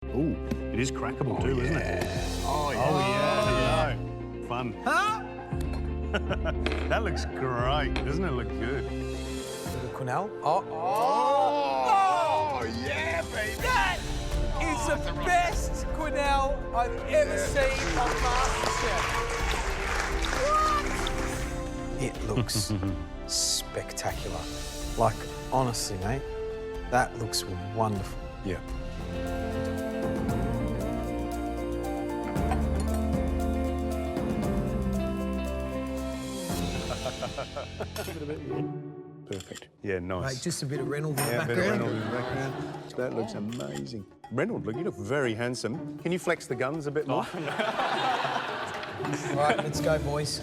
Ooh, it is crackable too, isn't it? Oh, yeah. Oh, yeah. Fun. Huh? That looks great. Doesn't it look good? Quenelle. Yeah, baby. That is the best quenelle I've ever seen on MasterChef. What? It looks spectacular. Like, honestly, mate, that looks wonderful. Yeah. Perfect. Yeah, nice. Right, just a bit of Reynold in the Yeah, a bit of background. Reynold in the background. That looks amazing. Reynold, look, you look very handsome. Can you flex the guns a bit more? All right, let's go, boys.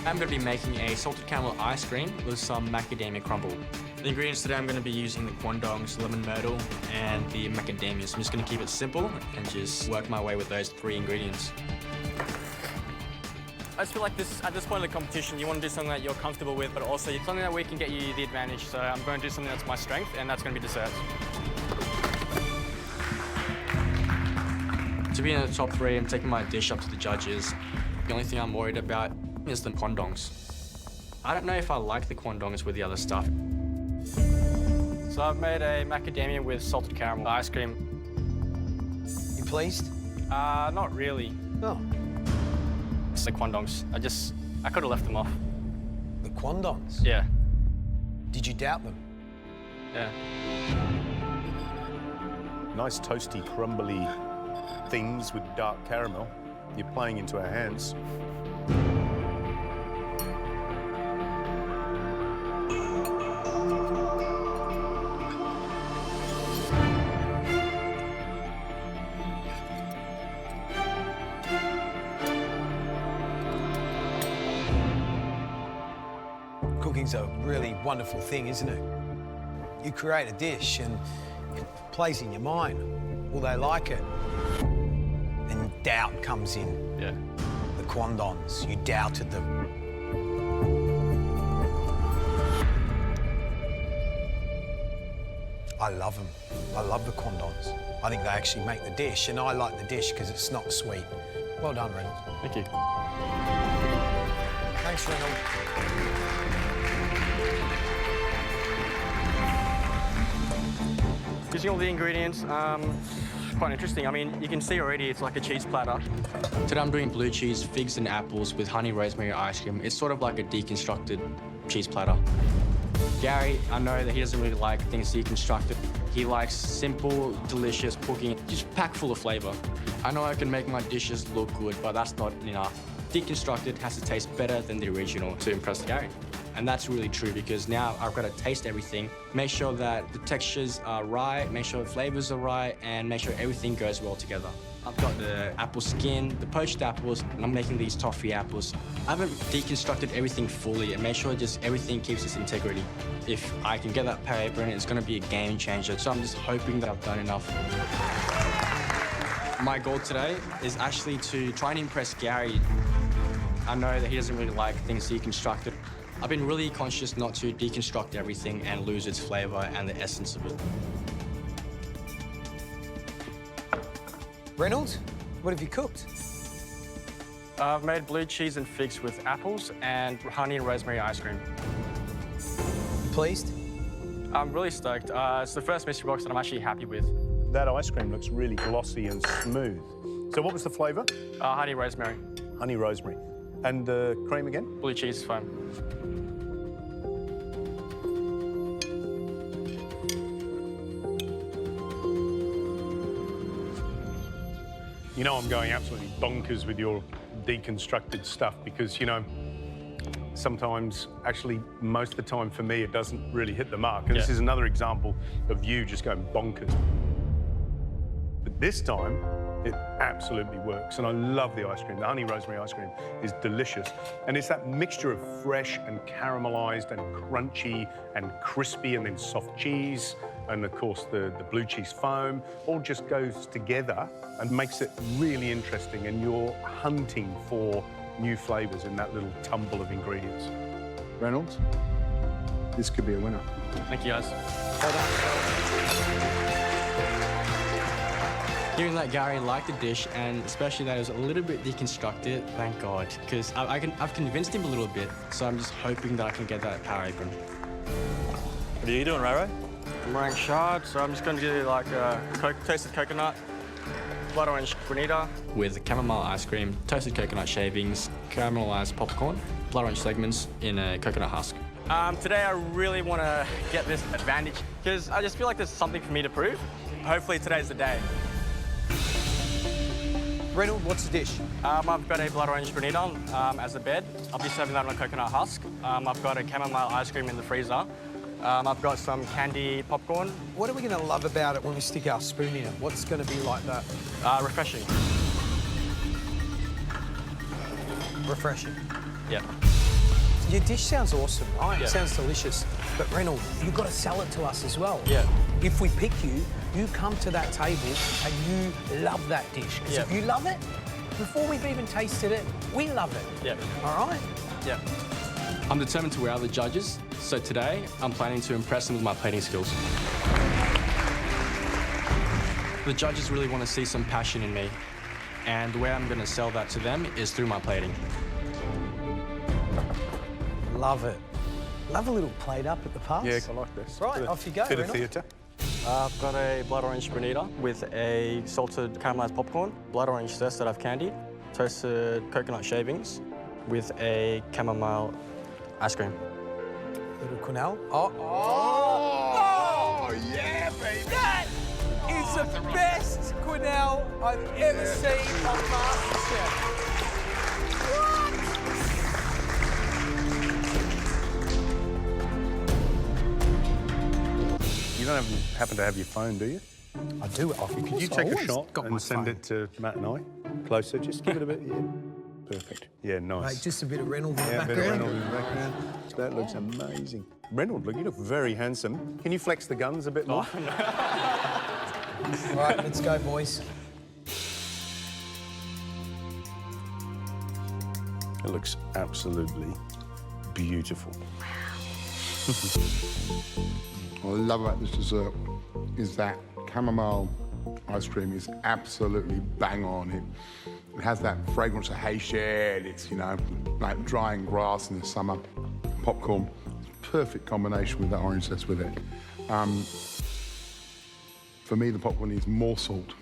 I'm going to be making a salted caramel ice cream with some macadamia crumble. The ingredients today, I'm going to be using the quandongs, lemon myrtle, and the macadamia. So I'm just going to keep it simple and just work my way with those 3 ingredients. I just feel like at this point of the competition, you want to do something that you're comfortable with, but also something that we can get you the advantage. So I'm going to do something that's my strength, and that's going to be desserts. To be in the top 3 and taking my dish up to the judges, the only thing I'm worried about is the quandongs. I don't know if I like the quandongs with the other stuff. So I've made a macadamia with salted caramel ice cream. You pleased? Not really. No. It's the quandongs. I could have left them off. The quandongs? Yeah. Did you doubt them? Yeah. Nice toasty, crumbly things with dark caramel. You're playing into our hands. Cooking's a really wonderful thing, isn't it? You create a dish and it plays in your mind. Will they like it? Then doubt comes in. Yeah. The quandongs, you doubted them. I love them. I love the quandongs. I think they actually make the dish, and I like the dish because it's not sweet. Well done, Reynold. Thank you. Thanks, Reynold. Using all the ingredients, quite interesting. I mean, you can see already it's like a cheese platter. Today I'm doing blue cheese, figs and apples with honey rosemary ice cream. It's sort of like a deconstructed cheese platter. Gary, I know that he doesn't really like things deconstructed. He likes simple, delicious cooking, just packed full of flavour. I know I can make my dishes look good, but that's not enough. Deconstructed has to taste better than the original to impress Gary. And that's really true because now I've got to taste everything, make sure that the textures are right, make sure the flavors are right, and make sure everything goes well together. I've got the apple skin, the poached apples, and I'm making these toffee apples. I haven't deconstructed everything fully and made sure just everything keeps its integrity. If I can get that paper in, it's going to be a game changer. So I'm just hoping that I've done enough. My goal today is actually to try and impress Gary. I know that he doesn't really like things deconstructed. I've been really conscious not to deconstruct everything and lose its flavour and the essence of it. Reynolds, what have you cooked? I've made blue cheese and figs with apples and honey and rosemary ice cream. Pleased? I'm really stoked. It's the first mystery box that I'm actually happy with. That ice cream looks really glossy and smooth. So what was the flavour? Honey rosemary. Honey rosemary. And the cream again? Blue cheese foam. You know I'm going absolutely bonkers with your deconstructed stuff because, you know, sometimes, actually, most of the time for me, it doesn't really hit the mark. And this is another example of you just going bonkers. But this time, it absolutely works. And I love the ice cream. The honey rosemary ice cream is delicious. And it's that mixture of fresh and caramelized and crunchy and crispy and then soft cheese. And of course, the blue cheese foam all just goes together and makes it really interesting. And you're hunting for new flavors in that little tumble of ingredients. Reynolds, this could be a winner. Thank you, guys. Well done. Hearing that Gary liked the dish, and especially that it was a little bit deconstructed, thank God, because I've convinced him a little bit, so I'm just hoping that I can get that power apron. What are you doing, Raro? I'm wearing shard, so I'm just going to do like toasted coconut, blood orange granita. With chamomile ice cream, toasted coconut shavings, caramelized popcorn, blood orange segments in a coconut husk. Today I really want to get this advantage because I just feel like there's something for me to prove. Hopefully today's the day. Reynold, what's the dish? I've got a blood orange granita as a bed. I'll be serving that on a coconut husk. I've got a chamomile ice cream in the freezer. I've got some candy popcorn. What are we going to love about it when we stick our spoon in it? What's going to be like that? Refreshing. Refreshing. Yeah. Your dish sounds awesome, right? Yeah. It sounds delicious. But Reynold, you've got to sell it to us as well. Yeah. If we pick you, you come to that table and you love that dish. Because if you love it, before we've even tasted it, we love it. Yeah. All right? Yeah. I'm determined to wow the judges, so today I'm planning to impress them with my plating skills. The judges really want to see some passion in me, and the way I'm going to sell that to them is through my plating. Love it. Love a little plate up at the pass. Yeah, I like this. Right, off you go, Bit of Reynold. theatre. I've got a blood orange granita with a salted caramelized popcorn, blood orange zest that I've candied, toasted coconut shavings with a chamomile ice cream. Little quenelle. Oh, yeah, baby. That is the best quenelle I've ever seen on MasterChef. You don't happen to have your phone, do you? I do it off. Could you take a shot and send it to Matt and I? Closer, just give it a bit, yeah. Perfect. Yeah, nice. Mate, just a bit of Reynold in the Yeah, a bit of background. Reynold in the background. That looks amazing. Reynold, look, you look very handsome. Can you flex the guns a bit more? All right, let's go, boys. It looks absolutely beautiful. What I love about this dessert is that chamomile ice cream is absolutely bang on. It has that fragrance of hay shed. It's, you know, like drying grass in the summer. Popcorn, perfect combination with that orange zest with it. For me, the popcorn needs more salt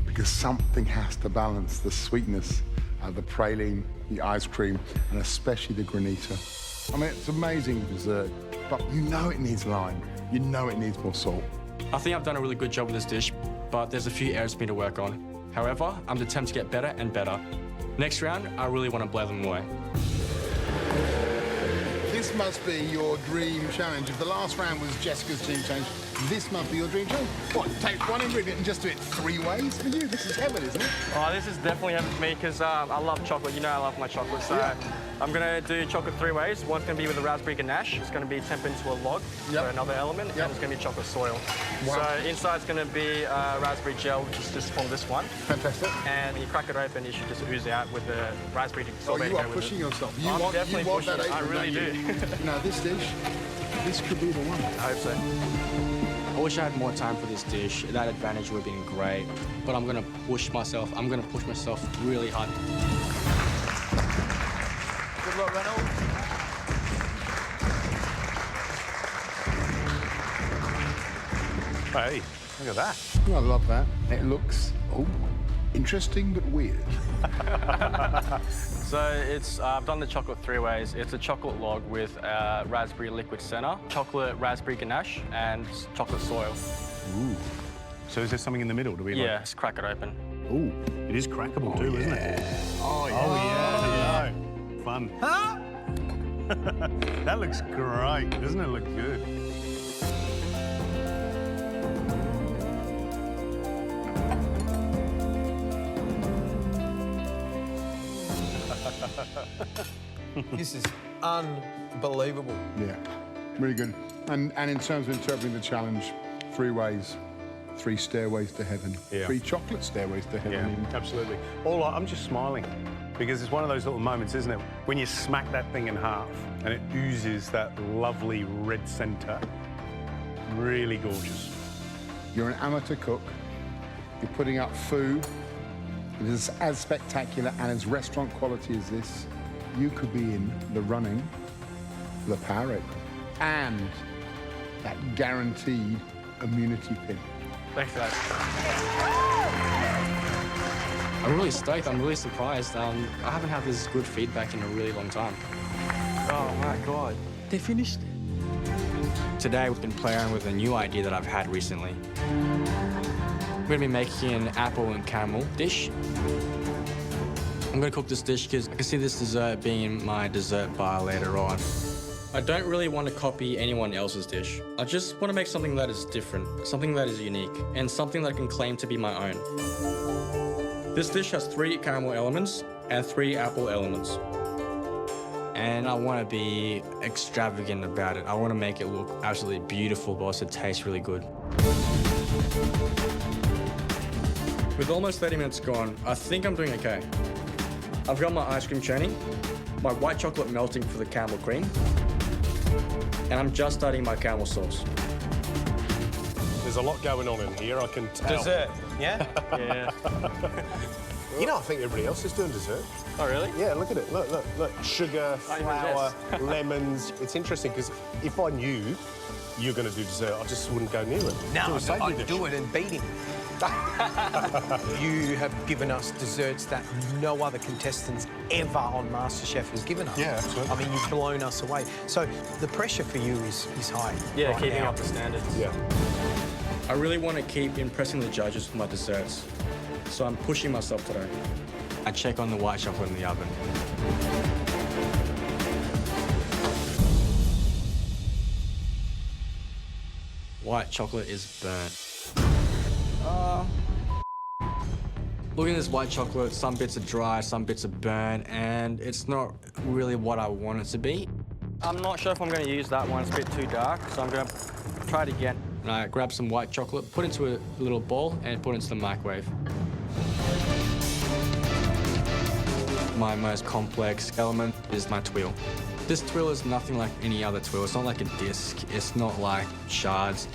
because something has to balance the sweetness of the praline, the ice cream, and especially the granita. I mean, it's amazing dessert, but you know it needs lime. You know it needs more salt. I think I've done a really good job with this dish, but there's a few areas for me to work on. However, I'm determined to get better and better. Next round, I really want to blow them away. This must be your dream challenge. If the last round was Jessica's dream challenge, this must be your dream challenge. What, take one ingredient and just do it 3 ways? For you, this is heaven, isn't it? Oh, this is definitely heaven for me because I love chocolate. You know I love my chocolate, so I'm going to do chocolate 3 ways. One's going to be with a raspberry ganache. It's going to be tempered into a log for another element, and it's going to be chocolate soil. Wow. So inside's going to be raspberry gel, which is just from this one. Fantastic. And when you crack it open, it should just ooze out with the raspberry Oh, sorbet. you are pushing yourself. You I'm want definitely that pushing it. I apron, really don't you? do. Now, this dish, this could be the one. I hope so. I wish I had more time for this dish. That advantage would have been great, but I'm going to push myself. I'm going to push myself really hard. Good luck, Reynold. Hey, look at that. Oh, I love that. It looks, interesting but weird. So it's, I've done the chocolate 3 ways. It's a chocolate log with raspberry liquid center, chocolate raspberry ganache, and chocolate soil. Ooh. So is there something in the middle? Do we Yeah, just crack it open. Ooh, it is crackable too, isn't it? Oh, yeah. Oh, yeah. Fun. Huh? That looks great. Doesn't it look good? This is unbelievable. Yeah, really good. And in terms of interpreting the challenge, 3 ways, 3 stairways to heaven. Yeah. 3 chocolate stairways to heaven. Yeah, even. absolutely. I'm just smiling because it's one of those little moments, isn't it? When you smack that thing in half and it oozes that lovely red centre. Really gorgeous. You're an amateur cook You're putting up food that is as spectacular and as restaurant quality as this. You could be in the running for the Power Apron and that guaranteed immunity pin. Thanks, guys. I'm really stoked. I'm really surprised. I haven't had this good feedback in a really long time. Oh my God. They finished. Today we've been playing with a new idea that I've had recently. We're gonna be making an apple and caramel dish. I'm gonna cook this dish because I can see this dessert being in my dessert bar later on. I don't really want to copy anyone else's dish. I just want to make something that is different, something that is unique, and something that I can claim to be my own. This dish has 3 caramel elements and 3 apple elements. And I want to be extravagant about it. I want to make it look absolutely beautiful, but also taste really good. With almost 30 minutes gone, I think I'm doing okay. I've got my ice cream churning, my white chocolate melting for the caramel cream, and I'm just starting my caramel sauce. There's a lot going on in here, I can tell. Dessert, yeah? Yeah. You know, I think everybody else is doing dessert. Oh, really? Yeah, look at it. Look, look, look. Sugar, flour, lemons. It's interesting because if I knew you're going to do dessert, I just wouldn't go near it. No, savoury I'd dish. do it and beat him. You have given us desserts that no other contestants ever on MasterChef has given us. Yeah, absolutely. I mean, you've blown us away. So the pressure for you is high. Yeah, right keeping now. up the standards. Yeah. I really want to keep impressing the judges with my desserts, so I'm pushing myself today. I check on the white chocolate in the oven. White chocolate is burnt. Looking at this white chocolate, some bits are dry, some bits are burnt, and it's not really what I want it to be. I'm not sure if I'm going to use that one. It's a bit too dark, so I'm going to try it again. And I grab some white chocolate, put it into a little bowl, and put it into the microwave. My most complex element is my twirl. This twirl is nothing like any other twirl. It's not like a disc. It's not like shards.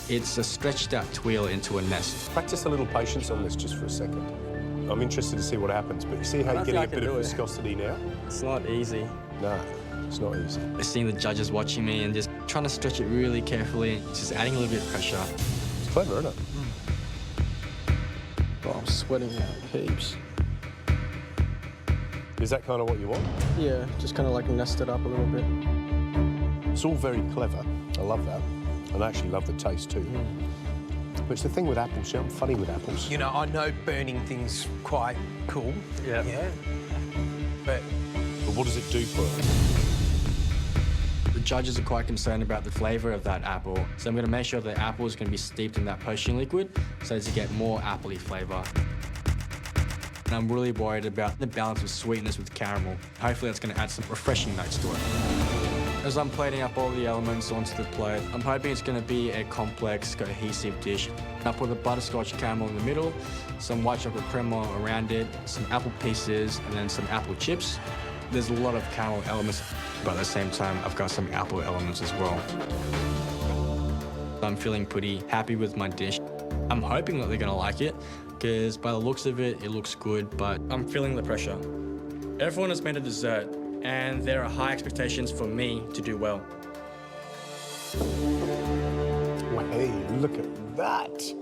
It's a stretched out twirl into a nest. Practice a little patience on this just for a second. I'm interested to see what happens, but you see how you're getting a bit of viscosity now? It's not easy. No, it's not easy. Seeing the judges watching me and just trying to stretch it really carefully, just adding a little bit of pressure. It's clever, isn't it? Oh, I'm sweating out heaps. Is that kind of what you want? Yeah, just kind of like nest it up a little bit. It's all very clever. I love that. And I actually love the taste too. But it's the thing with apples, I'm funny with apples. You know, I know burning things quite cool. Yeah. Yeah. But what does it do for it? The judges are quite concerned about the flavour of that apple, so I'm going to make sure the apple is going to be steeped in that poaching liquid so as to get more appley flavour. And I'm really worried about the balance of sweetness with caramel. Hopefully that's going to add some refreshing notes to it. As I'm plating up all the elements onto the plate, I'm hoping it's going to be a complex, cohesive dish. I put the butterscotch caramel in the middle, some white chocolate crémeux around it, some apple pieces, and then some apple chips. There's a lot of caramel elements, but at the same time, I've got some apple elements as well. I'm feeling pretty happy with my dish. I'm hoping that they're going to like it, because by the looks of it, it looks good, but I'm feeling the pressure. Everyone has made a dessert, and there are high expectations for me to do well. Hey, look at that.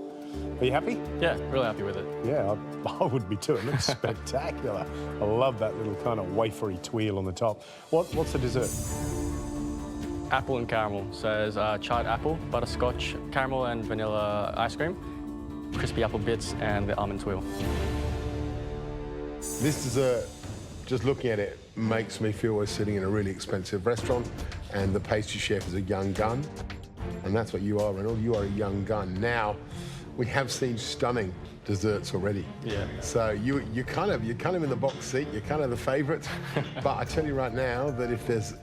Are you happy? Yeah, really happy with it. Yeah, I would be too. It looks spectacular. I love that little kind of wafery twirl on the top. What's the dessert? Apple and caramel. So there's charred apple, butterscotch, caramel and vanilla ice cream, crispy apple bits, and the almond twirl. This dessert, just looking at it, makes me feel we're sitting in a really expensive restaurant and the pastry chef is a young gun. And that's what you are, Reynold. You are a young gun. Now, we have seen stunning desserts already. Yeah. So you're kind of in the box seat. You're kind of the favourite. But I tell you right now that if there's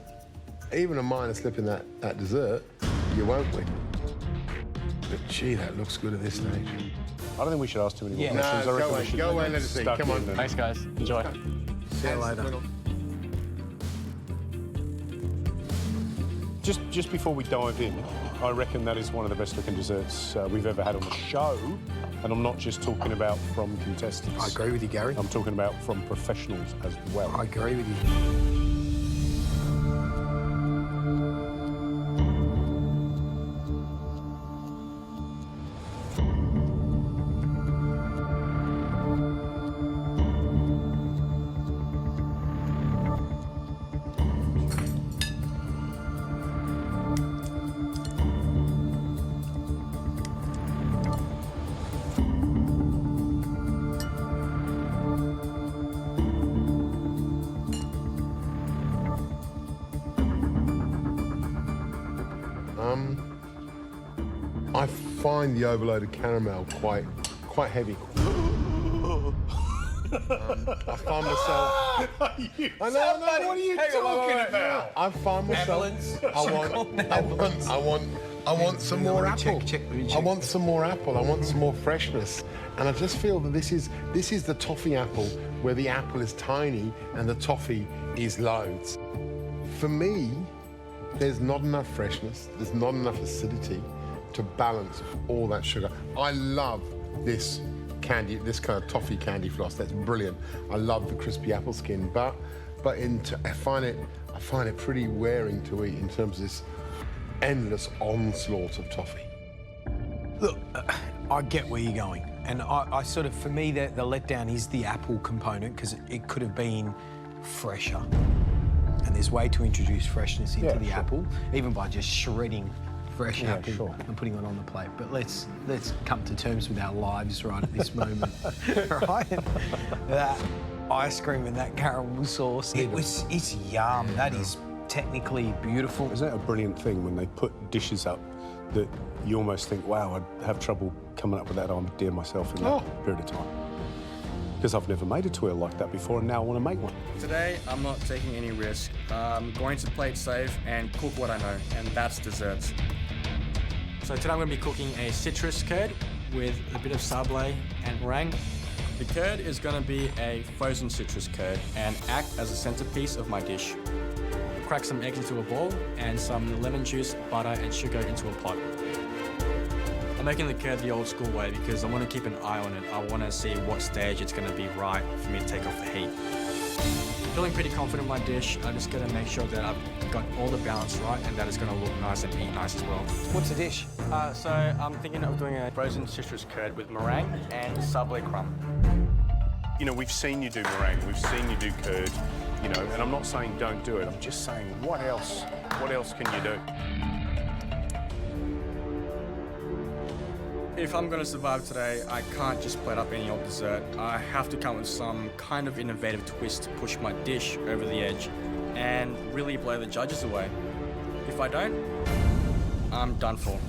even a minor slip in that dessert, you won't win. But gee, that looks good at this stage. I don't think we should ask too many more Yeah. questions. No, I reckon we should go away and let us see. stuck Come on. in and- Thanks, guys. Enjoy. see you later. Just before we dive in, I reckon that is one of the best looking desserts we've ever had on the show. And I'm not just talking about from contestants. I agree with you, Gary. I'm talking about from professionals as well. I agree with you. I find the overloaded caramel quite heavy. I find myself. I know. What are you talking about? I find myself. I want some more apple. I want some more apple. I want some more freshness. And I just feel that this is the toffee apple, where the apple is tiny and the toffee is loads. For me, there's not enough freshness. There's not enough acidity to balance all that sugar. I love this candy, this kind of toffee candy floss. That's brilliant. I love the crispy apple skin, but I find it pretty wearing to eat in terms of this endless onslaught of toffee. Look, I get where you're going, and I sort of, for me, the letdown is the apple component, because it could have been fresher, and there's a way to introduce freshness into the apple, even by just shredding fresh apple and putting it on the plate. But let's come to terms with our lives right at this moment, right? That ice cream and that caramel sauce, it's yum. That is technically beautiful. Isn't that a brilliant thing when they put dishes up that you almost think, wow, I'd have trouble coming up with that idea myself in that period of time? Because I've never made a twirl like that before, and now I want to make one. Today, I'm not taking any risk. I'm going to play it safe and cook what I know, and that's desserts. So today I'm going to be cooking a citrus curd with a bit of sablé and meringue. The curd is going to be a frozen citrus curd and act as a centerpiece of my dish. Crack some eggs into a bowl and some lemon juice, butter and sugar into a pot. I'm making the curd the old school way because I want to keep an eye on it. I want to see what stage it's going to be right for me to take off the heat. Feeling pretty confident in my dish. I'm just going to make sure that I've got all the balance right and that it's going to look nice and eat nice as well. What's the dish? So I'm thinking of doing a frozen citrus curd with meringue and sablé crumb. You know, we've seen you do meringue, we've seen you do curd, you know, and I'm not saying don't do it, I'm just saying what else can you do? If I'm going to survive today, I can't just plate up any old dessert. I have to come with some kind of innovative twist to push my dish over the edge and really blow the judges away. If I don't, I'm done for.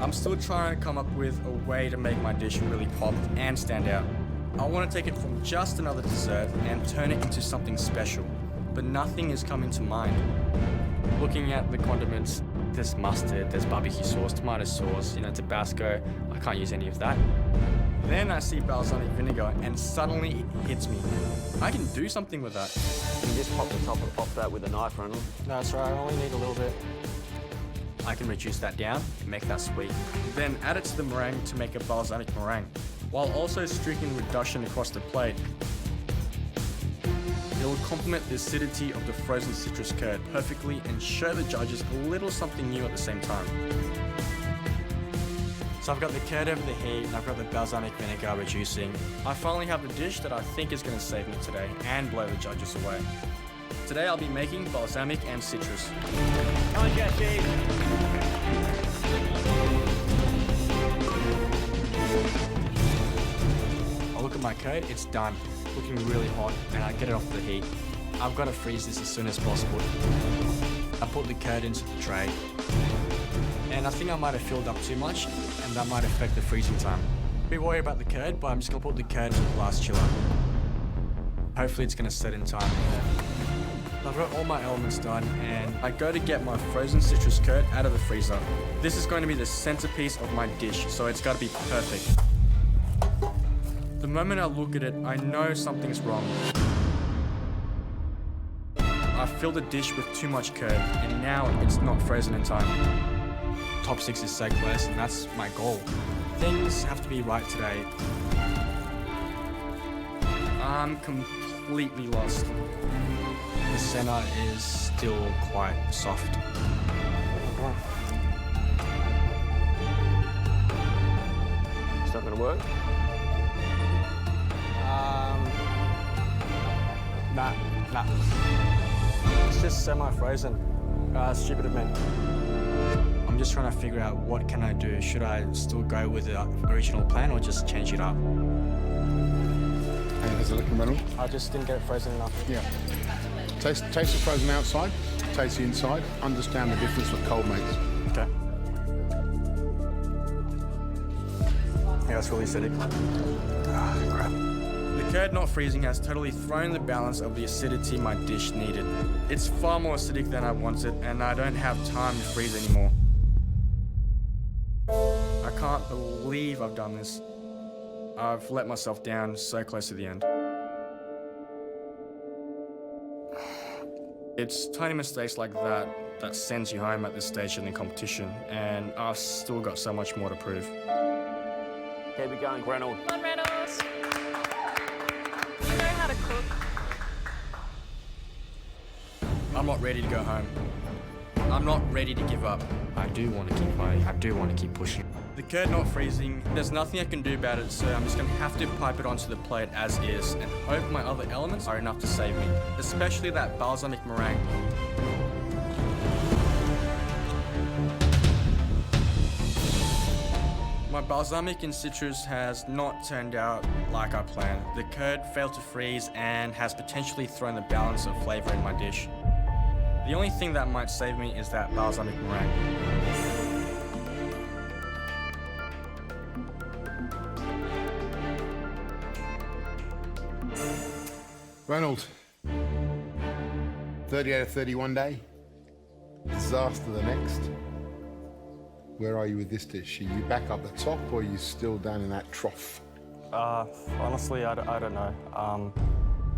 I'm still trying to come up with a way to make my dish really pop and stand out. I want to take it from just another dessert and turn it into something special, but nothing is coming to mind. Looking at the condiments, there's mustard, there's barbecue sauce, tomato sauce, you know, Tabasco. I can't use any of that. Then I see balsamic vinegar and suddenly it hits me. I can do something with that. You just pop the top off that with a knife, Reynold. That's right, I only need a little bit. I can reduce that down and make that sweet. Then add it to the meringue to make a balsamic meringue, while also streaking reduction across the plate. It will complement the acidity of the frozen citrus curd perfectly and show the judges a little something new at the same time. So I've got the curd over the heat and I've got the balsamic vinegar reducing. I finally have a dish that I think is going to save me today and blow the judges away. Today I'll be making balsamic and citrus. Come on, Jesse. I look at my curd, it's done. Looking really hot, and I get it off the heat. I've got to freeze this as soon as possible. I put the curd into the tray, and I think I might have filled up too much, and that might affect the freezing time. Be worried about the curd, but I'm just gonna put the curd into the glass chiller. Hopefully it's gonna set in time. I've got all my elements done, and I go to get my frozen citrus curd out of the freezer. This is going to be the centerpiece of my dish, so it's got to be perfect. The moment I look at it, I know something's wrong. I filled the dish with too much curd, and now it's not frozen in time. top 6 is so close, and that's my goal. Things have to be right today. I'm completely lost. The center is still quite soft. It's not going to work? Nah. It's just semi-frozen. Stupid of me. I'm just trying to figure out what can I do. Should I still go with the original plan or just change it up? Hey, how's it looking, Reynold? I just didn't get it frozen enough. Yeah. Taste the frozen outside, taste the inside, understand the difference what cold makes. Okay. Yeah, it's really acidic. Crap. The curd not freezing has totally thrown the balance of the acidity my dish needed. It's far more acidic than I wanted, and I don't have time to freeze anymore. I can't believe I've done this. I've let myself down so close to the end. It's tiny mistakes like that sends you home at this stage in the competition, and I've still got so much more to prove. Keep it going, Reynold. Come on, Reynolds. You know how to cook. I'm not ready to go home. I'm not ready to give up. I do want to keep fighting. I do want to keep pushing. The curd not freezing, there's nothing I can do about it, so I'm just going to have to pipe it onto the plate as is and hope my other elements are enough to save me, especially that balsamic meringue. My balsamic and citrus has not turned out like I planned. The curd failed to freeze and has potentially thrown the balance of flavour in my dish. The only thing that might save me is that balsamic meringue. Reynold, 30 out of 31 day, disaster the next. Where are you with this dish? Are you back up the top or are you still down in that trough? Honestly, I don't know.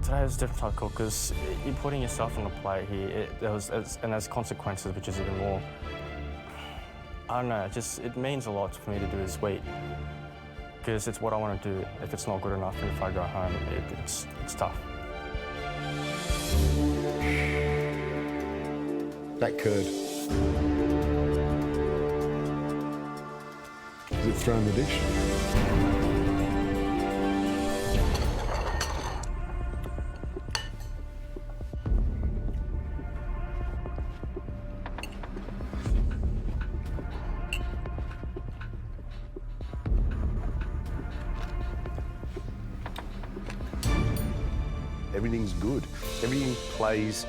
Today was a different type of cook because you're putting yourself on the plate here. And there's consequences, which is even more. I don't know. It means a lot for me to do this week because it's what I want to do. If it's not good enough, and if I go home, it's tough. That curd. Is it thrown the dish? Everything's good. Everything plays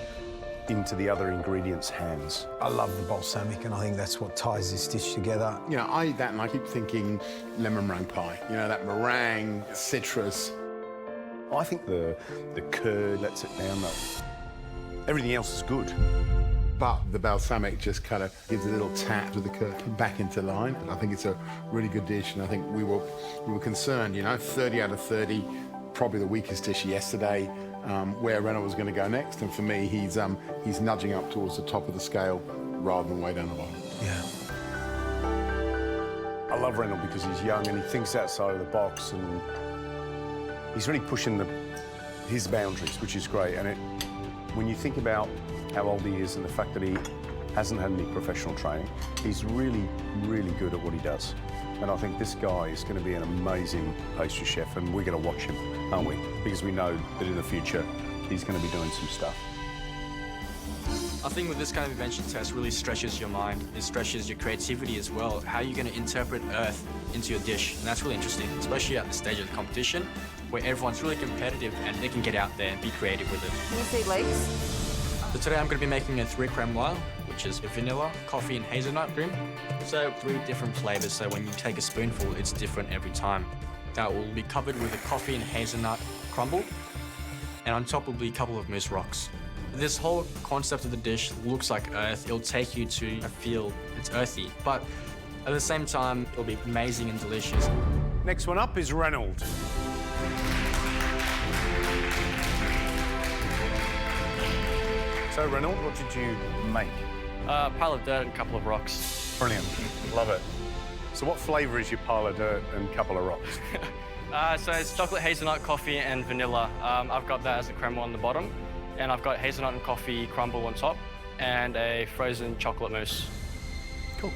into the other ingredients' hands. I love the balsamic, and I think that's what ties this dish together. You know, I eat that and I keep thinking lemon meringue pie. You know, that meringue, citrus. I think the curd lets it down, though. Everything else is good. But the balsamic just kind of gives a little tap to the curd back into line. I think it's a really good dish, and I think we were concerned, you know, 30 out of 30, probably the weakest dish yesterday, where Reynold was going to go next. And for me, he's nudging up towards the top of the scale rather than way down the bottom. Yeah. I love Reynold because he's young and he thinks outside of the box, and he's really pushing his boundaries, which is great. And when you think about how old he is and the fact that he hasn't had any professional training, he's really, really good at what he does. And I think this guy is going to be an amazing pastry chef, and we're going to watch him, aren't we? Because we know that in the future, he's going to be doing some stuff. I think with this kind of invention test really stretches your mind. It stretches your creativity as well. How are you going to interpret earth into your dish? And that's really interesting, especially at the stage of the competition, where everyone's really competitive and they can get out there and be creative with it. Can you see legs? So today I'm going to be making a 3 crème which is vanilla, coffee and hazelnut cream. So 3 different flavors, so when you take a spoonful, it's different every time. That will be covered with a coffee and hazelnut crumble, and on top will be a couple of mousse rocks. This whole concept of the dish looks like earth. It'll take you to a feel it's earthy, but at the same time, it'll be amazing and delicious. Next one up is Reynold. So, Reynold, what did you make? A pile of dirt and a couple of rocks. Brilliant. Love it. So what flavour is your pile of dirt and couple of rocks? So it's chocolate hazelnut, coffee, and vanilla. I've got that as a crème on the bottom, and I've got hazelnut and coffee crumble on top, and a frozen chocolate mousse. Cool.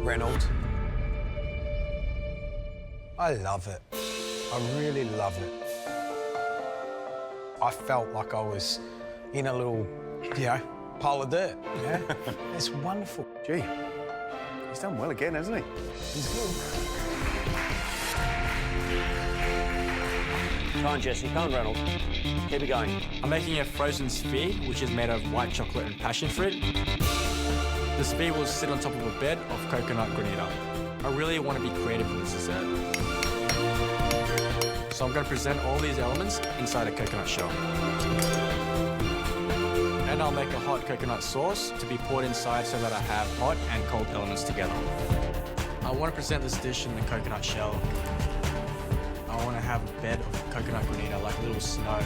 Reynold. I love it. I really love it. I felt like I was in a little, pile of dirt. Yeah, it's wonderful. Gee, he's done well again, hasn't he? It's good. Come on, Jesse. Come on, Reynold. Keep it going. I'm making a frozen sphere, which is made of white chocolate and passion fruit. The sphere will sit on top of a bed of coconut granita. I really want to be creative with this dessert. So I'm going to present all these elements inside a coconut shell. And I'll make a hot coconut sauce to be poured inside so that I have hot and cold elements together. I want to present this dish in the coconut shell. I want to have a bed of coconut granita, like a little snow.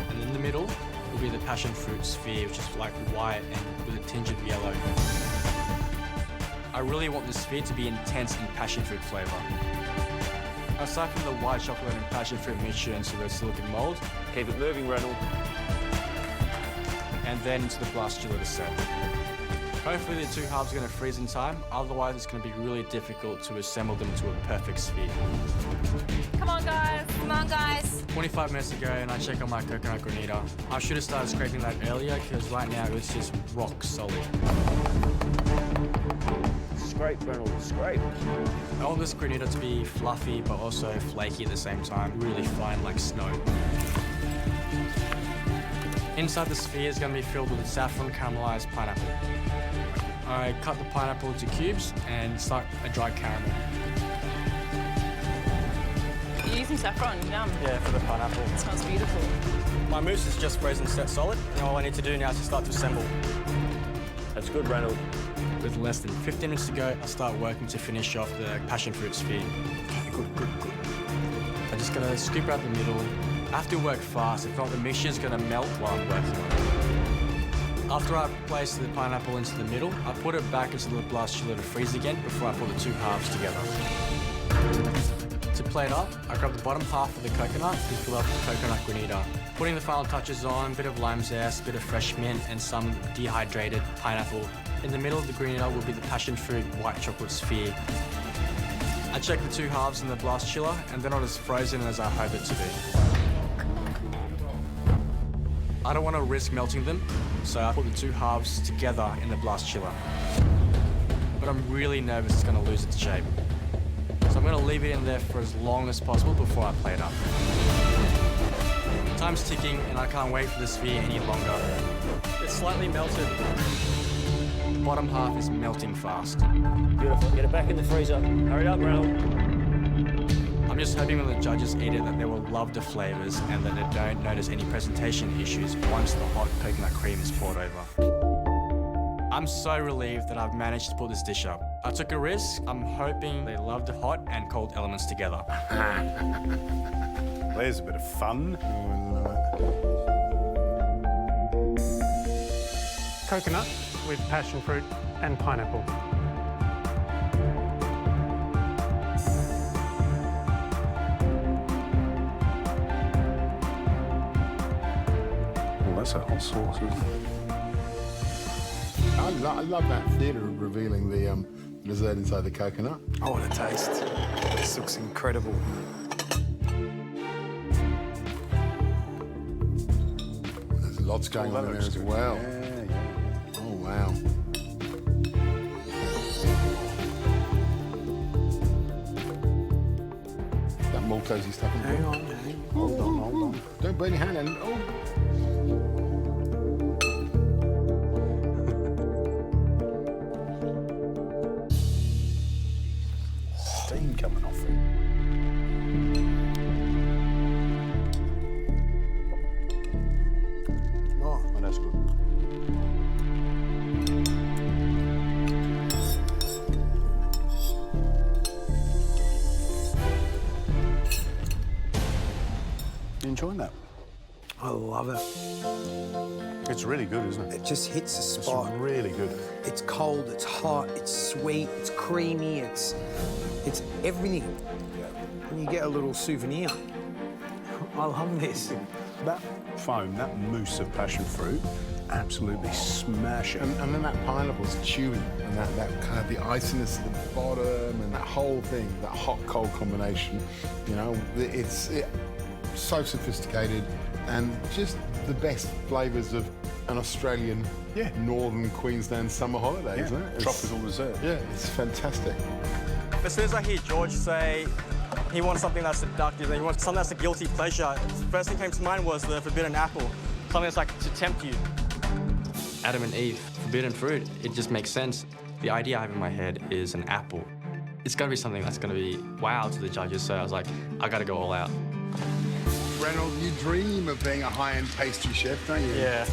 And in the middle will be the passion fruit sphere, which is like white and with a tinge of yellow. I really want the sphere to be intense in passion fruit flavour. I siphon the white chocolate and passion fruit mixture into the silicone mould. Keep it moving, Reynold. And then into the blast chiller to set. Hopefully the two halves are going to freeze in time, otherwise it's going to be really difficult to assemble them to a perfect sphere. Come on, guys. Come on, guys. 25 minutes ago and I check on my coconut granita. I should have started scraping that earlier because right now it's just rock solid. Scrape, Reynold. Scrape. I want this granita to be fluffy but also flaky at the same time, really fine like snow. Inside the sphere is going to be filled with saffron caramelized pineapple. I cut the pineapple into cubes and start a dry caramel. You're using saffron. Yum. Yeah, for the pineapple. It smells beautiful. My mousse is just frozen set solid, and all I need to do now is to start to assemble. That's good, Reynold. With less than 15 minutes to go, I start working to finish off the passion fruit sphere. Good. I'm just going to scoop out the middle. I have to work fast, if not the mixture's going to melt while I'm working on it. After I place the pineapple into the middle, I put it back into the blast chiller to freeze again before I put the two halves together. To plate up, I grab the bottom half of the coconut and fill up the coconut granita. Putting the final touches on, a bit of lime zest, a bit of fresh mint and some dehydrated pineapple. In the middle of the granita will be the passion fruit white chocolate sphere. I check the two halves in the blast chiller and they're not as frozen as I hope it to be. I don't want to risk melting them, so I put the two halves together in the blast chiller. But I'm really nervous it's going to lose its shape. So I'm going to leave it in there for as long as possible before I plate up. Time's ticking and I can't wait for the sphere any longer. It's slightly melted. The bottom half is melting fast. Beautiful. Get it back in the freezer. Hurry up, Reynold. I'm just hoping when the judges eat it that they will love the flavours and that they don't notice any presentation issues once the hot coconut cream is poured over. I'm so relieved that I've managed to put this dish up. I took a risk. I'm hoping they love the hot and cold elements together. There's a bit of fun. Coconut with passion fruit and pineapple. Oh, that's a hot sauce, isn't it? I love that theatre of revealing the dessert inside the coconut. I want to taste. This looks incredible. There's lots going on in there as well. Yeah. Oh, wow. That Maltesey stuff in there. Hang on. Hold on. Don't burn your hand. Oh. Steam coming off it. Oh, Oh, that's good. enjoying that? I love it. It's really good, isn't it? It just hits the spot. It's really good. It's cold, it's hot, it's sweet, it's creamy, it's everything. And you get a little souvenir. I love this. That foam, that mousse of passion fruit, absolutely smash it. And then that pineapple's chewy, and that kind of the iciness at the bottom, and that whole thing, that hot-cold combination, you know, it's so sophisticated, and just the best flavours of an Australian, northern Queensland summer holiday, isn't it? Tropical dessert. Yeah, it's fantastic. As soon as I hear George say he wants something that's seductive, and he wants something that's a guilty pleasure, the first thing that came to mind was the forbidden apple, something that's like to tempt you. Adam and Eve, forbidden fruit, it just makes sense. The idea I have in my head is an apple. It's got to be something that's going to be wow to the judges, so I was like, I got to go all out. Reynold, you dream of being a high-end pastry chef, don't you? Yeah.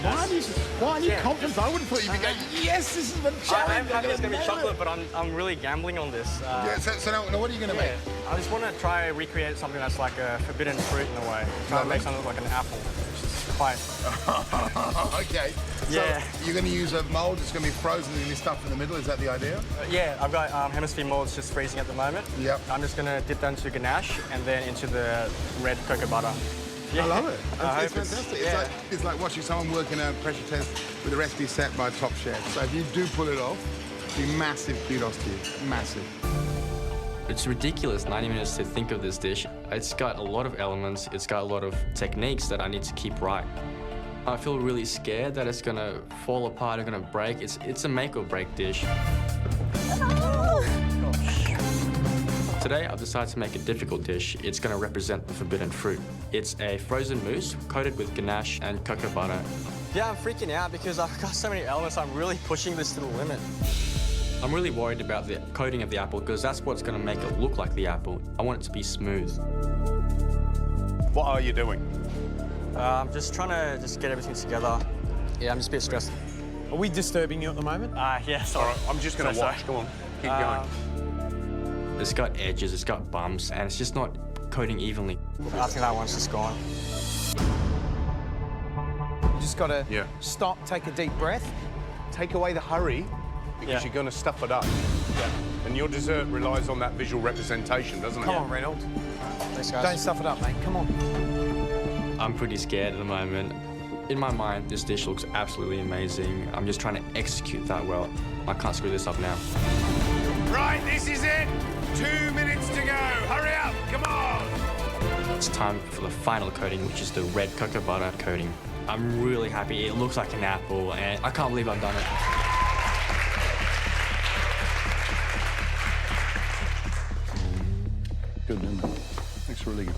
Why are you confident? I would have thought you'd be going, yes, this is the challenge. I'm happy it's going to be chocolate, but I'm really gambling on this. So now what are you going to make? I just want to try and recreate something that's like a forbidden fruit in a way. Try and make something look like an apple, which is quite... Okay. So you're going to use a mould that's going to be frozen and this stuff in the middle, is that the idea? Yeah, I've got hemisphere molds just freezing at the moment. Yep. I'm just going to dip that into ganache and then into the red cocoa butter. Yeah. I love it. It's hope fantastic. It's like watching someone working a pressure test with a recipe set by a top chef. So if you do pull it off, it'll be massive kudos to you. Massive. It's ridiculous, 90 minutes to think of this dish. It's got a lot of elements, it's got a lot of techniques that I need to keep right. I feel really scared that it's gonna fall apart, it's gonna break. It's a make or break dish. Today, I've decided to make a difficult dish. It's gonna represent the forbidden fruit. It's a frozen mousse coated with ganache and cocoa butter. Yeah, I'm freaking out because I've got so many elements. I'm really pushing this to the limit. I'm really worried about the coating of the apple because that's what's gonna make it look like the apple. I want it to be smooth. What are you doing? I'm just trying to get everything together. Yeah, I'm just a bit stressed. Are we disturbing you at the moment? Yeah, sorry. All right, I'm just going to watch. Go on, keep going. It's got edges, it's got bumps, and it's just not coating evenly. I think that one's just gone. You just got to stop, take a deep breath. Take away the hurry because you're going to stuff it up. Yeah. And your dessert relies on that visual representation, doesn't it? Come on, Reynold. Thanks, guys. Don't stuff it up, mate. Come on. I'm pretty scared at the moment. In my mind, this dish looks absolutely amazing. I'm just trying to execute that well. I can't screw this up now. Right, this is it. 2 minutes to go. Hurry up, come on. It's time for the final coating, which is the red cocoa butter coating. I'm really happy. It looks like an apple, and I can't believe I've done it. Good, isn't it? Looks really good.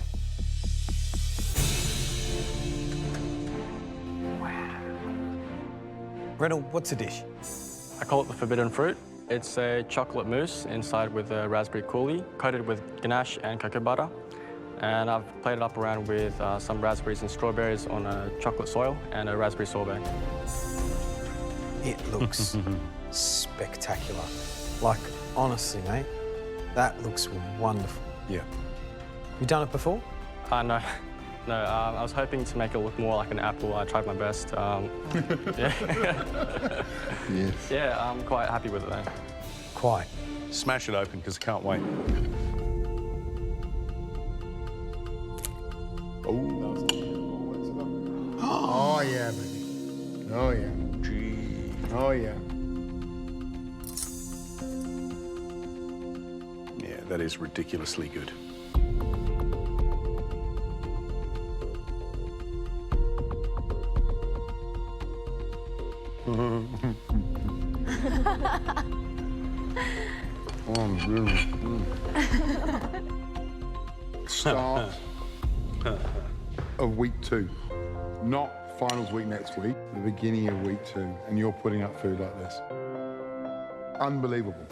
Reynold, what's the dish? I call it the forbidden fruit. It's a chocolate mousse inside with a raspberry coulis, coated with ganache and cocoa butter. And I've played it up around with some raspberries and strawberries on a chocolate soil and a raspberry sorbet. It looks spectacular. Like, honestly, mate, that looks wonderful. Yeah. You done it before? No. No, I was hoping to make it look more like an apple. I tried my best. Yes. Yeah, I'm quite happy with it, though. Quite. Smash it open because I can't wait. Oh, yeah, baby. Oh, yeah. Gee. Oh, yeah. Yeah, that is ridiculously good. Start of week 2. Not finals week next week, the beginning of week 2, and you're putting up food like this. Unbelievable.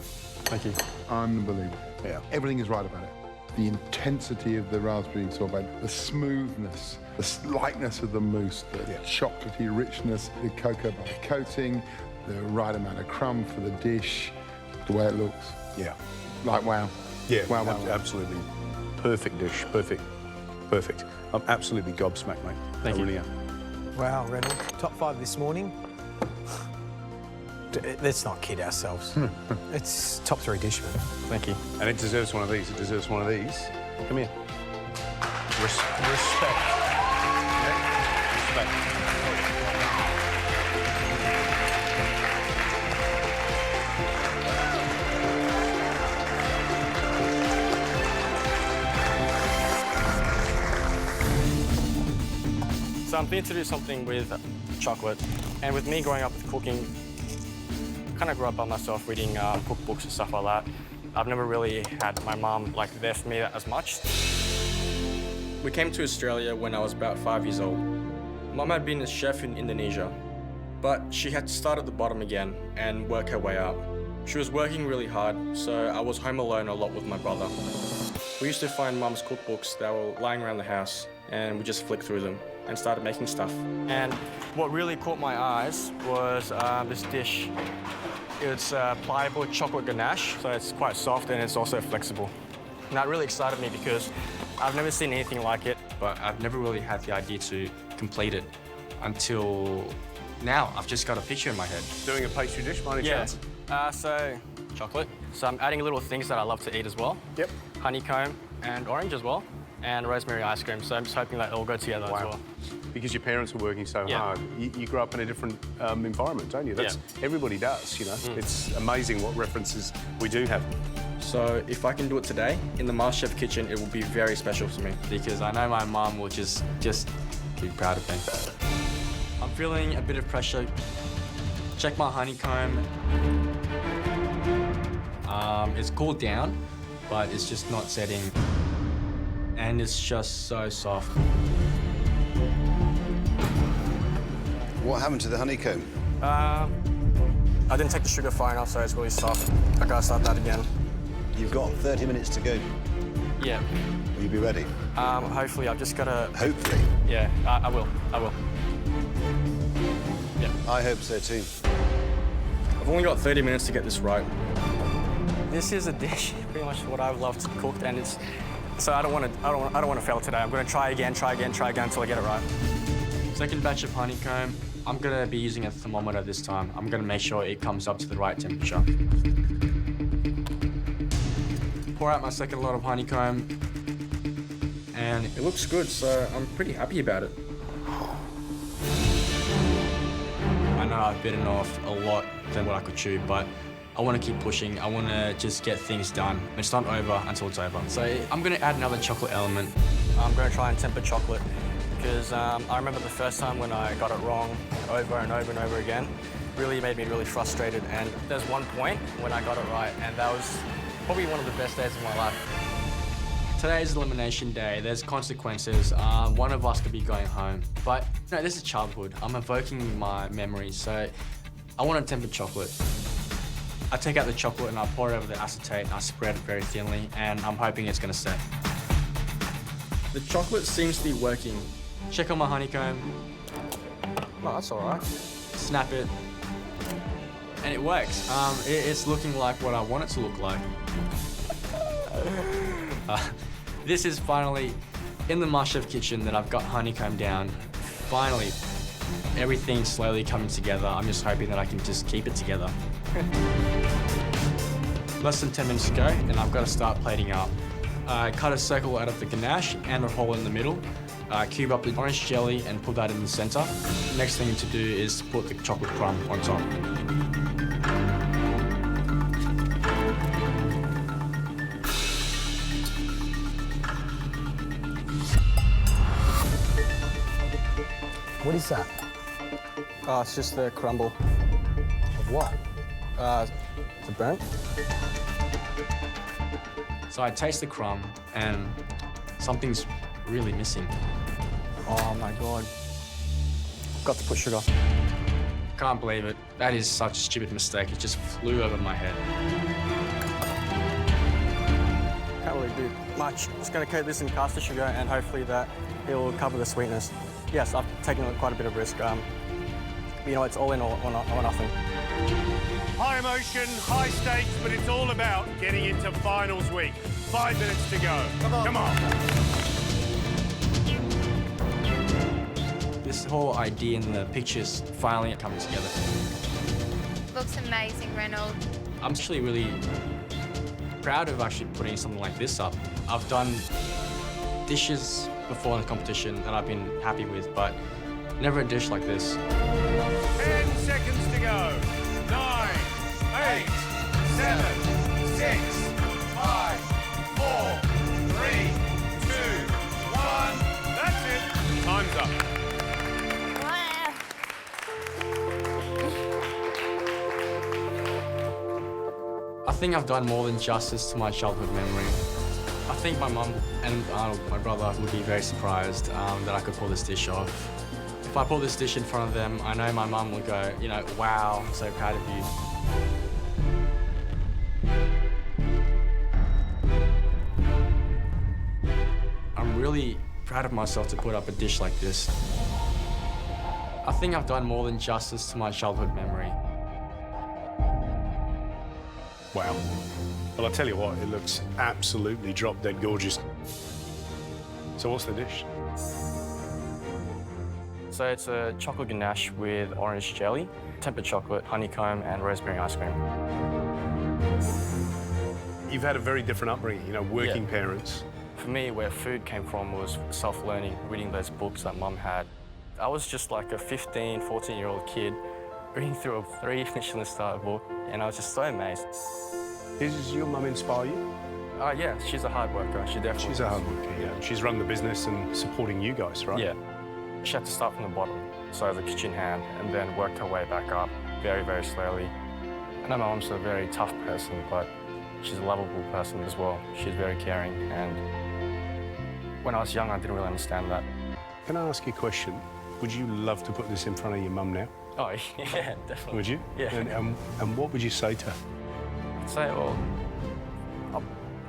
Thank you. Unbelievable. Yeah. Everything is right about it. The intensity of the raspberry sorbet, the smoothness, the lightness of the mousse, the chocolatey richness, the cocoa butter coating, the right amount of crumb for the dish, the way it looks. Yeah. Like, wow. Yeah, Wow, wow, wow. absolutely. Perfect dish, perfect. Perfect. I'm absolutely gobsmacked, mate. Thank you. I really am. Wow, Reynold, top 5 this morning. Let's not kid ourselves. It's top 3 dish, man. Thank you. And it deserves one of these. It deserves one of these. Come here. Respect. Yeah. Respect. So I'm thinking to do something with chocolate. And with me growing up with cooking, I kind of grew up by myself reading cookbooks and stuff like that. I've never really had my mum like there for me as much. We came to Australia when I was about 5 years old. Mum had been a chef in Indonesia, but she had to start at the bottom again and work her way up. She was working really hard, so I was home alone a lot with my brother. We used to find Mum's cookbooks that were lying around the house, and we just flicked through them and started making stuff. And what really caught my eyes was this dish. It's pliable chocolate ganache, so it's quite soft and it's also flexible. And that really excited me because I've never seen anything like it, but I've never really had the idea to complete it until now. I've just got a picture in my head. Doing a pastry dish, by any chance? So chocolate. So I'm adding little things that I love to eat as well. Yep. Honeycomb and orange as well, and rosemary ice cream. So I'm just hoping that it'll go together as well. Because your parents were working so hard, you grew up in a different environment, don't you? That's everybody does, you know. It's amazing what references we do have. So if I can do it today in the MasterChef kitchen, it will be very special to me because I know my mum will just be proud of me. I'm feeling a bit of pressure. Check my honeycomb. It's cooled down, but it's just not setting. And it's just so soft. What happened to the honeycomb? I didn't take the sugar far enough, so it's really soft. I gotta start that again. You've got 30 minutes to go. Yeah. Will you be ready? Hopefully, I've just gotta... Hopefully? Yeah, I will. Yeah. I hope so too. I've only got 30 minutes to get this right. This is a dish, pretty much what I love to cook, and it's... So I don't want to fail today. I'm gonna try again until I get it right. Second batch of honeycomb. I'm gonna be using a thermometer this time. I'm gonna make sure it comes up to the right temperature. Pour out my second lot of honeycomb, and it looks good, so I'm pretty happy about it. I know I've bitten off a lot than what I could chew, but I want to keep pushing. I want to just get things done. It's not over until it's over. So I'm going to add another chocolate element. I'm going to try and temper chocolate because I remember the first time when I got it wrong over and over and over again. Really made me really frustrated. And there's one point when I got it right, and that was probably one of the best days of my life. Today's elimination day. There's consequences. One of us could be going home. But no, this is childhood. I'm evoking my memories, so I want to temper chocolate. I take out the chocolate and I pour it over the acetate and I spread it very thinly, and I'm hoping it's going to set. The chocolate seems to be working. Check on my honeycomb. Oh, that's all right. Snap it. And it works. It's looking like what I want it to look like. This is finally in the MasterChef kitchen that I've got honeycomb down. Finally, everything's slowly coming together. I'm just hoping that I can just keep it together. Less than 10 minutes to go, and I've got to start plating up. Cut a circle out of the ganache and a hole in the middle. Cube up the orange jelly and put that in the center. Next thing to do is put the chocolate crumb on top. What is that? It's just the crumble. Of what? The burnt. So I taste the crumb and something's really missing. Oh my God. Got to put sugar. Can't believe it. That is such a stupid mistake. It just flew over my head. Can't really do much. Just gonna coat this in caster sugar and hopefully that it will cover the sweetness. Yes, I've taken quite a bit of risk. You know, it's all in or nothing. High emotion, high stakes, but it's all about getting into finals week. 5 minutes to go. Come on. this whole idea and the pictures finally coming together. Looks amazing, Reynold. I'm actually really proud of actually putting something like this up. I've done dishes before in the competition that I've been happy with, but never a dish like this. 10 seconds to go. 9, 8, 7, 6, 5, 4, 3, 2, 1. That's it. Time's up. I think I've done more than justice to my childhood memory. I think my mum and Arnold, my brother, would be very surprised that I could pull this dish off. If I pull this dish in front of them, I know my mum will go, you know, wow, I'm so proud of you. I'm really proud of myself to put up a dish like this. I think I've done more than justice to my childhood memory. Wow. Well, I'll tell you what, it looks absolutely drop-dead gorgeous. So what's the dish? So it's a chocolate ganache with orange jelly, tempered chocolate, honeycomb, and rosemary ice cream. You've had a very different upbringing, you know, working parents. For me, where food came from was self-learning, reading those books that Mum had. I was just like a 15, 14-year-old kid reading through a 3 Michelin-star book, and I was just so amazed. Does your mum inspire you? Yeah, she's a hard worker. She definitely She's is. a hard worker, yeah. She's run the business and supporting you guys, right? Yeah. She had to start from the bottom, so as a kitchen hand, and then worked her way back up very, very slowly. I know my mum's a very tough person, but she's a lovable person as well. She's very caring, and when I was young, I didn't really understand that. Can I ask you a question? Would you love to put this in front of your mum now? Oh, yeah, definitely. Would you? Yeah. And what would you say to her? I'd say, well,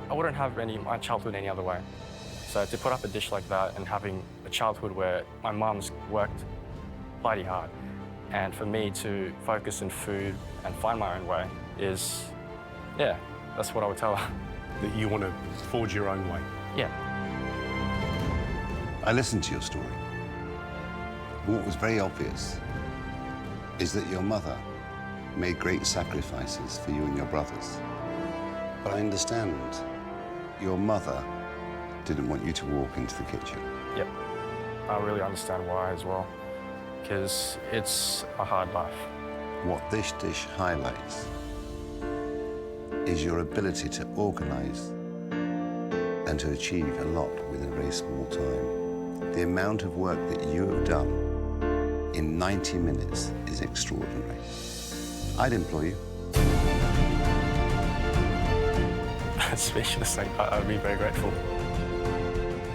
I wouldn't have my childhood any other way. So to put up a dish like that and having a childhood where my mum's worked bloody hard, and for me to focus on food and find my own way is, yeah, that's what I would tell her. That you want to forge your own way? Yeah. I listened to your story. What was very obvious is that your mother made great sacrifices for you and your brothers. But I understand your mother didn't want you to walk into the kitchen. Yep. I really understand why as well, because it's a hard life. What this dish highlights is your ability to organize and to achieve a lot within a very small time. The amount of work that you have done in 90 minutes is extraordinary. I'd employ you. Speechless, I'd be very grateful.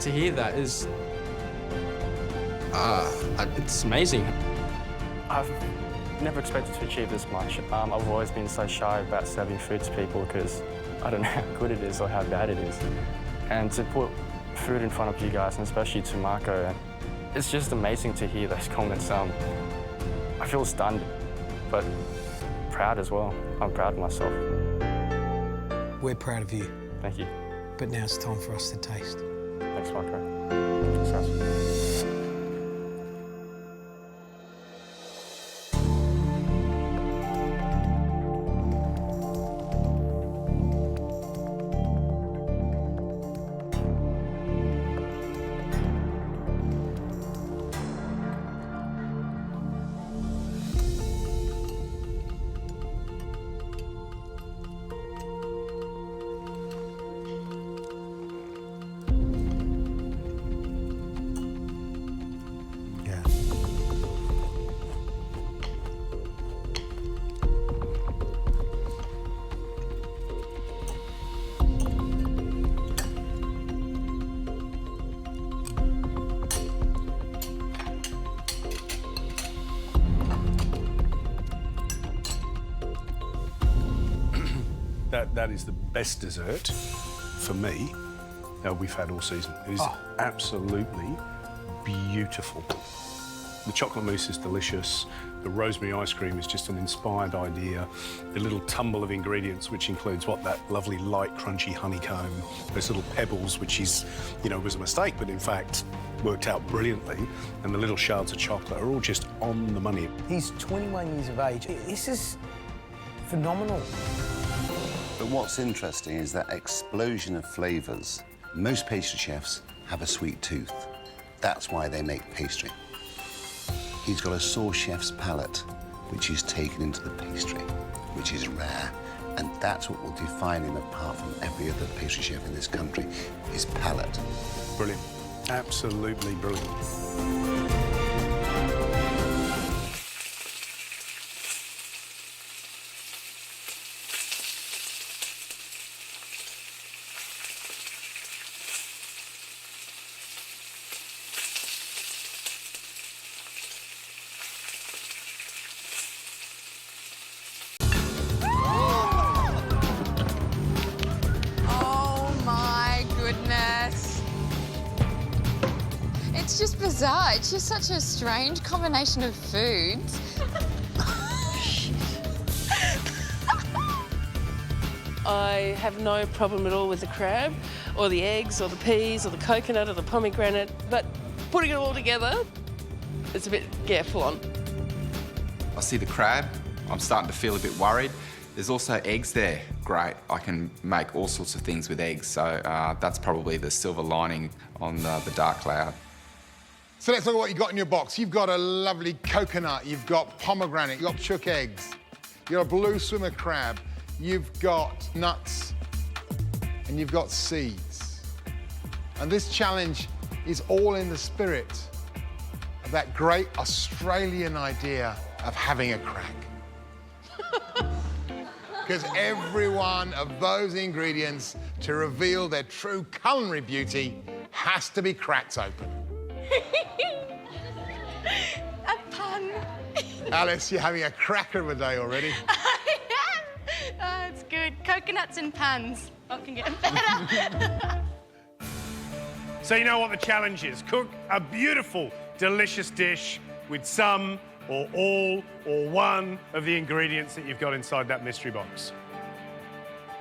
To hear that is, it's amazing. I've never expected to achieve this much. I've always been so shy about serving food to people because I don't know how good it is or how bad it is. And to put food in front of you guys, and especially to Marco, it's just amazing to hear those comments. I feel stunned, but proud as well. I'm proud of myself. We're proud of you, Thank you. but now it's time for us to taste. Thanks, Marco. Success. That is the best dessert, for me, we've had all season. It is absolutely beautiful. The chocolate mousse is delicious. The rosemary ice cream is just an inspired idea. The little tumble of ingredients, which includes that lovely light, crunchy honeycomb, those little pebbles, which is, was a mistake, but in fact worked out brilliantly, and the little shards of chocolate are all just on the money. He's 21 years of age. This is phenomenal. But what's interesting is that explosion of flavours. Most pastry chefs have a sweet tooth. That's why they make pastry. He's got a sauce chef's palate, which is taken into the pastry, which is rare. And that's what will define him apart from every other pastry chef in this country, his palate. Brilliant. Absolutely brilliant. It's just bizarre. It's just such a strange combination of foods. I have no problem at all with the crab, or the eggs, or the peas, or the coconut, or the pomegranate, but putting it all together, it's a bit, yeah, full on. I see the crab, I'm starting to feel a bit worried. There's also eggs there. Great, I can make all sorts of things with eggs, so that's probably the silver lining on the dark cloud. So let's look at what you've got in your box. You've got a lovely coconut, you've got pomegranate, you've got chook eggs, you've got a blue swimmer crab, you've got nuts, and you've got seeds. And this challenge is all in the spirit of that great Australian idea of having a crack. Because every one of those ingredients to reveal their true culinary beauty has to be cracked open. A pun. Alice, you're having a cracker of a day already. Oh, it's good. Coconuts and puns. What can get better? So you know what the challenge is. Cook a beautiful, delicious dish with some or all or one of the ingredients that you've got inside that mystery box.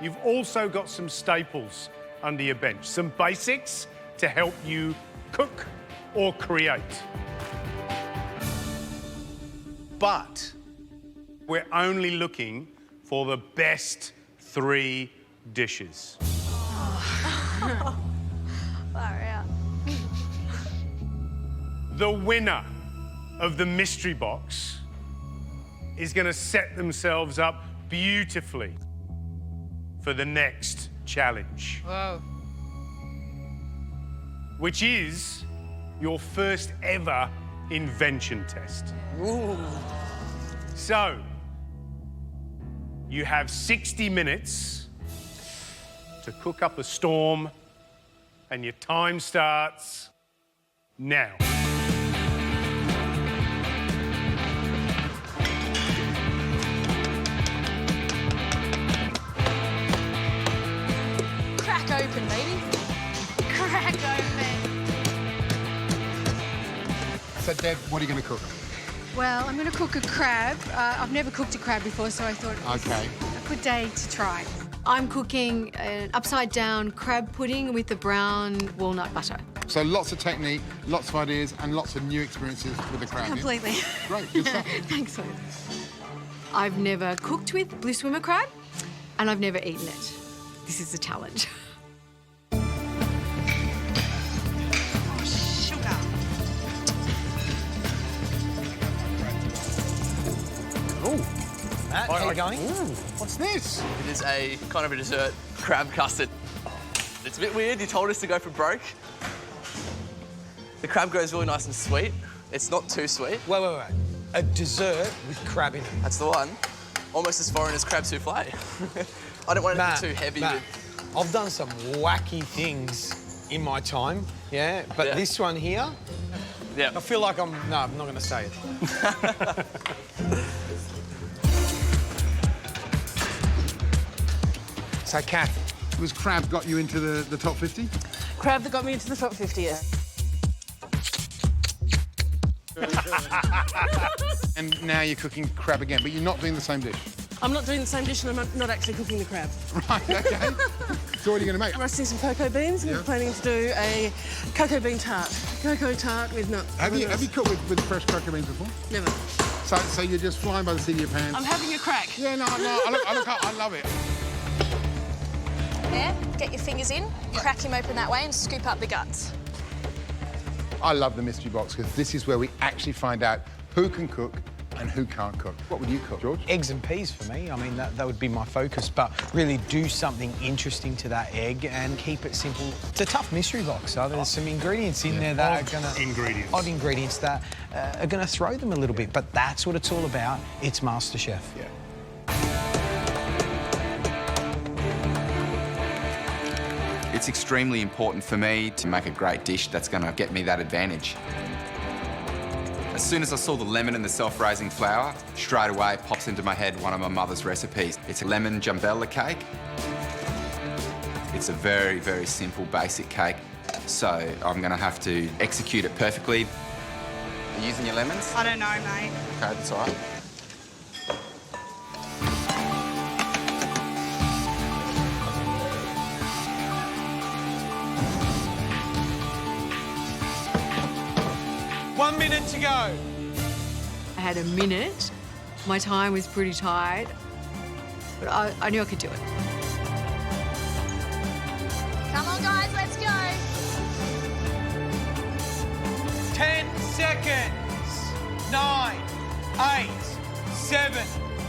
You've also got some staples under your bench, some basics to help you cook or create. But we're only looking for the best 3 dishes. Far out. The winner of the mystery box is going to set themselves up beautifully for the next challenge. Whoa. Which is your first ever invention test. Ooh. So, you have 60 minutes to cook up a storm, and your time starts now. Crack open, baby. Crack open. So, Deb, what are you going to cook? Well, I'm going to cook a crab. I've never cooked a crab before, so I thought it was a good day to try. I'm cooking an upside-down crab pudding with the brown walnut butter. So lots of technique, lots of ideas, and lots of new experiences with the crab. Completely. Yeah? Great, good stuff. Thanks, Liz. I've never cooked with blue swimmer crab, and I've never eaten it. This is a challenge. Matt, how are you going? What's this? It is a kind of a dessert crab custard. It's a bit weird. You told us to go for broke. The crab goes really nice and sweet. It's not too sweet. Wait. A dessert with crab in it. That's the one. Almost as foreign as crab souffle. I don't want it to be too heavy. Matt, I've done some wacky things in my time, yeah? But this one here, I feel like I'm not going to say it. So, Kath, was crab got you into the top 50? Crab that got me into the top 50, yeah. And now you're cooking crab again, but you're not doing the same dish. I'm not doing the same dish and I'm not actually cooking the crab. Right, OK. So what are you going to make? I'm roasting some cocoa beans and Yeah. I'm planning to do a cocoa bean tart. Cocoa tart with nuts. Have you cooked with fresh cocoa beans before? Never. So you're just flying by the seat of your pants? I'm having a crack. Yeah, no, I love it. There, get your fingers in, crack him open that way and scoop up the guts. I love the mystery box because this is where we actually find out who can cook and who can't cook. What would you cook, George? Eggs and peas for me. I mean, that would be my focus, but really do something interesting to that egg and keep it simple. It's a tough mystery box, so there's some ingredients in there that are gonna... Odd ingredients that are gonna throw them a little bit, but that's what it's all about. It's MasterChef. Yeah. It's extremely important for me to make a great dish that's going to get me that advantage. As soon as I saw the lemon and the self-raising flour, straight away pops into my head one of my mother's recipes. It's a lemon jambella cake. It's a very, very simple, basic cake. So I'm going to have to execute it perfectly. Are you using your lemons? I don't know, mate. Okay, that's all right. One minute to go. I had a minute. My time was pretty tight, but I knew I could do it. Come on, guys, let's go. 10 seconds. 9, 8, 7,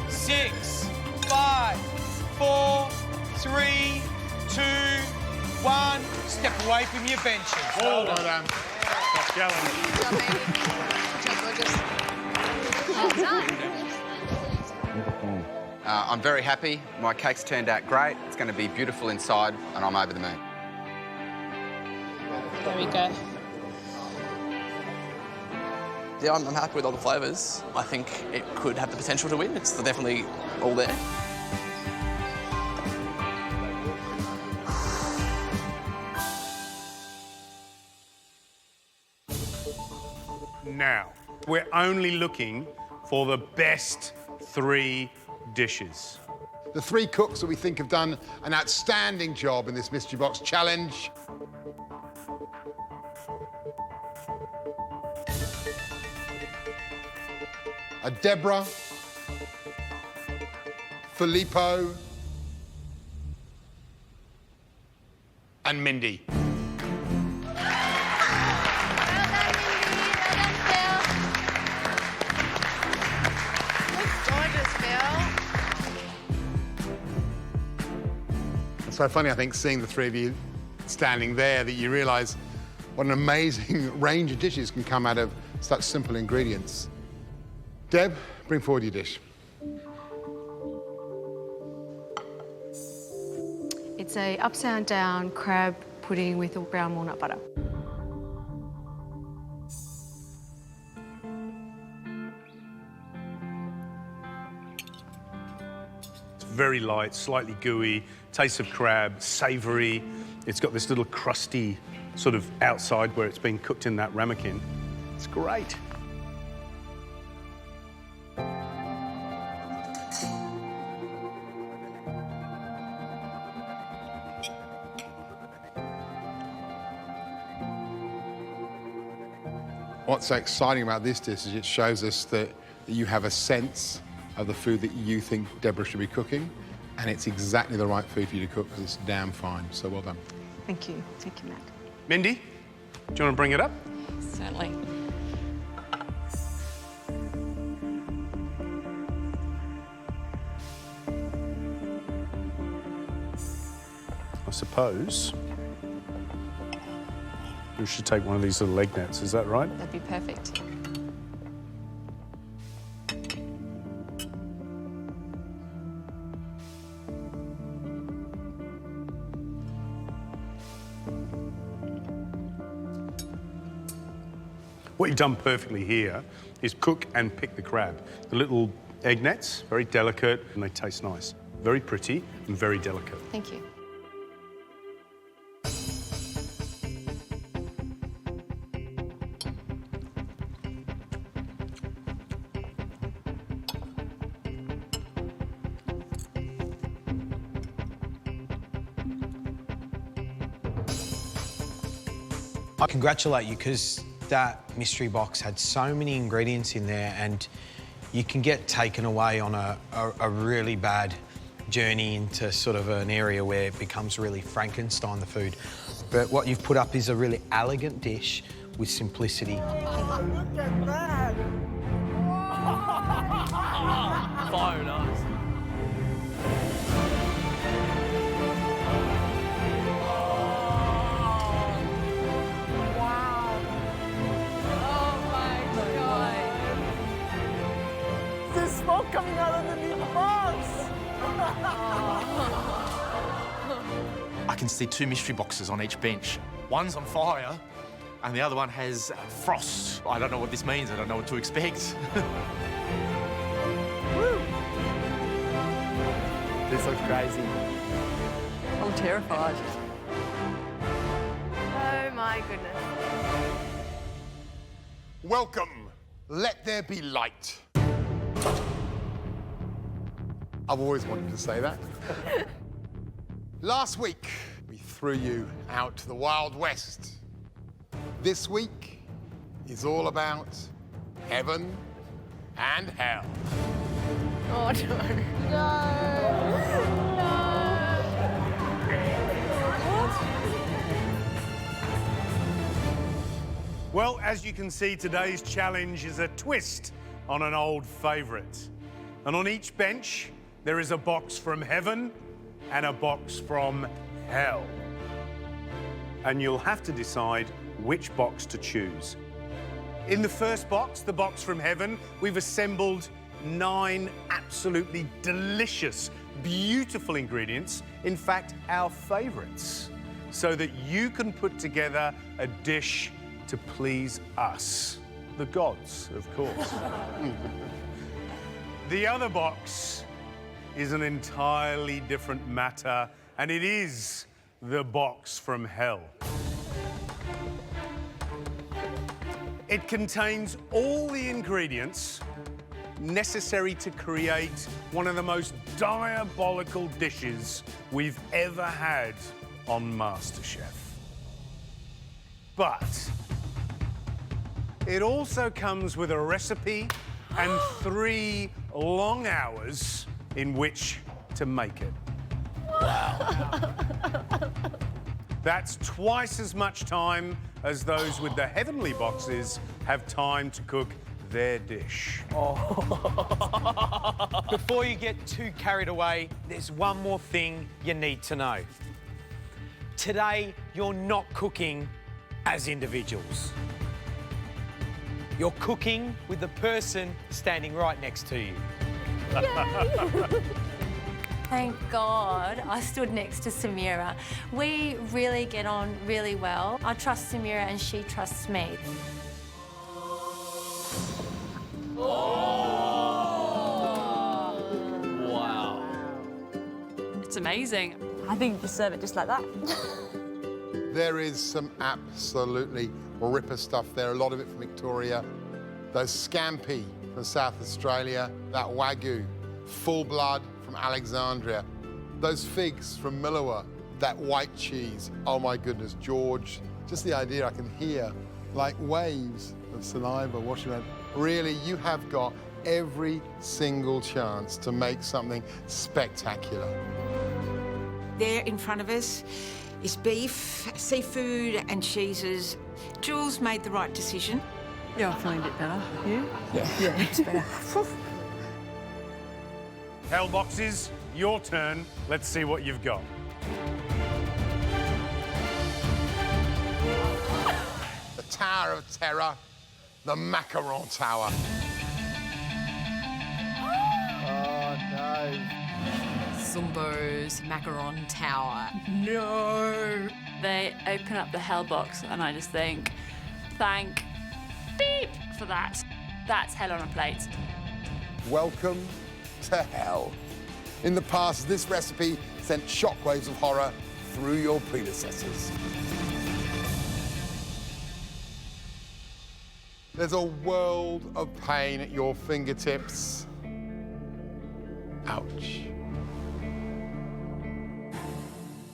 6, 5, 4, 3, 2, 1. Step away from your benches. Well done. Good job, baby. Good job, gorgeous. Well done. I'm very happy. My cake's turned out great. It's going to be beautiful inside, and I'm over the moon. There we go. Yeah, I'm happy with all the flavours. I think it could have the potential to win. It's definitely all there. Now, we're only looking for the best 3 dishes. The 3 cooks that we think have done an outstanding job in this mystery box challenge. Deborah, Filippo, and Mindy. It's so funny, I think, seeing the 3 of you standing there, that you realise what an amazing range of dishes can come out of such simple ingredients. Deb, bring forward your dish. It's a upside-down crab pudding with a brown walnut butter. It's very light, slightly gooey, taste of crab, savoury. It's got this little crusty sort of outside where it's been cooked in that ramekin. It's great. What's so exciting about this dish is it shows us that you have a sense of the food that you think Deborah should be cooking, and it's exactly the right food for you to cook because it's damn fine. So well done. Thank you, Matt. Mindy, do you want to bring it up? Certainly. I suppose we should take one of these little egg nets, is that right? That'd be perfect. What you've done perfectly here is cook and pick the crab. The little egg nets, very delicate, and they taste nice. Very pretty and very delicate. Thank you. I congratulate you because that mystery box had so many ingredients in there, and you can get taken away on a really bad journey into sort of an area where it becomes really Frankenstein, the food. But what you've put up is a really elegant dish with simplicity. Look at that! So nice. There's smoke coming out underneath the box! I can see 2 mystery boxes on each bench. One's on fire, and the other one has frost. I don't know what this means. I don't know what to expect. Woo. This looks crazy. I'm terrified. Oh my goodness. Welcome. Let there be light. I've always wanted to say that. Last week, we threw you out to the Wild West. This week is all about heaven and hell. Oh no. Well, as you can see, today's challenge is a twist on an old favourite. And on each bench, there is a box from heaven and a box from hell. And you'll have to decide which box to choose. In the first box, the box from heaven, we've assembled 9 absolutely delicious, beautiful ingredients, in fact, our favourites, so that you can put together a dish to please us, the gods, of course. The other box is an entirely different matter, and it is the box from hell. It contains all the ingredients necessary to create one of the most diabolical dishes we've ever had on MasterChef. But it also comes with a recipe and 3 long hours in which to make it. Wow. That's twice as much time as those with the heavenly boxes have time to cook their dish. Before you get too carried away, there's one more thing you need to know. Today, you're not cooking as individuals. You're cooking with the person standing right next to you. Thank God I stood next to Samira. We really get on really well. I trust Samira and she trusts me. Wow. It's amazing. I think you just serve it just like that. There is some absolutely ripper stuff there, a lot of it from Victoria. Those scampi from South Australia, that Wagyu, full blood from Alexandria, those figs from Milawa, that white cheese. Oh my goodness, George, just the idea I can hear like waves of saliva washing around. Really, you have got every single chance to make something spectacular. There in front of us is beef, seafood and cheeses. Jules made the right decision. Yeah, I'm feeling a bit better. You? Yeah, it's better. Hell boxes, your turn. Let's see what you've got. The Tower of Terror, the Macaron Tower. Oh, no. Zumbo's Macaron Tower. No. They open up the hell box and I just think, thank beep for that. That's hell on a plate. Welcome to hell. In the past, this recipe sent shockwaves of horror through your predecessors. There's a world of pain at your fingertips. Ouch.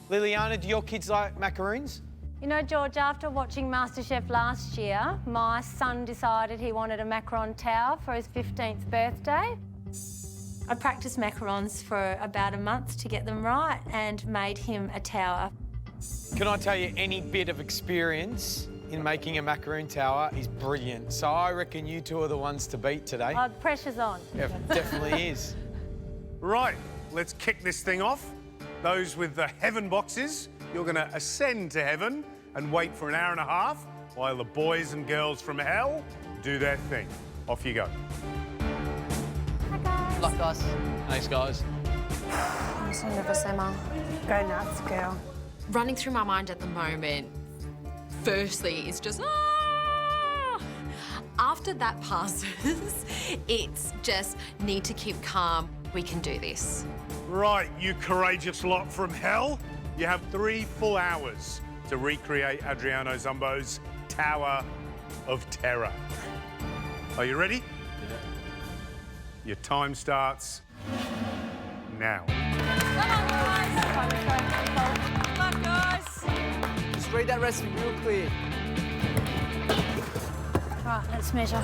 Liliana, do your kids like macaroons? You know, George, after watching MasterChef last year, my son decided he wanted a macaron tower for his 15th birthday. I practiced macarons for about a month to get them right and made him a tower. Can I tell you, any bit of experience in making a macaroon tower is brilliant. So I reckon you two are the ones to beat today. Oh, the pressure's on. Yeah, definitely is. Right, let's kick this thing off. Those with the heaven boxes, you're going to ascend to heaven and wait for an hour and a half while the boys and girls from hell do their thing. Off you go. Good luck, guys. Thanks, guys. I'm so nervous, Emma. Go nuts, girl. Running through my mind at the moment, firstly, it's just, ah! After that passes, it's just need to keep calm. We can do this. Right, you courageous lot from hell. You have 3 full hours to recreate Adriano Zumbo's Tower of Terror. Are you ready? Yeah. Your time starts now. Come on, guys. Just read that recipe real clear. Right, let's measure.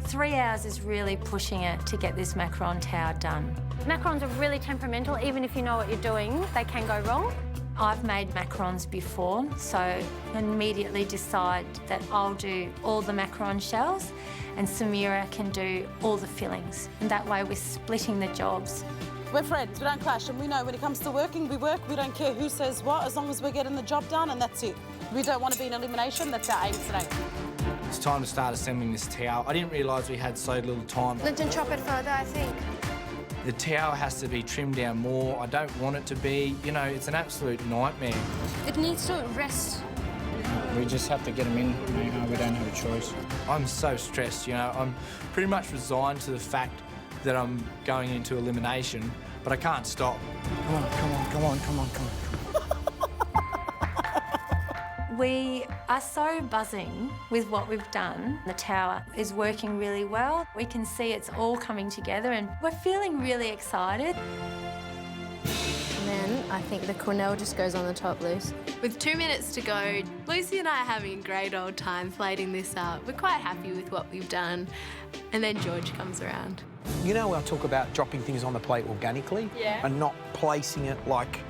3 hours is really pushing it to get this macaron tower done. Macarons are really temperamental. Even if you know what you're doing, they can go wrong. I've made macarons before, so I immediately decide that I'll do all the macaron shells and Samira can do all the fillings. And that way we're splitting the jobs. We're friends, we don't clash, and we know when it comes to working, we work. We don't care who says what, as long as we're getting the job done, and that's it. We don't want to be in elimination. That's our aim today. It's time to start assembling this tower. I didn't realise we had so little time. Linton, chop it further, I think. The tower has to be trimmed down more. I don't want it to be, you know, it's an absolute nightmare. It needs to rest. We just have to get them in. You know, we don't have a choice. I'm so stressed, you know. I'm pretty much resigned to the fact that I'm going into elimination, but I can't stop. Come on, come on, come on, come on, come on. We are so buzzing with what we've done. The tower is working really well. We can see it's all coming together and we're feeling really excited. And then I think the quenelle just goes on the top loose. With 2 minutes to go, Lucy and I are having a great old time plating this up. We're quite happy with what we've done. And then George comes around. You know, I talk about dropping things on the plate organically and not placing it like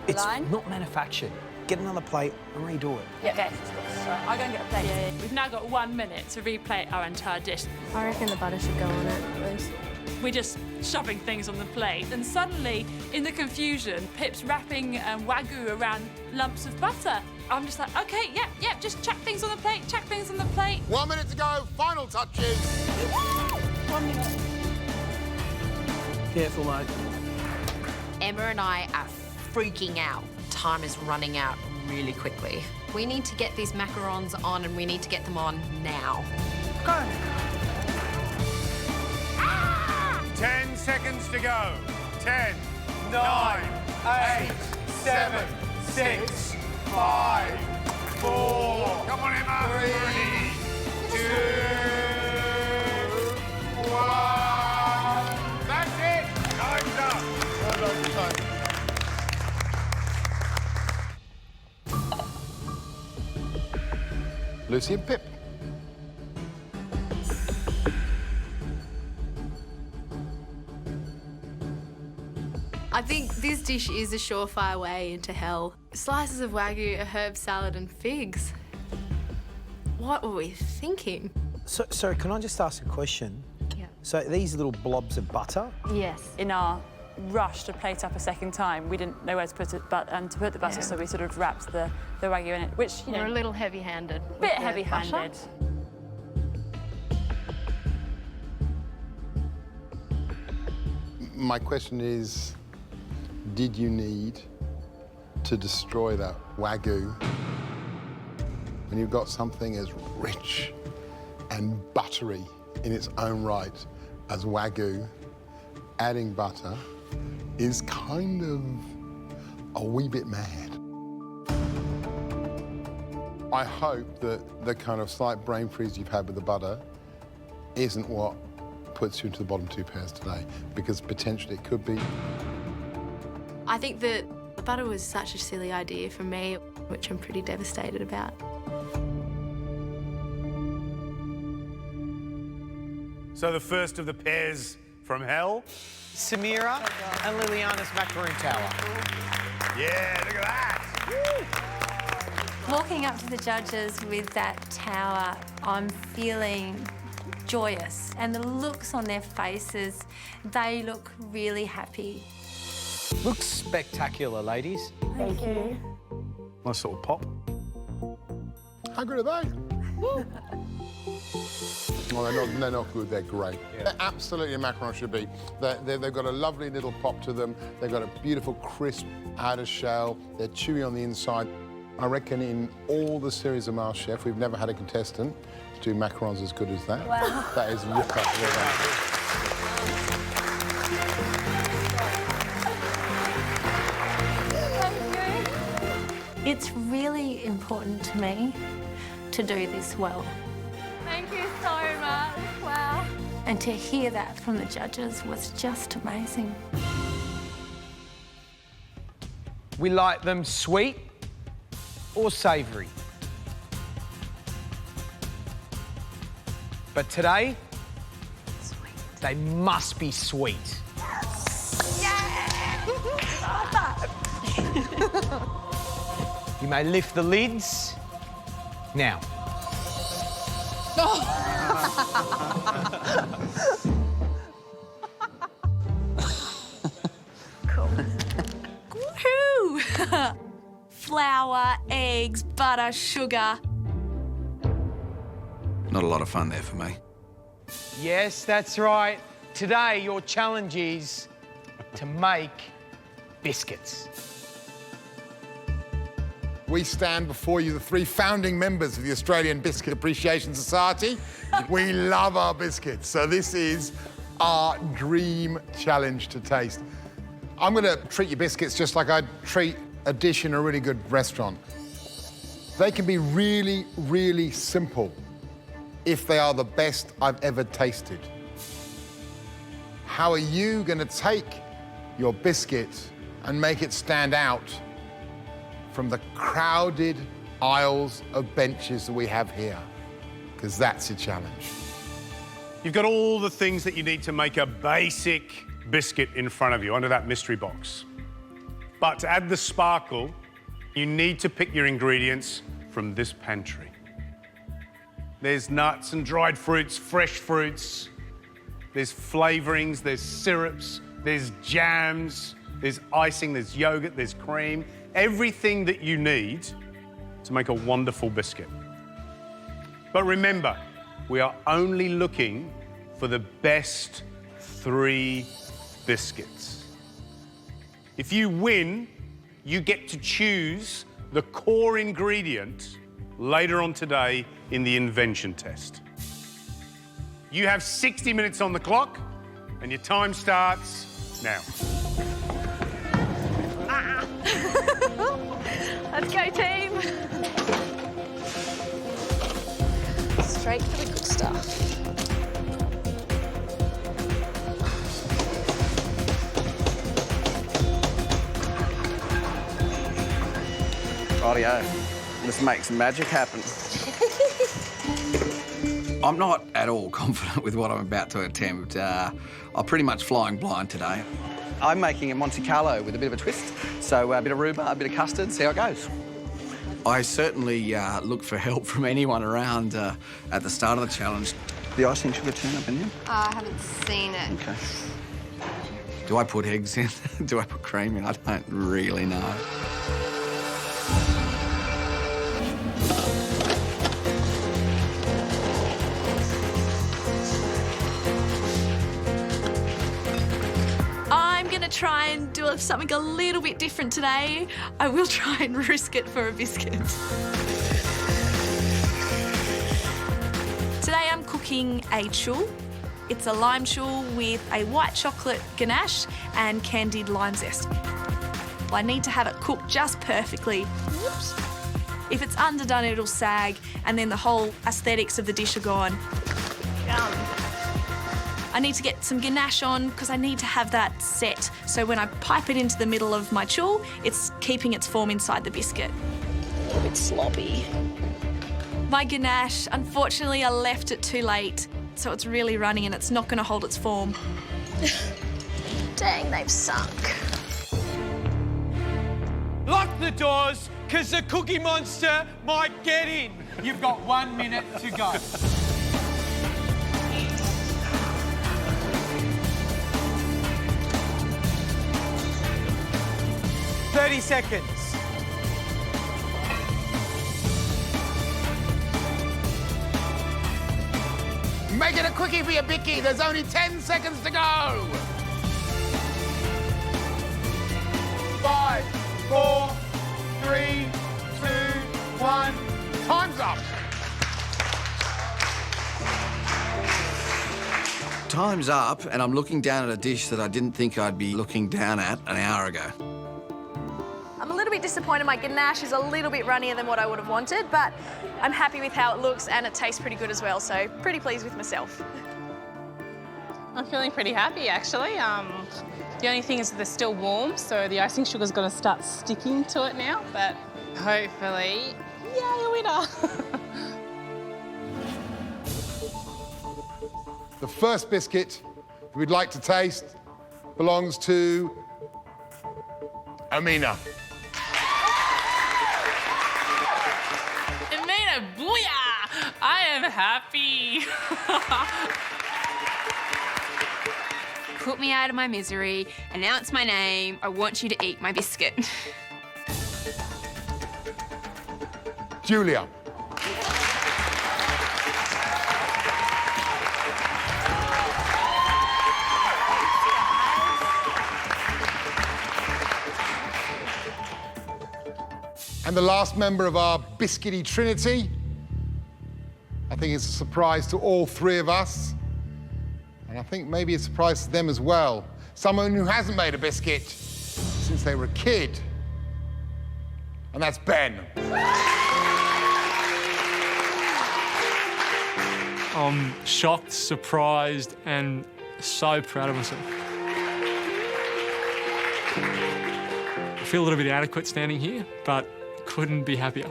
it's not manufactured. Get another plate and redo it. Yeah. Okay. Right, I'll go and get a plate. Yeah. We've now got 1 minute to replate our entire dish. I reckon the butter should go on it, Luce. We're just shoving things on the plate, and suddenly, in the confusion, Pip's wrapping Wagyu around lumps of butter. I'm just like, OK, yeah, just chuck things on the plate, chuck things on the plate. 1 minute to go, final touches. 1 minute. Careful, mate. Emma and I are freaking out. Time is running out really quickly. We need to get these macarons on and we need to get them on now. Go. 10 seconds to go. 10, 9, 8, 7, 6, 5, 4. Come on, Emma. 3, 2, 1. That's it. Time's up. Well done, time. Lucy and Pip. I think this dish is a surefire way into hell. Slices of Wagyu, a herb salad and figs. What were we thinking? So, sorry, can I just ask a question? Yeah. So these little blobs of butter? Yes. In our rush to plate up a second time, we didn't know where to put it, but to put the butter, so we sort of wrapped the Wagyu in it, which, you know... We're a little heavy-handed. A bit heavy-handed. My question is, did you need to destroy that Wagyu when you've got something as rich and buttery in its own right as Wagyu? Adding butter is kind of a wee bit mad. I hope that the kind of slight brain freeze you've had with the butter isn't what puts you into the bottom 2 pairs today, because potentially it could be. I think that the butter was such a silly idea for me. which I'm pretty devastated about. So the first of the pairs from hell. Samira and Liliana's macaroon tower. Yeah, look at that. Walking up to the judges with that tower, I'm feeling joyous. And the looks on their faces, they look really happy. Looks spectacular, ladies. Thank you. Nice little pop. How good are they? Oh, they're not good, they're great. Yeah. They're absolutely a macaron should be. They've got a lovely little pop to them. They've got a beautiful crisp outer shell. They're chewy on the inside. I reckon in all the series of MasterChef, we've never had a contestant do macarons as good as that. Wow. That is rip up. It's really important to me to do this well. Thank you so much. Wow. And to hear that from the judges was just amazing. We like them sweet or savoury. But today, they must be sweet. Yeah! You may lift the lids now. Cool. Woohoo! Flour, eggs, butter, sugar. Not a lot of fun there for me. Yes, that's right. Today, your challenge is to make biscuits. We stand before you, the 3 founding members of the Australian Biscuit Appreciation Society. We love our biscuits, so this is our dream challenge to taste. I'm gonna treat your biscuits just like I'd treat a dish in a really good restaurant. They can be really, really simple if they are the best I've ever tasted. How are you gonna take your biscuit and make it stand out from the crowded aisles of benches that we have here? Because that's your challenge. You've got all the things that you need to make a basic biscuit in front of you under that mystery box. But to add the sparkle, you need to pick your ingredients from this pantry. There's nuts and dried fruits, fresh fruits. There's flavorings, there's syrups, there's jams, there's icing, there's yogurt, there's cream. Everything that you need to make a wonderful biscuit. But remember, we are only looking for the best 3 biscuits. If you win, you get to choose the core ingredient later on today in the invention test. You have 60 minutes on the clock, and your time starts now. Let's go, team. Straight for the good stuff. Rightio. Let's make some magic happen. I'm not at all confident with what I'm about to attempt. I'm pretty much flying blind today. I'm making a Monte Carlo with a bit of a twist. So a bit of rhubarb, a bit of custard, see how it goes. I certainly look for help from anyone around at the start of the challenge. The icing sugar turn up in there? I haven't seen it. Okay. Do I put eggs in? Do I put cream in? I don't really know. Try and do something a little bit different today. I will try and risk it for a biscuit. Today I'm cooking a choux. It's a lime choux with a white chocolate ganache and candied lime zest. I need to have it cooked just perfectly. Whoops. If it's underdone, it'll sag, and then the whole aesthetics of the dish are gone. Yum. I need to get some ganache on because I need to have that set. So when I pipe it into the middle of my choux, it's keeping its form inside the biscuit. little bit sloppy. My ganache, unfortunately, I left it too late, so it's really runny and it's not going to hold its form. Dang, they've sunk. Lock the doors, because the Cookie Monster might get in. You've got 1 minute to go. "30 seconds. Make it a quickie for your Bicky. There's only 10 seconds to go. 5, 4, 3, 2, 1. Time's up. Time's up, and I'm looking down at a dish that I didn't think I'd be looking down at an hour ago. I'm a little bit disappointed my ganache is a little bit runnier than what I would have wanted, but I'm happy with how it looks and it tastes pretty good as well, so pretty pleased with myself. I'm feeling pretty happy, actually. The only thing is they're still warm, so the icing sugar's got to start sticking to it now, but hopefully, yay, a winner. The first biscuit we'd like to taste belongs to Amina. Amina, booyah! I am happy. Put me out of my misery, announce my name, I want you to eat my biscuit. Julia. And the last member of our biscuity trinity, I think it's a surprise to all three of us. And I think maybe a surprise to them as well. Someone who hasn't made a biscuit since they were a kid. And that's Ben. I'm shocked, surprised, and so proud of myself. I feel a little bit inadequate standing here, but couldn't be happier.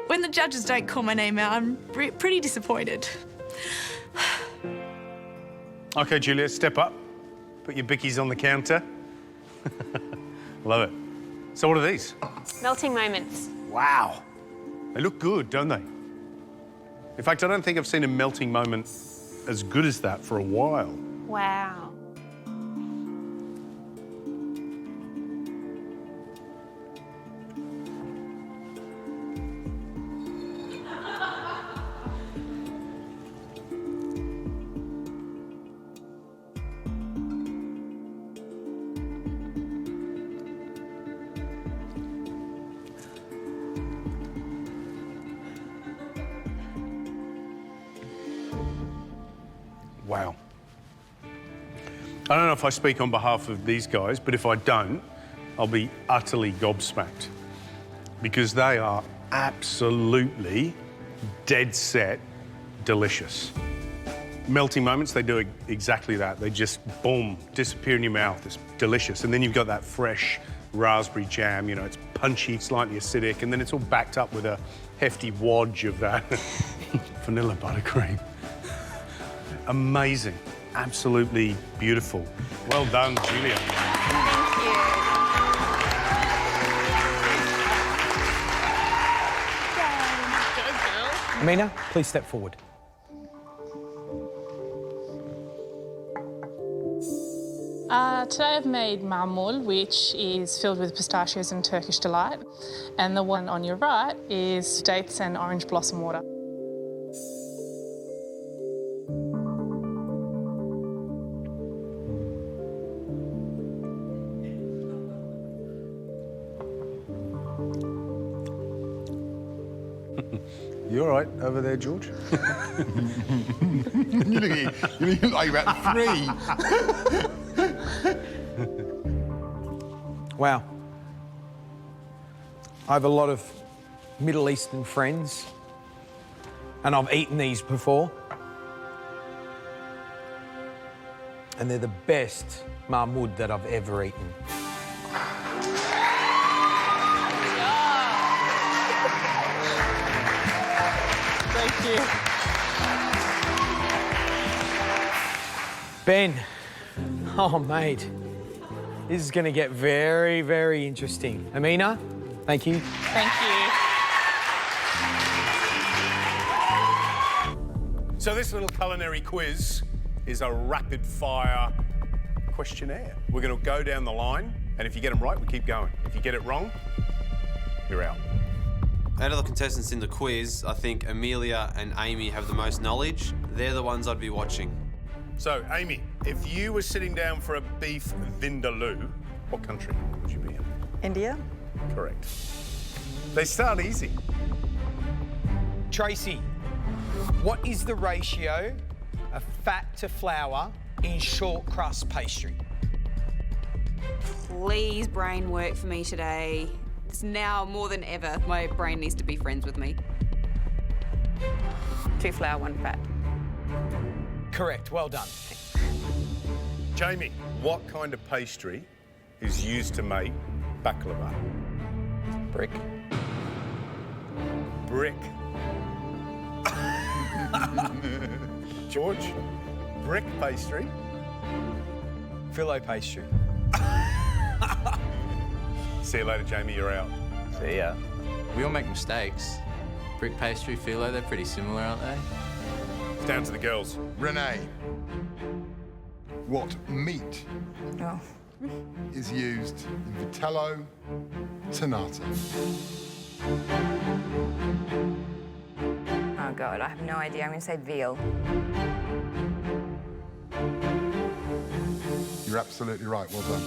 When the judges don't call my name out, I'm pretty disappointed. OK, Julia, step up. Put your bickies on the counter. Love it. So what are these? Melting moments. Wow. They look good, don't they? In fact, I don't think I've seen a melting moment as good as that for a while. Wow. Wow. I don't know if I speak on behalf of these guys, but if I don't, I'll be utterly gobsmacked because they are absolutely dead set delicious. Melting moments, they do exactly that. They just, boom, disappear in your mouth. It's delicious. And then you've got that fresh raspberry jam, you know, it's punchy, slightly acidic, and then it's all backed up with a hefty wadge of that vanilla buttercream. Amazing. Absolutely beautiful. Well done, Julia. Thank you. Amina, please step forward. Today I've made marmul, which is filled with pistachios and Turkish delight. And the one on your right is dates and orange blossom water. You all right over there, George? You look like you're about 3. Wow. I have a lot of Middle Eastern friends, and I've eaten these before. And they're the best mahmoud that I've ever eaten. Thank you. Ben, oh mate, this is going to get very, very interesting. Amina, thank you. Thank you. So this little culinary quiz is a rapid-fire questionnaire. We're going to go down the line, and if you get them right, we keep going. If you get it wrong, you're out. Out of the contestants in the quiz, I think Amelia and Amy have the most knowledge. They're the ones I'd be watching. So, Amy, if you were sitting down for a beef vindaloo, what country would you be in? India. Correct. They start easy. Tracy, what is the ratio of fat to flour in short crust pastry? Please, brain, work for me today. It's now more than ever. My brain needs to be friends with me. 2 flour, 1 fat. Correct, well done. Jamie, what kind of pastry is used to make baklava? Brick. Brick. George, brick pastry. Filo pastry. See you later, Jamie, you're out. See ya. We all make mistakes. Brick pastry, filo, they're pretty similar, aren't they? It's down to the girls. Renee, what meat is used in vitello tonato? Oh God, I have no idea. I'm going to say veal. You're absolutely right, well done.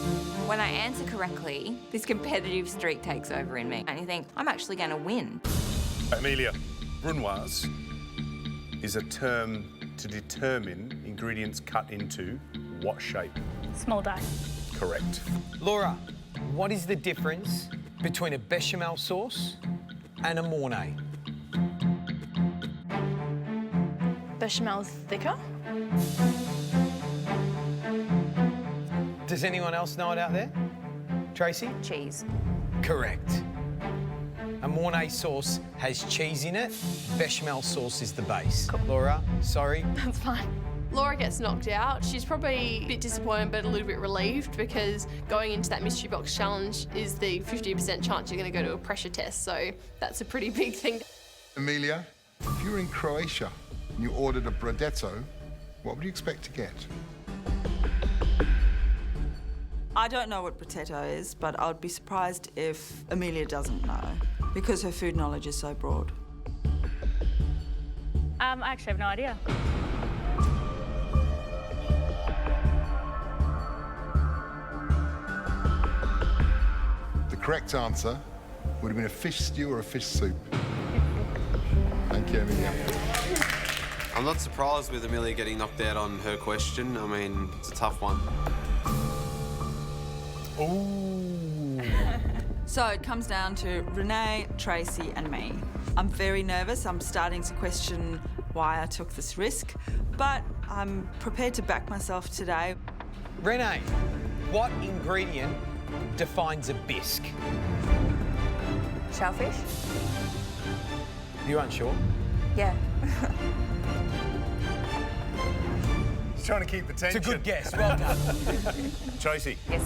When I answer correctly, this competitive streak takes over in me. And you think, I'm actually going to win. Amelia, brunoise is a term to determine ingredients cut into what shape? Small die. Correct. Laura, what is the difference between a bechamel sauce and a mornay? Bechamel's thicker. Does anyone else know it out there? Tracy? Cheese. Correct. A mornay sauce has cheese in it. Bechamel sauce is the base. Laura, sorry. That's fine. Laura gets knocked out. She's probably a bit disappointed but a little bit relieved because going into that mystery box challenge is the 50% chance you're going to go to a pressure test, so that's a pretty big thing. Amelia, if you were in Croatia and you ordered a brodetto, what would you expect to get? I don't know what potato is, but I'd be surprised if Amelia doesn't know because her food knowledge is so broad. I actually have no idea. The correct answer would have been a fish stew or a fish soup. Thank you, Amelia. I'm not surprised with Amelia getting knocked out on her question. I mean, it's a tough one. Ooh. So it comes down to Renee, Tracy and me. I'm very nervous. I'm starting to question why I took this risk, but I'm prepared to back myself today. Renee, what ingredient defines a bisque? Shellfish? You unsure? Yeah. He's trying to keep attention. It's a good guess, well done. Tracy. Yes.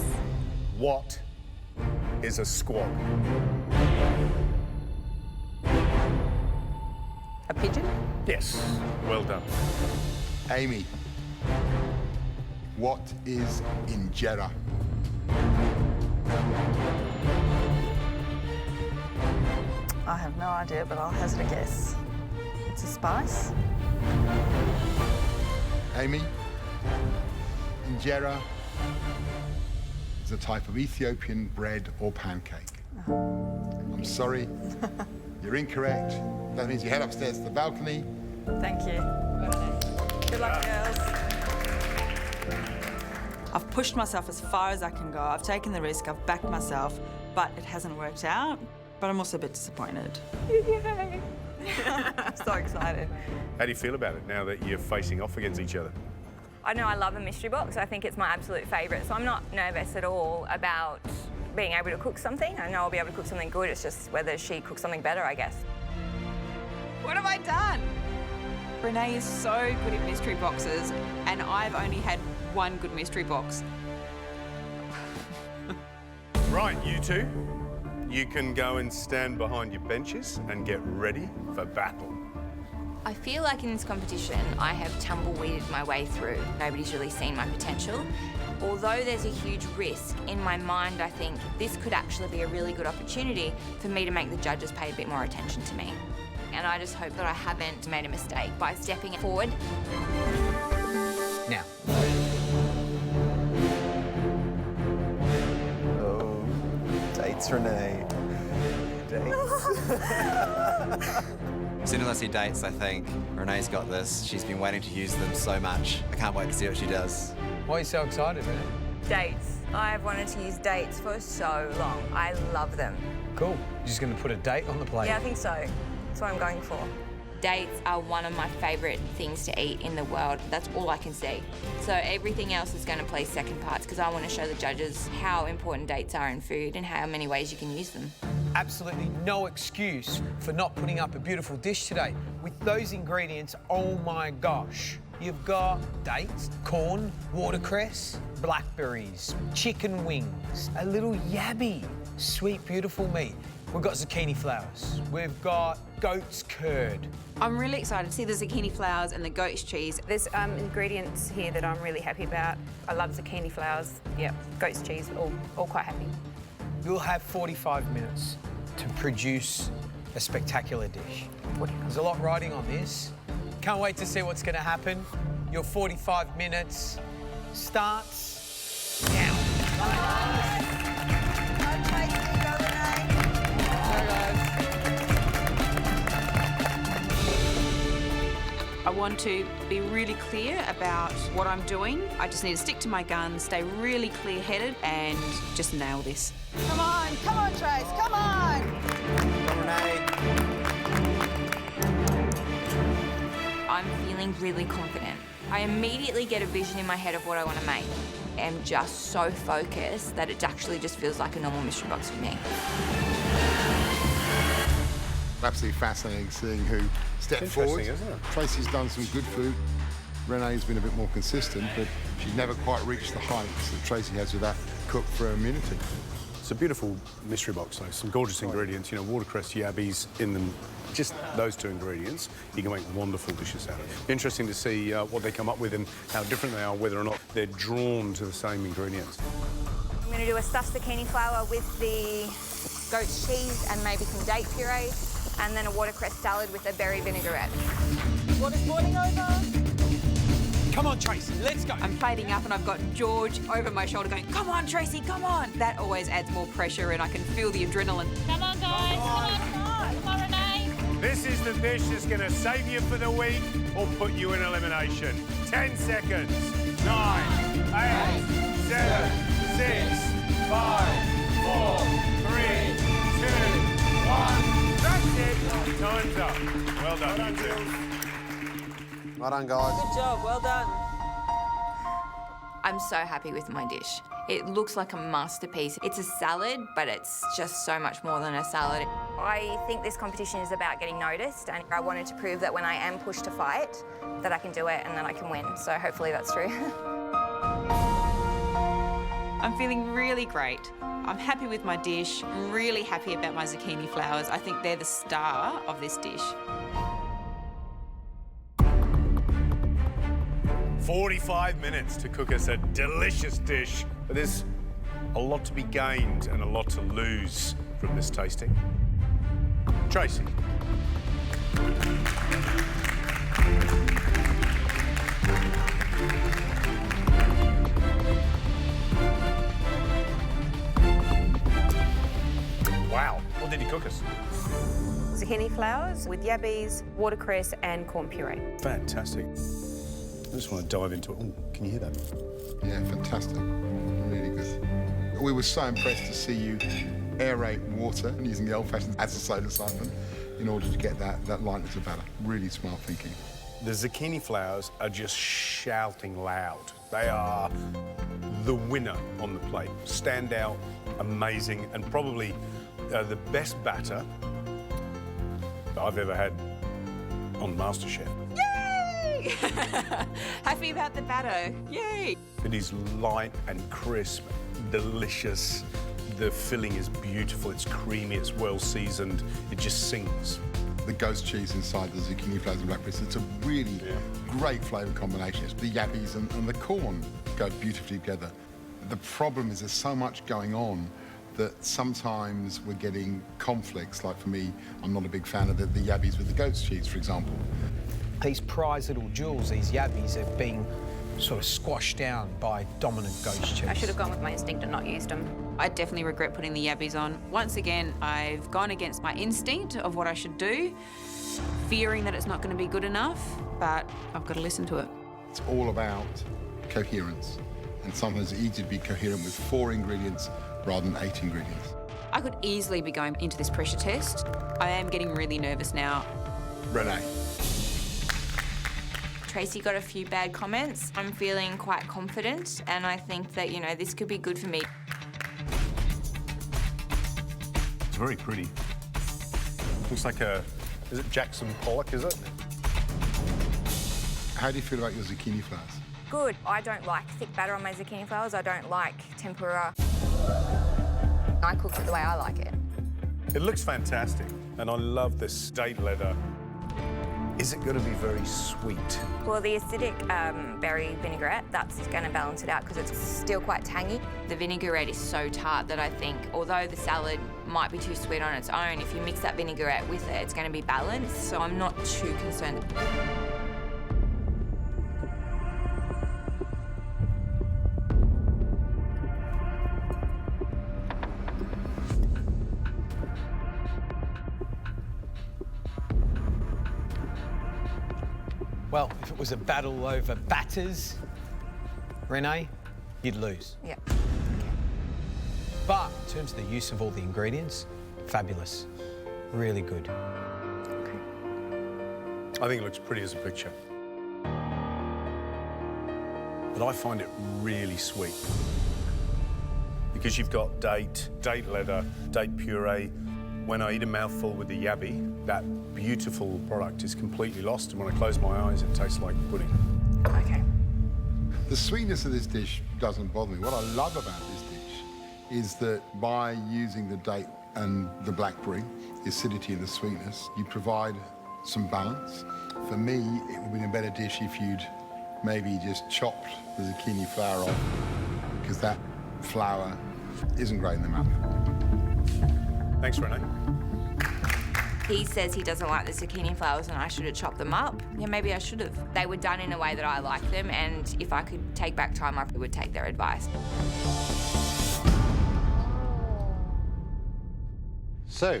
What is a squab? A pigeon? Yes. Well done. Amy, what is injera? I have no idea, but I'll hazard a guess. It's a spice. Amy, injera is a type of Ethiopian bread or pancake. I'm sorry, you're incorrect. That means you head upstairs to the balcony. Thank you. Good luck, girls. I've pushed myself as far as I can go. I've taken the risk, I've backed myself, but it hasn't worked out. But I'm also a bit disappointed. Yay! I'm so excited. How do you feel about it now that you're facing off against each other? I know I love a mystery box. I think it's my absolute favourite. So I'm not nervous at all about being able to cook something. I know I'll be able to cook something good. It's just whether she cooks something better, I guess. What have I done? Renee is so good at mystery boxes, and I've only had one good mystery box. Right, you two, you can go and stand behind your benches and get ready for battle. I feel like in this competition, I have tumbleweeded my way through. Nobody's really seen my potential. Although there's a huge risk, in my mind, I think this could actually be a really good opportunity for me to make the judges pay a bit more attention to me. And I just hope that I haven't made a mistake by stepping forward. Now. Oh, dates, Renee. Dates. As soon as I see dates, I think Renee's got this. She's been waiting to use them so much. I can't wait to see what she does. Why are you so excited, Renee? Dates. I've wanted to use dates for so long. I love them. Cool. You're just going to put a date on the plate? Yeah, I think so. That's what I'm going for. Dates are one of my favourite things to eat in the world. That's all I can see. So everything else is going to play second parts because I want to show the judges how important dates are in food and how many ways you can use them. Absolutely no excuse for not putting up a beautiful dish today. With those ingredients, oh my gosh. You've got dates, corn, watercress, blackberries, chicken wings, a little yabby, sweet, beautiful meat. We've got zucchini flowers. We've got goat's curd. I'm really excited to see the zucchini flowers and the goat's cheese. There's ingredients here that I'm really happy about. I love zucchini flowers, yep, goat's cheese, all quite happy. You'll have 45 minutes to produce a spectacular dish. There's a lot riding on this. Can't wait to see what's going to happen. Your 45 minutes starts now. I want to be really clear about what I'm doing. I just need to stick to my guns, stay really clear-headed, and just nail this. Come on, Trace, come on! I'm feeling really confident. I immediately get a vision in my head of what I want to make. I'm just so focused that it actually just feels like a normal mystery box for me. Absolutely fascinating seeing who stepped forward. Isn't it? Tracy's done some good food. Renee's been a bit more consistent, but she's never quite reached the heights that Tracy has with that cook for immunity. It's a beautiful mystery box, though. Some gorgeous ingredients, you know, watercress, yabbies in them. Just those two ingredients, you can make wonderful dishes out of. Interesting to see what they come up with and how different they are, whether or not they're drawn to the same ingredients. I'm going to do a stuffed zucchini flower with the goat's cheese and maybe some date puree, and then a watercress salad with a berry vinaigrette. Water's boiling over. Come on, Tracy, let's go. I'm plating up and I've got George over my shoulder going, come on, Tracy, come on. That always adds more pressure and I can feel the adrenaline. Come on, guys. Come on, Renee. This is the dish that's going to save you for the week or put you in elimination. 10 seconds. 9, 8, 7, 6, 5, 4, 3, 2, 1. That's it. Time's up. Well done, you two. Well done, guys. Good job, well done. I'm so happy with my dish. It looks like a masterpiece. It's a salad, but it's just so much more than a salad. I think this competition is about getting noticed, and I wanted to prove that when I am pushed to fight, that I can do it and that I can win. So hopefully that's true. I'm feeling really great. I'm happy with my dish. I'm really happy about my zucchini flowers. I think they're the star of this dish. 45 minutes to cook us a delicious dish. But there's a lot to be gained and a lot to lose from this tasting. Tracy. Wow, what did you cook us? Zucchini flowers with yabbies, watercress and corn puree. Fantastic. I just want to dive into it. Oh, can you hear that? Yeah, fantastic. Really good. We were so impressed to see you aerate water and using the old-fashioned as a soda siphon in order to get that lightness of batter. Really smart thinking. The zucchini flowers are just shouting loud. They are the winner on the plate. Stand out, amazing, and probably the best batter that I've ever had on MasterChef. Yay! Yay! Happy about the batter. Yay! It is light and crisp, delicious. The filling is beautiful, it's creamy, it's well seasoned, it just sings. The ghost cheese inside the zucchini flowers and black peppers, it's a really great flavour combination. It's the yabbies and the corn go beautifully together. The problem is there's so much going on that sometimes we're getting conflicts. Like for me, I'm not a big fan of the yabbies with the goat's cheese, for example. These prized little jewels, these yabbies, are being sort of squashed down by dominant ghost cheese. I should have gone with my instinct and not used them. I definitely regret putting the yabbies on. Once again, I've gone against my instinct of what I should do, fearing that it's not going to be good enough, but I've got to listen to it. It's all about coherence. And sometimes it's easier to be coherent with 4 ingredients rather than 8 ingredients. I could easily be going into this pressure test. I am getting really nervous now. Renee. Tracy got a few bad comments. I'm feeling quite confident, and I think that, you know, this could be good for me. It's very pretty. Looks like is it Jackson Pollock, is it? How do you feel about your zucchini flowers? Good. I don't like thick batter on my zucchini flowers. I don't like tempura. I cook it the way I like it. It looks fantastic, and I love this date leather. Is it going to be very sweet? Well, the acidic berry vinaigrette, that's going to balance it out because it's still quite tangy. The vinaigrette is so tart that I think, although the salad might be too sweet on its own, if you mix that vinaigrette with it, it's going to be balanced, so I'm not too concerned. Well, if it was a battle over batters, Renee, you'd lose. Yeah. But in terms of the use of all the ingredients, fabulous. Really good. I think it looks pretty as a picture. But I find it really sweet. Because you've got date leather, date puree. When I eat a mouthful with the yabby, that beautiful product is completely lost, and when I close my eyes, it tastes like pudding. Okay. The sweetness of this dish doesn't bother me. What I love about this dish is that by using the date and the blackberry, the acidity and the sweetness, you provide some balance. For me, it would have been a better dish if you'd maybe just chopped the zucchini flower off, because that flour isn't great in the mouth. Thanks, Renee. He says he doesn't like the zucchini flowers and I should have chopped them up. Yeah, maybe I should have. They were done in a way that I like them, and if I could take back time, I would take their advice. So,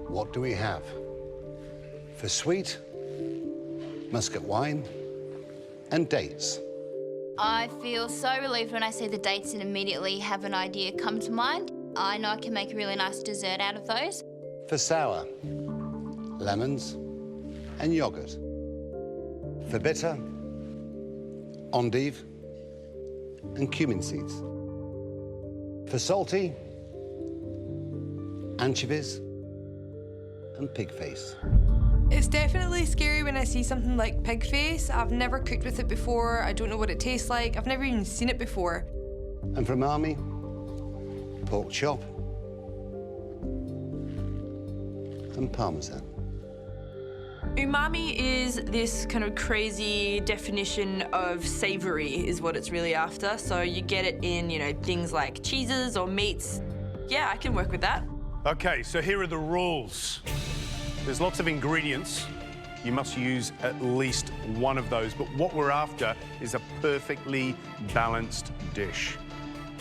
what do we have? For sweet, muscat wine and dates. I feel so relieved when I see the dates and immediately have an idea come to mind. I know I can make a really nice dessert out of those. For sour, lemons and yoghurt. For bitter, endive and cumin seeds. For salty, anchovies and pig face. It's definitely scary when I see something like pig face. I've never cooked with it before. I don't know what it tastes like. I've never even seen it before. And for umami, pork chop and parmesan. Umami is this kind of crazy definition of savoury is what it's really after. So you get it in, you know, things like cheeses or meats. Yeah, I can work with that. Okay, so here are the rules. There's lots of ingredients. You must use at least one of those, but what we're after is a perfectly balanced dish.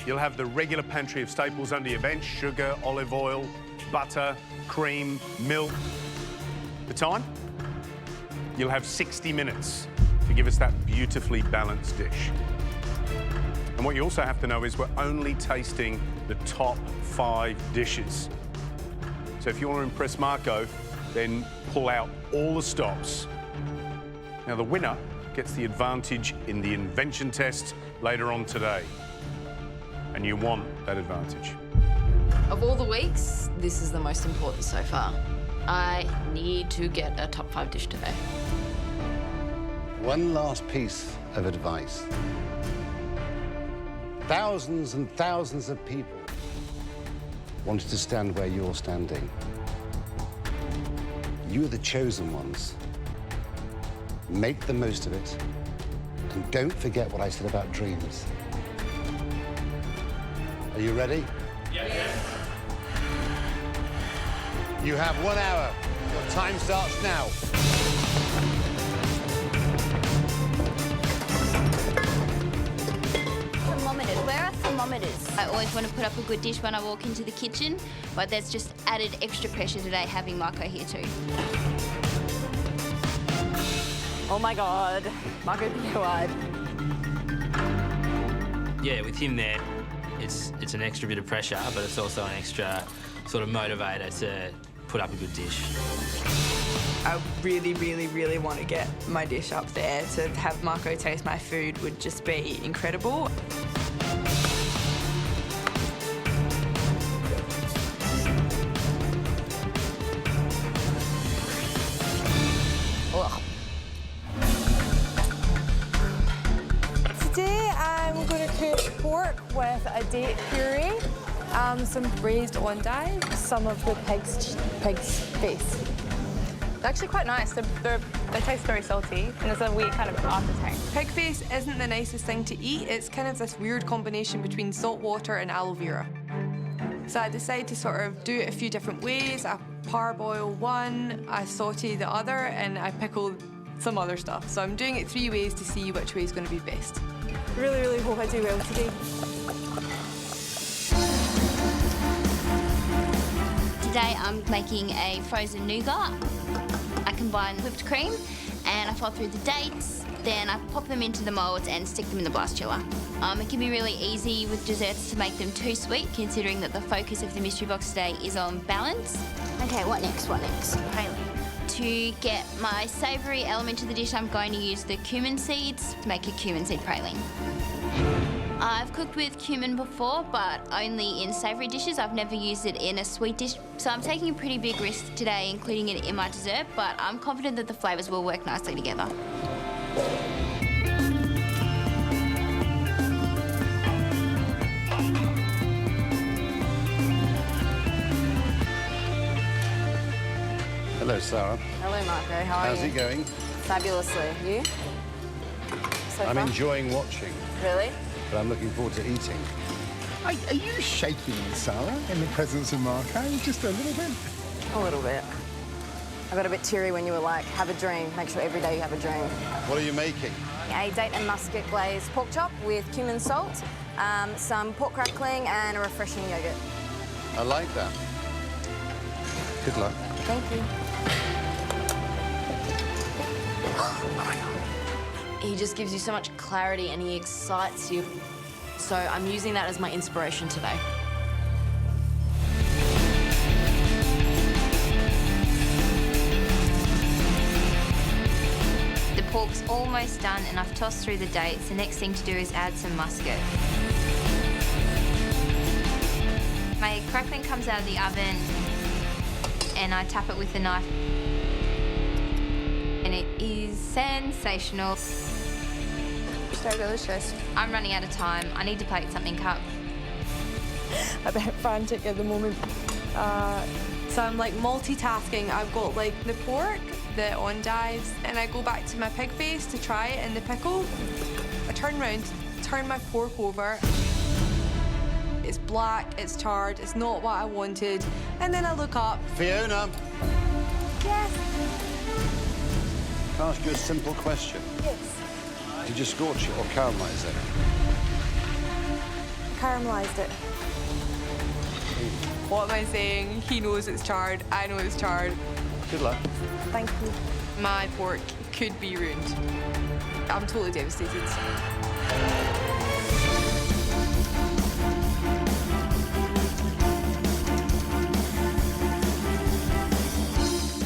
You'll have the regular pantry of staples under your bench: sugar, olive oil, butter, cream, milk. The time? You'll have 60 minutes to give us that beautifully balanced dish. And what you also have to know is we're only tasting the top 5 dishes. So if you want to impress Marco, then pull out all the stops. Now, the winner gets the advantage in the invention test later on today. And you want that advantage. Of all the weeks, this is the most important so far. I need to get a top 5 dish today. One last piece of advice. Thousands and thousands of people wanted to stand where you're standing. You are the chosen ones. Make the most of it. And don't forget what I said about dreams. Are you ready? Yes. You have 1 hour. Your time starts now. Thermometers. Where are thermometers? I always want to put up a good dish when I walk into the kitchen, but there's just added extra pressure today having Marco here too. Oh my God, Marco Pizzaiolo. Yeah, with him there, it's an extra bit of pressure, but it's also an extra sort of motivator to put up a good dish. I really, really, really want to get my dish up there. To have Marco taste my food would just be incredible. Ugh. Today I'm going to cook pork with a date puree, some braised endive, some of the pig's face. They're actually quite nice. They taste very salty, and there's a weird kind of aftertaste. Pig face isn't the nicest thing to eat. It's kind of this weird combination between salt water and aloe vera. So I decided to sort of do it a few different ways. I parboil one, I saute the other, and I pickle some other stuff. So I'm doing it 3 ways to see which way is going to be best. Really, really hope I do well today. Today I'm making a frozen nougat. I combine whipped cream and I fold through the dates, then I pop them into the moulds and stick them in the blast chiller. It can be really easy with desserts to make them too sweet, considering that the focus of the mystery box today is on balance. Okay, what next? Praline. To get my savoury element to the dish, I'm going to use the cumin seeds to make a cumin seed praline. I've cooked with cumin before, but only in savoury dishes. I've never used it in a sweet dish. So I'm taking a pretty big risk today, including it in my dessert, but I'm confident that the flavours will work nicely together. Hello, Sarah. Hello, Marco. How are you? How's it going? Fabulously. You? So I'm far? enjoying watching, Really? but I'm looking forward to eating. Are you shaking, Sarah, in the presence of Marco? Just a little bit? A little bit. I got a bit teary when you were like, have a dream. Make sure every day you have a dream. What are you making? A date and muscat glazed pork chop with cumin salt, some pork crackling, and a refreshing yogurt. I like that. Good luck. Thank you. He just gives you so much clarity and he excites you. So I'm using that as my inspiration today. The pork's almost done and I've tossed through the dates. The next thing to do is add some muscat. My crackling comes out of the oven and I tap it with a knife. And it is sensational. So delicious. I'm running out of time. I need to plate something up. A bit frantic at the moment. So I'm like multitasking. I've got like the pork, the endives, and I go back to my pig face to try it in the pickle. I turn around, turn my pork over. It's black, it's charred, it's not what I wanted. And then I look up. Fiona, Yes. can I ask you a simple question? Yes. Did you scorch it or caramelise it? Caramelised it. What am I saying? He knows it's charred. I know it's charred. Good luck. Thank you. My pork could be ruined. I'm totally devastated.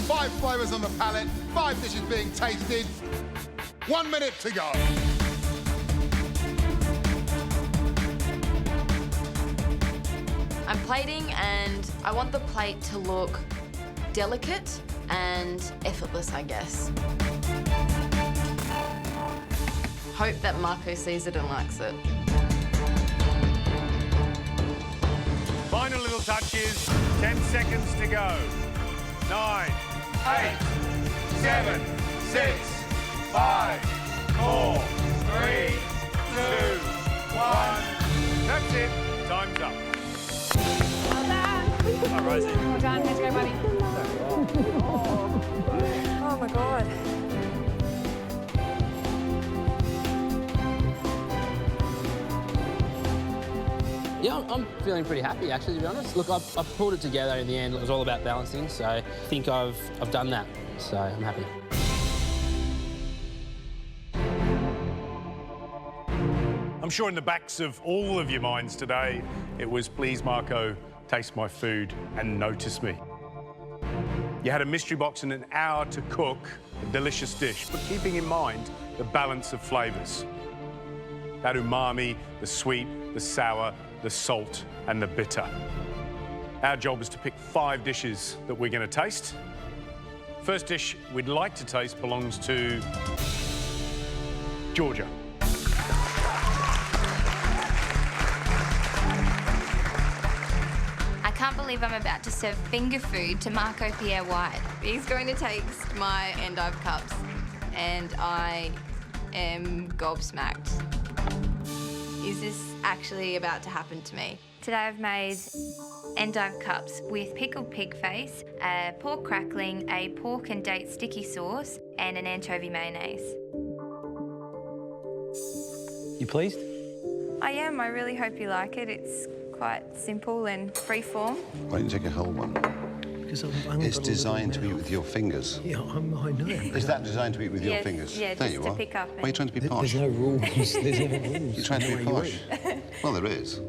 5 flavours on the palette, 5 dishes being tasted. 1 minute to go. I'm plating and I want the plate to look delicate and effortless, I guess. hope that Marco sees it and likes it. Final little touches, 10 seconds to go. 9, 8, 7, 6, 5, 4, 3, 2, 1. That's it. Time's up. Well done. All right, Rosie. Well done. How'd you go, buddy? Oh my God. Yeah, I'm feeling pretty happy, actually, to be honest. Look, I pulled it together in the end. It was all about balancing, so I think I've done that, so I'm happy. I'm sure in the backs of all of your minds today, it was please, Marco, taste my food and notice me. You had a mystery box and an hour to cook a delicious dish, but keeping in mind the balance of flavours. That umami, the sweet, the sour, the salt and the bitter. Our job is to pick 5 dishes that we're going to taste. First dish we'd like to taste belongs to Georgia. I can't believe I'm about to serve finger food to Marco Pierre White. He's going to taste my endive cups, and I am gobsmacked. Is this actually about to happen to me? Today I've made endive cups with pickled pig face, a pork crackling, a pork and date sticky sauce, and an anchovy mayonnaise. You pleased? I am. I really hope you like it. It's quite simple and free-form. Why don't you take a whole one? Because It's designed to eat with your fingers. Yeah, I know. Is that designed to eat with your Yes, fingers? yeah, There just you to are. pick up Why are you trying to be posh? There's no rules. There's no rules. You're trying to be No way posh. you eat. Well, there is.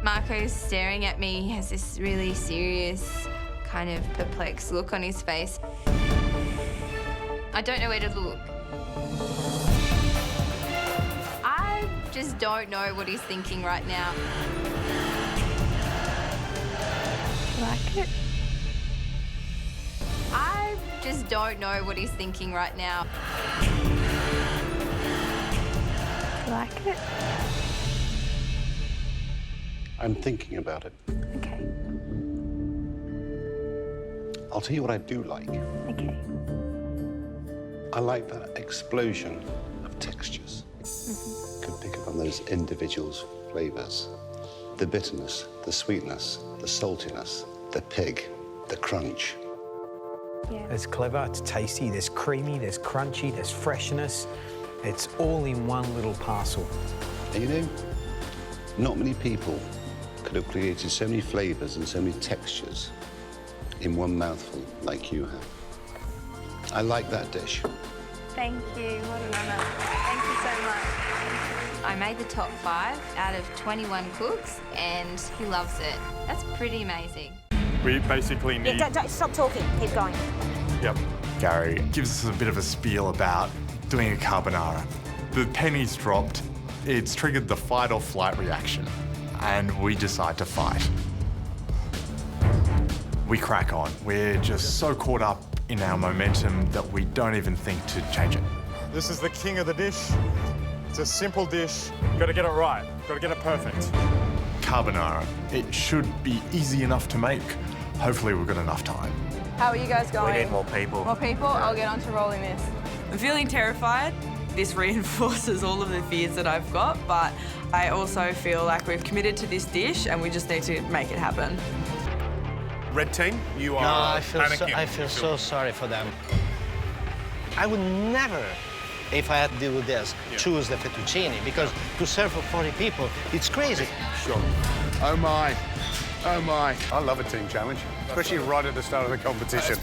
Marco's staring at me. He has this really serious, kind of perplexed look on his face. I don't know where to look. I just don't know what he's thinking right now. Like it? I just don't know what he's thinking right now. Like it? I'm thinking about it. Okay. I'll tell you what I do like. Okay. I like that explosion of textures. Could pick up on those individual flavours. The bitterness, the sweetness, the saltiness, the pig, the crunch. Yeah. It's clever, it's tasty, there's creamy, there's crunchy, there's freshness. It's all in one little parcel. And you know, not many people could have created so many flavours and so many textures in one mouthful like you have. I like that dish. Thank you. What an honour. Thank you so much. I made the top 5 out of 21 cooks, and he loves it. That's pretty amazing. We basically need... Don't stop talking. Keep going. Yep. Gary gives us a bit of a spiel about doing a carbonara. The pennies dropped. It's triggered the fight or flight reaction, and we decide to fight. We crack on. We're just so caught up in our momentum that we don't even think to change it. This is the king of the dish. It's a simple dish. Got to get it right. Got to get it perfect. Carbonara. It should be easy enough to make. Hopefully we've got enough time. How are you guys going? We need more people. More people? I'll get on to rolling this. I'm feeling terrified. This reinforces all of the fears that I've got, but I also feel like we've committed to this dish and we just need to make it happen. Red team, you are I feel so sorry for them. I would never, if I had to do this, choose the fettuccine, because to serve for 40 people, it's crazy. Sure. Oh my. Oh my. I love a team challenge, especially right at the start of the competition.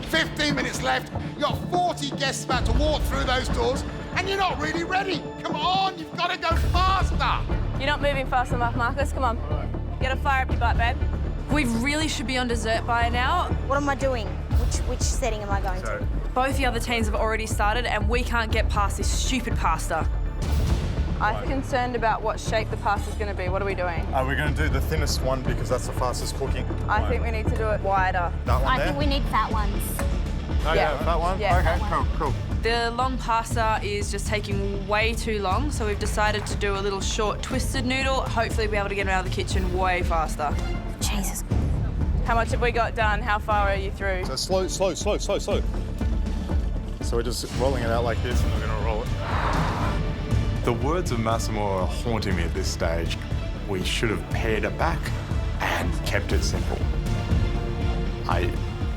15 minutes left. You've got 40 guests about to walk through those doors, and you're not really ready. Come on, you've got to go faster. You're not moving fast enough, Marcus. Come on. Get a fire up your butt, babe. We really should be on dessert by now. What am I doing? Which setting am I going to? Both the other teams have already started and we can't get past this stupid pasta. I'm concerned about what shape the pasta's going to be. What are we doing? We're going to do the thinnest one because that's the fastest cooking. I think we need to do it wider. That one I there? think we need fat ones. Oh, yeah, that one? Yeah, okay, that one. cool. The long pasta is just taking way too long, so we've decided to do a little short twisted noodle. Hopefully be able to get it out of the kitchen way faster. Jesus. How much have we got done? How far are you through? So slow. So we're just rolling it out like this and we're going to roll it. The words of Massimo are haunting me at this stage. We should have pared it back and kept it simple. I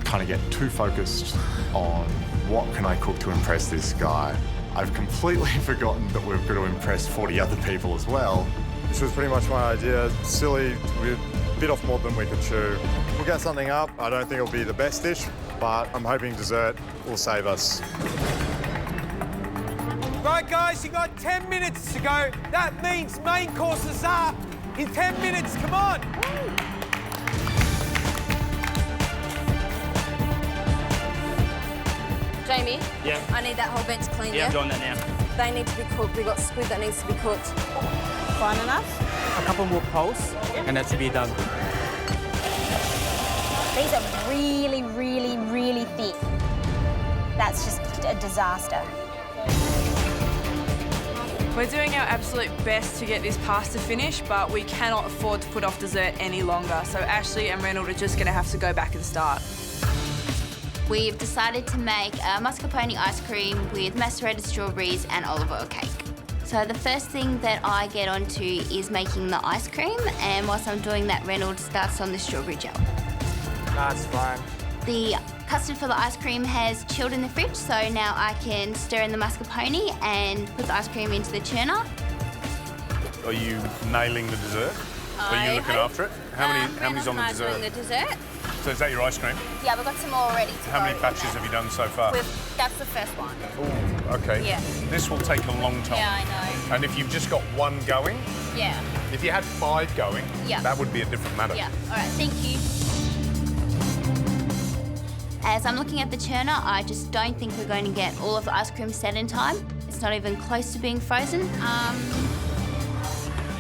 kind of get too focused on what can I cook to impress this guy. I've completely forgotten that we've got to impress 40 other people as well. This was pretty much my idea. Silly, we bit off more than we could chew. We'll get something up. I don't think it'll be the best dish, but I'm hoping dessert will save us. Right, guys, you got 10 minutes to go. That means main courses are in 10 minutes. Come on. Jamie? Yeah. I need that whole bench clean, Yeah, I'm doing that now. They need to be cooked. We've got squid that needs to be cooked. Fine enough? A couple more pulse, and that should be done. These are really, really, really thick. That's just a disaster. We're doing our absolute best to get this pasta finished, but we cannot afford to put off dessert any longer. So Ashley and Reynold are just going to have to go back and start. We've decided to make a mascarpone ice cream with macerated strawberries and olive oil cake. So the first thing that I get onto is making the ice cream, and whilst I'm doing that, Reynold starts on the strawberry gel. That's fine. The custard for the ice cream has chilled in the fridge, so now I can stir in the mascarpone and put the ice cream into the churner. Are you nailing the dessert? Are you looking after it? How many's on the dessert? Doing the dessert. So is that your ice cream? Yeah, we've got some more already. How many batches have you done so far? That's the first one. Ooh, okay. Yeah. This will take a long time. Yeah, I know. And if you've just got one going, Yeah. if you had 5 going, Yeah. that would be a different matter. Yeah. All right, thank you. As I'm looking at the churner, I just don't think we're going to get all of the ice cream set in time. It's not even close to being frozen.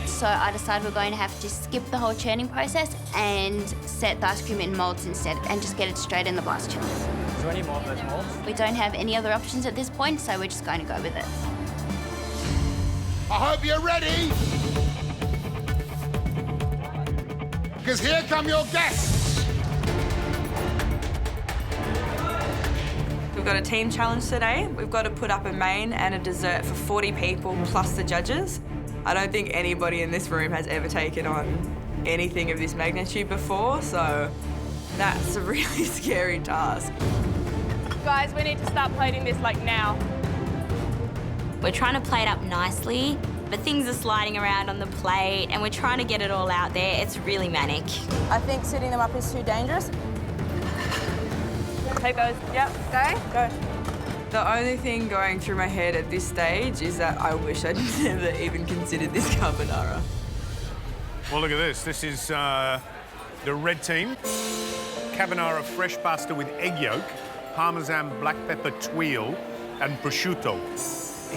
So I decided we're going to have to skip the whole churning process and set the ice cream in moulds instead and just get it straight in the blast chiller. Is there any more of those molds? We don't have any other options at this point, so we're just going to go with it. I hope you're ready. Because here come your guests. We've got a team challenge today. We've got to put up a main and a dessert for 40 people plus the judges. I don't think anybody in this room has ever taken on anything of this magnitude before, so that's a really scary task. Guys, we need to start plating this like now. We're trying to plate up nicely, but things are sliding around on the plate and we're trying to get it all out there. It's really manic. I think setting them up is too dangerous. Take those. Yep. Go. The only thing going through my head at this stage is that I wish I'd never even considered this carbonara. Well, look at this. This is the red team. Carbonara fresh pasta with egg yolk, Parmesan black pepper tuile, and prosciutto.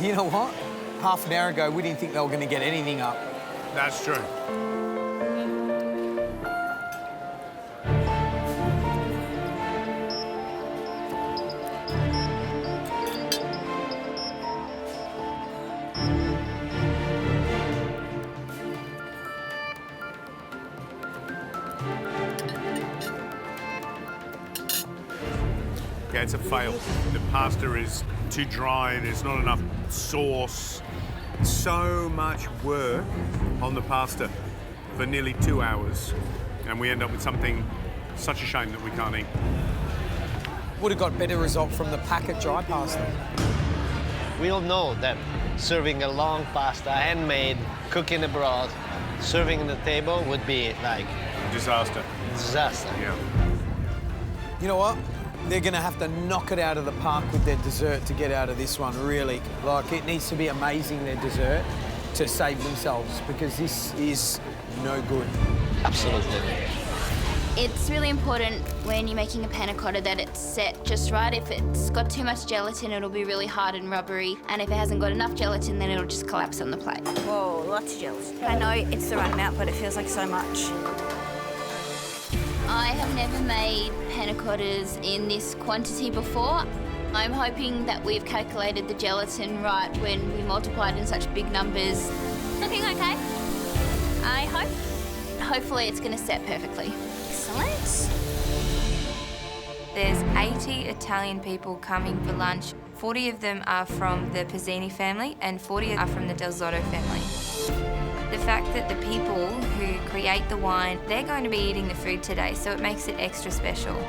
You know what? Half an hour ago, we didn't think they were going to get anything up. That's true. Yeah, it's a fail. The pasta is too dry, there's not enough sauce. So much work on the pasta for nearly 2 hours, and we end up with something such a shame that we can't eat. Would have got better result from the packet dry pasta. We all know that serving a long pasta, handmade, cooking the broth, serving in the table would be like... Disaster. Disaster. Yeah. You know what? They're going to have to knock it out of the park with their dessert to get out of this one, really. Like, it needs to be amazing, their dessert, to save themselves, because this is no good. Absolutely. It's really important when you're making a panna cotta that it's set just right. If it's got too much gelatin, it'll be really hard and rubbery. And if it hasn't got enough gelatin, then it'll just collapse on the plate. Whoa, lots of gelatin. I know it's the right amount, but it feels like so much. I have never made panna cottas in this quantity before. I'm hoping that we've calculated the gelatin right when we multiplied in such big numbers. Looking okay, I hope. Hopefully it's going to set perfectly. Excellent. There's 80 Italian people coming for lunch. 40 of them are from the Pizzini family and 40 are from the Del Zotto family. The fact that the people who create the wine, they're going to be eating the food today, so it makes it extra special.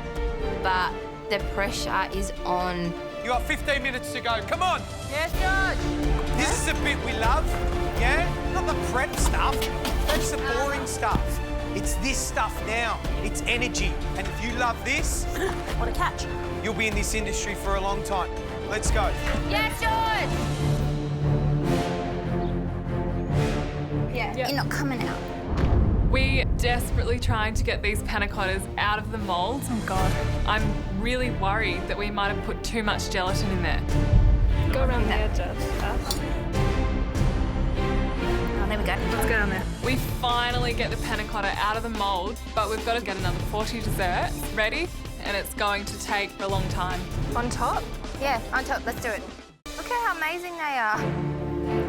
But the pressure is on. You got 15 minutes to go. Come on. Yes, George. This is the bit we love, yeah? Not the prep stuff. That's the boring stuff. It's this stuff now. It's energy. And if you love this... What a catch. You'll be in this industry for a long time. Let's go. Yes, George. Yeah. You're not coming out. We're desperately trying to get these panna cottas out of the mould. Oh, God. I'm really worried that we might have put too much gelatin in there. Go around the edges. Oh, there we go. Let's go on there. We finally get the panna cotta out of the mould, but we've got to get another 40 desserts ready, and it's going to take a long time. On top? Yeah, on top. Let's do it. Look at how amazing they are.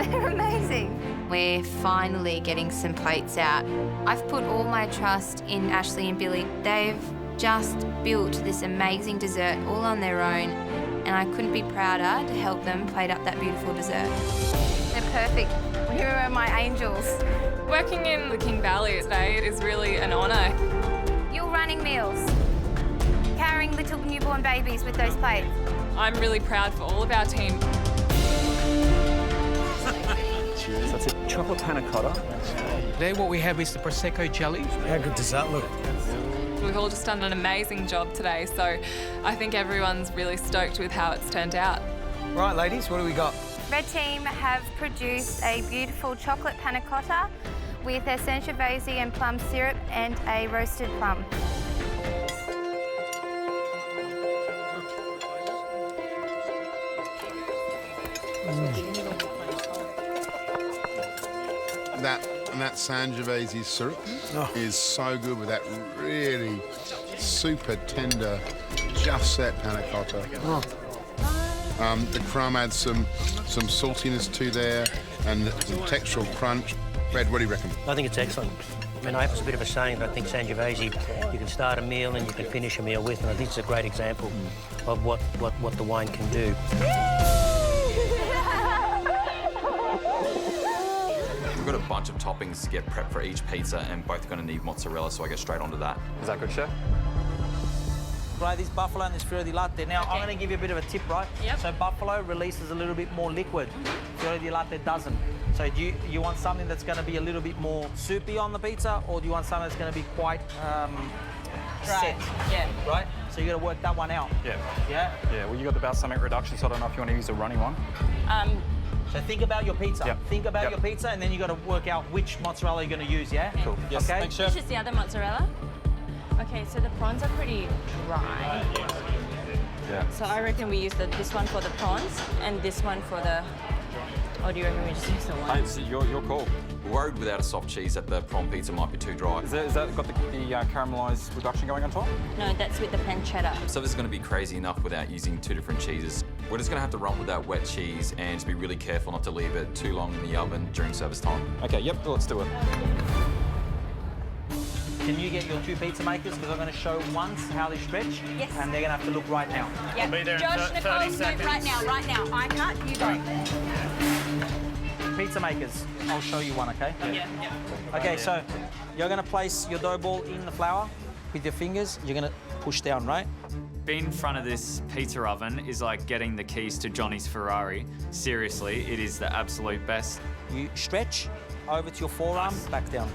They're amazing. We're finally getting some plates out. I've put all my trust in Ashley and Billy. They've just built this amazing dessert all on their own, and I couldn't be prouder to help them plate up that beautiful dessert. They're perfect. You are my angels. Working in the King Valley today is really an honour. You're running meals, carrying little newborn babies with those plates. I'm really proud for all of our team. So it's a chocolate panna cotta. Today what we have is the Prosecco jelly. How good does that look? We've all just done an amazing job today, so I think everyone's really stoked with how it's turned out. Right, ladies, what do we got? Red team have produced a beautiful chocolate panna cotta with a Sangiovese and plum syrup and a roasted plum. That Sangiovese syrup is so good with that really super tender, just set panna cotta. The crumb adds some saltiness to there and some textural crunch. Red, what do you reckon? I think it's excellent. I mean, I have a bit of a saying, but I think Sangiovese, you can start a meal and you can finish a meal with, and I think it's a great example of what the wine can do. We've got a bunch of toppings to get prepped for each pizza, and both are going to need mozzarella, so I go straight onto that. Is that good, Chef? Try this buffalo and this Fiori di latte. Now, I'm going to give you a bit of a tip, right? Yep. So buffalo releases a little bit more liquid. Fiori di latte doesn't. So do you want something that's going to be a little bit more soupy on the pizza, or do you want something that's going to be quite set? Yeah. Right? So you got to work that one out. Yeah. Yeah? Yeah, well, you got the balsamic reduction, so I don't know if you want to use a runny one. So think about your pizza. Yep. Think about your pizza, and then you got to work out which mozzarella you're going to use, yeah? Cool. Yes, okay? thanks, Chef. Which is the other mozzarella? Okay, so the prawns are pretty dry. Yeah. So I reckon we use this one for the prawns and this one for the... Or do you reckon we just use the one? Hey, so your call. We're worried without a soft cheese that the prawn pizza might be too dry. Is that got the caramelised reduction going on top? No, that's with the pancetta. So this is going to be crazy enough without using two different cheeses. We're just going to have to run with that wet cheese and just be really careful not to leave it too long in the oven during service time. Okay, yep, let's do it. Can you get your two pizza makers? Because I'm going to show once how they stretch. Yes. And they're going to have to look right now. Yeah. Be there in Josh, 30 Nicole, move seconds. right now. I can't, you go. Pizza makers, I'll show you one, okay? Yeah. Okay, so you're going to place your dough ball in the flour with your fingers. You're going to push down, right? Being in front of this pizza oven is like getting the keys to Johnny's Ferrari. Seriously, it is the absolute best. You stretch over to your forearm, back down.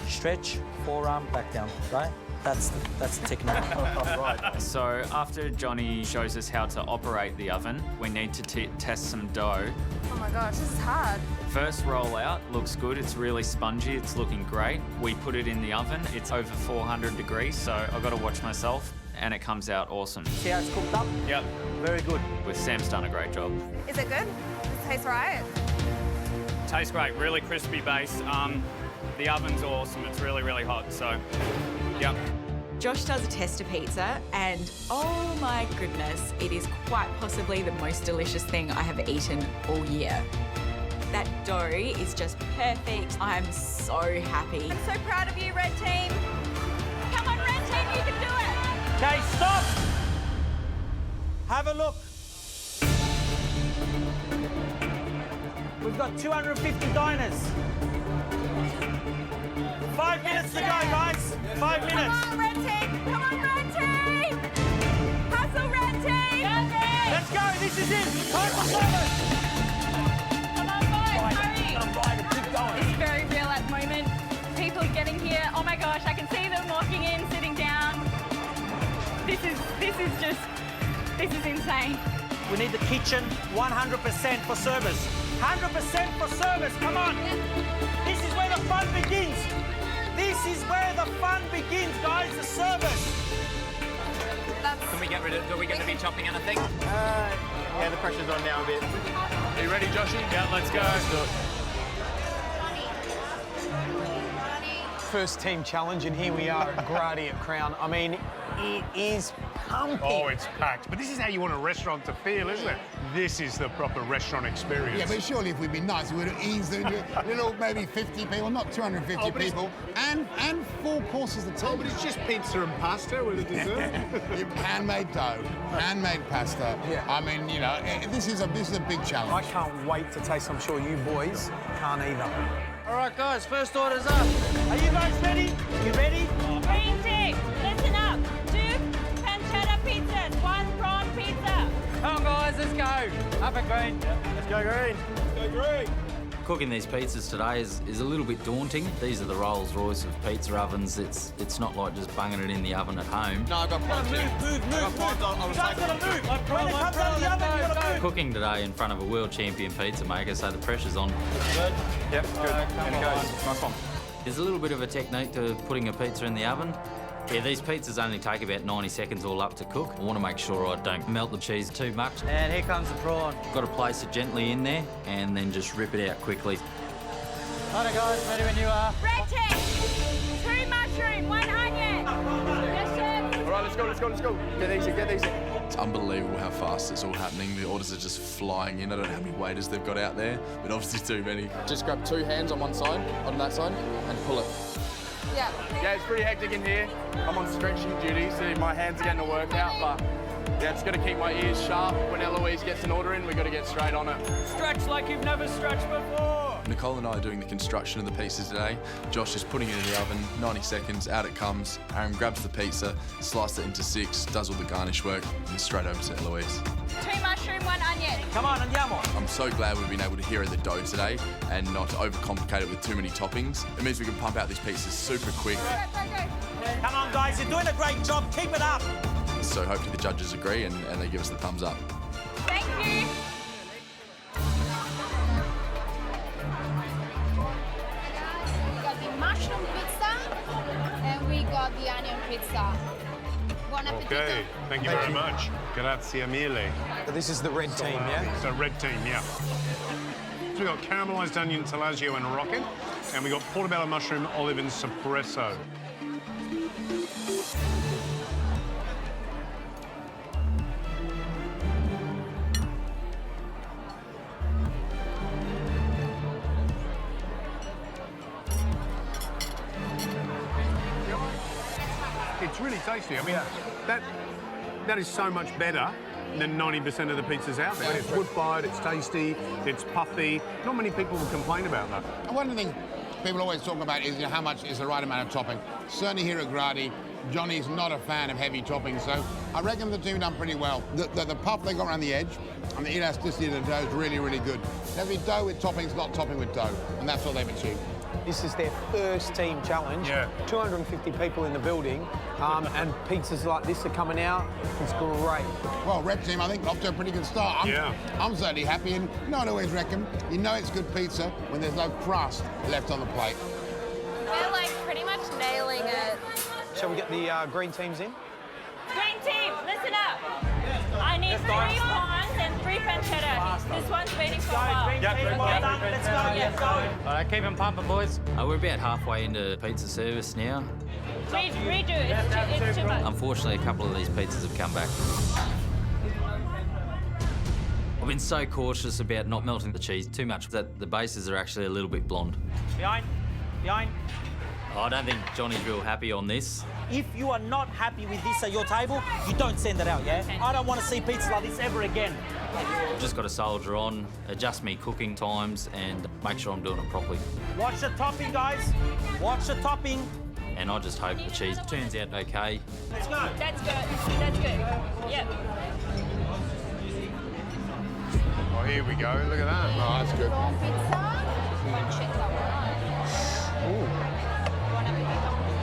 Stretch, forearm, back down, right? That's the technique. Right. So after Johnny shows us how to operate the oven, we need to test some dough. Oh my gosh, this is hard. First roll out looks good. It's really spongy. It's looking great. We put it in the oven. It's over 400 degrees, so I've got to watch myself, and it comes out awesome. See how it's cooked up? Yep. Very good. With Sam's done a great job. Is it good? Does it taste right? Tastes great. Really crispy base. The oven's awesome. It's really, really hot. So, yep. Josh does a tester pizza, and oh my goodness, it is quite possibly the most delicious thing I have eaten all year. That dough is just perfect. I'm so happy. I'm so proud of you, Red Team. Come on, Red Team, you can do it. Okay, stop. Have a look. We've got 250 diners. 5 minutes to go, guys. 5 minutes. Come on, Red Team. Come on, Red Team. Hustle, Red Team. Let's go. This is it. Time for service. Come on, boys, hurry. It's very real at the moment. People are getting here. Oh my gosh, I can see them walking in, sitting down. This is insane. We need the kitchen 100% for service. 100% for service. Come on. This is where the fun begins. This is where the fun begins, guys, the service. Can we get rid of, are we going to be chopping anything? Yeah, the pressure's on now a bit. Are you ready, Joshy? Yeah, let's go. First team challenge, and here we are at Grady at Crown. I mean, it is pumping. Oh, it's packed. But this is how you want a restaurant to feel, isn't it? This is the proper restaurant experience. Yeah, but surely if we'd been nice, we would have eased into a little, maybe 50 people, not 250 people, and 4 courses of tea. Oh, but it's just pizza and pasta with a dessert. Handmade dough, handmade pasta. Yeah. I mean, you know, this is a big challenge. I can't wait to taste. I'm sure you boys can't either. All right, guys, first order's up. Are you guys ready? You ready? Green team, listen up. 2 pancetta pizzas, 1 prawn pizza. Come on, guys, let's go. Up at green. Let's go green. Let's go green. Cooking these pizzas today is a little bit daunting. These are the Rolls Royce of pizza ovens. It's not like just bunging it in the oven at home. No, I've got problems. Move. You guys gotta move. When it comes out of the oven, you gotta move. Cooking today in front of a world champion pizza maker, so the pressure's on. Good. Yep, good. And it goes. Nice one. There's a little bit of a technique to putting a pizza in the oven. Yeah, these pizzas only take about 90 seconds all up to cook. I want to make sure I don't melt the cheese too much. And here comes the prawn. Got to place it gently in there and then just rip it out quickly. All right, guys, ready when you are. Red Team, 2 mushroom, 1 onion. Yes, chef. All right, let's go. Get these in. It's unbelievable how fast it's all happening. The orders are just flying in. I don't know how many waiters they've got out there, but obviously too many. Just grab 2 hands on one side, on that side, and pull it. Yeah. Yeah, it's pretty hectic in here. I'm on stretching duty, so my hands are getting a workout, but yeah, just got to keep my ears sharp. When Eloise gets an order in, we've got to get straight on it. Stretch like you've never stretched before. Nicole and I are doing the construction of the pizzas today. Josh is putting it in the oven, 90 seconds, out it comes. Aaron grabs the pizza, slices it into 6, does all the garnish work, and straight over to Eloise. 2 mushroom, 1 onion. Come on, andiamo. I'm so glad we've been able to hero the dough today and not to overcomplicate it with too many toppings. It means we can pump out these pizzas super quick. Come on, guys, you're doing a great job. Keep it up. So hopefully the judges agree and they give us the thumbs up. Thank you. We got the mushroom pizza and we got the onion pizza. Buon appetito. Okay, thank you very much. Grazie mille. But this is the red team, yeah? So red team, yeah. So we've got caramelised onion, taleggio and rocket, and we've got portobello mushroom, olive and espresso. It's really tasty. I mean, that is so much better than 90% of the pizzas out there. It's wood-fired, it's tasty, it's puffy. Not many people will complain about that. And one of the things people always talk about is how much is the right amount of topping. Certainly here at Grady, Johnny's not a fan of heavy toppings, so I reckon the team have done pretty well. The puff they got around the edge and the elasticity of the dough is really, really good. Heavy dough with toppings, not topping with dough, and that's what they've achieved. This is their first team challenge. Yeah. 250 people in the building, and pizzas like this are coming out. It's great. Well, Red Team, I think, off to a pretty good start. Yeah. I'm certainly happy, and you know what I always reckon? You know it's good pizza when there's no crust left on the plate. We're like pretty much nailing it. Shall we get the green teams in? Green team, listen up. I need 3 prawns and 3 pancetta. This one's waiting for a while. Let's go. All right, keep them pumping, boys. We're about halfway into pizza service now. Redo, it's too much. Unfortunately, a couple of these pizzas have come back. I've been so cautious about not melting the cheese too much that the bases are actually a little bit blonde. Behind. I don't think Johnny's real happy on this. If you are not happy with this at your table, you don't send it out, yeah? I don't want to see pizza like this ever again. I've just got to soldier on, adjust me cooking times, and make sure I'm doing it properly. Watch the topping, guys. Watch the topping. And I just hope the cheese turns out okay. Let's go. That's good. That's good. Yep. Oh, here we go. Look at that. Oh, that's good.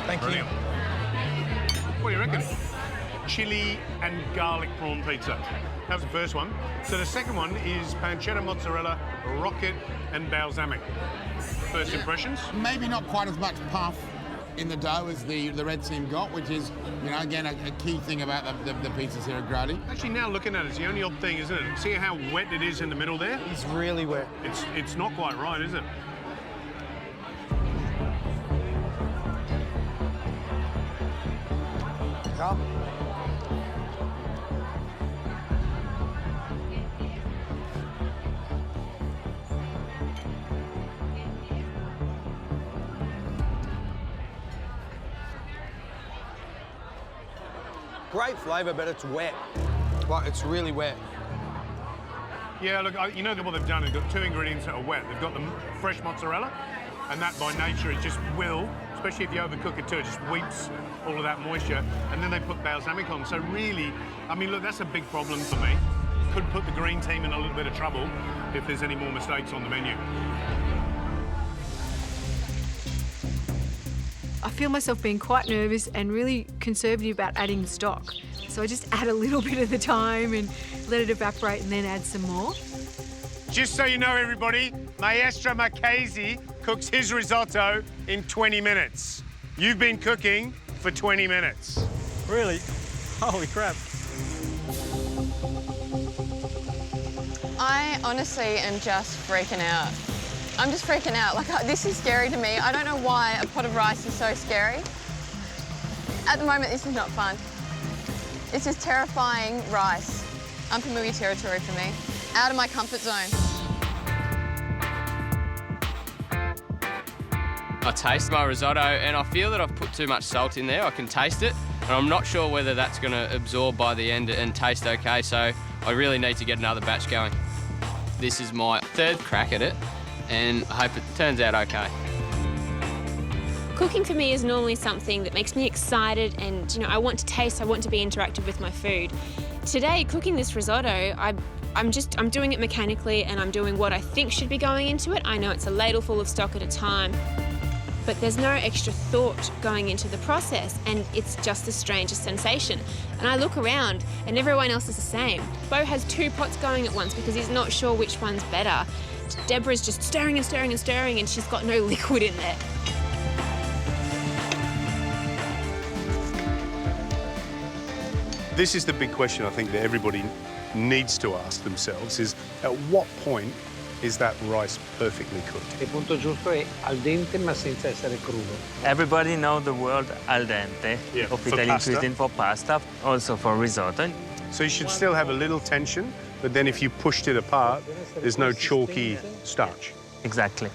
Thank you. Brilliant. What do you reckon? Chili and garlic prawn pizza. That was the first one. So the second one is pancetta, mozzarella, rocket, and balsamic. First impressions? Maybe not quite as much puff in the dough as the Red Team got, which is, you know, again, a key thing about the pizzas here at Grady. Actually, now looking at it, it's the only odd thing, isn't it? See how wet it is in the middle there? It's really wet. It's not quite right, is it? Come. Great flavour, but it's wet. Like, it's really wet. Yeah, look, you know what they've done? They've got 2 ingredients that are wet. They've got the fresh mozzarella, and that by nature it just will, especially if you overcook it too, it just weeps all of that moisture. And then they put balsamic on. So really, I mean, look, that's a big problem for me. Could put the green team in a little bit of trouble if there's any more mistakes on the menu. I feel myself being quite nervous and really conservative about adding stock. So I just add a little bit at a time and let it evaporate and then add some more. Just so you know, everybody, Maestro Marchese cooks his risotto in 20 minutes. You've been cooking for 20 minutes. Really? Holy crap. I honestly am just freaking out. I'm just freaking out. Like, this is scary to me. I don't know why a pot of rice is so scary. At the moment, this is not fun. This is terrifying rice. Unfamiliar territory for me. Out of my comfort zone. I taste my risotto and I feel that I've put too much salt in there. I can taste it, and I'm not sure whether that's going to absorb by the end and taste okay, so I really need to get another batch going. This is my 3rd crack at it, and I hope it turns out okay. Cooking for me is normally something that makes me excited and, you know, I want to taste, I want to be interactive with my food. Today, cooking this risotto, I'm doing it mechanically and I'm doing what I think should be going into it. I know it's a ladle full of stock at a time, but there's no extra thought going into the process, and it's just the strangest sensation. And I look around and everyone else is the same. Bo has 2 pots going at once because he's not sure which one's better. Deborah's just stirring and stirring and stirring, and she's got no liquid in there. This is the big question I think that everybody needs to ask themselves is, at what point is that rice perfectly cooked? Il punto giusto è al dente ma senza essere crudo. Everybody knows the word al dente of for Italian pasta. cuisine for pasta, also for risotto. So you should still have a little tension, but then if you pushed it apart, there's no chalky starch. Exactly.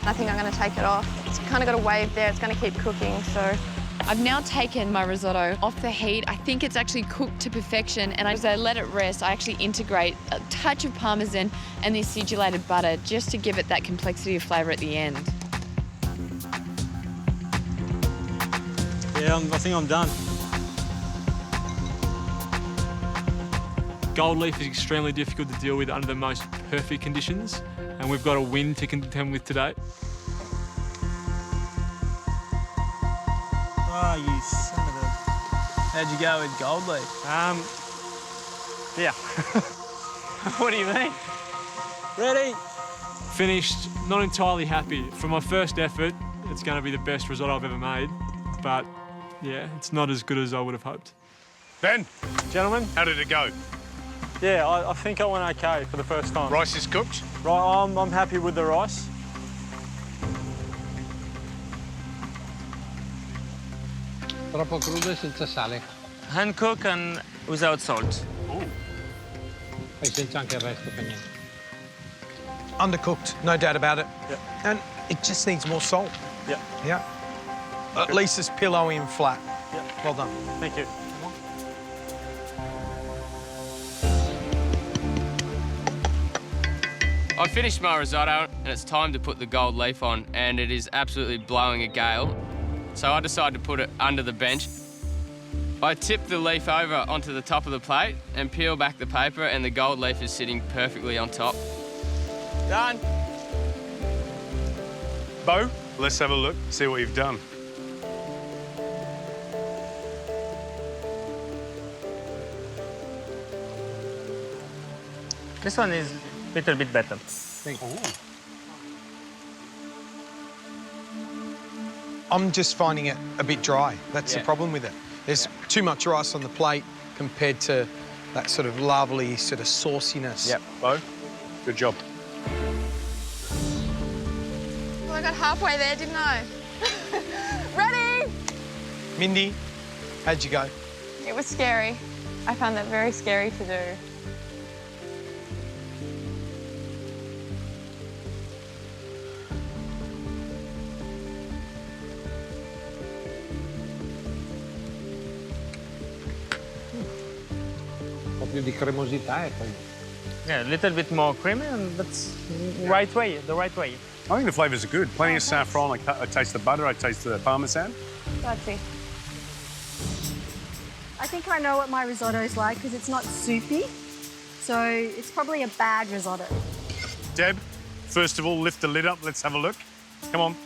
I think I'm going to take it off. It's kind of got a wave there. It's going to keep cooking, so. I've now taken my risotto off the heat. I think it's actually cooked to perfection, and as I let it rest, I actually integrate a touch of parmesan and the acidulated butter just to give it that complexity of flavour at the end. Yeah, I think I'm done. gold leaf is extremely difficult to deal with under the most perfect conditions, and we've got a win to contend with today. Oh, you son of a... How'd you go with gold leaf? Yeah. What do you mean? Ready? Finished, not entirely happy. For my first effort, it's going to be the best risotto I've ever made, but yeah, it's not as good as I would have hoped. Ben, gentlemen, how did it go? Yeah, I think I went okay for the first time. Rice is cooked? Right, I'm happy with the rice. Troppo crudo e senza sale. Hand cook and without salt. Poi senza anche il resto per niente. Undercooked, no doubt about it. Yep. And it just needs more salt. Yep. Yeah. At least it's pillowy and flat. Yep. Well done. Thank you. I finished my risotto and it's time to put the gold leaf on, and it is absolutely blowing a gale. So I decided to put it under the bench. I tip the leaf over onto the top of the plate and peel back the paper, and the gold leaf is sitting perfectly on top. Done. Bo, let's have a look, see what you've done. This one is a little bit better. I'm just finding it a bit dry. That's the problem with it. There's too much rice on the plate compared to that sort of lovely sort of sauciness. Yep, Bo, good job. Well, I got halfway there, didn't I? Ready? Mindy, how'd you go? It was scary. I found that very scary to do. Un po' più di cremosità e poi... Yeah, a little bit more creamy, and that's the right way. I think the flavours are good. Plenty of saffron. I taste the butter. I taste the parmesan. Grazie. I think I know what my risotto is like because it's not soupy. So it's probably a bad risotto. Deb, first of all, lift the lid up. Let's have a look. Come on.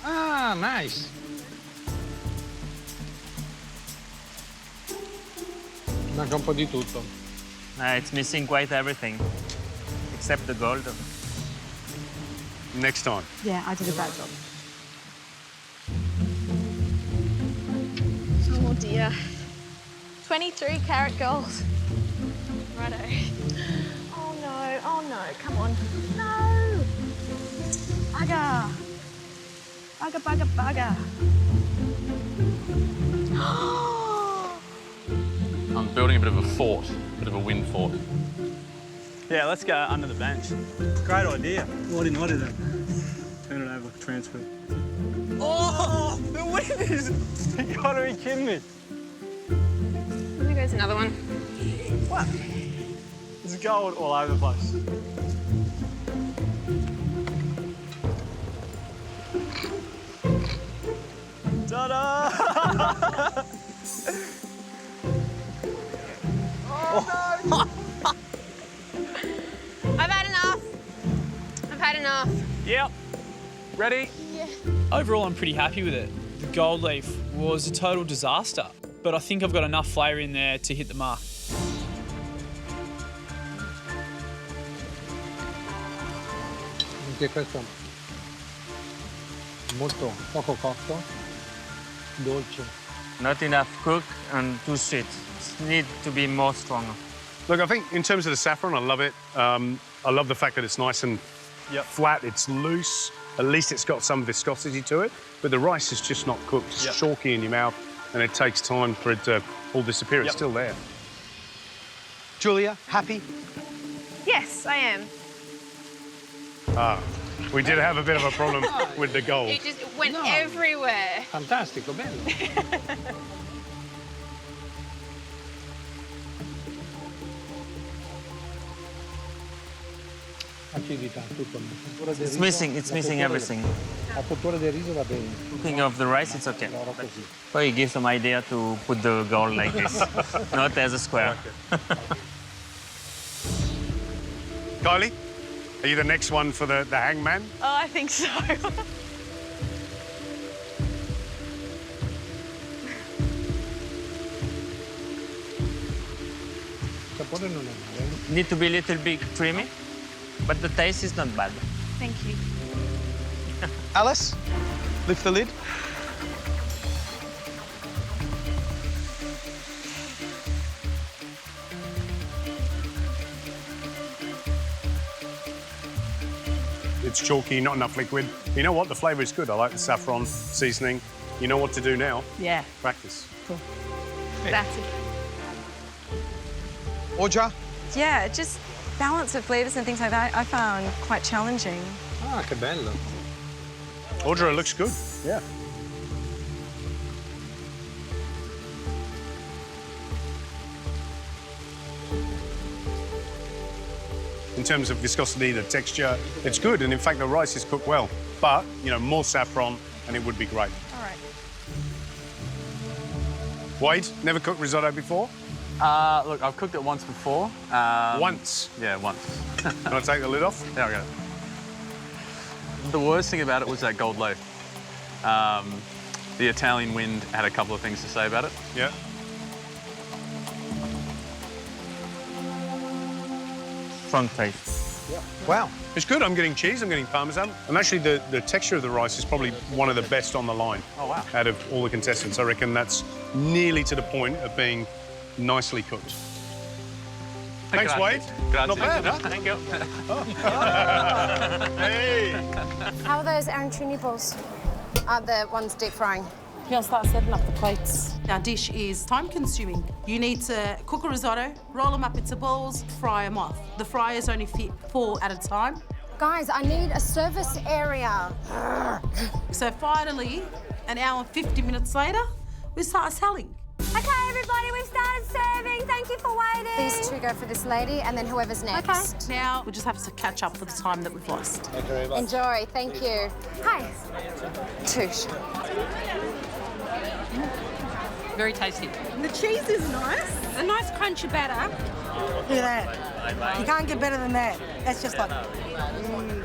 Ah, nice. Manca un po' di tutto. It's missing quite everything, except the gold. Next time. Yeah, I did a bad job. Oh dear. 23 karat gold. Righto. Oh no, come on. No! Bugger. Bugger. I'm building a bit of a fort, a bit of a wind fort. Yeah, let's go under the bench. Great idea. What did that? Turn it over, transfer. Oh, the wind is... You gotta be kidding me. There goes another one. What? There's gold all over the place. Ta-da! I've had enough. Yep. Ready? Yeah. Overall, I'm pretty happy with it. The gold leaf was a total disaster, but I think I've got enough flavour in there to hit the mark. Anche questo molto poco cotto, dolce. Not enough cooked and too sweet. It needs to be more stronger. Look, I think in terms of the saffron, I love it. I love the fact that it's nice and flat, it's loose. At least it's got some viscosity to it. But the rice is just not cooked. It's chalky in your mouth, and it takes time for it to all disappear. It's still there. Julia, happy? Yes, I am. We did have a bit of a problem with the gold. It just went everywhere. Fantastico, bello. Acidità, tutto. It's missing everything. Cooking of the rice, it's okay. So you give some idea to put the gold like this, not as a square. Kylie, are you the next one for the hangman? Oh, I think so. Need to be a little bit creamy, but the taste is not bad. Thank you. Alice, lift the lid. It's chalky, not enough liquid. You know what? The flavour is good. I like the saffron seasoning. You know what to do now. Yeah. Practice. Cool. That's it. Audra? Yeah, just balance of flavours and things like that I found quite challenging. Ah, che bello. Audra looks good. Yeah. In terms of viscosity, the texture, it's good. And in fact, the rice is cooked well. But, you know, more saffron and it would be great. All right. Wade, never cooked risotto before? Look, I've cooked it once before. Once? Yeah, once. Can I take the lid off? There we go. The worst thing about it was that gold loaf. The Italian wind had a couple of things to say about it. Yeah. Strong taste. Yeah. Wow. It's good. I'm getting cheese, I'm getting parmesan. And actually, the texture of the rice is probably one of the best on the line. Oh, wow. Out of all the contestants. I reckon that's nearly to the point of being nicely cooked. Thanks, Wade. Not bad, huh? Thank you. Hey! How are those arancini balls? Are the ones deep frying? You'll start setting up the plates. Our dish is time-consuming. You need to cook a risotto, roll them up into balls, fry them off. The fryers only fit 4 at a time. Guys, I need a service area. So finally, an hour and 50 minutes later, we start selling. Okay, everybody, we've started serving. Thank you for waiting. These two go for this lady, and then whoever's next. Okay. Now, we just have to catch up for the time that we've lost. Thank you very much. Enjoy. Thank you. Hi. Touche. Very tasty. The cheese is nice. A nice crunchy batter. Look at that. You can't get better than that. That's just like,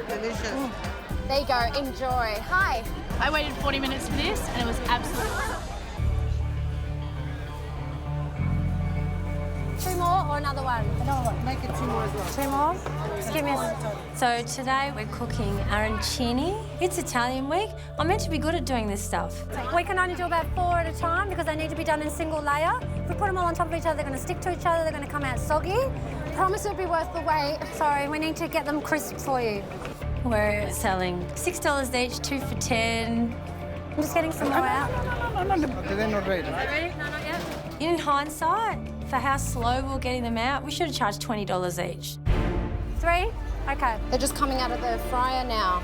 delicious. There you go. Enjoy. Hi. I waited 40 minutes for this, and it was absolutely awesome. 2 more or another one? Another one. Make it 2 more as well. 2 more? Just give me a... So today we're cooking arancini. It's Italian week. I'm meant to be good at doing this stuff. We can only do about 4 at a time because they need to be done in single layer. If we put them all on top of each other, they're going to stick to each other, they're going to come out soggy. Promise it'll be worth the wait. Sorry, we need to get them crisp for you. We're selling $6 each, 2 for $10. I'm just getting some more out. No. Okay, they're not ready. Ready? No, not yet. In hindsight, for how slow we were getting them out, we should have charged $20 each. 3? Okay. They're just coming out of the fryer now.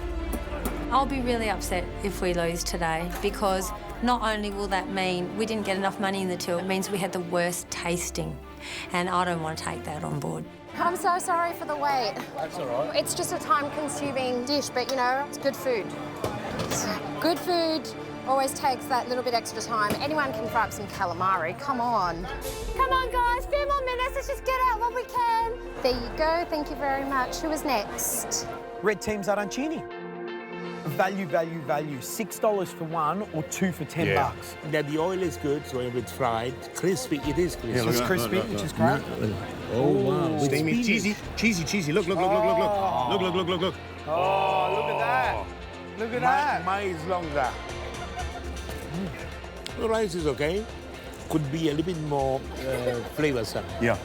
I'll be really upset if we lose today because not only will that mean we didn't get enough money in the till, it means we had the worst tasting. And I don't want to take that on board. I'm so sorry for the wait. That's all right. It's just a time-consuming dish, but, you know, it's good food. Good food always takes that little bit extra time. Anyone can fry up some calamari. Come on. Come on, guys. 2 more minutes. Let's just get out what we can. There you go. Thank you very much. Who is next? Red team's arancini. Value, value, value. $6 for 1 or 2 for $10 bucks. That the oil is good, so if it's fried, crispy, it is crispy. Yeah, it's crispy, which is great. Oh, wow. Steamy, cheesy. Look. Look. Oh, look at that. Look at that. Mine is longer. The rice is okay. Could be a little bit more flavoursome. Yeah.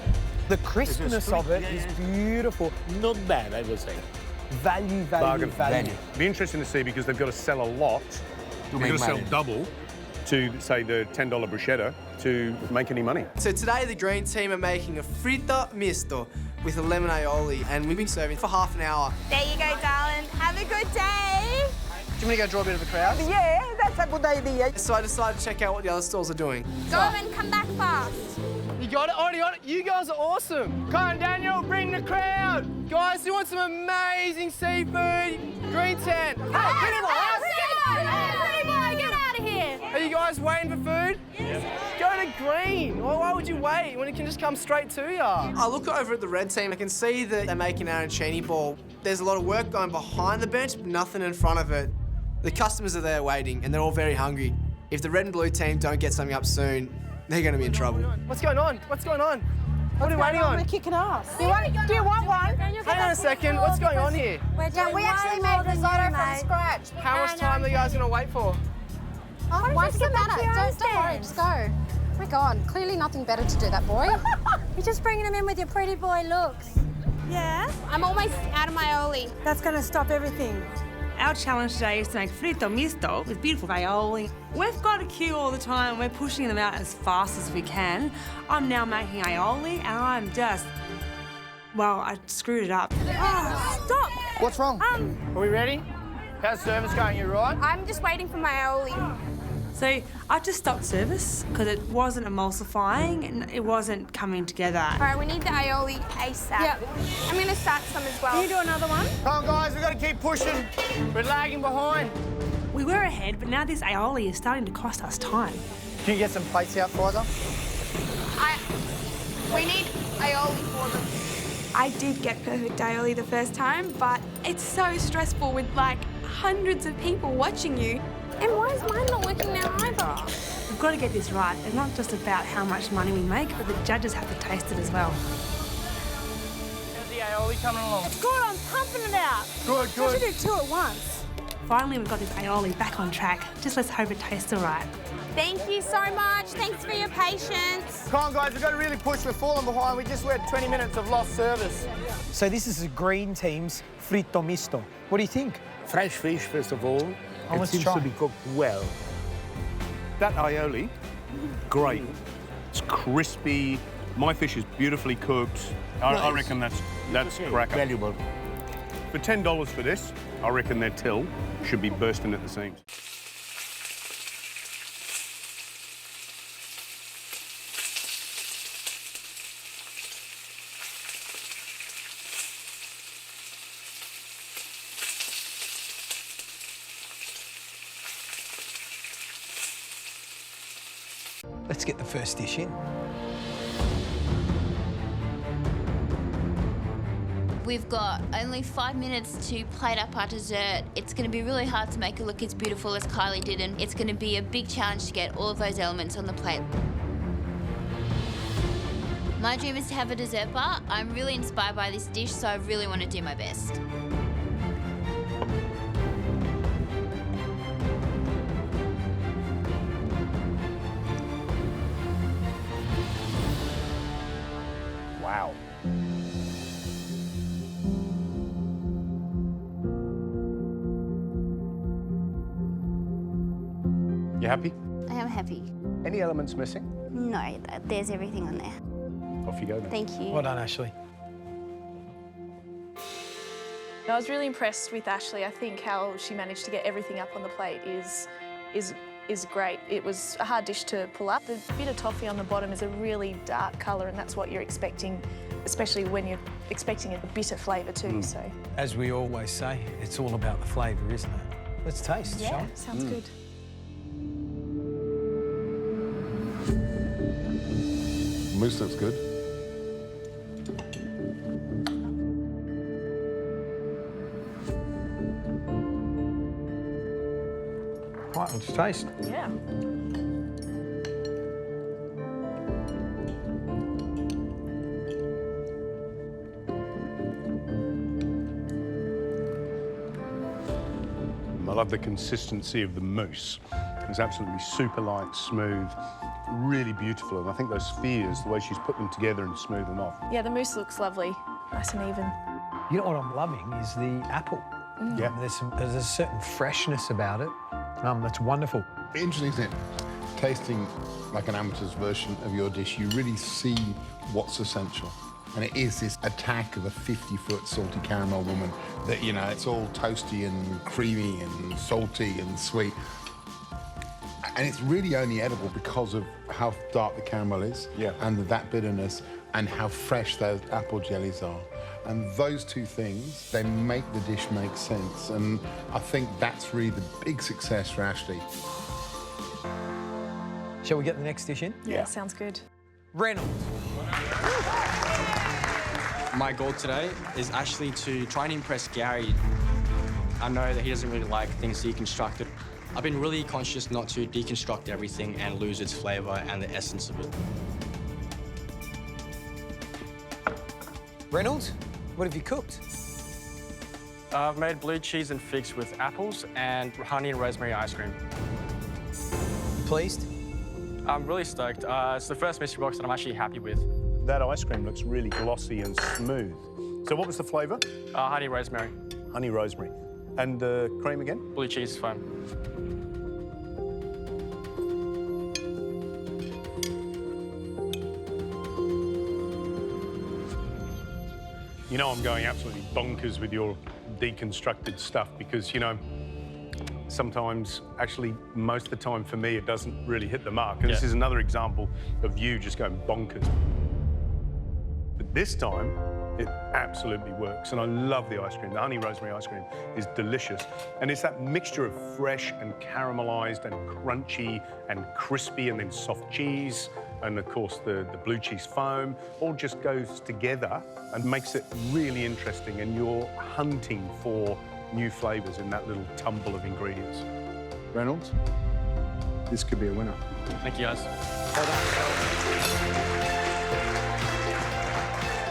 The crispness of it is beautiful. Not bad, I would say. Value, value, value. Be interesting to see because they've got to sell a lot. They've got to sell double to, say, the $10 bruschetta to make any money. So today the green team are making a fritta misto with a lemon aioli, and we've been serving for half an hour. There you go, darling. Have a good day. Do you want me to go draw a bit of a crowd? Yeah, that's a good idea. So I decided to check out what the other stalls are doing. Go and come back fast. You got it? Already got it? You guys are awesome. Come on, Daniel, bring the crowd. Guys, who wants some amazing seafood? Green tent. Hey, bring it on. guys waiting for food? Yes. Go to green. Well, why would you wait when it can just come straight to you? I look over at the red team. I can see that they're making arancini ball. There's a lot of work going behind the bench, but nothing in front of it. The customers are there waiting, and they're all very hungry. If the red and blue team don't get something up soon, they're going to be in trouble. What's going on? What's going on? What are we waiting on? We're kicking ass. Do you want one? Hang on a second. What's going on here? We actually made risotto from scratch. How much time are you guys going to wait for? Oh, why does it matter? Don't worry, just go. Oh my God, clearly nothing better to do that, boy. You're just bringing them in with your pretty boy looks. Yeah? I'm almost out of my aioli. That's going to stop everything. Our challenge today is to make fritto misto with beautiful aioli. We've got a queue all the time. We're pushing them out as fast as we can. I'm now making aioli, and I'm just... Well, I screwed it up. Oh, stop! What's wrong? Are we ready? How's service going? You right? I'm just waiting for my aioli. So I just stopped service because it wasn't emulsifying and it wasn't coming together. All right, we need the aioli ASAP. Yep. I'm going to start some as well. Can you do another one? Come on, guys, we've got to keep pushing. We're lagging behind. We were ahead, but now this aioli is starting to cost us time. Can you get some plates out for us? We need aioli for them. I did get perfect aioli the first time, but it's so stressful with, like, hundreds of people watching you. And why is mine not working now either? We've got to get this right. It's not just about how much money we make, but the judges have to taste it as well. How's the aioli coming along? It's good, I'm pumping it out. Good, good. I should do 2 at once. Finally, we've got this aioli back on track. Just let's hope it tastes all right. Thank you so much. Thanks for your patience. Come on, guys, we've got to really push. We're falling behind. We just had 20 minutes of lost service. So this is the green team's fritto misto. What do you think? Fresh fish, first of all. It seems to be cooked well. That aioli, great. It's crispy. My fish is beautifully cooked. I reckon that's cracker. Valuable. For $10 for this, I reckon their till should be bursting at the seams. Let's get the first dish in. We've got only 5 minutes to plate up our dessert. It's going to be really hard to make it look as beautiful as Kylie did, and it's going to be a big challenge to get all of those elements on the plate. My dream is to have a dessert bar. I'm really inspired by this dish, so I really want to do my best. Wow. You happy? I am happy. Any elements missing? No, there's everything on there. Off you go then. Thank you. Well done, Ashley. I was really impressed with Ashley. I think how she managed to get everything up on the plate is great. It was a hard dish to pull up. The bit of toffee on the bottom is a really dark colour, and that's what you're expecting, especially when you're expecting a bitter flavour too. So, as we always say, it's all about the flavour, isn't it? Let's taste, shall we? Sounds good. Mousse looks good. Right, let's taste. Yeah. I love the consistency of the mousse. It's absolutely super light, smooth, really beautiful. And I think those spheres, the way she's put them together and smooth them off. Yeah, the mousse looks lovely, nice and even. You know what I'm loving is the apple. Yeah. There's a certain freshness about it. That's wonderful. Interesting, isn't it? Tasting like an amateur's version of your dish, you really see what's essential. And it is this attack of a 50-foot salty caramel woman that, you know, it's all toasty and creamy and salty and sweet. And it's really only edible because of how dark the caramel is and that bitterness and how fresh those apple jellies are. And those two things, they make the dish make sense. And I think that's really the big success for Ashley. Shall we get the next dish in? Yeah, sounds good. Reynold. My goal today is actually to try and impress Gary. I know that he doesn't really like things deconstructed. I've been really conscious not to deconstruct everything and lose its flavour and the essence of it. Reynold, what have you cooked? I've made blue cheese and figs with apples and honey and rosemary ice cream. Pleased? I'm really stoked. It's the first mystery box that I'm actually happy with. That ice cream looks really glossy and smooth. So what was the flavour? Honey rosemary. Honey rosemary. And the cream again? Blue cheese is fun. You know I'm going absolutely bonkers with your deconstructed stuff because, you know, sometimes, actually, most of the time for me, it doesn't really hit the mark. And this is another example of you just going bonkers. But this time, it absolutely works. And I love the ice cream. The honey rosemary ice cream is delicious. And it's that mixture of fresh and caramelized and crunchy and crispy and then soft cheese. And of course, the blue cheese foam all just goes together and makes it really interesting. And you're hunting for new flavours in that little tumble of ingredients. Reynolds, this could be a winner. Thank you, guys. Well done.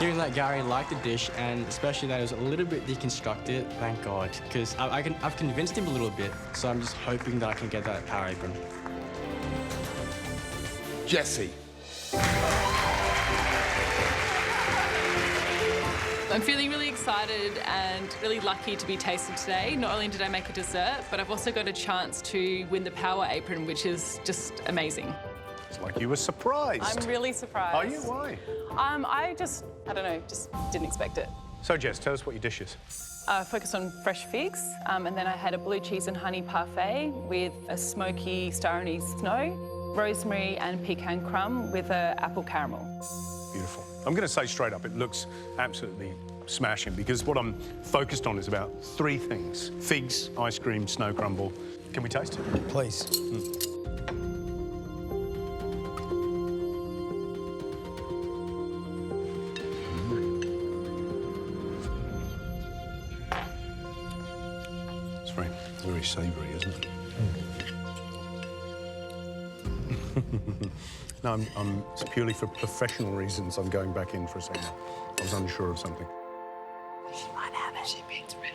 Hearing that Gary liked the dish, and especially that it was a little bit deconstructed, thank God, because I've convinced him a little bit, so I'm just hoping that I can get that power apron. Jesse. I'm feeling really excited and really lucky to be tasted today. Not only did I make a dessert, but I've also got a chance to win the power apron, which is just amazing. It's like you were surprised. I'm really surprised. Are you? Why? I don't know, just didn't expect it. So, Jess, tell us what your dish is. Focused on fresh figs, and then I had a blue cheese and honey parfait with a smoky star anise snow, rosemary and pecan crumb with an apple caramel. Beautiful. I'm going to say straight up, it looks absolutely smashing because what I'm focused on is about 3 things. Figs, ice cream, snow crumble. Can we taste it? Please. It's very savoury, isn't it? No, it's purely for professional reasons. I'm going back in for a second. I was unsure of something. She might have it. She picked red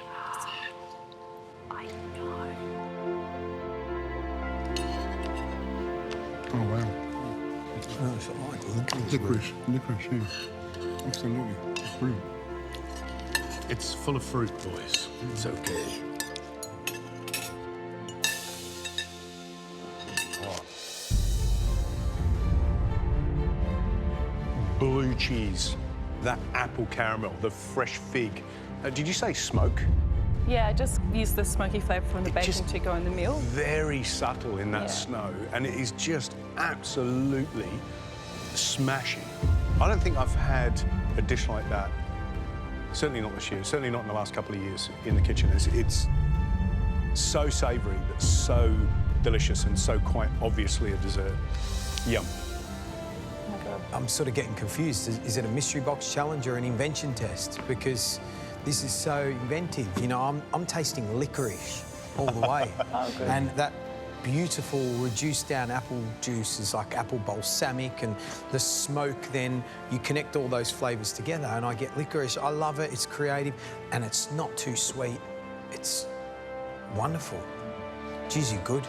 I know. Oh, wow. Oh, it's all right. Licorice, yeah. Absolutely. It's brilliant. It's full of fruit, boys. It's okay. Blue cheese, that apple caramel, the fresh fig. Did you say smoke? Yeah, I just used the smoky flavour from the bacon to go in the meal. Very subtle in that snow, and it is just absolutely smashing. I don't think I've had a dish like that, certainly not this year, certainly not in the last couple of years in the kitchen. It's so savoury, but so delicious and so quite obviously a dessert. Yum. I'm sort of getting confused. Is it a mystery box challenge or an invention test? Because this is so inventive. You know, I'm tasting licorice all the way. Oh, good. And that beautiful reduced down apple juice is like apple balsamic, and the smoke, then you connect all those flavours together and I get licorice. I love it, it's creative, and it's not too sweet. It's wonderful. Geez, you're good.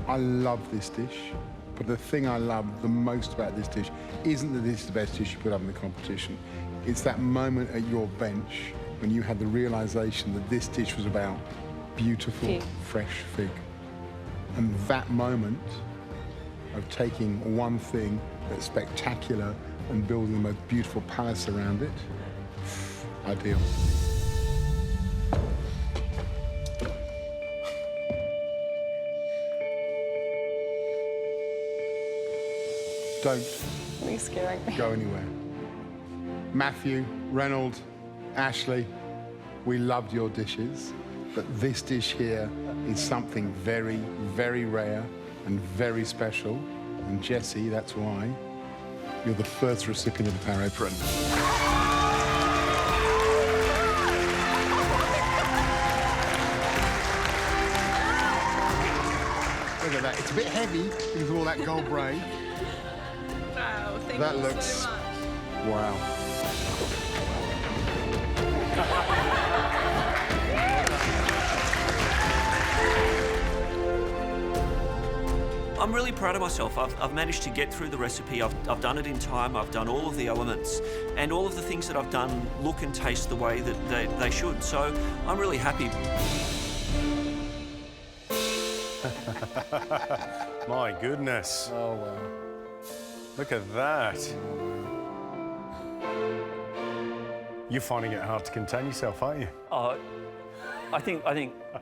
I love this dish. But the thing I love the most about this dish isn't that this is the best dish you put up in the competition. It's that moment at your bench when you had the realisation that this dish was about beautiful, fresh fig. And that moment of taking one thing that's spectacular and building the most beautiful palace around it, ideal. Don't Really scaring me. go anywhere. Matthew, Reynold, Ashley, we loved your dishes, but this dish here is something very, very rare and very special. And Jessie, that's why you're the first recipient of our apron. Look at that. It's a bit heavy because of all that gold braid. Wow, thank That you looks... so much. Wow. I'm really proud of myself. I've managed to get through the recipe. I've done it in time. I've done all of the elements, and all of the things that I've done look and taste the way that they should. So I'm really happy. My goodness. Oh, wow. Look at that. You're finding it hard to contain yourself, aren't you? I think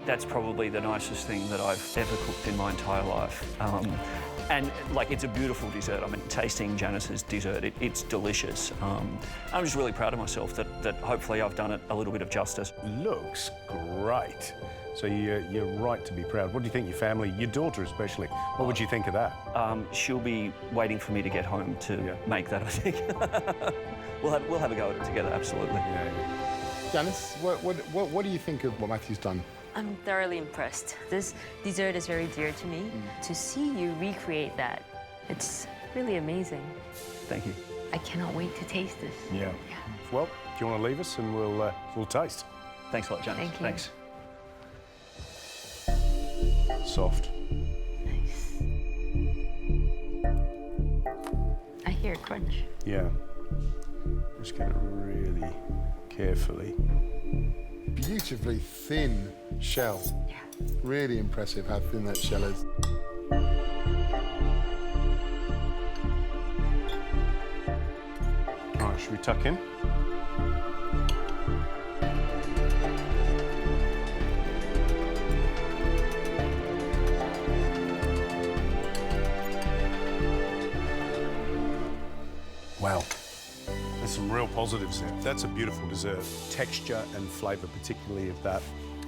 that's probably the nicest thing that I've ever cooked in my entire life. And like, it's a beautiful dessert. I mean, tasting Janice's dessert, it's delicious. I'm just really proud of myself that hopefully I've done it a little bit of justice. Looks great. So you're right to be proud. What do you think, your family, your daughter especially, what would you think of that? She'll be waiting for me to get home to make that, I think. We'll have a go at it together, absolutely. Yeah. Janice, what do you think of what Matthew's done? I'm thoroughly impressed. This dessert is very dear to me. To see you recreate that, it's really amazing. Thank you. I cannot wait to taste this. Yeah. Well, do you want to leave us and we'll taste? Thanks a lot, Janice. Thank you. Thanks. Soft. Nice. I hear a crunch. Yeah. Just get it really carefully. Beautifully thin shell. Yeah. Really impressive how thin that shell is. All right, should we tuck in? Wow. There's some real positives there. That's a beautiful dessert. Texture and flavour, particularly of that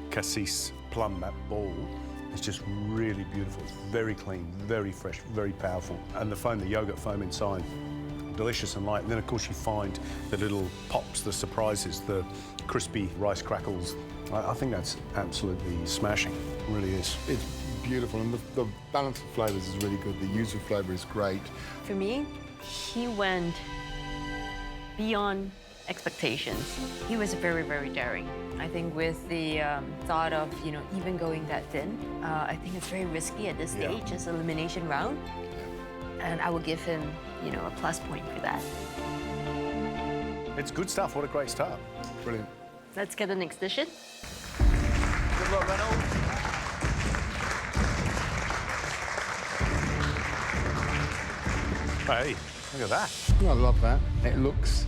cassis plum, that ball, is just really beautiful. It's very clean, very fresh, very powerful. And the foam, the yogurt foam inside, delicious and light. And then, of course, you find the little pops, the surprises, the crispy rice crackles. I think that's absolutely smashing. It really is. It's beautiful, and the balance of flavours is really good. The yuzu flavour is great. For me, he went beyond expectations. He was very, very daring. I think with the thought of, even going that thin, I think it's very risky at this stage, it's an elimination round. And I will give him, a plus point for that. It's good stuff. What a great start. Brilliant. Let's get the next dish in. Good luck, Reynold. Hey, look at that. I love that. It looks,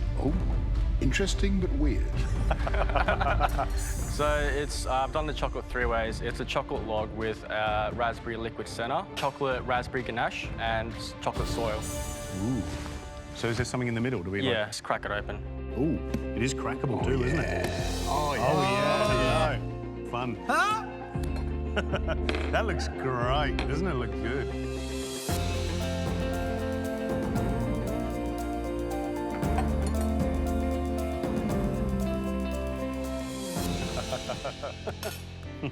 interesting but weird. So I've done the chocolate three ways. It's a chocolate log with raspberry liquid center, chocolate raspberry ganache, and chocolate soil. Ooh. So is there something in the middle? Yeah, just crack it open. Ooh, it is crackable too, isn't it? Oh, yeah. Oh, yeah. Fun. Huh? That looks great. Doesn't it look good?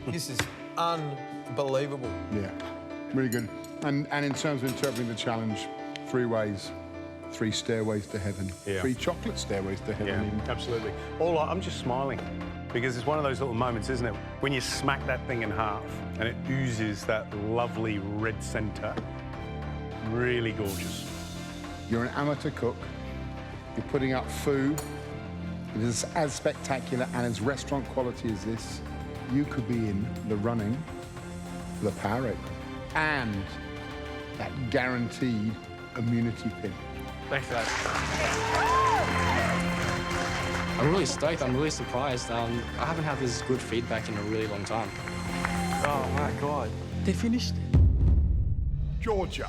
This is unbelievable. Yeah, really good. And in terms of interpreting the challenge, 3 ways, 3 stairways to heaven, 3 chocolate stairways to heaven. Yeah, absolutely. I'm just smiling because it's one of those little moments, isn't it? When you smack that thing in half and it oozes that lovely red centre. Really gorgeous. You're an amateur cook. You're putting up food that is as spectacular and as restaurant quality as this. You could be in the running for the Power Apron and that guaranteed immunity pin. Thanks, guys. I'm really stoked. I'm really surprised. I haven't had this good feedback in a really long time. Oh, my God. They finished. Georgia.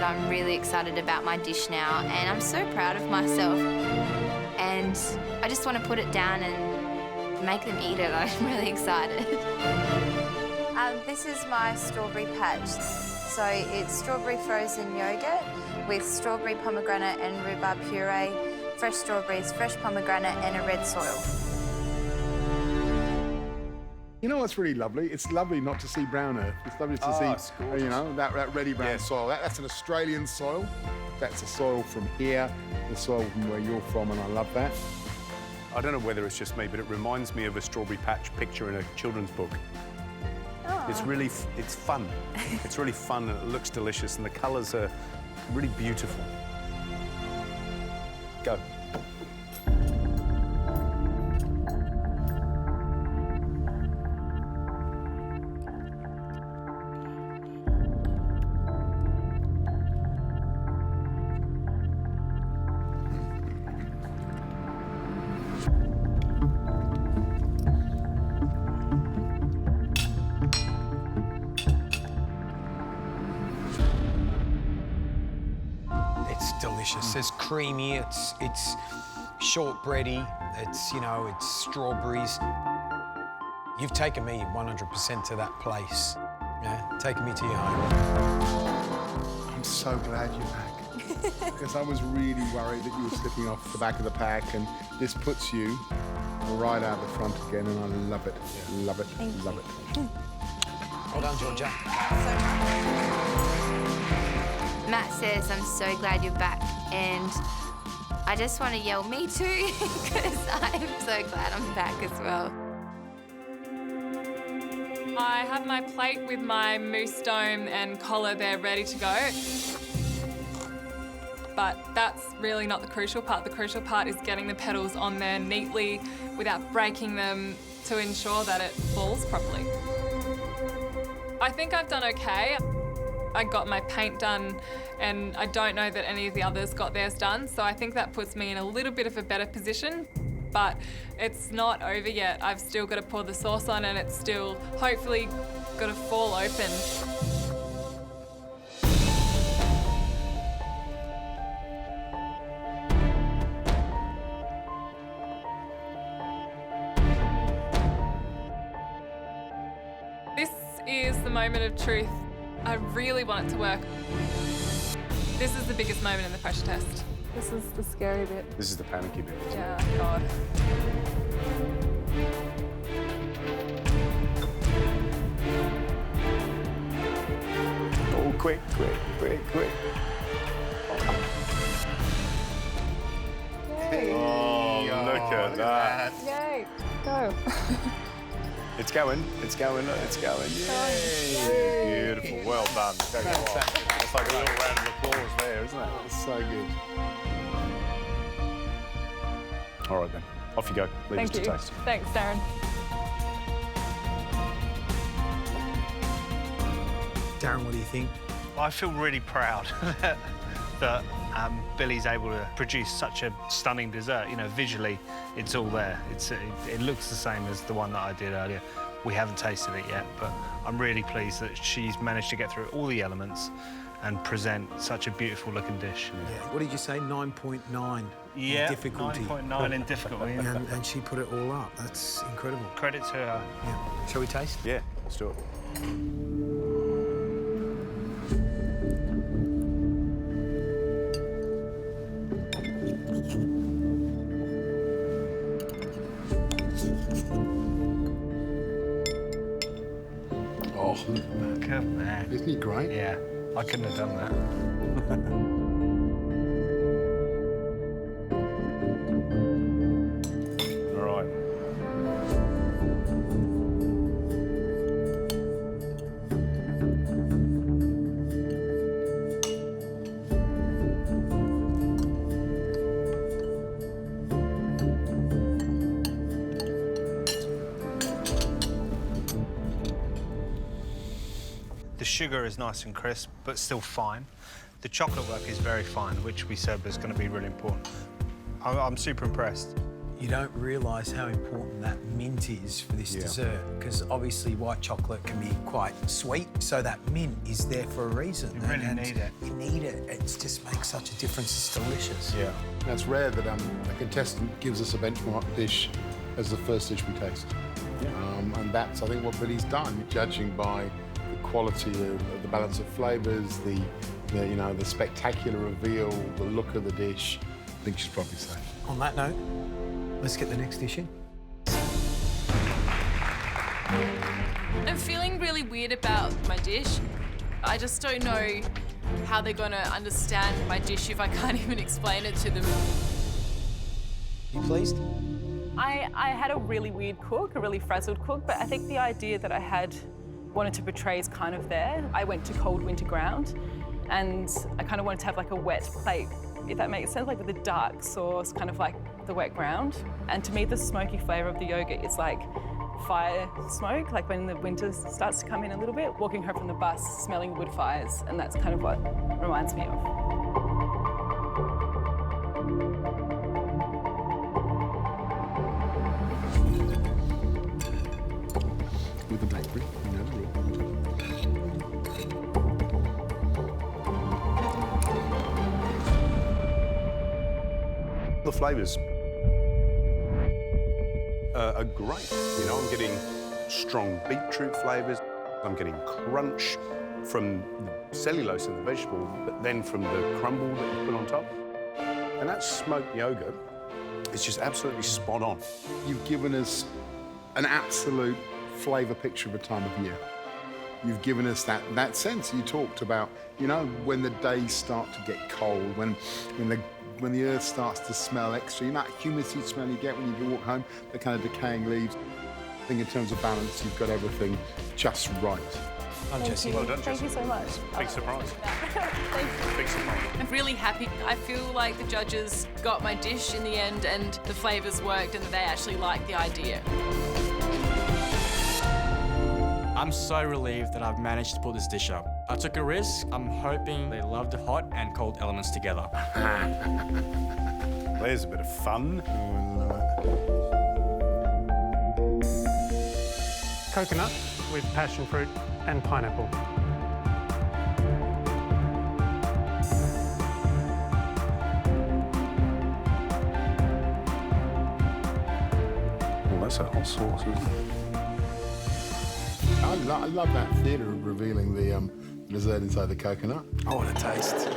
I'm really excited about my dish now, and I'm so proud of myself. And I just want to put it down and make them eat it. I'm really excited. This is my strawberry patch. So it's strawberry frozen yogurt with strawberry pomegranate and rhubarb puree, fresh strawberries, fresh pomegranate and a red soil. You know what's really lovely? It's lovely not to see brown earth. It's lovely to see, you know, that ready brown soil. That's an Australian soil. That's a soil from here, the soil from where you're from, and I love that. I don't know whether it's just me, but it reminds me of a strawberry patch picture in a children's book. It's really, it's fun. It's really fun and it looks delicious and the colours are really beautiful. Go. Delicious. It's creamy. It's shortbready. It's, you know, it's strawberries. You've taken me 100% to that place. Yeah, taken me to your home. I'm so glad you're back. Because I was really worried that you were slipping off the back of the pack, and this puts you right out the front again, and I love it. Love it. Love it. Well done, Georgia. Matt says, I'm so glad you're back, and I just want to yell, me too, because I'm so glad I'm back as well. I have my plate with my mousse dome and collar there ready to go. But that's really not the crucial part. The crucial part is getting the petals on there neatly without breaking them to ensure that it falls properly. I think I've done okay. I got my paint done and I don't know that any of the others got theirs done, so I think that puts me in a little bit of a better position, but it's not over yet. I've still got to pour the sauce on and it's still hopefully got to fall open. This is the moment of truth. I really want it to work. This is the biggest moment in the pressure test. This is the scary bit. This is the panicky bit. Yeah, God. Oh, quick. Oh, look at that. Yay, go. It's going. Yay. Beautiful. Well done. That's like a little round of applause there, isn't it? It's so good. All right, then. Off you go. Leave us to taste. Thanks, Darren. Darren, what do you think? I feel really proud that Billy's able to produce such a stunning dessert. You know, visually, it's all there. It looks the same as the one that I did earlier. We haven't tasted it yet, but I'm really pleased that she's managed to get through all the elements and present such a beautiful looking dish. Yeah. What did you say? 9.9 yeah, in difficulty. 9.9 in difficulty. and she put it all up. That's incredible. Credit to her. Yeah. Shall we taste? Yeah, let's do it. Oh, good man. Isn't he great? Yeah, I couldn't have done that. All right. The sugar is nice and crisp, but still fine. The chocolate work is very fine, which we said was going to be really important. I'm super impressed. You don't realise how important that mint is for this dessert, because obviously white chocolate can be quite sweet, so that mint is there for a reason. You really need it. You need it. It just makes such a difference. It's delicious. Yeah. And it's rare that a contestant gives us a benchmark dish as the first dish we taste. Yeah. And that's, I think, what Billy's done, judging by the quality of the balance of flavours, the you know, the spectacular reveal, the look of the dish. I think she's probably safe. On that note, let's get the next dish in. I'm feeling really weird about my dish. I just don't know how they're going to understand my dish if I can't even explain it to them. You pleased? I had a really weird cook, a really frazzled cook, but I think the idea that I had wanted to portray is kind of there. I went to cold winter ground, and I kind of wanted to have like a wet plate, if that makes sense, like with the dark sauce, kind of like the wet ground. And to me, the smoky flavour of the yogurt is like fire smoke, like when the winter starts to come in a little bit, walking home from the bus, smelling wood fires, and that's kind of what reminds me of. With the blackberry, you know. The flavours are great. You know, I'm getting strong beetroot flavours. I'm getting crunch from the cellulose of the vegetable, but then from the crumble that you put on top. And that smoked yogurt is just absolutely spot on. You've given us an absolute flavour picture of a time of year. You've given us that sense you talked about, you know, when the days start to get cold, when the earth starts to smell extra, you know, that humidity smell you get when you walk home, the kind of decaying leaves. I think in terms of balance, you've got everything just right. Jesse. Well done, Thank Jesse. you so much. Big surprise. Thank you. Big surprise. I'm really happy. I feel like the judges got my dish in the end and the flavours worked and they actually liked the idea. I'm so relieved that I've managed to pull this dish up. I took a risk. I'm hoping they love the hot and cold elements together. There's a bit of fun. Coconut with passion fruit and pineapple. Well, that's a hot sauce, isn't it? I love that theatre of revealing the dessert inside the coconut. I want to taste.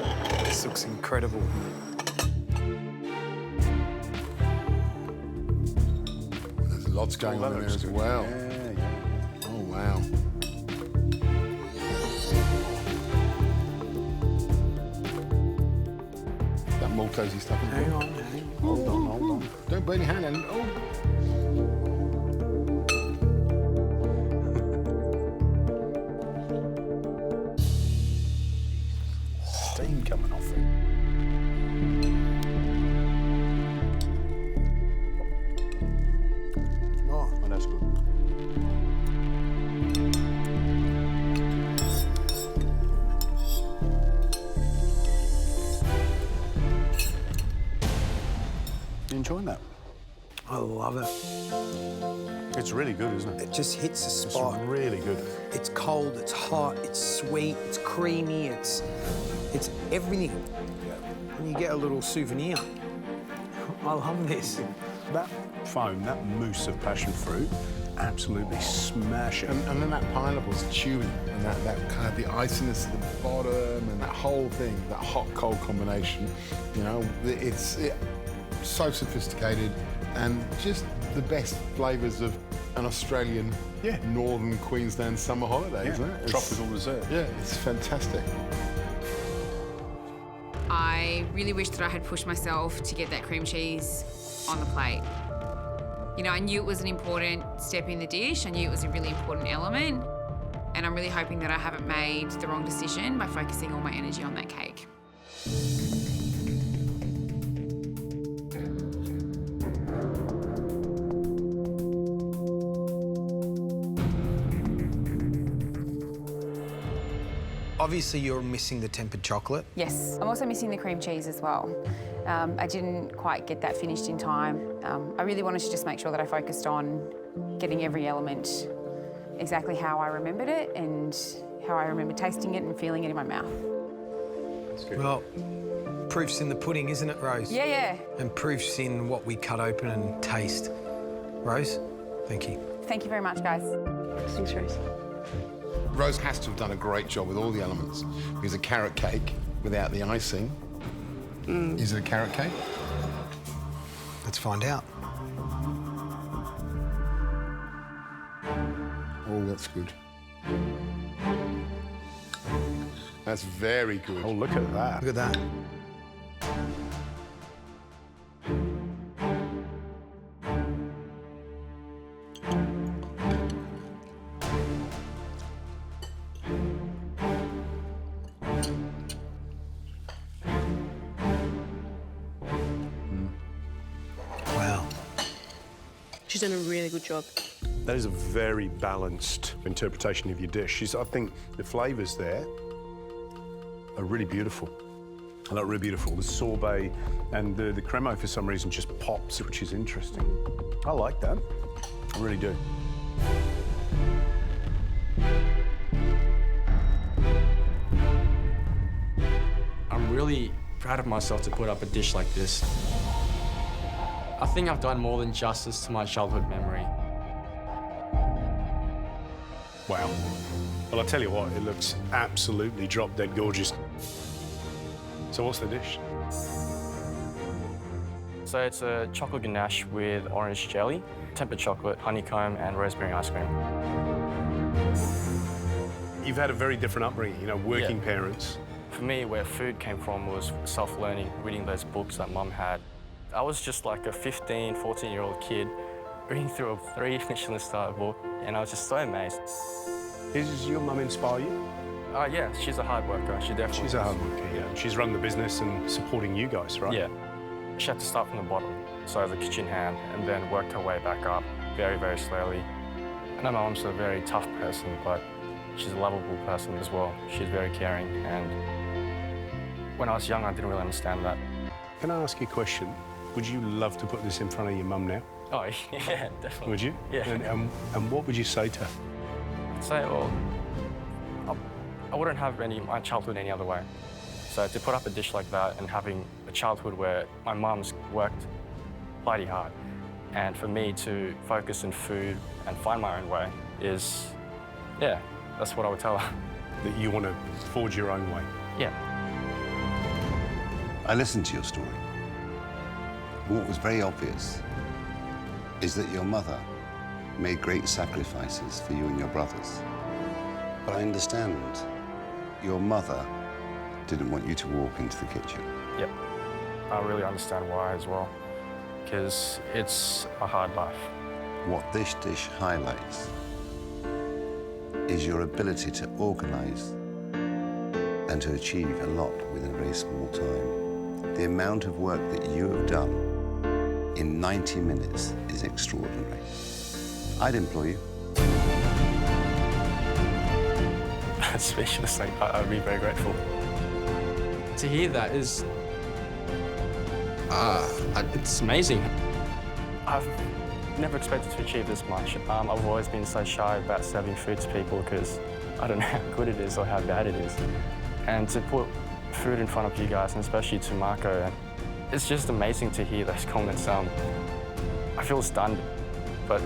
This looks incredible. There's lots going on in there as well. Yeah. Oh, wow. That Maltesey stuff. Hang on. Hold on. Don't burn your hand. And Steam coming off it. Oh, that's good. You enjoying that? I love it. It's really good, isn't it? It just hits the spot. It's really good. It's cold, it's hot, it's sweet, it's creamy, it's everything. And you get a little souvenir. I love this. That foam, that mousse of passion fruit, absolutely smash it. And then that pineapple's chewy, and that kind of the iciness at the bottom, and that whole thing, that hot-cold combination, you know, it's so sophisticated, and just the best flavours of an Australian, northern Queensland summer holiday, isn't it? Tropical dessert. Yeah, it's fantastic. I really wish that I had pushed myself to get that cream cheese on the plate. You know, I knew it was an important step in the dish. I knew it was a really important element. And I'm really hoping that I haven't made the wrong decision by focusing all my energy on that cake. Obviously, you're missing the tempered chocolate. Yes, I'm also missing the cream cheese as well. I didn't quite get that finished in time. I really wanted to just make sure that I focused on getting every element exactly how I remembered it and how I remember tasting it and feeling it in my mouth. That's good. Well, proof's in the pudding, isn't it, Rose? Yeah. And proof's in what we cut open and taste. Rose, thank you. Thank you very much, guys. Thanks, Rose. Rose has to have done a great job with all the elements, because a carrot cake without the icing, is it a carrot cake? Let's find out. Oh, that's good. That's very good. Oh, look at that. Look at that. Wow. She's done a really good job. That is a very balanced interpretation of your dish. I think the flavours there are really beautiful. I look really beautiful. The sorbet and the crémeux for some reason just pops, which is interesting. I like that. I really do. I'm really proud of myself to put up a dish like this. I think I've done more than justice to my childhood memory. Wow. Well, I'll tell you what, it looks absolutely drop-dead gorgeous. So what's the dish? So it's a chocolate ganache with orange jelly, tempered chocolate, honeycomb, and rosemary ice cream. You've had a very different upbringing, you know, working parents. For me, where food came from was self-learning, reading those books that Mum had. I was just like a 15, 14-year-old kid reading through a 3 Michelin-star book, and I was just so amazed. Does your mum inspire you? Yeah, she's a hard worker. She definitely She's a hard worker, yeah. She's run the business and supporting you guys, right? Yeah. She had to start from the bottom, so as a kitchen hand, and then worked her way back up very, very slowly. And my mum's a very tough person, but she's a lovable person as well. She's very caring, and when I was young, I didn't really understand that. Can I ask you a question? Would you love to put this in front of your mum now? Oh, yeah, definitely. Would you? Yeah. And what would you say to her? I'd say, well, I wouldn't have my childhood any other way. So to put up a dish like that and having a childhood where my mum's worked bloody hard, and for me to focus on food and find my own way is, yeah, that's what I would tell her. That you want to forge your own way? Yeah. I listened to your story. What was very obvious is that your mother made great sacrifices for you and your brothers. But I understand your mother didn't want you to walk into the kitchen. Yep. I really understand why as well, because it's a hard life. What this dish highlights is your ability to organize and to achieve a lot within a very small time. The amount of work that you have done in 90 minutes is extraordinary. I'd employ you. That's speechless. I'd be very grateful. To hear that is, it's amazing. I've never expected to achieve this much. I've always been so shy about serving food to people because I don't know how good it is or how bad it is. And to put food in front of you guys, and especially to Marco, it's just amazing to hear those comments. I feel stunned, but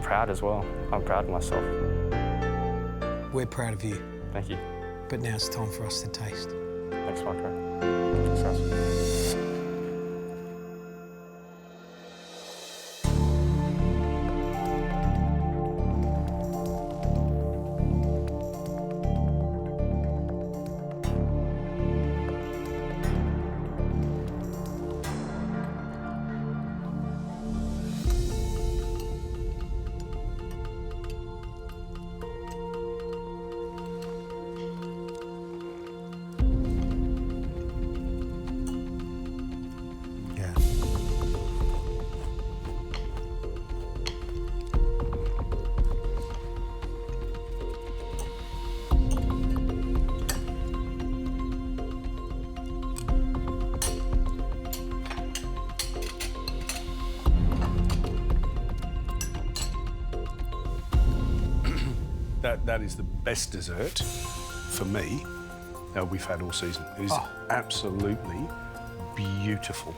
proud as well. I'm proud of myself. We're proud of you. Thank you. But now it's time for us to taste. Thanks, Marco. Thanks, guys. That is the best dessert, for me, we've had all season. It is absolutely beautiful.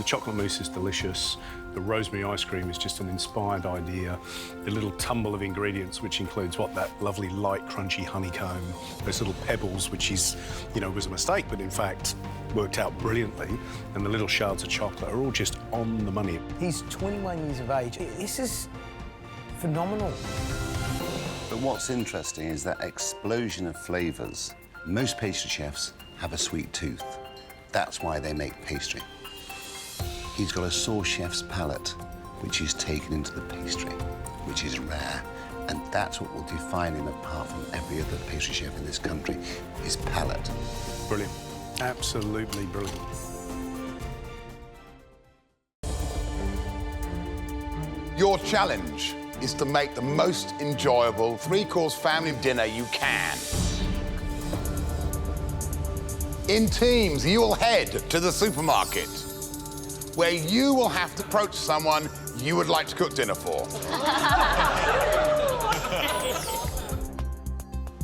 The chocolate mousse is delicious. The rosemary ice cream is just an inspired idea. The little tumble of ingredients, which includes that lovely light, crunchy honeycomb, those little pebbles, which is, was a mistake, but in fact worked out brilliantly. And the little shards of chocolate are all just on the money. He's 21 years of age. This is phenomenal. But what's interesting is that explosion of flavours. Most pastry chefs have a sweet tooth. That's why they make pastry. He's got a sauce chef's palate, which is taken into the pastry, which is rare. And that's what will define him apart from every other pastry chef in this country, his palate. Brilliant. Absolutely brilliant. Your challenge is to make the most enjoyable three-course family dinner you can. In teams, you will head to the supermarket, where you will have to approach someone you would like to cook dinner for.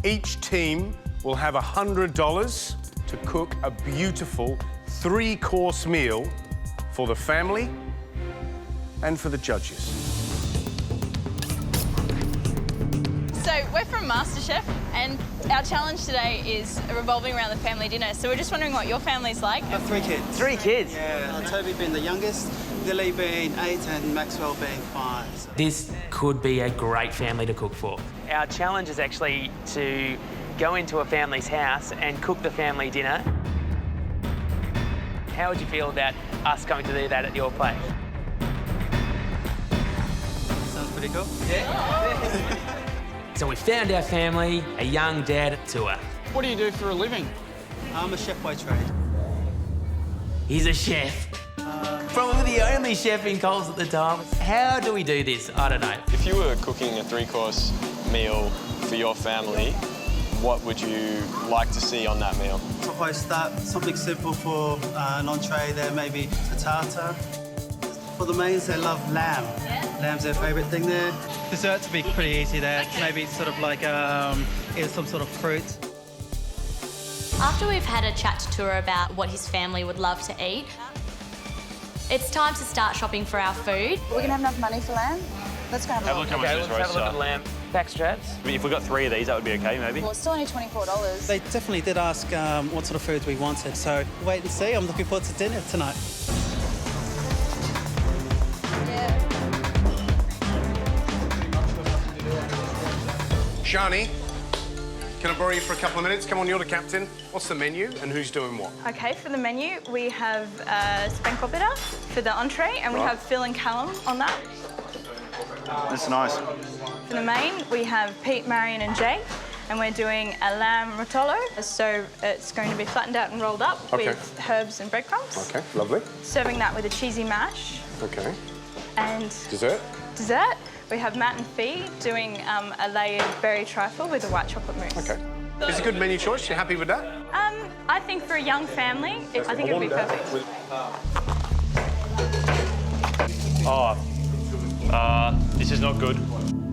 Each team will have $100 to cook a beautiful three-course meal for the family and for the judges. So we're from MasterChef, and our challenge today is revolving around the family dinner. So we're just wondering what your family's like. I have 3 kids. 3 kids? Yeah, Toby being the youngest, Lily being 8 and Maxwell being 5. So. This could be a great family to cook for. Our challenge is actually to go into a family's house and cook the family dinner. How would you feel about us coming to do that at your place? Sounds pretty cool. Yeah. So we found our family, a young dad tour. What do you do for a living? I'm a chef by trade. He's a chef. Probably the only chef in Coles at the time. How do we do this? I don't know. If you were cooking a three-course meal for your family, what would you like to see on that meal? Probably start something simple for an entree there, maybe a tartar. For the mains, they love lamb. Yeah. Lamb's their favourite thing there. Desserts would be pretty easy there. Okay. Maybe sort of like either some sort of fruit. After we've had a chat to Tour about what his family would love to eat, it's time to start shopping for our food. We're gonna have enough money for lamb? Let's go have a look. Okay, let's have a look at lamb. Back straps. I mean, if we got 3 of these, that would be okay, maybe. Well, it's still only $24. They definitely did ask what sort of foods we wanted, so wait and see. I'm looking forward to dinner tonight. Shani, can I borrow you for a couple of minutes? Come on, you're the captain. What's the menu and who's doing what? Okay, for the menu, we have spankopitta for the entree, and we have Phil and Callum on that. That's nice. For the main, we have Pete, Marion and Jay, and we're doing a lamb rotolo. So it's going to be flattened out and rolled up with herbs and breadcrumbs. Okay, lovely. Serving that with a cheesy mash. Okay. And dessert? Dessert, we have Matt and Fee doing a layered berry trifle with a white chocolate mousse. Okay. It's a good menu choice. You happy with that? I think for a young family, I think it would be perfect. This is not good.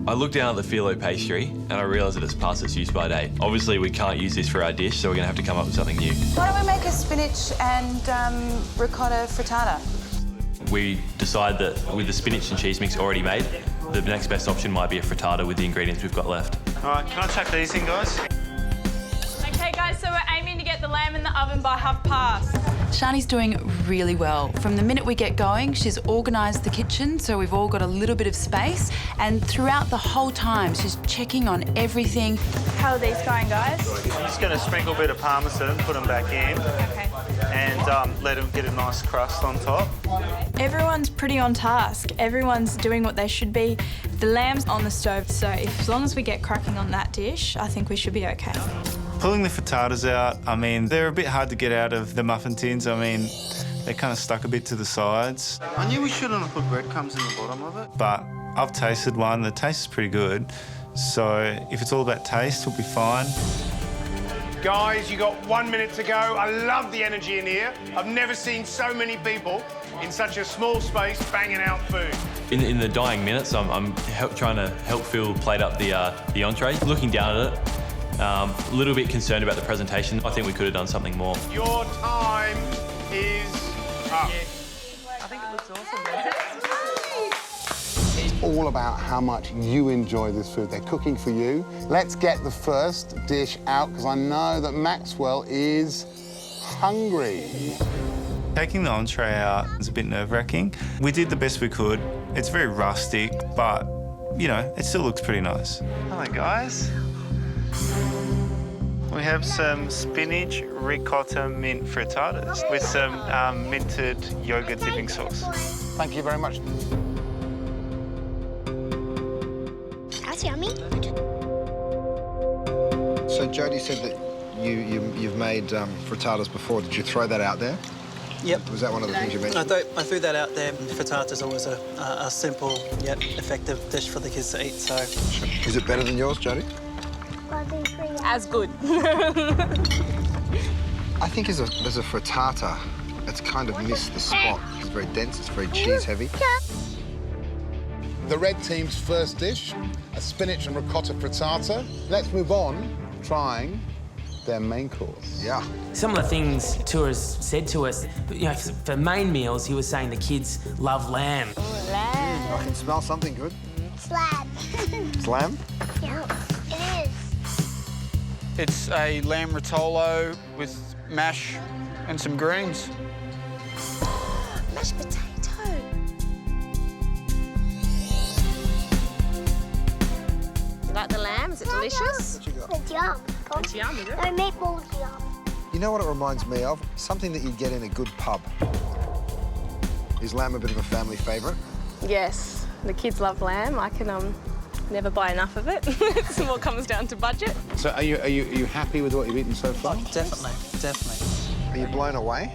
I looked down at the phyllo pastry and I realised that it's past its use-by date. Obviously, we can't use this for our dish, so we're going to have to come up with something new. Why don't we make a spinach and ricotta frittata? We decided that with the spinach and cheese mix already made, the next best option might be a frittata with the ingredients we've got left. All right, can I chuck these in, guys? Okay, guys, so we're aiming to get the lamb in the oven by past. Shani's doing really well. From the minute we get going, she's organised the kitchen, so we've all got a little bit of space. And throughout the whole time, she's checking on everything. How are these going, guys? I'm just going to sprinkle a bit of parmesan, put them back in, and let them get a nice crust on top. Everyone's pretty on task. Everyone's doing what they should be. The lamb's on the stove, so as long as we get cracking on that dish, I think we should be okay. Pulling the frittatas out, I mean, they're a bit hard to get out of the muffin tins. I mean, they're kind of stuck a bit to the sides. I knew we shouldn't have put breadcrumbs in the bottom of it. But I've tasted one, the taste is pretty good. So if it's all about taste, we'll be fine. Guys, you got 1 minute to go. I love the energy in here. I've never seen so many people in such a small space banging out food. In the dying minutes, I'm trying to help Phil plate up the entree. Looking down at it, a little bit concerned about the presentation. I think we could have done something more. Your time is up. It's all about how much you enjoy this food. They're cooking for you. Let's get the first dish out, because I know that Maxwell is hungry. Taking the entree out is a bit nerve-wracking. We did the best we could. It's very rustic, but, you know, it still looks pretty nice. Hello, guys. We have some spinach ricotta mint frittatas with some minted yogurt dipping sauce. Thank you very much. That's yummy. So Jodie said that you've made frittatas before. Did you throw that out there? Yep. Was that one of the things you mentioned? I threw that out there. Frittata is always a simple yet effective dish for the kids to eat. So. Is it better than yours, Jodie? As good. I think as a frittata, it's kind of missed the spot. It's very dense, it's very cheese heavy. The red team's first dish, a spinach and ricotta frittata. Let's move on, trying their main course. Yeah. Some of the things tourists said to us, you know, for main meals, he was saying the kids love lamb. I can smell something good. It's lamb. It's lamb? Yeah, it is. It's a lamb rotolo with mash and some greens. Mashed potato. You like the lamb? Is it delicious? It's yum. It's yum, is it? No, meatballs yum. You know what it reminds me of? Something that you'd get in a good pub. Is lamb a bit of a family favourite? Yes, the kids love lamb. I can never buy enough of it. It's what comes down to budget. So are you happy with what you've eaten so far? Definitely. Are you blown away?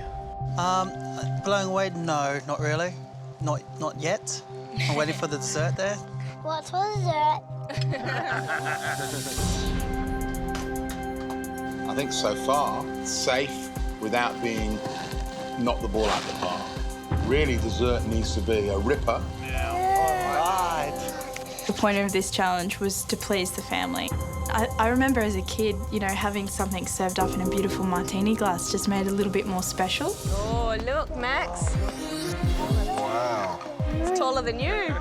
Blown away? No, not really. Not yet. I'm waiting for the dessert there. What's for dessert? I think so far, safe without being knock the ball out the park. Really, dessert needs to be a ripper. Yeah. All right. The point of this challenge was to please the family. I remember as a kid, you know, having something served up in a beautiful martini glass just made it a little bit more special. Oh, look, Max. Wow. It's taller than you.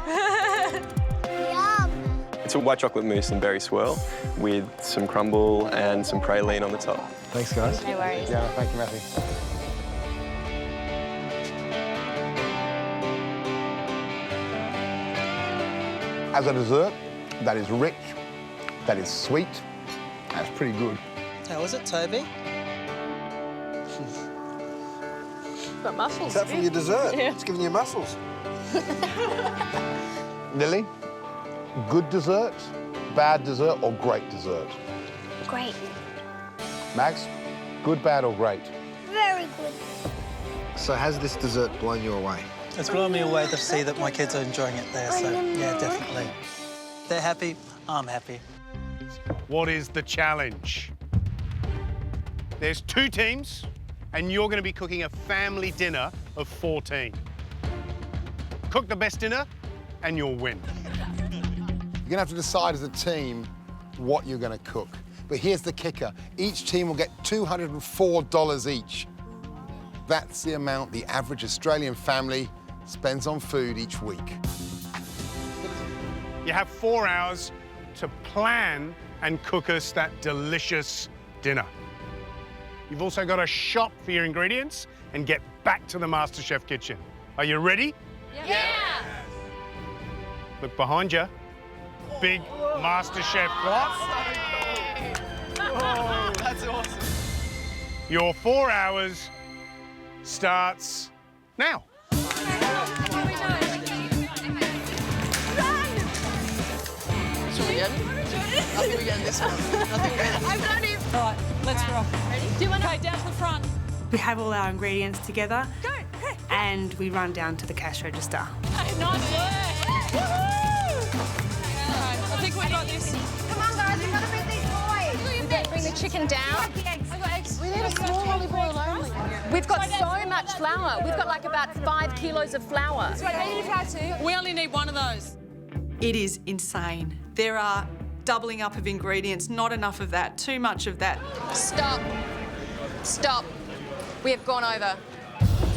Yum. It's a white chocolate mousse and berry swirl with some crumble and some praline on the top. Thanks, guys. No worries. Yeah, thank you, Matthew. As a dessert, that is rich, that is sweet, that's pretty good. How is it, Toby? Got muscles. Is that from your dessert? Yeah. It's giving you muscles. Lily, good dessert, bad dessert, or great dessert? Great. Max, good, bad, or great? Very good. So has this dessert blown you away? It's blown me away to see that my kids are enjoying it there, so yeah, definitely. They're happy, I'm happy. What is the challenge? There's 2 teams, and you're going to be cooking a family dinner of 14. Cook the best dinner, and you'll win. You're gonna have to decide as a team what you're gonna cook. But here's the kicker. Each team will get $204 each. That's the amount the average Australian family spends on food each week. You have 4 hours to plan and cook us that delicious dinner. You've also got to shop for your ingredients and get back to the MasterChef kitchen. Are you ready? Yeah. Look behind you. Big MasterChef clock. Oh, that's awesome. Your 4 hours starts now. Should we get him? I think we're getting this one. I've got him. All right, let's rock. Ready? Do you want to go down to the front? We have all our ingredients together and we run down to the cash register. Hey, nice work. Woohoo! I think we got this. Come on, guys, we've got to beat these boys. Bring the chicken down. We need a small olive oil only. We've got so much flour. We've got like about 5 kilos of flour. We only need one of those. It is insane. There are doubling up of ingredients, not enough of that, too much of that. Stop. Stop. We have gone over.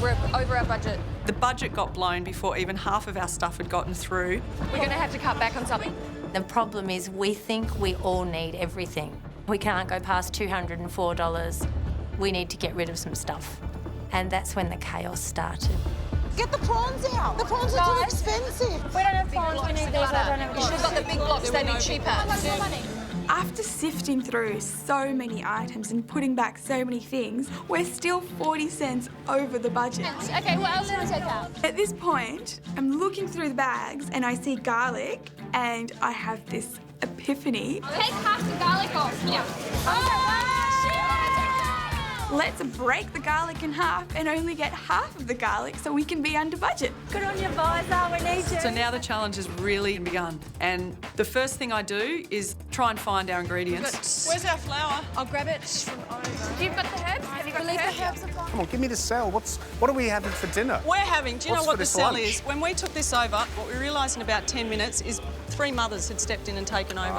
We're over our budget. The budget got blown before even half of our stuff had gotten through. We're going to have to cut back on something. The problem is we think we all need everything. We can't go past $204. We need to get rid of some stuff. And that's when the chaos started. Get the prawns out. The prawns are too expensive. We don't have prawns. We need these. I don't have. You should have got the big blocks. They'd be cheaper. How much more money? After sifting through so many items and putting back so many things, we're still 40 cents over the budget. Okay, what else can I take out? At this point, I'm looking through the bags and I see garlic and I have this epiphany. Take half the garlic off. Yeah. Let's break the garlic in half and only get half of the garlic so we can be under budget. Good on you, Visor. We need you. So now the challenge has really begun. And the first thing I do is try and find our ingredients. Where's our flour? I'll grab it from over. You've got the herbs? Have you got the herbs? Come on, give me the cell. What are we having for dinner? We're having, do you know What's what for the this cell lunch? is? When we took this over, what we realised in about 10 minutes is 3 mothers had stepped in and taken over.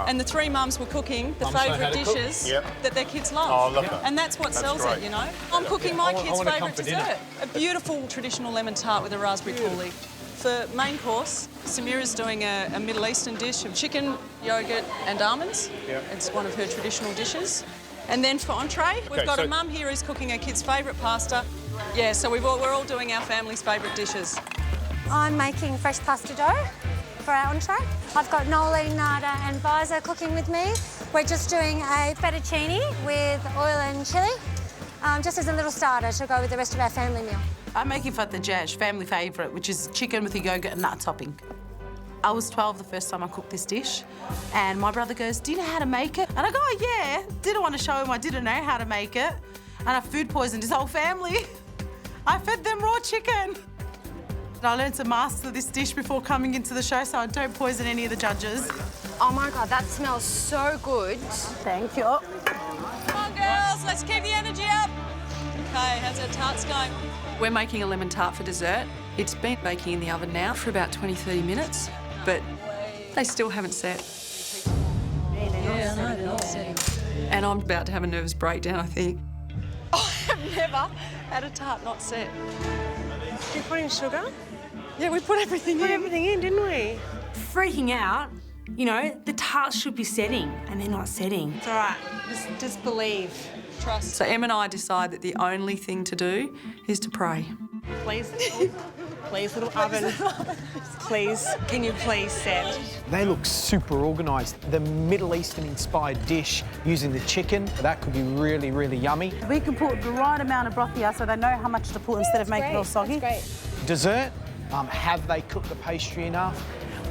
And the 3 mums were cooking the favourite dishes that their kids love. Oh, I love that. And that's what sells it, you know? I'm cooking my kids' wanna come favourite for dinner. dessert. A beautiful traditional lemon tart with a raspberry coulis. For main course, Samira's doing a Middle Eastern dish of chicken, yoghurt and almonds. It's one of her traditional dishes. And then for entree, we've got a mum here who's cooking her kids' favourite pasta. Yeah, so we're all doing our family's favourite dishes. I'm making fresh pasta dough for our entree. I've got Nolene, Nada and Visor cooking with me. We're just doing a fettuccine with oil and chilli, just as a little starter to go with the rest of our family meal. I'm making fattajaj, family favourite, which is chicken with a yogurt and nut topping. I was 12 the first time I cooked this dish, and my brother goes, "Do you know how to make it?" And I go, "Oh, yeah." Didn't want to show him I didn't know how to make it, and I food poisoned his whole family. I fed them raw chicken. And I learned to master this dish before coming into the show so I don't poison any of the judges. Oh my God, that smells so good. Thank you. Come on, girls, let's keep the energy up. Okay, how's our tarts going? We're making a lemon tart for dessert. It's been baking in the oven now for about 20-30 minutes, but they still haven't set. Yeah, I know, they're not setting. And I'm about to have a nervous breakdown, I think. I have never had a tart not set. Did you put in sugar? Yeah, we put everything in. Put everything in, didn't we? Freaking out. You know, the tarts should be setting and they're not setting. It's all right. Just believe. Trust. So Em and I decide that the only thing to do is to pray. Please, please, little oven. Please, can you please set? They look super organised. The Middle Eastern-inspired dish using the chicken, that could be really, really yummy. We can put the right amount of broth here so they know how much to put instead of making it all soggy. That's great. Dessert, have they cooked the pastry enough?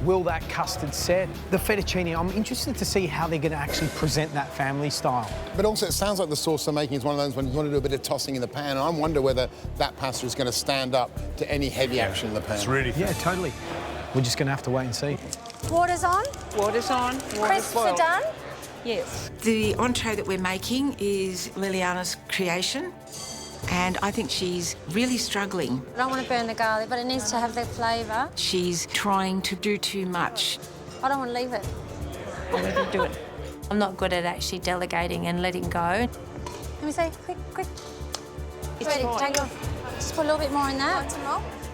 Will that custard set? The fettuccine, I'm interested to see how they're going to actually present that family style. But also, it sounds like the sauce they're making is one of those when you want to do a bit of tossing in the pan, and I wonder whether that pasta is going to stand up to any heavy action in the pan. It's really Yeah, totally. We're just going to have to wait and see. Water's on. Water's on. Water's Crisps are boiled. done. Yes. The entree that we're making is Liliana's creation, and I think she's really struggling. I don't want to burn the garlic, but it needs to have the flavour. She's trying to do too much. I don't want to leave it. I'll let her do it. I'm not good at actually delegating and letting go. Let me say, quick. It's ready. Take it off. Just put a little bit more in that.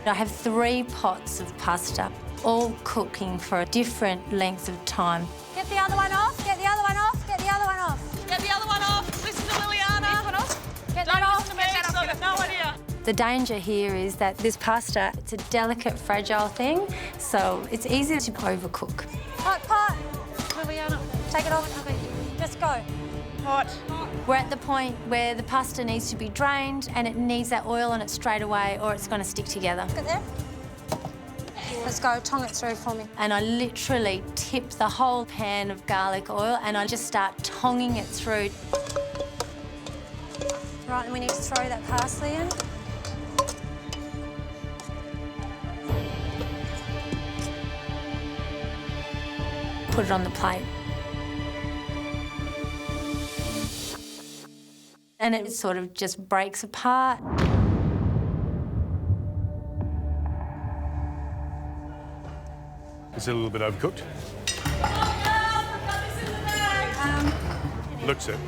I have 3 pots of pasta, all cooking for different lengths of time. Get the other one off. Get the other one off. Get the other one off. Get the other one off. Listen to Liliana. This one off. Get Don't that off. listen to me, so I've got no idea. The danger here is that this pasta, it's a delicate, fragile thing, so it's easy to overcook. Pot. Liliana, take it off. Okay. Just go. Hot. We're at the point where the pasta needs to be drained and it needs that oil on it straight away or it's going to stick together. Get there. Let's go. Tong it through for me. And I literally tip the whole pan of garlic oil and I just start tonging it through. Right, and we need to throw that parsley in. Put it on the plate. And it sort of just breaks apart. Is it a little bit overcooked? Looks it.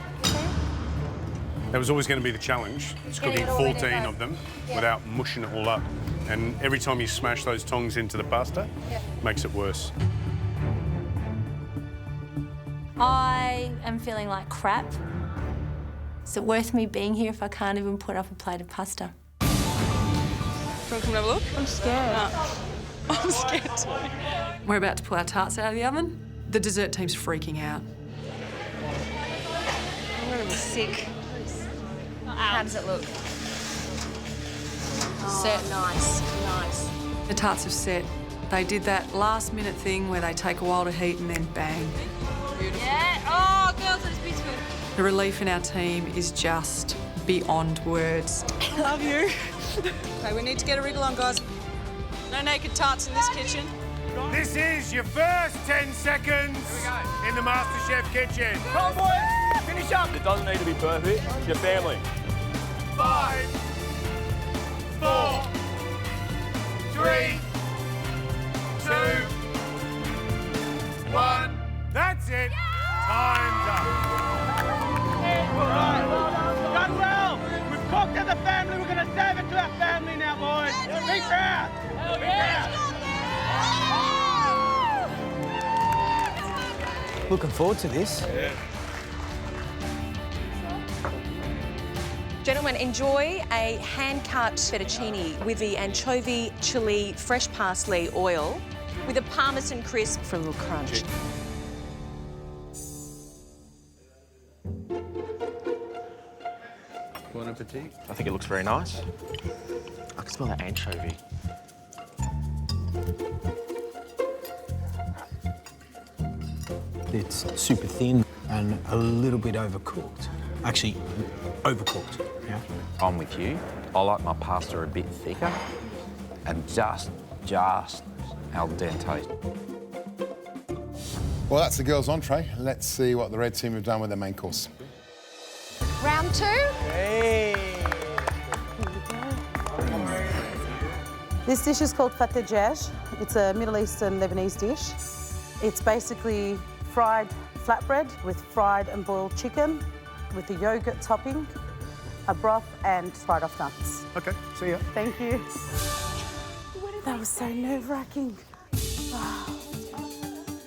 That was always going to be the challenge. It's cooking 14 of them without mushing it all up. And every time you smash those tongs into the pasta, makes it worse. I am feeling like crap. Is it worth me being here if I can't even put up a plate of pasta? Do you want to come and have a look? I'm scared. I'm scared too. We're about to pull our tarts out of the oven. The dessert team's freaking out. I'm going to be sick. How does it look? Set nice, nice. The tarts have set. They did that last-minute thing where they take a while to heat and then bang. Beautiful. Yeah. Oh, girls, it's beautiful. The relief in our team is just beyond words. I love you. Okay, we need to get a wriggle on, guys. No naked tarts in this kitchen. This is your first 10 seconds in the MasterChef kitchen. Come on, boys, finish up. It doesn't need to be perfect. It's your family. 5, 4, 3, 2, 1. That's it. Time's up. All right, done well. We've cooked as a family. We're going to serve it to our family now, boys. Be proud. Be proud. Looking forward to this. Yeah. Gentlemen, enjoy a hand-cut fettuccine with the anchovy, chilli, fresh parsley oil with a parmesan crisp for a little crunch. Bon appetit. I think it looks very nice. I can smell that anchovy. It's super thin and a little bit overcooked. Actually, overcooked, yeah? I'm with you. I like my pasta a bit thicker and just al dente. Well, that's the girls' entree. Let's see what the red team have done with their main course. Round 2. Hey. This dish is called fatejaj. It's a Middle Eastern Lebanese dish. It's basically fried flatbread with fried and boiled chicken with a yogurt topping, a broth and fried off nuts. Okay, see ya. Thank you. That was so nerve-wracking.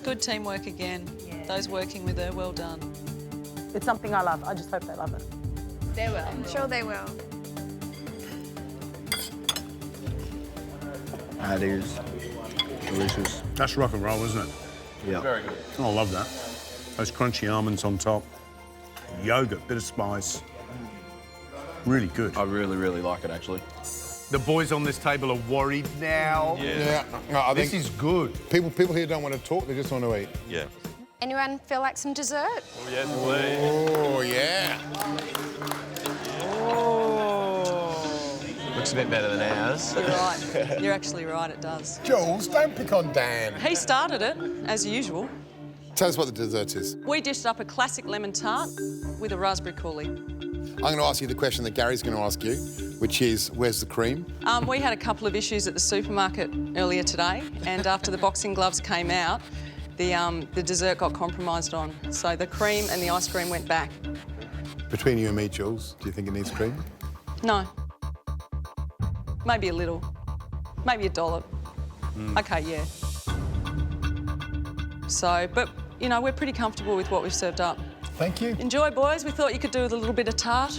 Good teamwork again. Yeah. Those working with her, well done. It's something I love. I just hope they love it. They will. I'm sure they will. That is delicious. That's rock and roll, isn't it? Yeah. Very good. Oh, I love that. Those crunchy almonds on top. Yogurt, bit of spice. Really good. I really, really like it, actually. The boys on this table are worried now. Yeah. No, I think this is good. People here don't want to talk, they just want to eat. Yeah. Anyone feel like some dessert? Oh, yes, please. Oh, yeah. Looks a bit better than ours. You're right. You're actually right, it does. Jules, don't pick on Dan. He started it, as usual. Tell us what the dessert is. We dished up a classic lemon tart with a raspberry coulis. I'm going to ask you the question that Gary's going to ask you, which is, where's the cream? We had a couple of issues at the supermarket earlier today, and after the boxing gloves came out, the dessert got compromised on. So the cream and the ice cream went back. Between you and me, Jules, do you think it needs cream? No. Maybe a little. Maybe a dollop. OK, yeah. So, but, you know, we're pretty comfortable with what we've served up. Thank you. Enjoy, boys. We thought you could do with a little bit of tart.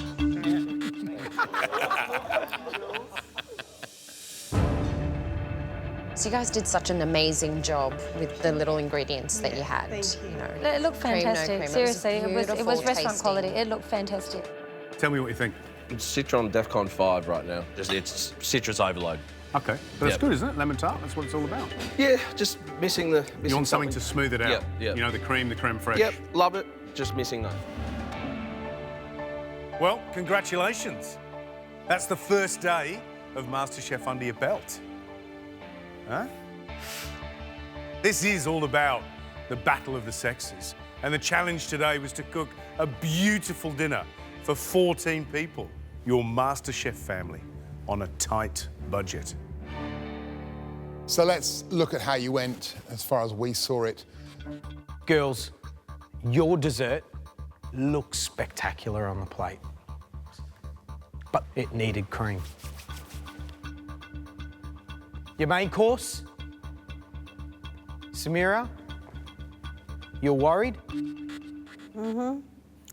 So you guys did such an amazing job with the little ingredients that you had. Thank you. You know, It looked cream, no fantastic. cream. Seriously, it was beautiful, restaurant tasty. quality. It looked fantastic. Tell me what you think. It's Citron DEFCON 5 right now. It's citrus overload. Okay, but it's good, isn't it? Lemon tart, that's what it's all about. Yeah, just missing the... You want something to smooth it out. Yeah. You know, the creme fraiche. Yep, love it. Just missing that. Well, congratulations. That's the first day of MasterChef under your belt. Huh? This is all about the battle of the sexes. And the challenge today was to cook a beautiful dinner for 14 people, your MasterChef family, on a tight budget. So let's look at how you went as far as we saw it. Girls, your dessert looks spectacular on the plate, but it needed cream. Your main course? Samira? You're worried? Mm-hmm.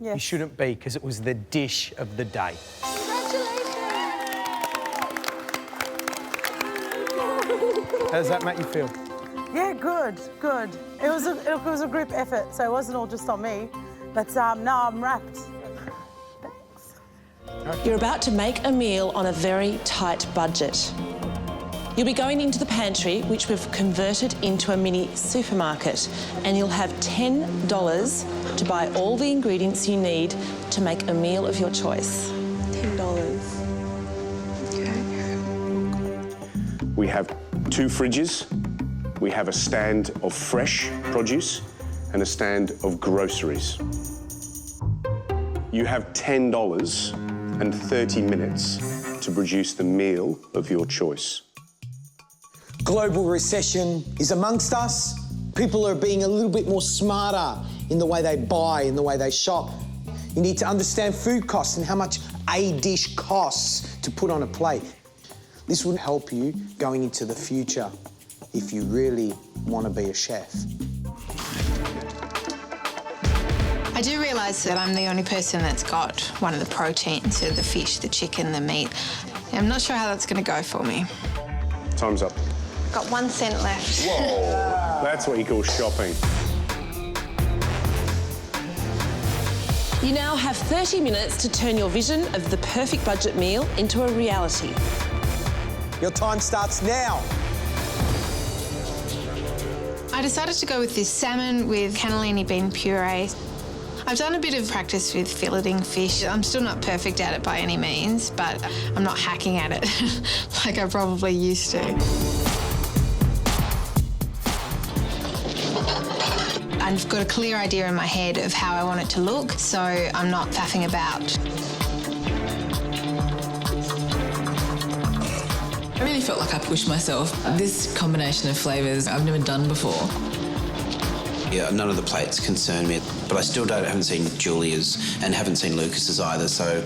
Yes. You shouldn't be, because it was the dish of the day. How does that make you feel? Yeah, good. It was a group effort, so it wasn't all just on me. But now I'm wrapped. You're about to make a meal on a very tight budget. You'll be going into the pantry, which we've converted into a mini supermarket, and you'll have $10 to buy all the ingredients you need to make a meal of your choice. $10. Okay. We have 2 fridges. We have a stand of fresh produce and a stand of groceries. You have $10 and 30 minutes to produce the meal of your choice. Global recession is amongst us. People are being a little bit more smarter in the way they buy, in the way they shop. You need to understand food costs and how much a dish costs to put on a plate. This would help you going into the future if you really want to be a chef. I do realise that I'm the only person that's got one of the proteins, so the fish, the chicken, the meat. I'm not sure how that's going to go for me. Time's up. Got 1 cent left. Whoa, that's what you call shopping. You now have 30 minutes to turn your vision of the perfect budget meal into a reality. Your time starts now. I decided to go with this salmon with cannellini bean puree. I've done a bit of practice with filleting fish. I'm still not perfect at it by any means, but I'm not hacking at it like I probably used to. I've got a clear idea in my head of how I want it to look, so I'm not faffing about. I really felt like I pushed myself. This combination of flavours I've never done before. Yeah, none of the plates concern me, but I still haven't seen Julia's and haven't seen Lucas's either, so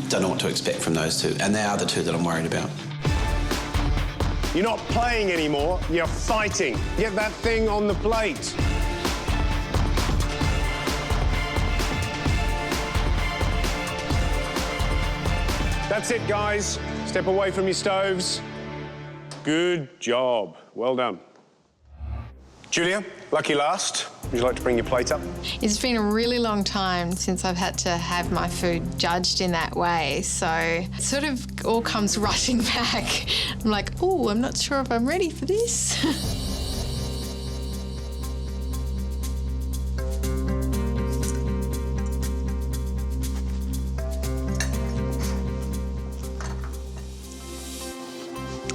don't know what to expect from those two. And they are the two that I'm worried about. You're not playing anymore, you're fighting. Get that thing on the plate. That's it, guys. Step away from your stoves. Good job. Well done. Julia, lucky last. Would you like to bring your plate up? It's been a really long time since I've had to have my food judged in that way, so it sort of all comes rushing back. I'm like, oh, I'm not sure if I'm ready for this.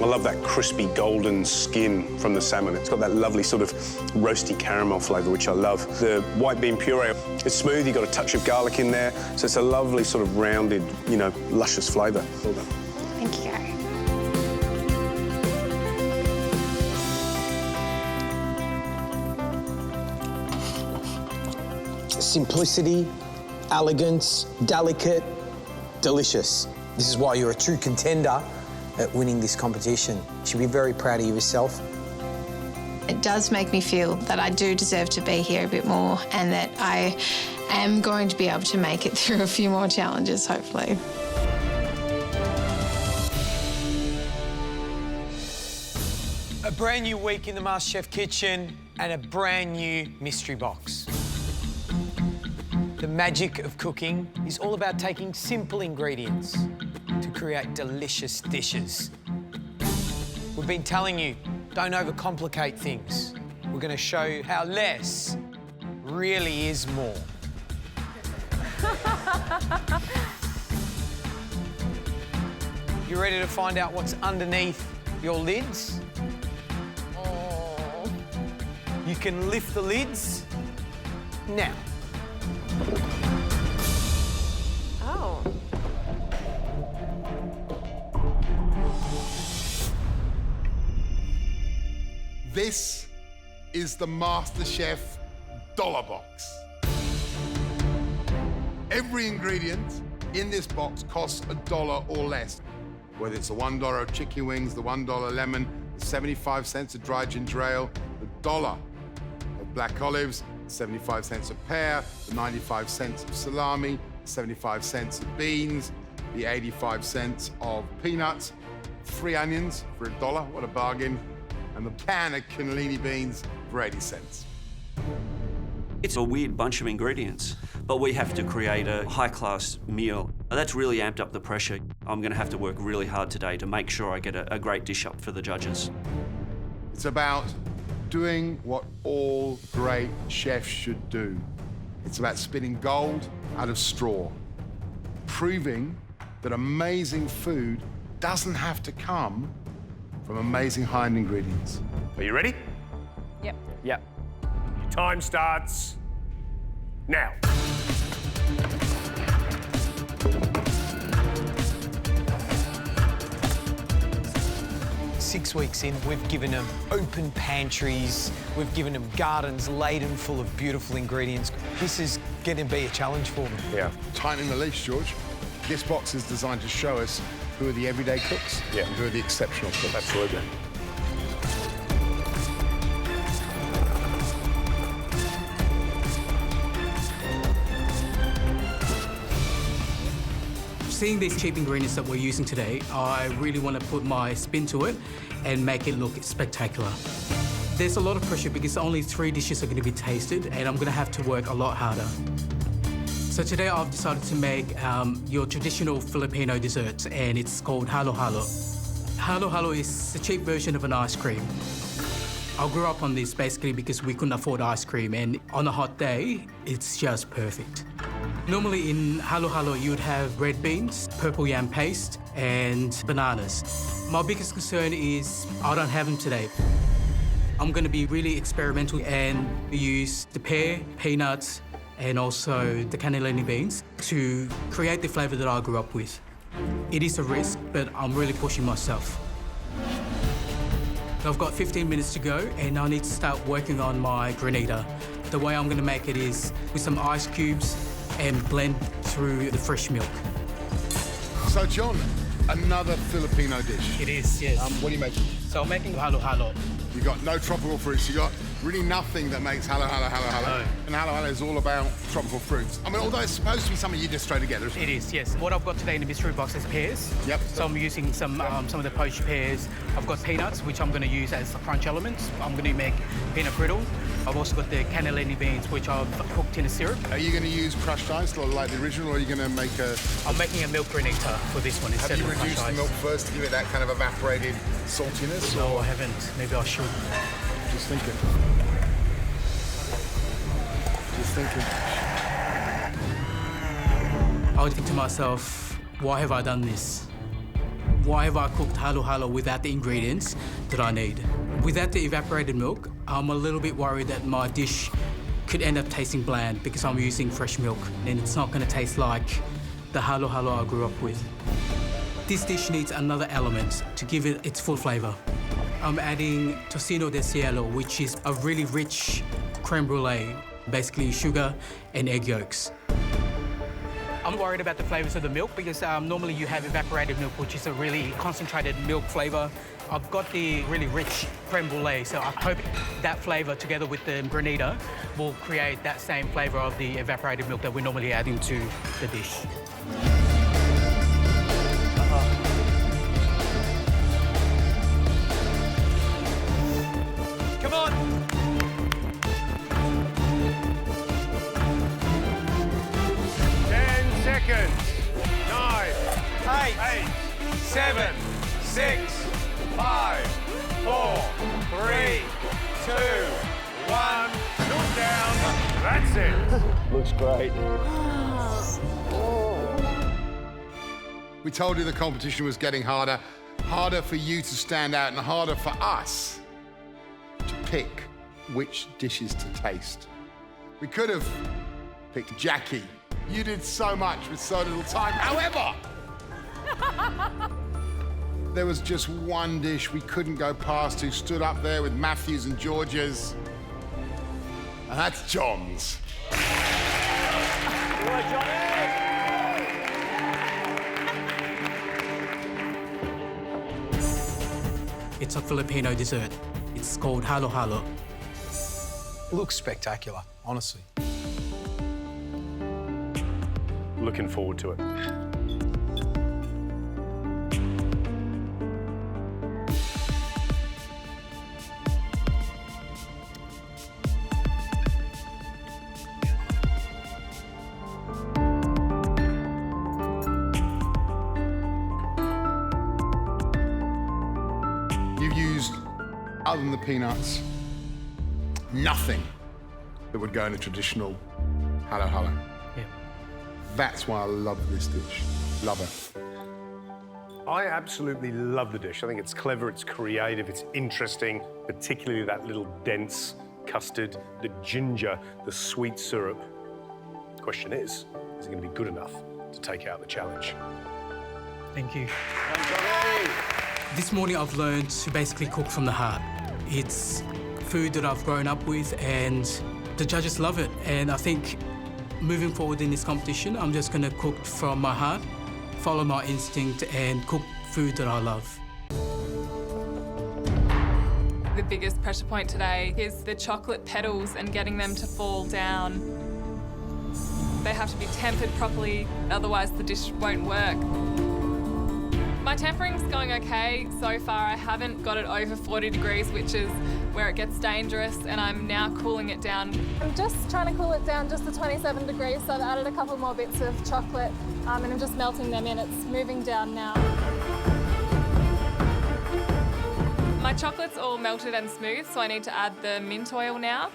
I love that crispy golden skin from the salmon. It's got that lovely sort of roasty caramel flavour, which I love. The white bean puree, it's smooth, you've got a touch of garlic in there, so it's a lovely sort of rounded, you know, luscious flavour. Well done. Thank you, Gary. Simplicity, elegance, delicate, delicious. This is why you're a true contender at winning this competition. You should be very proud of yourself. It does make me feel that I do deserve to be here a bit more and that I am going to be able to make it through a few more challenges, hopefully. A brand new week in the MasterChef kitchen and a brand new mystery box. The magic of cooking is all about taking simple ingredients to create delicious dishes. We've been telling you, don't overcomplicate things. We're going to show you how less really is more. You ready to find out what's underneath your lids? Oh. You can lift the lids now. Oh. This is the MasterChef Dollar Box. Every ingredient in this box costs $1 or less. Whether it's the $1 chicken wings, the $1 lemon, 75 cents of dry ginger ale, $1 of black olives, 75 cents of pear, the 95 cents of salami, 75 cents of beans, the 85 cents of peanuts, 3 onions for $1, what a bargain, and the pan of cannellini beans for 80 cents. It's a weird bunch of ingredients, but we have to create a high-class meal. That's really amped up the pressure. I'm going to have to work really hard today to make sure I get a great dish up for the judges. It's about doing what all great chefs should do. It's about spinning gold out of straw, proving that amazing food doesn't have to come from amazing high-end ingredients. Are you ready? Yep. Yep. Your time starts now. 6 weeks in, we've given them open pantries, we've given them gardens laden full of beautiful ingredients. This is going to be a challenge for them. Yeah. Tightening the leash, George. This box is designed to show us who are the everyday cooks and who are the exceptional cooks. Absolutely. Seeing these cheap ingredients that we're using today, I really want to put my spin to it and make it look spectacular. There's a lot of pressure because only 3 dishes are going to be tasted and I'm going to have to work a lot harder. So today I've decided to make your traditional Filipino dessert, and it's called halo halo. Halo halo is a cheap version of an ice cream. I grew up on this basically because we couldn't afford ice cream, and on a hot day, it's just perfect. Normally in halo halo, you'd have red beans, purple yam paste, and bananas. My biggest concern is I don't have them today. I'm going to be really experimental and use the pear, peanuts, and also the cannellini beans to create the flavour that I grew up with. It is a risk, but I'm really pushing myself. I've got 15 minutes to go, and I need to start working on my granita. The way I'm going to make it is with some ice cubes and blend through the fresh milk. So, John, another Filipino dish. It is, yes. What are you making? So I'm making halo halo. You got no tropical fruits. You got really nothing that makes halo halo halo halo. No. And halo halo is all about tropical fruits. I mean, although it's supposed to be something you just throw together. It is, yes. What I've got today in the mystery box is pears. Yep. So I'm using some of the poached pears. I've got peanuts, which I'm going to use as crunch elements. I'm going to make peanut brittle. I've also got the cannellini beans, which I've cooked in a syrup. Are you going to use crushed ice like the original, or are you going to make a... I'm making a milk granita for this one instead of crushed ice. Have you reduced the milk first to give it that kind of evaporated saltiness? No, or? I haven't. Maybe I should. Just thinking. Just thinking. I would think to myself, why have I done this? Why have I cooked halo halo without the ingredients that I need? Without the evaporated milk, I'm a little bit worried that my dish could end up tasting bland because I'm using fresh milk and it's not going to taste like the halo halo I grew up with. This dish needs another element to give it its full flavour. I'm adding tocino de cielo, which is a really rich creme brulee, basically sugar and egg yolks. I'm worried about the flavours of the milk because normally you have evaporated milk, which is a really concentrated milk flavour. I've got the really rich creme brulee, so I hope that flavour together with the granita will create that same flavour of the evaporated milk that we normally add into the dish. Come on! 10 seconds. 9, 8, 7, 6, 5, 4, 3, 2, 1. Look down. That's it. Looks great. We told you the competition was getting harder. Harder for you to stand out and harder for us to pick which dishes to taste. We could have picked Jackie. You did so much with so little time. However, there was just one dish we couldn't go past who stood up there with Matthew's and George's, and that's John's. It's a Filipino dessert. It's called halo halo. Looks spectacular, honestly. Looking forward to it. You've used, other than the peanuts, nothing that would go in a traditional halo halo. Yeah. That's why I love this dish. Love it. I absolutely love the dish. I think it's clever, it's creative, it's interesting, particularly that little dense custard, the ginger, the sweet syrup. The question is it going to be good enough to take out the challenge? Thank you. This morning I've learned to basically cook from the heart. It's food that I've grown up with and the judges love it. And I think moving forward in this competition, I'm just going to cook from my heart, follow my instinct and cook food that I love. The biggest pressure point today is the chocolate petals and getting them to fall down. They have to be tempered properly, otherwise the dish won't work. My tempering's going okay so far. I haven't got it over 40 degrees, which is where it gets dangerous, and I'm now cooling it down. I'm just trying to cool it down just to 27 degrees, so I've added a couple more bits of chocolate and I'm just melting them in. It's moving down now. My chocolate's all melted and smooth, so I need to add the mint oil now.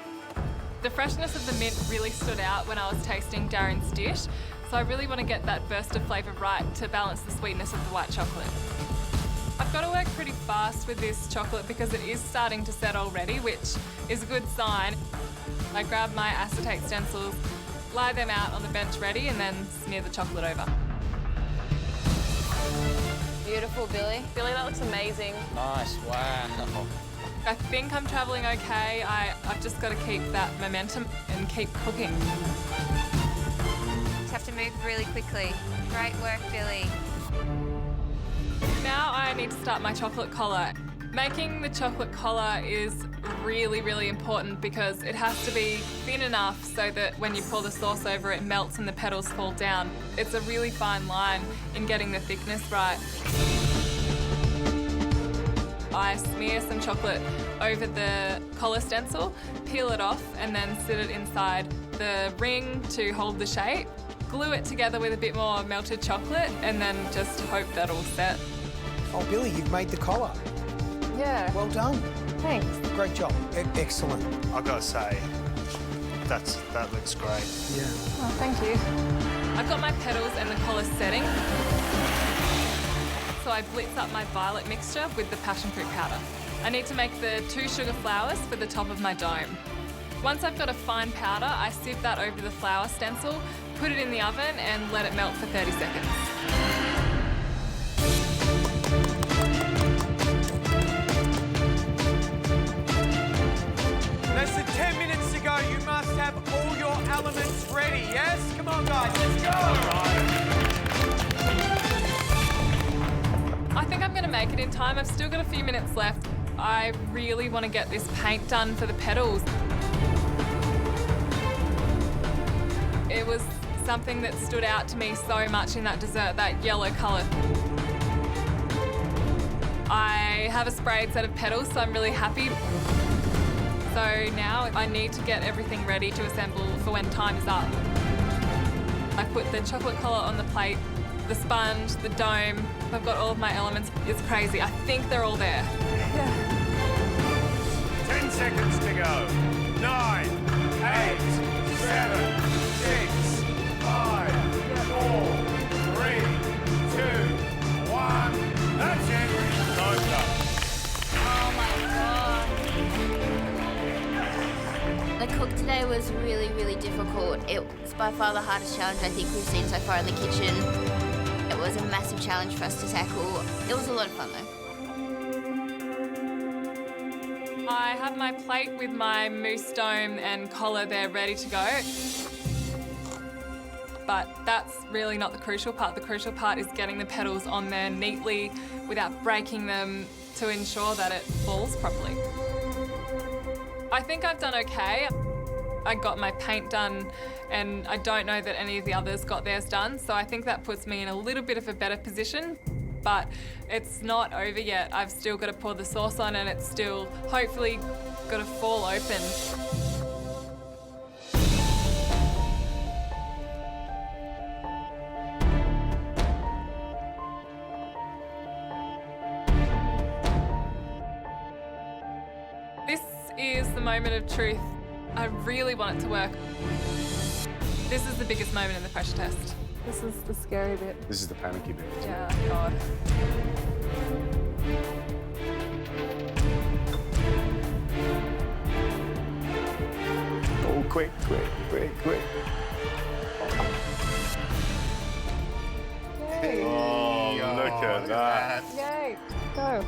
The freshness of the mint really stood out when I was tasting Darren's dish, so I really want to get that burst of flavour right to balance the sweetness of the white chocolate. I've got to work pretty fast with this chocolate because it is starting to set already, which is a good sign. I grab my acetate stencils, lie them out on the bench ready, and then smear the chocolate over. Beautiful, Billy. Billy, that looks amazing. Nice, wow. I think I'm travelling okay. I've just got to keep that momentum and keep cooking. Just have to move really quickly. Great work, Billy. Now I need to start my chocolate collar. Making the chocolate collar is really, really important because it has to be thin enough so that when you pour the sauce over it melts and the petals fall down. It's a really fine line in getting the thickness right. I smear some chocolate over the collar stencil, peel it off and then sit it inside the ring to hold the shape. Glue it together with a bit more melted chocolate and then just hope that'll set. Oh, Billy, you've made the collar. Yeah. Well done. Thanks. Great job. Excellent. I've got to say, that looks great. Yeah. Oh, thank you. I've got my petals and the collar setting. So I blitz up my violet mixture with the passion fruit powder. I need to make the 2 sugar flowers for the top of my dome. Once I've got a fine powder, I sieve that over the flower stencil, put it in the oven and let it melt for 30 seconds. Less than 10 minutes to go. You must have all your elements ready, yes? Come on, guys, let's go! I think I'm going to make it in time. I've still got a few minutes left. I really want to get this paint done for the petals. It was something that stood out to me so much in that dessert, that yellow colour. I have a sprayed set of petals, so I'm really happy. So now I need to get everything ready to assemble for when time is up. I put the chocolate collar on the plate, the sponge, the dome. I've got all of my elements. It's crazy. I think they're all there. 10 seconds to go. 9, 8, 7, 6, 5, 4, 3, 2, 1. That's it. Time's up. Oh my God. The cook today was really, really difficult. It was by far the hardest challenge I think we've seen so far in the kitchen. It was a massive challenge for us to tackle. It was a lot of fun though. I have my plate with my mousse dome and collar there ready to go. but that's really not the crucial part. The crucial part is getting the petals on there neatly without breaking them to ensure that it falls properly. I think I've done okay. I got my paint done and I don't know that any of the others got theirs done, so I think that puts me in a little bit of a better position. But it's not over yet. I've still got to pour the sauce on and it's still hopefully got to fall open. This is the moment of truth. I really want it to work. This is the biggest moment in the pressure test. This is the scary bit. This is the panicky bit. Yeah, God. Oh, quick. Yay. Oh, look at that. Yay. Go.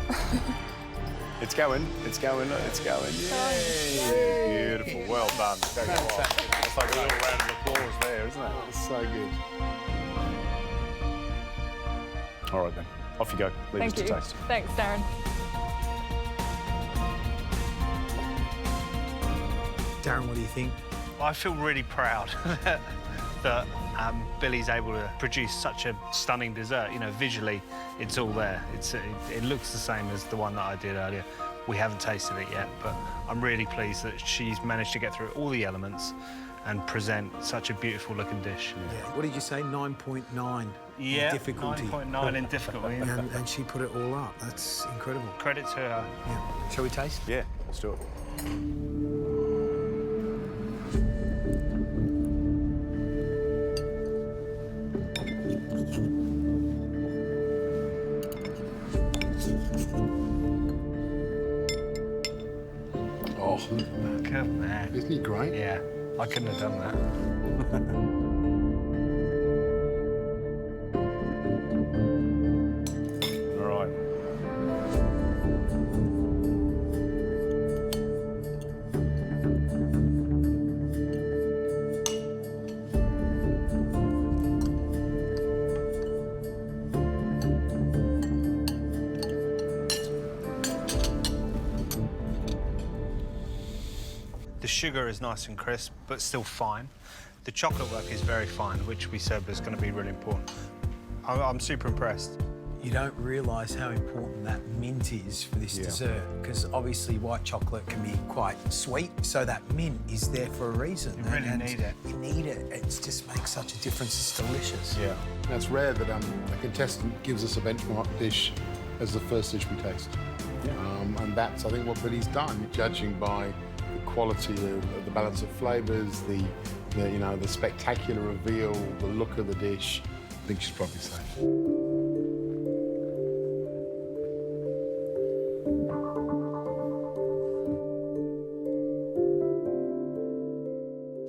It's going. Yay. Beautiful. Well done. That's like a little round of applause there, isn't it? That's so good. All right, then. Off you go. Leave us to taste. Thanks, Darren. Darren, what do you think? I feel really proud that Billy's able to produce such a stunning dessert. You know, visually, it's all there. It looks the same as the one that I did earlier. We haven't tasted it yet, but I'm really pleased that she's managed to get through all the elements and present such a beautiful looking dish. Yeah. What did you say? 9.9 Yeah, in difficulty. 9.9 in difficulty. and she put it all up. That's incredible. Credit to her. Yeah. Shall we taste? Yeah, let's do it. Oh, Good man. Isn't he great? Yeah, I couldn't have done that. All right. The sugar is nice and crisp, but still fine. The chocolate work is very fine, which we said was going to be really important. I'm super impressed. You don't realise how important that mint is for this dessert, because obviously white chocolate can be quite sweet, so that mint is there for a reason. You really need it. You need it. It just makes such a difference. It's delicious. Yeah. Now, it's rare that a contestant gives us a benchmark dish as the first dish we taste. Yeah. And that's, I think, what Billy's done, judging by the quality, the balance of flavours, the spectacular reveal, the look of the dish. I think she's probably safe.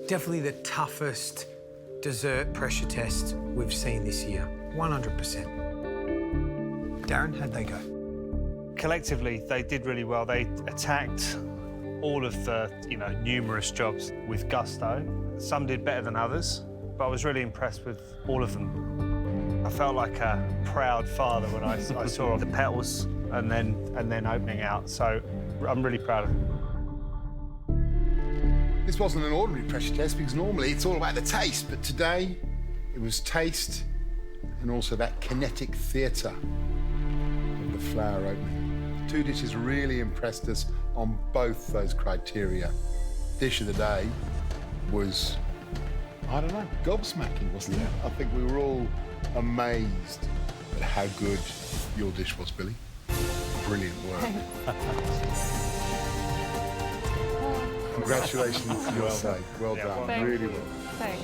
Definitely the toughest dessert pressure test we've seen this year. 100%. Darren, how'd they go? Collectively, they did really well. They attacked all of the, numerous jobs with gusto. Some did better than others, but I was really impressed with all of them. I felt like a proud father when I saw the petals and then opening out. So I'm really proud of them. This wasn't an ordinary pressure test because normally it's all about the taste, but today it was taste and also that kinetic theatre of the flour opening. Two dishes really impressed us on both those criteria. Dish of the day was, I don't know, gobsmacking, wasn't it? I think we were all amazed at how good your dish was, Billy. Brilliant work. Congratulations, you're safe. Well done, really well. Thanks.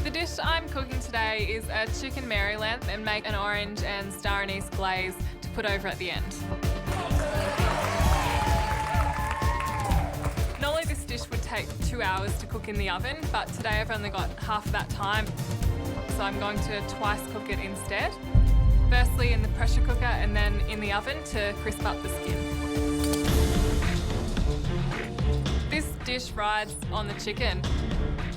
The dish I'm cooking today is a chicken Maryland and make an orange and star anise glaze to put over at the end. Normally this dish would take 2 hours to cook in the oven, but today I've only got half that time, so I'm going to twice cook it instead. Firstly in the pressure cooker and then in the oven to crisp up the skin. This dish rides on the chicken.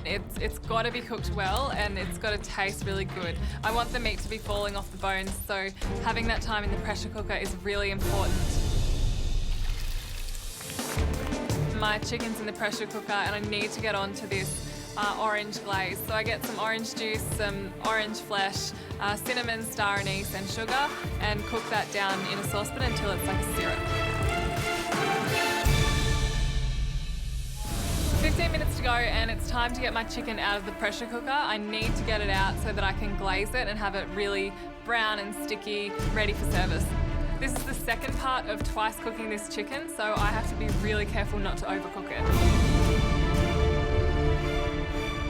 It's got to be cooked well and it's got to taste really good. I want the meat to be falling off the bones, so having that time in the pressure cooker is really important. My chicken's in the pressure cooker and I need to get onto this orange glaze. So I get some orange juice, some orange flesh, cinnamon, star anise and sugar, and cook that down in a saucepan until it's like a syrup. 15 minutes to go and it's time to get my chicken out of the pressure cooker. I need to get it out so that I can glaze it and have it really brown and sticky, ready for service. This is the second part of twice cooking this chicken, so I have to be really careful not to overcook it.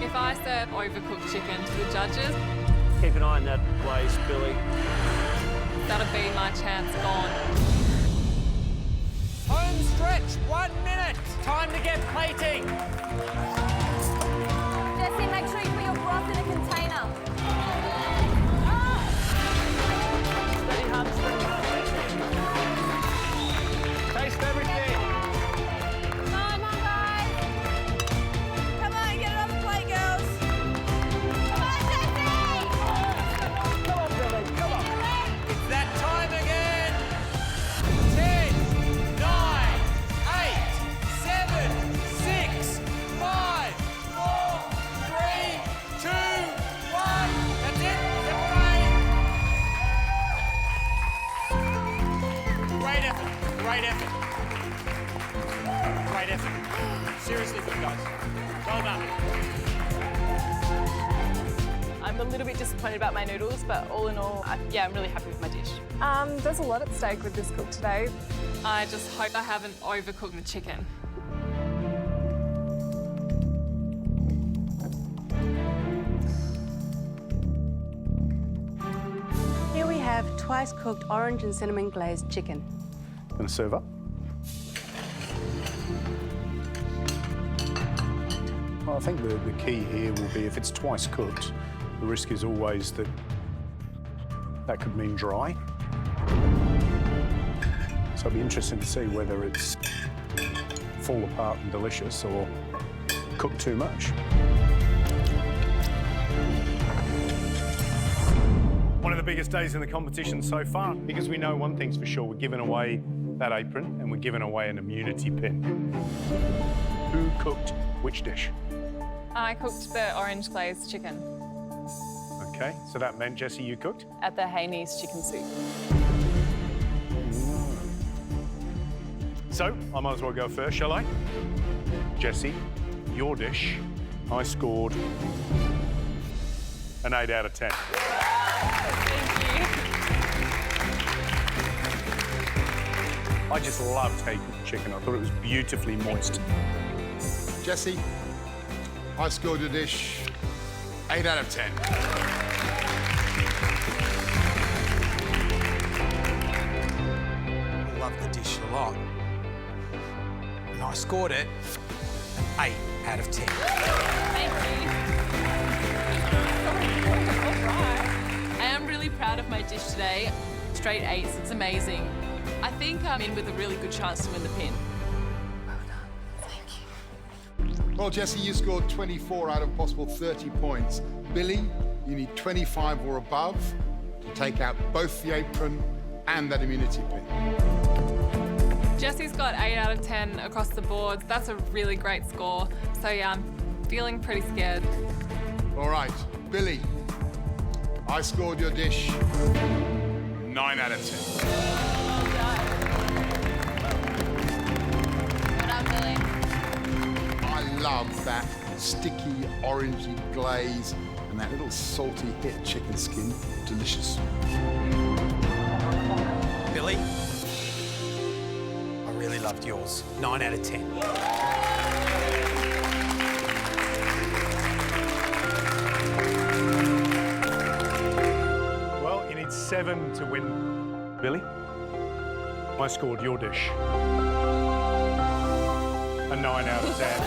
If I serve overcooked chicken to the judges, keep an eye on that glaze, Billy. That'll be my chance gone. Home stretch, 1 minute. Time to get plating. Jesse, make sure you put your broth in a container. Steady hand stretch. Taste everything. Come on, guys. Come on, get it on the plate, girls. Come on, Jesse. Come on, Billy, come on. It's that time again. 10, 9, 8, 7, 6, 5, 4, 3, 2, 1. That's it. Great effort. Great effort. Great effort. Seriously good, guys. Well done. I'm a little bit disappointed about my noodles, but all in all, I'm really happy with my dish. There's a lot at stake with this cook today. I just hope I haven't overcooked the chicken. Here we have twice cooked orange and cinnamon glazed chicken. Gonna serve up. Well, I think the key here will be if it's twice cooked, the risk is always that that could mean dry. So it'll be interesting to see whether it's fall apart and delicious or cooked too much. One of the biggest days in the competition so far, because we know one thing's for sure, we're giving away that apron and we're giving away an immunity pin. Who cooked which dish? I cooked the orange glazed chicken. Okay, so that meant, Jessie, you cooked? At the Haney's chicken soup. So, I might as well go first, shall I? Jessie, your dish, I scored an 8 out of 10. I just loved how you cooked the chicken. I thought it was beautifully moist. Jessie, I scored your dish 8 out of 10. I love the dish a lot. And I scored it an 8 out of 10. Thank you. I am really proud of my dish today. Straight 8s, it's amazing. I think I'm in with a really good chance to win the pin. Well, Jessie, you scored 24 out of possible 30 points. Billy, you need 25 or above to take out both the apron and that immunity pin. Jessie's got 8 out of 10 across the board. That's a really great score. So yeah, I'm feeling pretty scared. All right, Billy, I scored your dish 9 out of 10. I love that sticky, orangey glaze and that little salty hit chicken skin. Delicious. Billy, I really loved yours. 9 out of 10. Well, you need 7 to win, Billy. I scored your dish a 9 out of 10.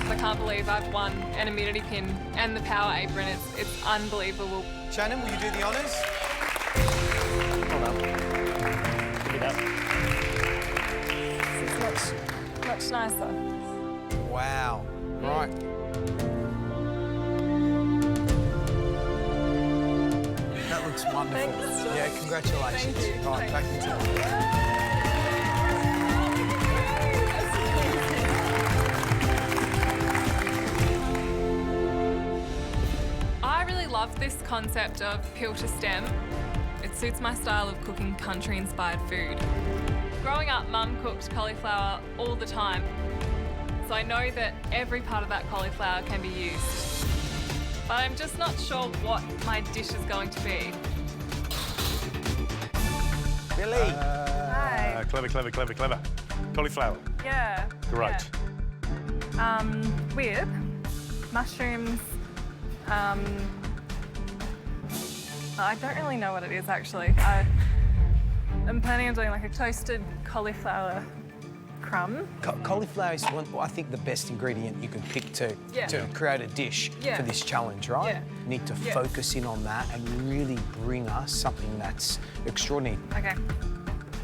I can't believe I've won an immunity pin and the power apron. It's unbelievable. Shannon, will you do the honours? Well done. much nicer. Wow. Right. That looks wonderful. Thanks, George. Yeah, congratulations. Thank you. Right, back into it. I really love this concept of peel to stem. It suits my style of cooking country-inspired food. Growing up, Mum cooked cauliflower all the time, so I know that every part of that cauliflower can be used. But I'm just not sure what my dish is going to be. Billy. Hi. Clever, clever, clever, clever. Cauliflower. Yeah. Great. Yeah. With mushrooms. I don't really know what it is actually. I'm planning on doing like a toasted cauliflower crumb. Cauliflower is I think the best ingredient you could pick to create a dish for this challenge, right? Yeah. You need to focus in on that and really bring us something that's extraordinary. Okay.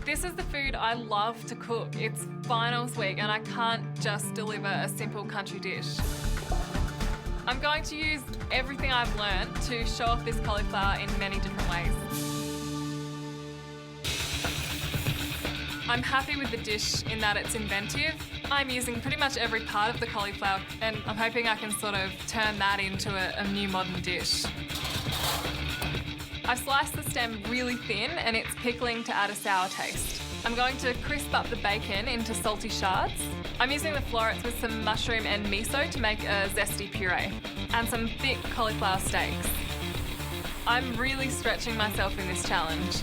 This is the food I love to cook. It's finals week and I can't just deliver a simple country dish. I'm going to use everything I've learned to show off this cauliflower in many different ways. I'm happy with the dish in that it's inventive. I'm using pretty much every part of the cauliflower and I'm hoping I can sort of turn that into a new modern dish. I've sliced the stem really thin and it's pickling to add a sour taste. I'm going to crisp up the bacon into salty shards. I'm using the florets with some mushroom and miso to make a zesty puree and some thick cauliflower steaks. I'm really stretching myself in this challenge.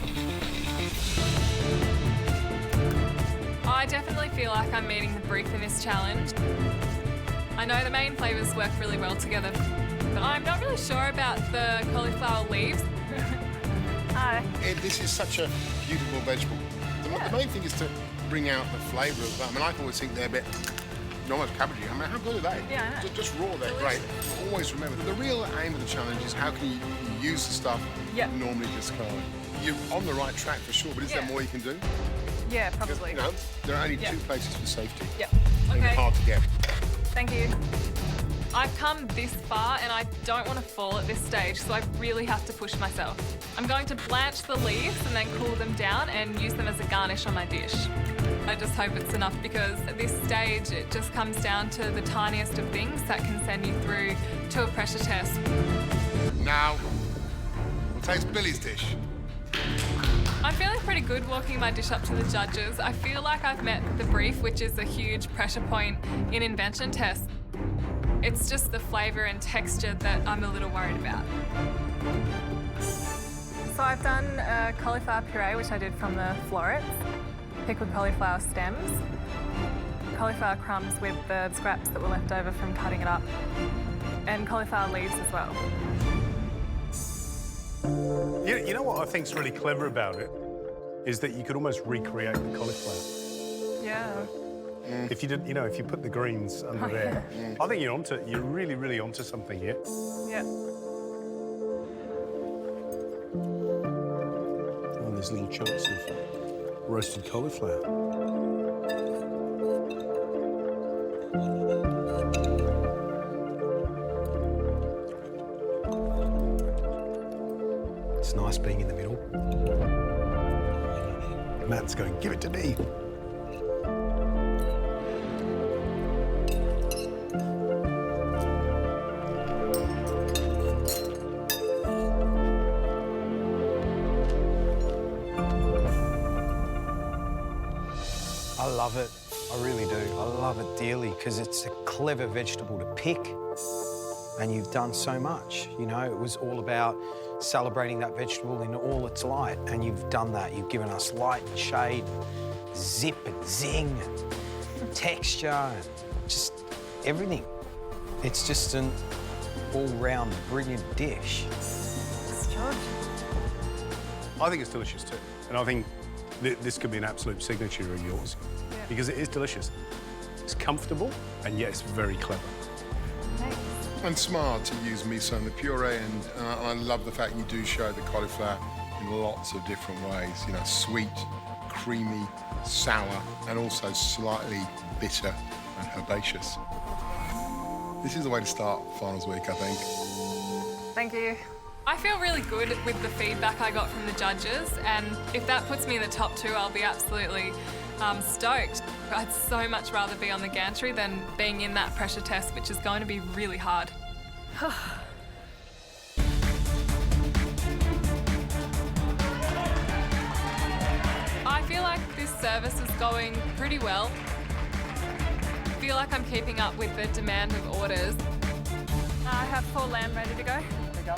I definitely feel like I'm meeting the brief in this challenge. I know the main flavours work really well together, but I'm not really sure about the cauliflower leaves. Hi. This is such a beautiful vegetable. The main thing is to bring out the flavour of that. I mean, I always think they're a bit, almost cabbagey. I mean, how good are they? Yeah, I know. Just raw, they're great. Always remember, the real aim of the challenge is how can you use the stuff you normally discard. You're on the right track for sure, but is there more you can do? Yeah, probably. You know, there are only two places for safety. Yep. And they're hard to get. Thank you. I've come this far and I don't want to fall at this stage, so I really have to push myself. I'm going to blanch the leaves and then cool them down and use them as a garnish on my dish. I just hope it's enough because at this stage it just comes down to the tiniest of things that can send you through to a pressure test. Now, we'll taste Billy's dish. I'm feeling pretty good walking my dish up to the judges. I feel like I've met the brief, which is a huge pressure point in invention tests. It's just the flavour and texture that I'm a little worried about. So I've done a cauliflower puree, which I did from the florets, pickled cauliflower stems, cauliflower crumbs with the scraps that were left over from cutting it up, and cauliflower leaves as well. You know what I think's really clever about it is that you could almost recreate the cauliflower. Yeah. If you did, you know, if you put the greens under there, I think you're really, really onto something here. Yeah. Oh, there's little chunks of roasted cauliflower. It's nice being in the middle. Matt's going, give it to me. I love it. I really do. I love it dearly because it's a clever vegetable to pick. And you've done so much. You know, it was all about celebrating that vegetable in all its light. And you've done that. You've given us light and shade, zip and zing, and texture, and just everything. It's just an all-round brilliant dish. George. I think it's delicious too. And I think this could be an absolute signature of yours because it is delicious. It's comfortable and yet it's very clever. Thanks. And smart to use miso in the puree, and I love the fact you do show the cauliflower in lots of different ways. You know, sweet, creamy, sour, and also slightly bitter and herbaceous. This is the way to start finals week, I think. Thank you. I feel really good with the feedback I got from the judges, and if that puts me in the top 2, I'll be absolutely stoked. I'd so much rather be on the gantry than being in that pressure test, which is going to be really hard. I feel like this service is going pretty well. I feel like I'm keeping up with the demand of orders. I have 4 lamb ready to go. There we go.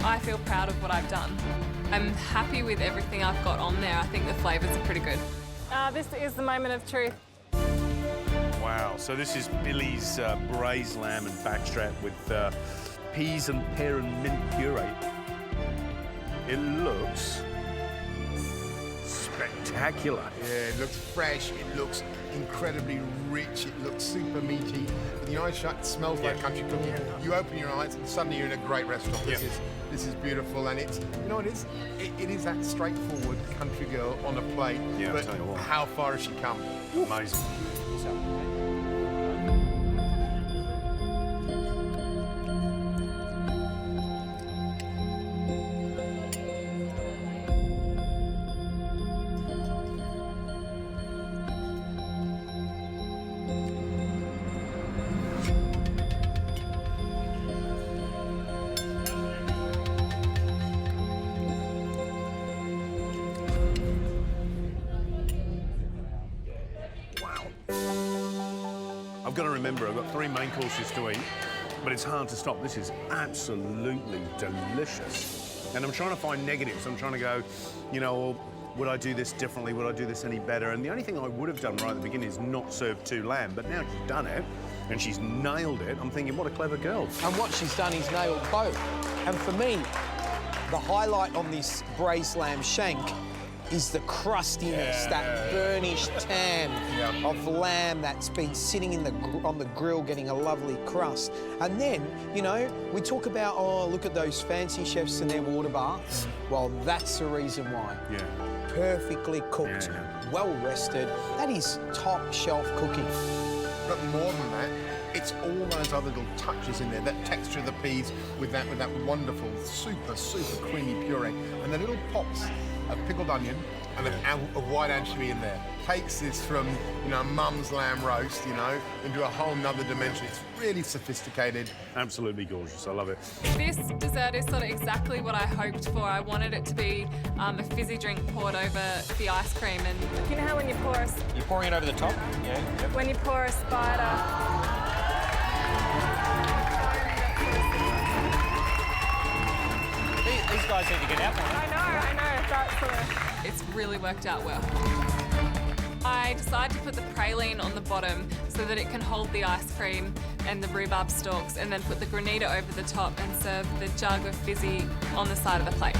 I feel proud of what I've done. I'm happy with everything I've got on there. I think the flavours are pretty good. This is the moment of truth. Wow, so this is Billy's braised lamb and backstrap with peas and pear and mint puree. It looks spectacular. Yeah, it looks fresh, it looks incredibly rich, it looks super meaty. With the eyes shut, it smells like country cooking. You open your eyes and suddenly you're in a great restaurant. This is beautiful, and it's, you know what it is? It is that straightforward country girl on a plate, but I'll tell you what. how far has she come? Amazing. I've got to remember, I've got 3 main courses to eat, but it's hard to stop. This is absolutely delicious. And I'm trying to find negatives. I'm trying to go, you know, would I do this differently? Would I do this any better? And the only thing I would have done right at the beginning is not serve 2 lamb, but now she's done it, and she's nailed it. I'm thinking, what a clever girl. And what she's done is nailed both. And for me, the highlight on this braised lamb shank is the crustiness, that burnished tan of lamb that's been sitting on the grill getting a lovely crust. And then, you know, we talk about, oh, look at those fancy chefs and their water baths. Well, that's the reason why. Perfectly cooked, well rested. That is top shelf cooking. But more than that, it's all those other little touches in there, that texture of the peas with that wonderful, super, super creamy puree, and the little pops of pickled onion and a white anchovy in there. Takes this from, you know, mum's lamb roast, you know, into a whole nother dimension. It's really sophisticated. Absolutely gorgeous. I love it. This dessert is sort of exactly what I hoped for. I wanted it to be a fizzy drink poured over the ice cream. And you know how when you pour a... You're pouring it over the top? Yeah. Yep. When you pour a spider... These guys need to get out there. I know. That's sort of... It's really worked out well. I decided to put the praline on the bottom so that it can hold the ice cream and the rhubarb stalks, and then put the granita over the top and serve the jug of fizzy on the side of the plate.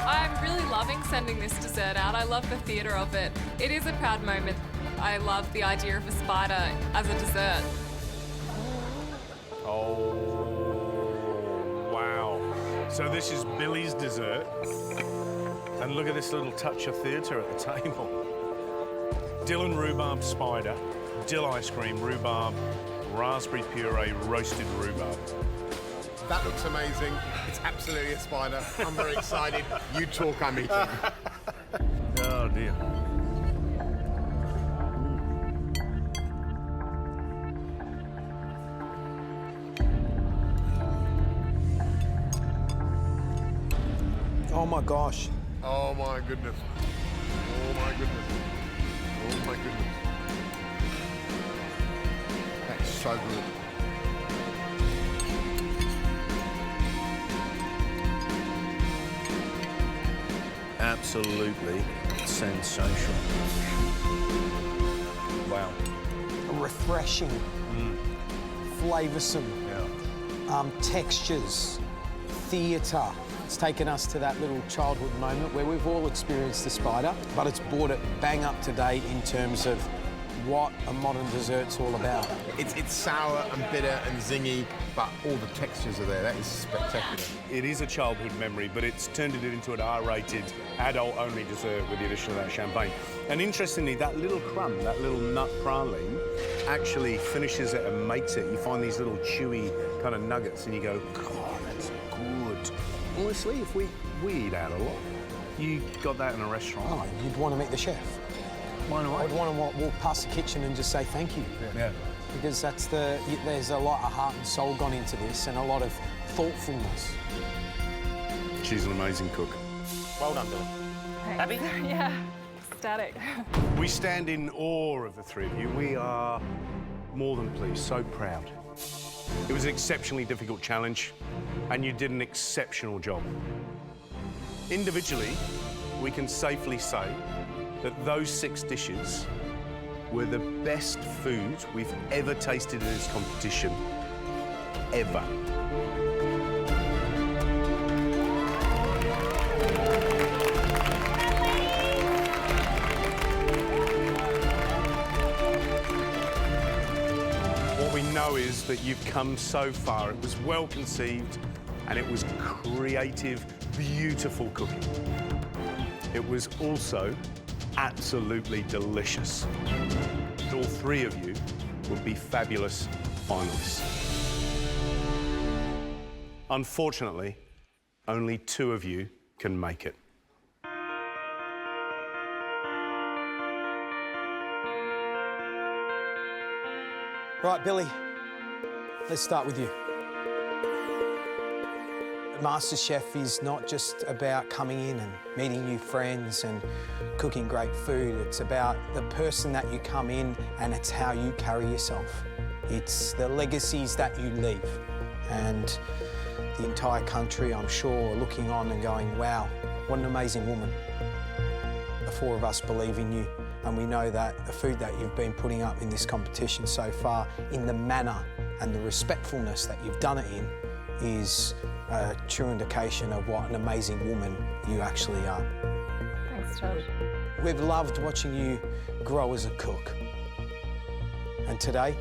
I'm really loving sending this dessert out. I love the theatre of it. It is a proud moment. I love the idea of a spider as a dessert. Oh, wow. So this is Billy's dessert. And look at this little touch of theatre at the table. Dill and rhubarb spider, dill ice cream, rhubarb, raspberry puree, roasted rhubarb. That looks amazing. It's absolutely a spider. I'm very excited. You talk, I'm eating. Oh, dear. Oh, my gosh. Oh, my goodness. Oh, my goodness. Oh, my goodness. That's so good. Absolutely sensational. Wow. Refreshing, flavoursome, textures, theatre. It's taken us to that little childhood moment where we've all experienced the spider, but it's brought it bang up to date in terms of what a modern dessert's all about. It's sour and bitter and zingy, but all the textures are there. That is spectacular. It is a childhood memory, but it's turned it into an R-rated, adult-only dessert with the addition of that champagne. And interestingly, that little crumb, that little nut praline, actually finishes it and makes it. You find these little chewy kind of nuggets, and you go, God, that's good. Honestly, if we eat out a lot, you got that in a restaurant. Oh, you'd want to meet the chef. Why not? I'd want to walk past the kitchen and just say thank you. Yeah. Because there's a lot of heart and soul gone into this and a lot of thoughtfulness. She's an amazing cook. Well done, Billy. Happy? Yeah, ecstatic. We stand in awe of the three of you. We are more than pleased, so proud. It was an exceptionally difficult challenge, and you did an exceptional job. Individually, we can safely say that those 6 dishes were the best food we've ever tasted in this competition, ever. What we know is that you've come so far. It was well conceived, and it was creative, beautiful cooking. It was also absolutely delicious. All 3 of you would be fabulous finalists. Unfortunately, only 2 of you can make it. Right, Billy, let's start with you. MasterChef is not just about coming in and meeting new friends and cooking great food. It's about the person that you come in, and it's how you carry yourself. It's the legacies that you leave. And the entire country, I'm sure, are looking on and going, wow, what an amazing woman. The 4 of us believe in you, and we know that the food that you've been putting up in this competition so far, in the manner and the respectfulness that you've done it in, is a true indication of what an amazing woman you actually are. Thanks, Josh. We've loved watching you grow as a cook. And today,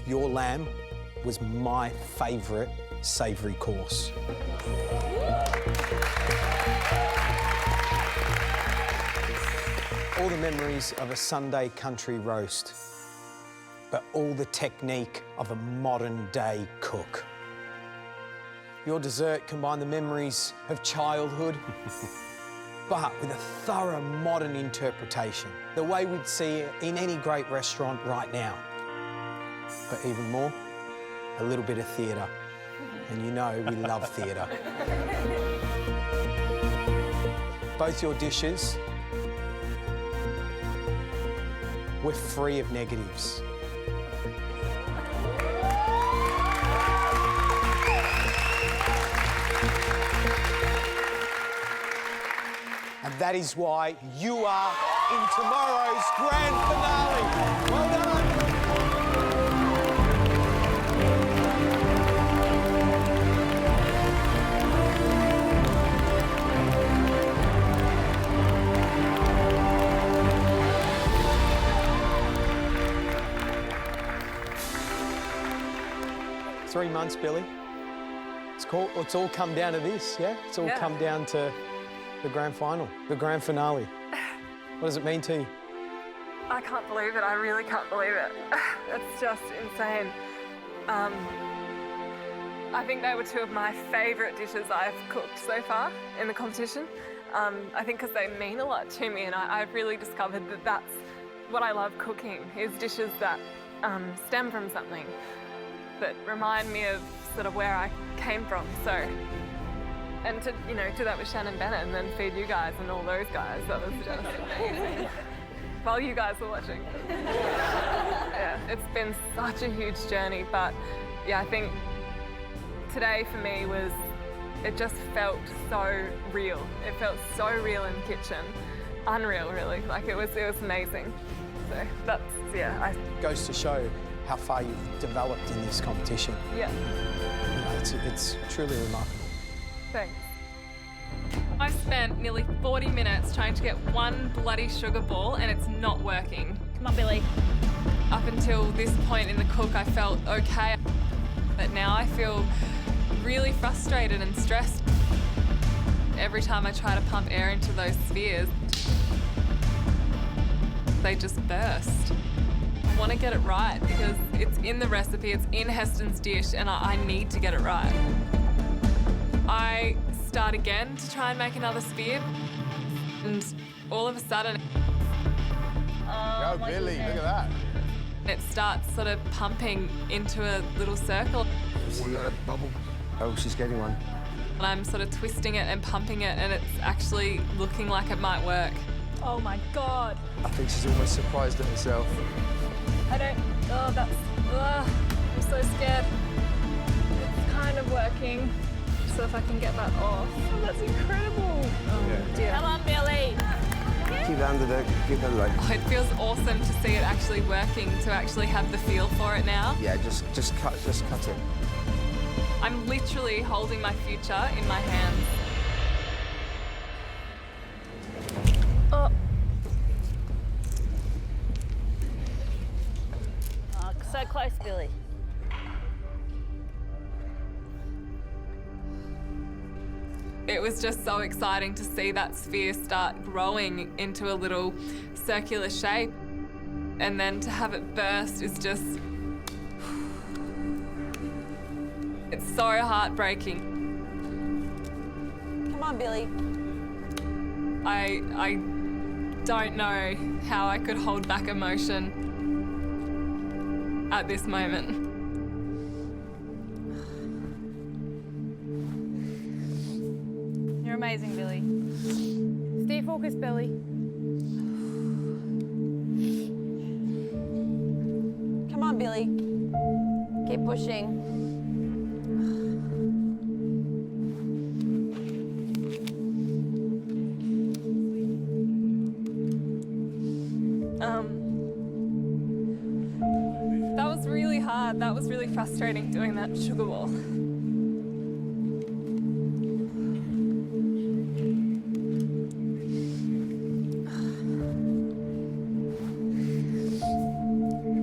your lamb was my favourite savoury course. All the memories of a Sunday country roast, but all the technique of a modern-day cook. Your dessert combined the memories of childhood, but with a thorough modern interpretation, the way we'd see it in any great restaurant right now. But even more, a little bit of theatre. And you know we love theatre. Both your dishes were free of negatives. And that is why you are in tomorrow's grand finale. Well done. Three months, Billy. It's all come down to this, yeah? It's all come down to the grand final, the grand finale. What does it mean to you? I can't believe it. I really can't believe it. It's just insane. I think they were 2 of my favourite dishes I've cooked so far in the competition. I think because they mean a lot to me, and I've really discovered that that's what I love cooking, is dishes that stem from something, that remind me of sort of where I came from. So, and to, you know, do that with Shannon Bennett and then feed you guys and all those guys, that was just amazing. While you guys were watching. Yeah, it's been such a huge journey, but yeah, I think today for me was, it just felt so real. It felt so real in the kitchen. Unreal, really. Like, it was amazing. So that's, yeah. Goes to show how far you've developed in this competition. Yeah. You know, it's truly remarkable. Thanks. I've spent nearly 40 minutes trying to get one bloody sugar ball and it's not working. Come on, Billy. Up until this point in the cook, I felt okay, but now I feel really frustrated and stressed. Every time I try to pump air into those spheres, they just burst. I want to get it right because it's in the recipe, it's in Heston's dish, and I need to get it right. I start again to try and make another sphere, and all of a sudden... Go, Billy, look at that. It starts sort of pumping into a little circle. We got a bubble. Oh, she's getting one. And I'm sort of twisting it and pumping it, and it's actually looking like it might work. Oh my God. I think she's almost surprised at herself. I don't, I'm so scared. It's kind of working. So if I can get that off. Oh, that's incredible. Oh, dear. Come on, Billy. Keep it under the, keep it like. Oh, it feels awesome to see it actually working, to actually have the feel for it now. Yeah, just cut it. I'm literally holding my future in my hands. Oh. Oh, so close, Billy. It was just so exciting to see that sphere start growing into a little circular shape, and then to have it burst is just... It's so heartbreaking. Come on, Billy. I don't know how I could hold back emotion at this moment. You're amazing, Billy. Stay focused, Billy. Come on, Billy. Keep pushing. That was really hard. That was really frustrating doing that sugar ball.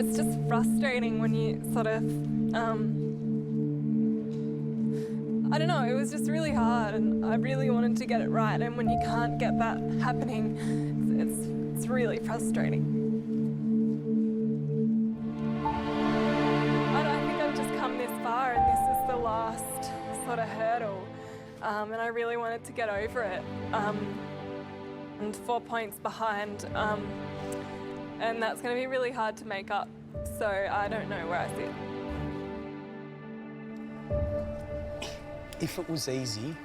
It's just frustrating when you sort of, I don't know, it was just really hard and I really wanted to get it right, and when you can't get that happening, it's really frustrating. And this is the last sort of hurdle, and I really wanted to get over it. And 4 points behind, and that's going to be really hard to make up, so I don't know where I sit. If it was easy,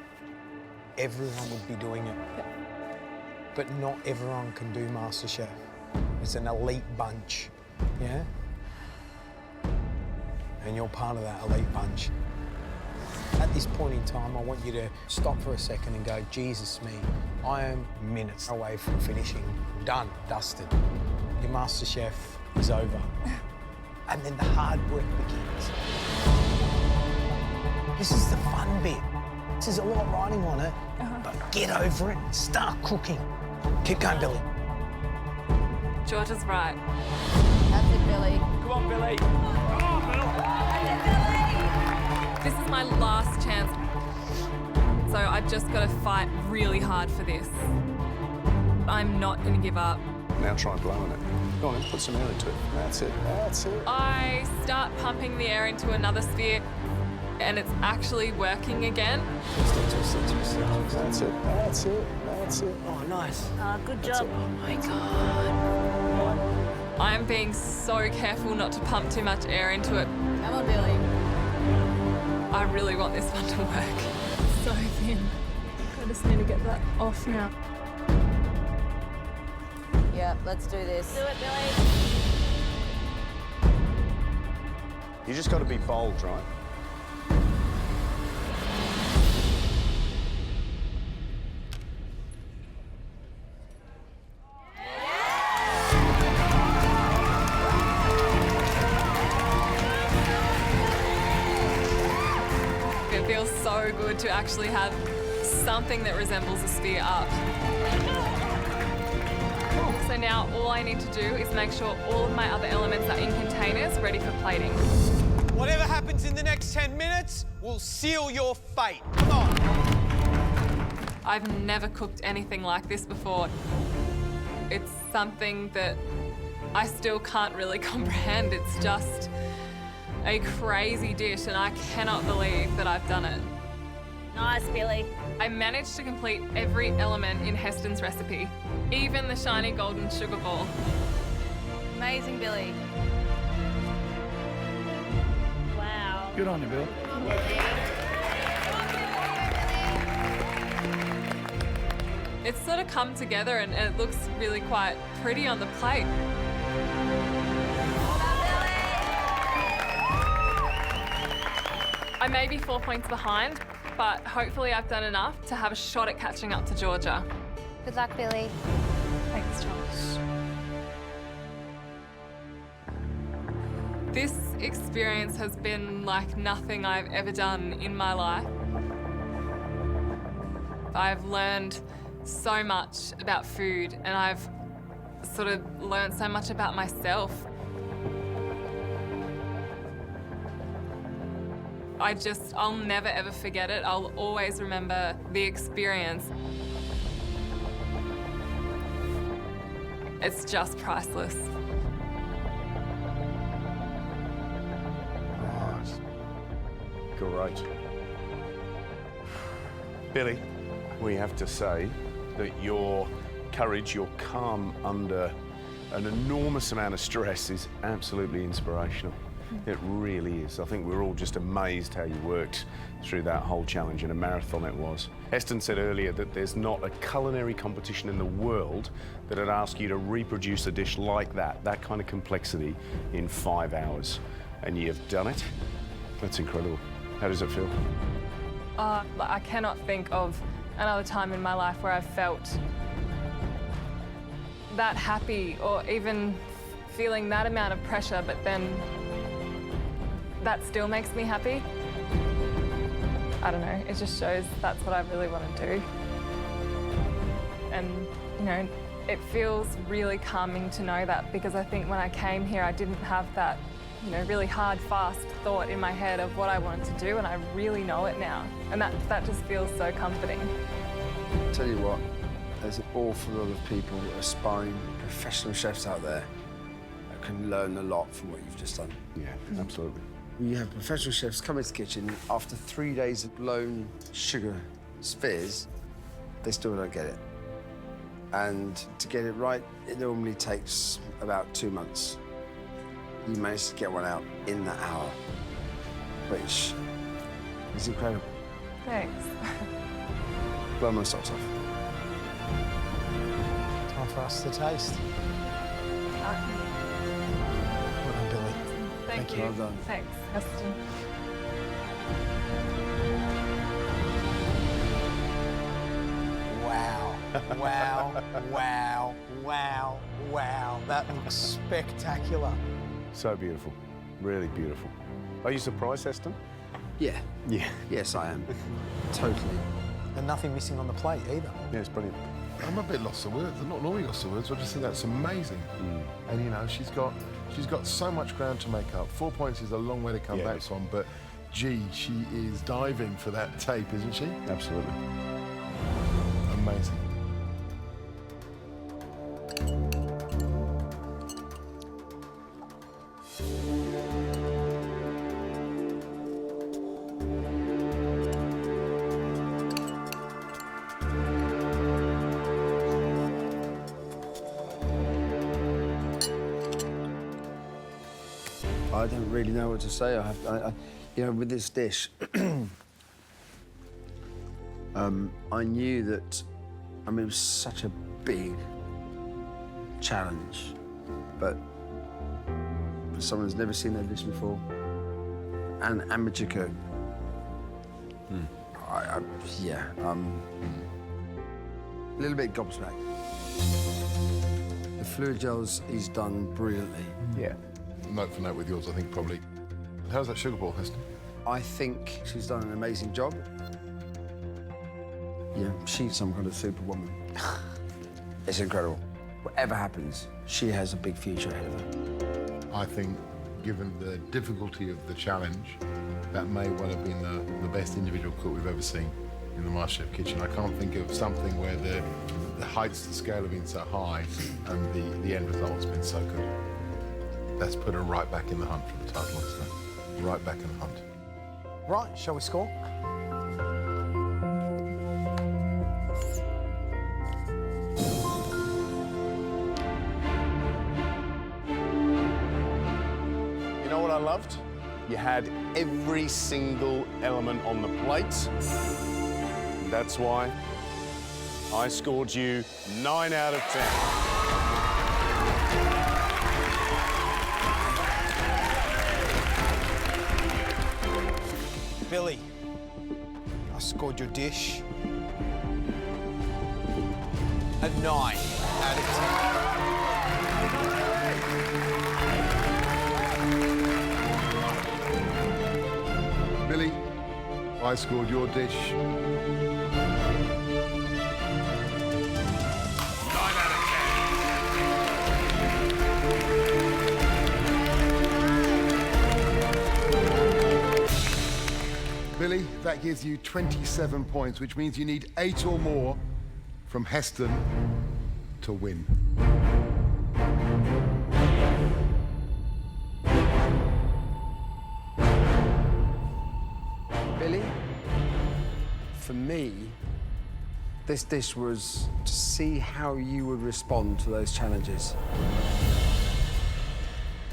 everyone would be doing it. Yeah. But not everyone can do MasterChef. It's an elite bunch, yeah? And you're part of that elite bunch. At this point in time, I want you to stop for a second and go, Jesus me, I am minutes away from finishing. Done, dusted. Your MasterChef is over. And then the hard work begins. This is the fun bit. There's a lot riding on it, but get over it, start cooking. Keep going, Billy. George is right. That's it, Billy. Come on, Billy. This is my last chance, so I've just got to fight really hard for this. I'm not going to give up. Now try blowing it. Go on, then, put some air into it. That's it, that's it. I start pumping the air into another sphere, and it's actually working again. That's it, that's it, that's it. Oh, nice. Good job. Oh my God. I'm being so careful not to pump too much air into it. Come on, Billy. I really want this one to work. It's so thin. I just need to get that off now. Yeah, let's do this. Do it, Billy. You just got to be bold, right? It feels so good to actually have something that resembles a sphere up. So now all I need to do is make sure all of my other elements are in containers ready for plating. Whatever happens in the next 10 minutes will seal your fate. Come on. I've never cooked anything like this before. It's something that I still can't really comprehend. It's just a crazy dish, and I cannot believe that I've done it. Nice, Billy. I managed to complete every element in Heston's recipe, even the shiny golden sugar ball. Amazing, Billy. Wow. Good on you, Bill. It's sort of come together and it looks really quite pretty on the plate. I may be 4 points behind, but hopefully I've done enough to have a shot at catching up to Georgia. Good luck, Billy. Thanks, Josh. This experience has been like nothing I've ever done in my life. I've learned so much about food, and I've sort of learned so much about myself. I'll never ever forget it. I'll always remember the experience. It's just priceless. Great. Billy, we have to say that your courage, your calm under an enormous amount of stress is absolutely inspirational. It really is. I think we're all just amazed how you worked through that whole challenge, and a marathon it was. Heston said earlier that there's not a culinary competition in the world that would ask you to reproduce a dish like that kind of complexity in 5 hours. And you've done it. That's incredible. How does it feel? I cannot think of another time in my life where I've felt that happy, or even feeling that amount of pressure, but then that still makes me happy. I don't know, it just shows that's what I really want to do. And, you know, it feels really calming to know that, because I think when I came here, I didn't have that, you know, really hard, fast thought in my head of what I wanted to do, and I really know it now. And that just feels so comforting. I'll tell you what, there's an awful lot of people, aspiring professional chefs out there that can learn a lot from what you've just done. Yeah, absolutely. You have professional chefs come into the kitchen after 3 days of blown sugar spheres, they still don't get it. And to get it right, it normally takes about 2 months. You managed to get one out in that hour, which is incredible. Thanks. Blow my socks off. Time for us to taste. Well done, Billy. Thank you. Well done. Thanks, Heston. Wow, wow, wow, wow, wow. That looks spectacular. So beautiful. Really beautiful. Are you surprised, Heston? Yeah. Yeah. Yes, I am. Totally. And nothing missing on the plate either. Yeah, it's brilliant. I'm a bit lost for words. I'm not normally lost for words. I just think that's amazing. And you know, she's got so much ground to make up. 4 points is a long way to come back from, but gee, she is diving for that tape, isn't she? Absolutely. Amazing. I don't really know what to say. You know, with this dish, I knew that, I mean, it was such a big challenge, but for someone who's never seen that dish before, and amateur cook, a little bit gobsmacked. The fluid gels he's done brilliantly. Yeah. Note for note with yours, I think, probably. How's that sugar ball, Heston? I think she's done an amazing job. Yeah, she's some kind of superwoman. It's incredible. whatever happens, she has a big future ahead of her. I think, given the difficulty of the challenge, that may well have been the best individual cook we've ever seen in the MasterChef kitchen. I can't think of something where the heights of the scale have been so high and the end result's been so good. That's put her right back in the hunt for the title, so right back in the hunt. Right, shall we score? You know what I loved? You had every single element on the plate. That's why I scored you 9 out of 10. Billy, I scored your dish a 9 out of 10. Billy, I scored your dish 9 out of 10. Billy, that gives you 27 points, which means you need 8 or more from Heston to win. Billy, for me, this dish was to see how you would respond to those challenges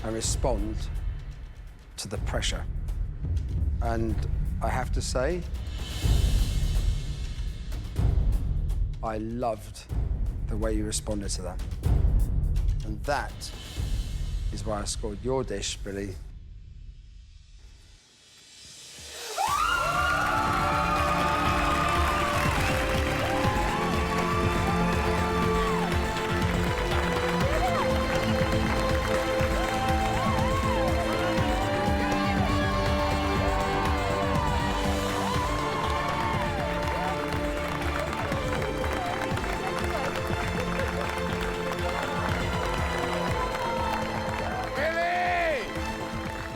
and respond to the pressure. And I have to say, I loved the way you responded to that. And that is why I scored your dish, Billy,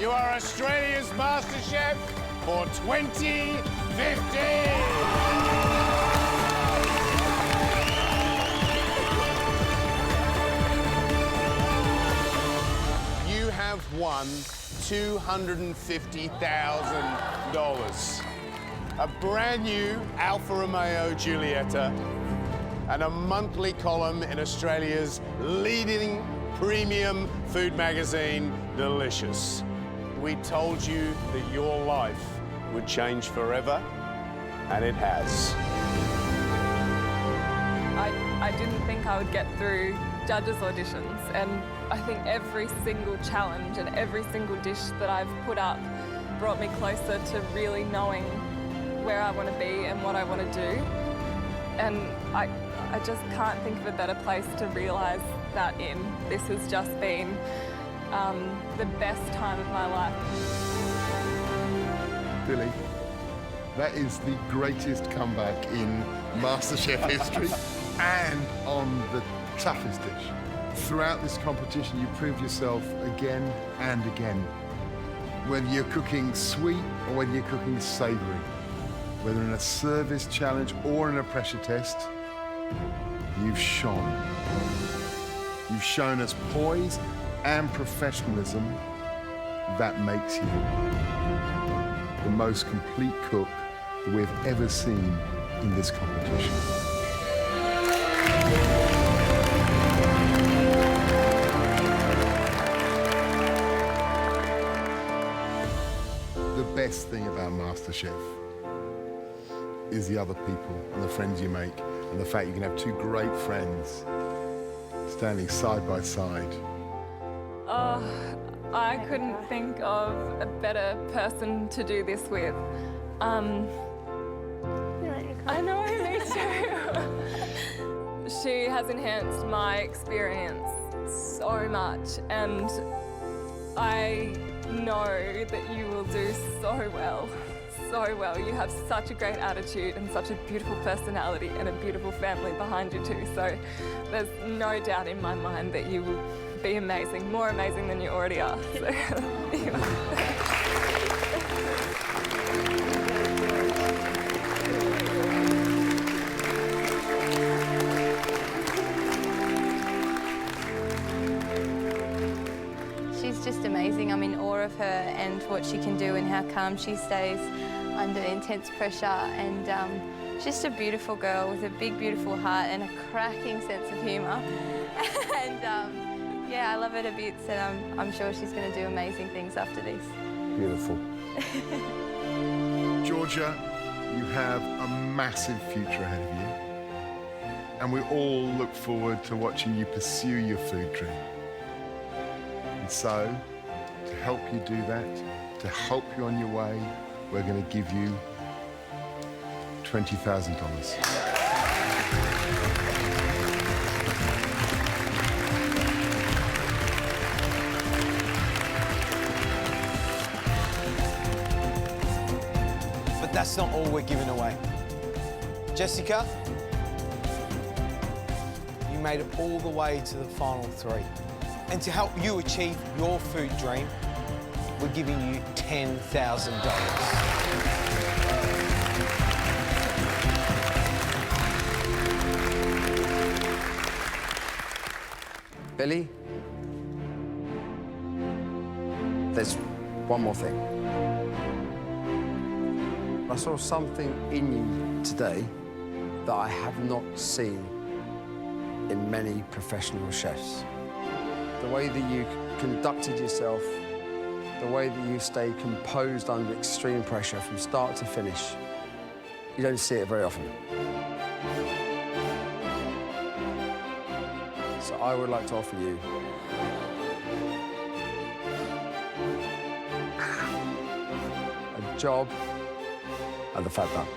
You are Australia's MasterChef for 2015. You have won $250,000. A brand new Alfa Romeo Giulietta and a monthly column in Australia's leading premium food magazine, Delicious. We told you that your life would change forever, and it has. I didn't think I would get through judges' auditions, and I think every single challenge and every single dish that I've put up brought me closer to really knowing where I want to be and what I want to do. And I just can't think of a better place to realise that in. This has just been the best time of my life. Billy, that is the greatest comeback in MasterChef history and on the toughest dish. Throughout this competition, you proved yourself again and again. Whether you're cooking sweet or whether you're cooking savoury, whether in a service challenge or in a pressure test, you've shone. You've shown us poise and professionalism that makes you the most complete cook that we've ever seen in this competition. The best thing about MasterChef is the other people and the friends you make, and the fact you can have two great friends standing side by side. Oh, I couldn't think of a better person to do this with. I know, me too. She has enhanced my experience so much, and I know that you will do so well, so well. You have such a great attitude and such a beautiful personality and a beautiful family behind you too. So there's no doubt in my mind that you will be amazing, more amazing than you already are. So, you are. She's just amazing. I'm in awe of her and what she can do and how calm she stays under intense pressure. And she's just a beautiful girl with a big, beautiful heart and a cracking sense of humour. And yeah, I love her to bits, and I'm sure she's going to do amazing things after this. Beautiful. Georgia, you have a massive future ahead of you. And we all look forward to watching you pursue your food dream. And so, to help you do that, to help you on your way, we're going to give you $20,000. But that's not all we're giving away. Jessica, you made it all the way to the final three. And to help you achieve your food dream, we're giving you $10,000. Billy, there's one more thing. I saw something in you today that I have not seen in many professional chefs. The way that you conducted yourself, the way that you stay composed under extreme pressure from start to finish, you don't see it very often. So I would like to offer you a job at the Fat Duck.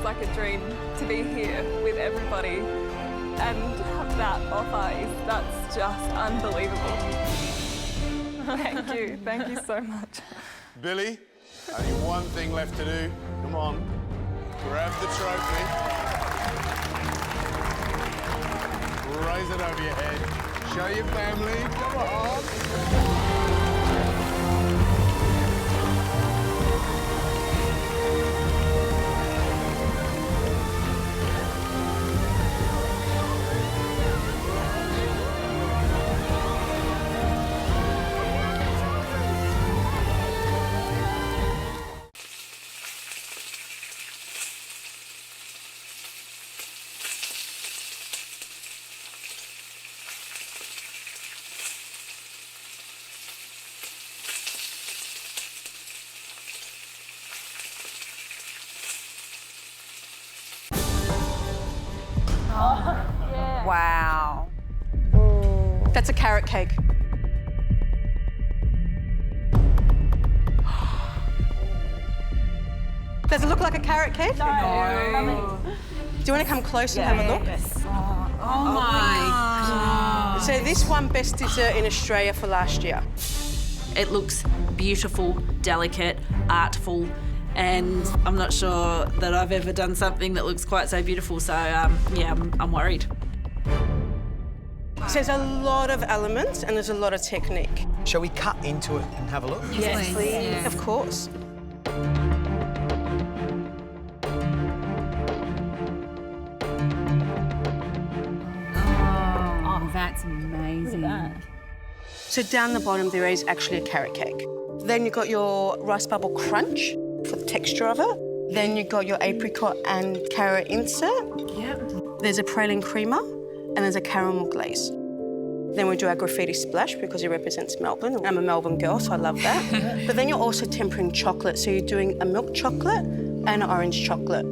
Like a dream to be here with everybody and have that offer. That's just unbelievable. Thank you so much. Billy, only one thing left to do. Come on, grab the trophy. Raise it over your head. Show your family. Come on. Wow. That's a carrot cake. Does it look like a carrot cake? No. Do you want to come close and have a look? Yes. Oh my God. So this won Best Dessert in Australia for last year. It looks beautiful, delicate, artful, and I'm not sure that I've ever done something that looks quite so beautiful, so yeah, I'm worried. So there's a lot of elements and there's a lot of technique. Shall we cut into it and have a look? Yes, please. Of course. Oh, that's amazing. So down the bottom there is actually a carrot cake. Then you've got your rice bubble crunch for the texture of it. Then you've got your apricot and carrot insert. Yep. There's a praline creamer and there's a caramel glaze. Then we do our graffiti splash because it represents Melbourne. I'm a Melbourne girl, so I love that. But then you're also tempering chocolate. So you're doing a milk chocolate and an orange chocolate.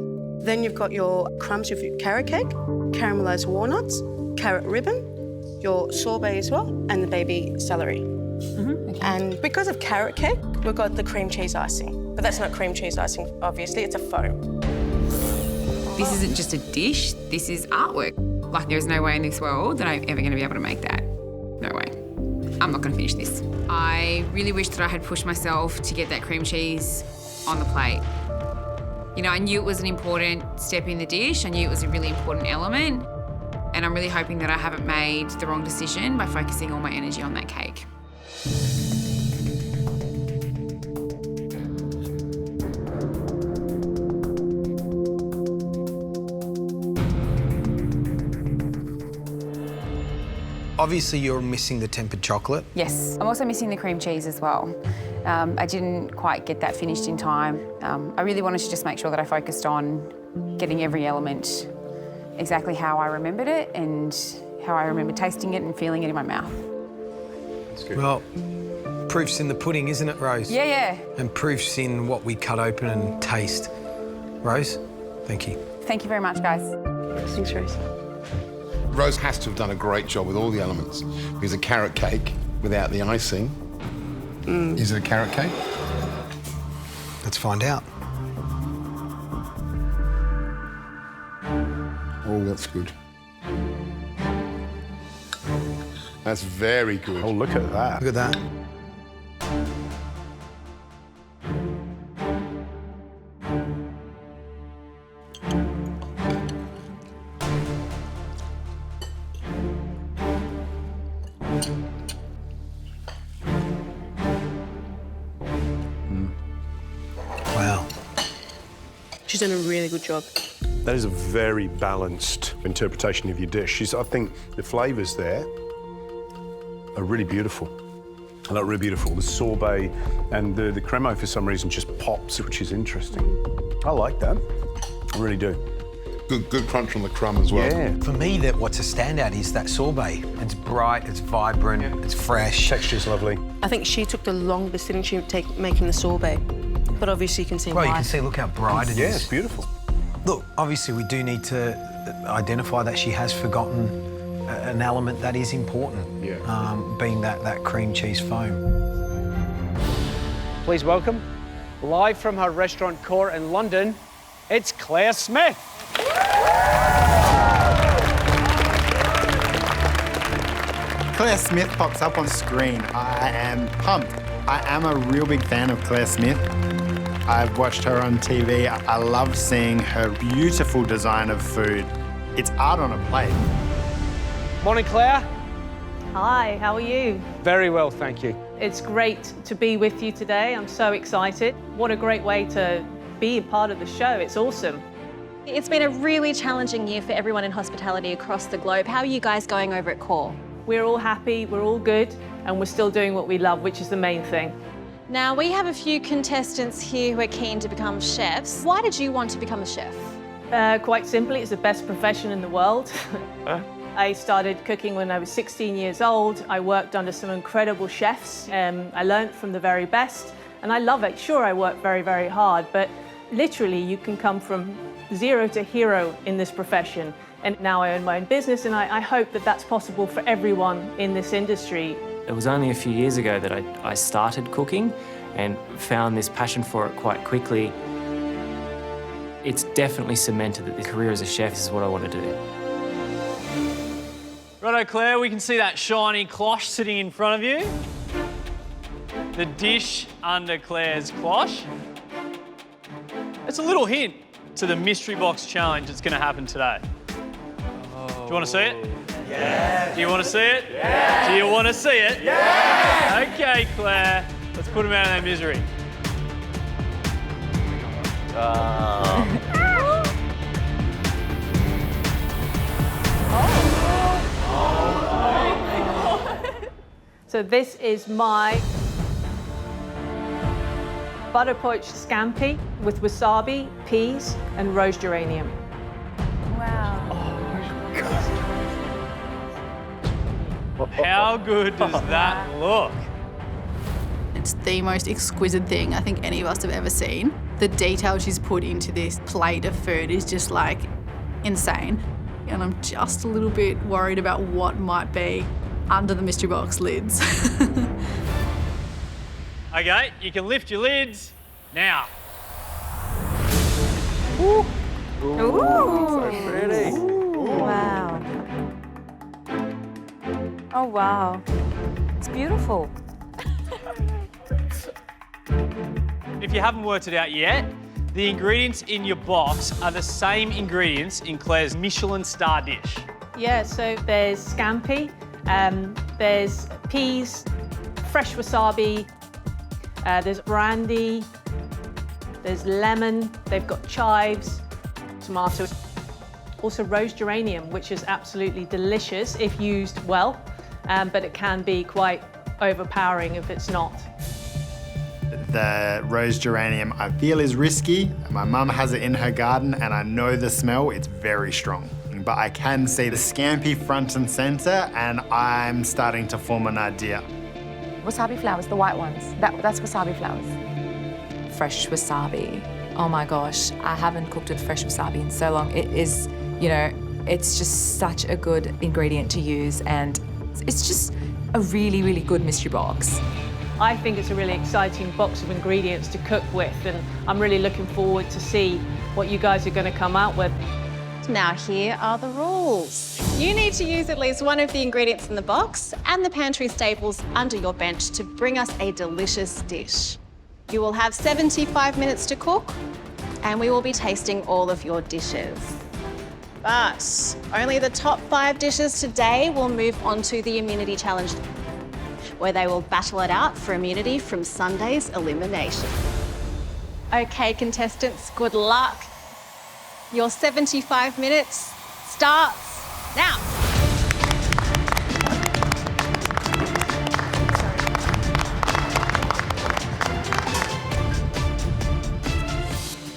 Then you've got your crumbs with your carrot cake, caramelised walnuts, carrot ribbon, your sorbet as well, and the baby celery. And because of carrot cake, we've got the cream cheese icing. But that's not cream cheese icing, obviously, it's a foam. This isn't just a dish, this is artwork. Like, there is no way in this world that I'm ever going to be able to make that. No way. I'm not going to finish this. I really wish that I had pushed myself to get that cream cheese on the plate. You know, I knew it was an important step in the dish. I knew it was a really important element. And I'm really hoping that I haven't made the wrong decision by focusing all my energy on that cake. Obviously, you're missing the tempered chocolate. Yes, I'm also missing the cream cheese as well. I didn't quite get that finished in time. I really wanted to just make sure that I focused on getting every element exactly how I remembered it and how I remember tasting it and feeling it in my mouth. That's good. Well, proof's in the pudding, isn't it, Rose? Yeah, yeah. And proof's in what we cut open and taste. Rose, thank you. Thank you very much, guys. Thanks, Rose. Rose has to have done a great job with all the elements, because a carrot cake without the icing, is it a carrot cake? Let's find out. Oh, that's good. That's very good. Oh, look at that. Look at that. Wow. She's done a really good job. That is a very balanced interpretation of your dish. I think the flavours there are really beautiful. I look really beautiful. The sorbet and the crémeux for some reason just pops, which is interesting. I like that. I really do. Good crunch on the crumb as well. Yeah. For me, what's a standout is that sorbet. It's bright, it's vibrant, it's fresh. Texture's lovely. I think she took the longest, didn't she, making the sorbet? But obviously you can see Well, why. you can see, look how bright it is. Yeah, it's beautiful. Look, obviously we do need to identify that she has forgotten an element that is important, being that cream cheese foam. Please welcome, live from her restaurant Core in London, it's Claire Smith. Claire Smith pops up on screen. I am pumped. I am a real big fan of Claire Smith. I've watched her on TV. I love seeing her beautiful design of food. It's art on a plate. Morning, Claire. Hi, how are you? Very well, thank you. It's great to be with you today. I'm so excited. What a great way to be a part of the show. It's awesome. It's been a really challenging year for everyone in hospitality across the globe. How are you guys going over at Core? We're all happy, we're all good, and we're still doing what we love, which is the main thing. Now, we have a few contestants here who are keen to become chefs. Why did you want to become a chef? Quite simply, it's the best profession in the world. I started cooking when I was 16 years old. I worked under some incredible chefs. I learned from the very best, and I love it. Sure, I work very, very hard, but literally you can come from zero to hero in this profession. And now I own my own business, and I hope that that's possible for everyone in this industry. It was only a few years ago that I started cooking and found this passion for it quite quickly. It's definitely cemented that the career as a chef is what I want to do. Righto, Claire, we can see that shiny cloche sitting in front of you. The dish under Claire's cloche. It's a little hint to the mystery box challenge that's going to happen today. Do you want to see it? Yeah. Do you want to see it? Yeah. Do you want to see it? Yeah. Okay, Claire, let's put them out of their misery. So this is my butter poached scampi with wasabi, peas, and rose geranium. Wow. How good does that look? It's the most exquisite thing I think any of us have ever seen. The detail she's put into this plate of food is just like insane. And I'm just a little bit worried about what might be under the mystery box lids. Okay, you can lift your lids now. Ooh. So pretty. Wow. Oh, wow. It's beautiful. If you haven't worked it out yet, the ingredients in your box are the same ingredients in Claire's Michelin star dish. Yeah, so there's scampi, there's peas, fresh wasabi, there's brandy, there's lemon, they've got chives, tomatoes, also rose geranium, which is absolutely delicious if used well, but it can be quite overpowering if it's not. The rose geranium I feel is risky. My mum has it in her garden and I know the smell, it's very strong. But I can see the scampi front and center and I'm starting to form an idea. Wasabi flowers, the white ones. That's wasabi flowers. Fresh wasabi. Oh my gosh, I haven't cooked with fresh wasabi in so long. It is, you know, it's just such a good ingredient to use and it's just a really, really good mystery box. I think it's a really exciting box of ingredients to cook with and I'm really looking forward to see what you guys are going to come out with. Now here are the rules. You need to use at least one of the ingredients in the box and the pantry staples under your bench to bring us a delicious dish. You will have 75 minutes to cook and we will be tasting all of your dishes. But only the top 5 dishes today will move on to the immunity challenge, where they will battle it out for immunity from Sunday's elimination. Okay, contestants, good luck. Your 75 minutes starts now.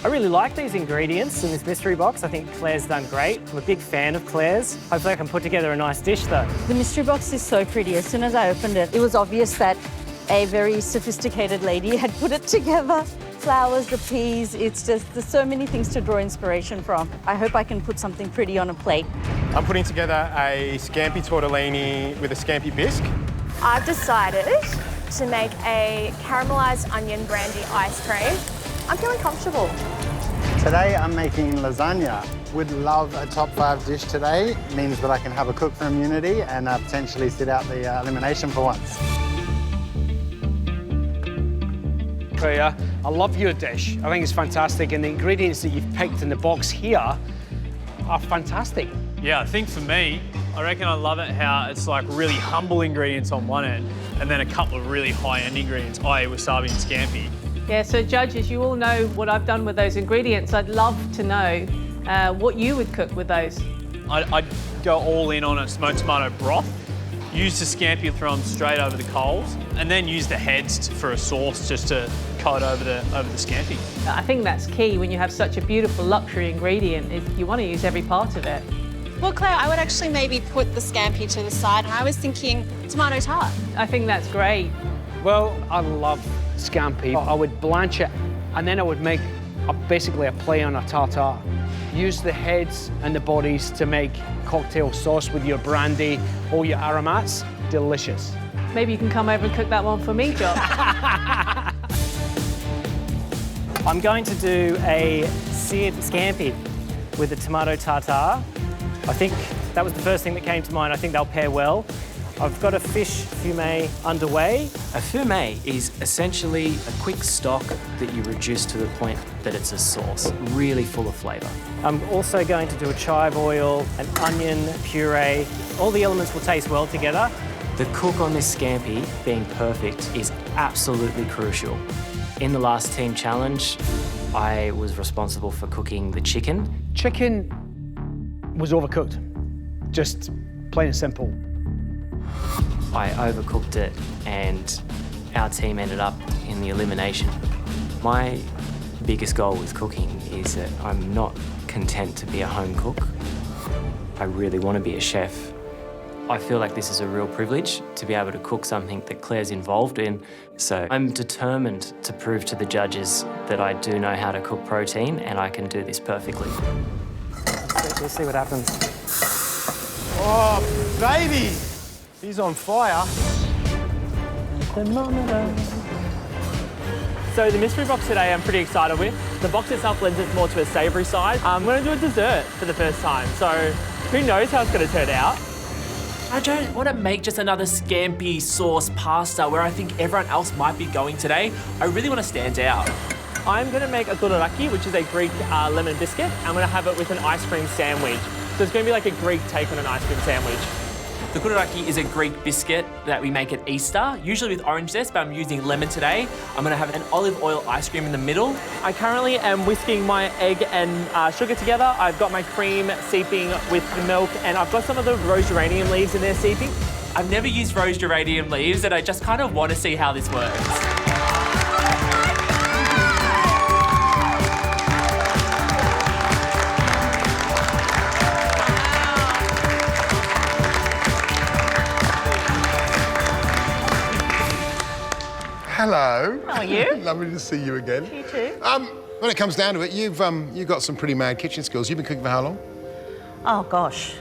I really like these ingredients in this mystery box. I think Claire's done great. I'm a big fan of Claire's. Hopefully I can put together a nice dish though. The mystery box is so pretty. As soon as I opened it, it was obvious that a very sophisticated lady had put it together. Flowers, the peas, it's just, there's so many things to draw inspiration from. I hope I can put something pretty on a plate. I'm putting together a scampi tortellini with a scampi bisque. I've decided to make a caramelised onion brandy ice cream. I'm feeling comfortable. Today I'm making lasagna. Would love a top 5 dish today. Means that I can have a cook for immunity and potentially sit out the elimination for once. Claire, I love your dish. I think it's fantastic and the ingredients that you've picked in the box here are fantastic. Yeah, I think for me, I reckon I love it how it's like really humble ingredients on one end and then a couple of really high-end ingredients, i.e. wasabi and scampi. Yeah, so judges, you all know what I've done with those ingredients. I'd love to know what you would cook with those. I'd go all in on a smoked tomato broth, use the scampi, throw them straight over the coals, and then use the heads for a sauce just to coat over the scampi. I think that's key when you have such a beautiful luxury ingredient, is you want to use every part of it. Well, Claire, I would actually maybe put the scampi to the side. I was thinking tomato tart. I think that's great. Well, I love scampi. I would blanch it and then I would make basically a play on a tartare. Use the heads and the bodies to make cocktail sauce with your brandy, all your aromats. Delicious. Maybe you can come over and cook that one for me, John. I'm going to do a seared scampi with a tomato tartare. I think that was the first thing that came to mind. I think they'll pair well. I've got a fish fumet underway. A fumet is essentially a quick stock that you reduce to the point that it's a sauce, really full of flavour. I'm also going to do a chive oil, an onion puree. All the elements will taste well together. The cook on this scampi being perfect is absolutely crucial. In the last team challenge, I was responsible for cooking the chicken. Chicken was overcooked, just plain and simple. I overcooked it and our team ended up in the elimination. My biggest goal with cooking is that I'm not content to be a home cook. I really want to be a chef. I feel like this is a real privilege to be able to cook something that Claire's involved in. So I'm determined to prove to the judges that I do know how to cook protein and I can do this perfectly. We'll see what happens. baby. He's on fire. So the mystery box today I'm pretty excited with. The box itself lends it more to a savoury side. I'm going to do a dessert for the first time, so who knows how it's going to turn out. I don't want to make just another scampi sauce pasta where I think everyone else might be going today. I really want to stand out. I'm going to make a kourouraki, which is a Greek lemon biscuit. I'm going to have it with an ice cream sandwich. So it's going to be like a Greek take on an ice cream sandwich. The kourouraki is a Greek biscuit that we make at Easter, usually with orange zest, but I'm using lemon today. I'm going to have an olive oil ice cream in the middle. I currently am whisking my egg and sugar together. I've got my cream seeping with the milk, and I've got some of the rose geranium leaves in there seeping. I've never used rose geranium leaves, and I just kind of want to see how this works. Hello. How are you? Lovely to see you again. You too. When it comes down to it, you've got some pretty mad kitchen skills. You've been cooking for how long? Oh, gosh.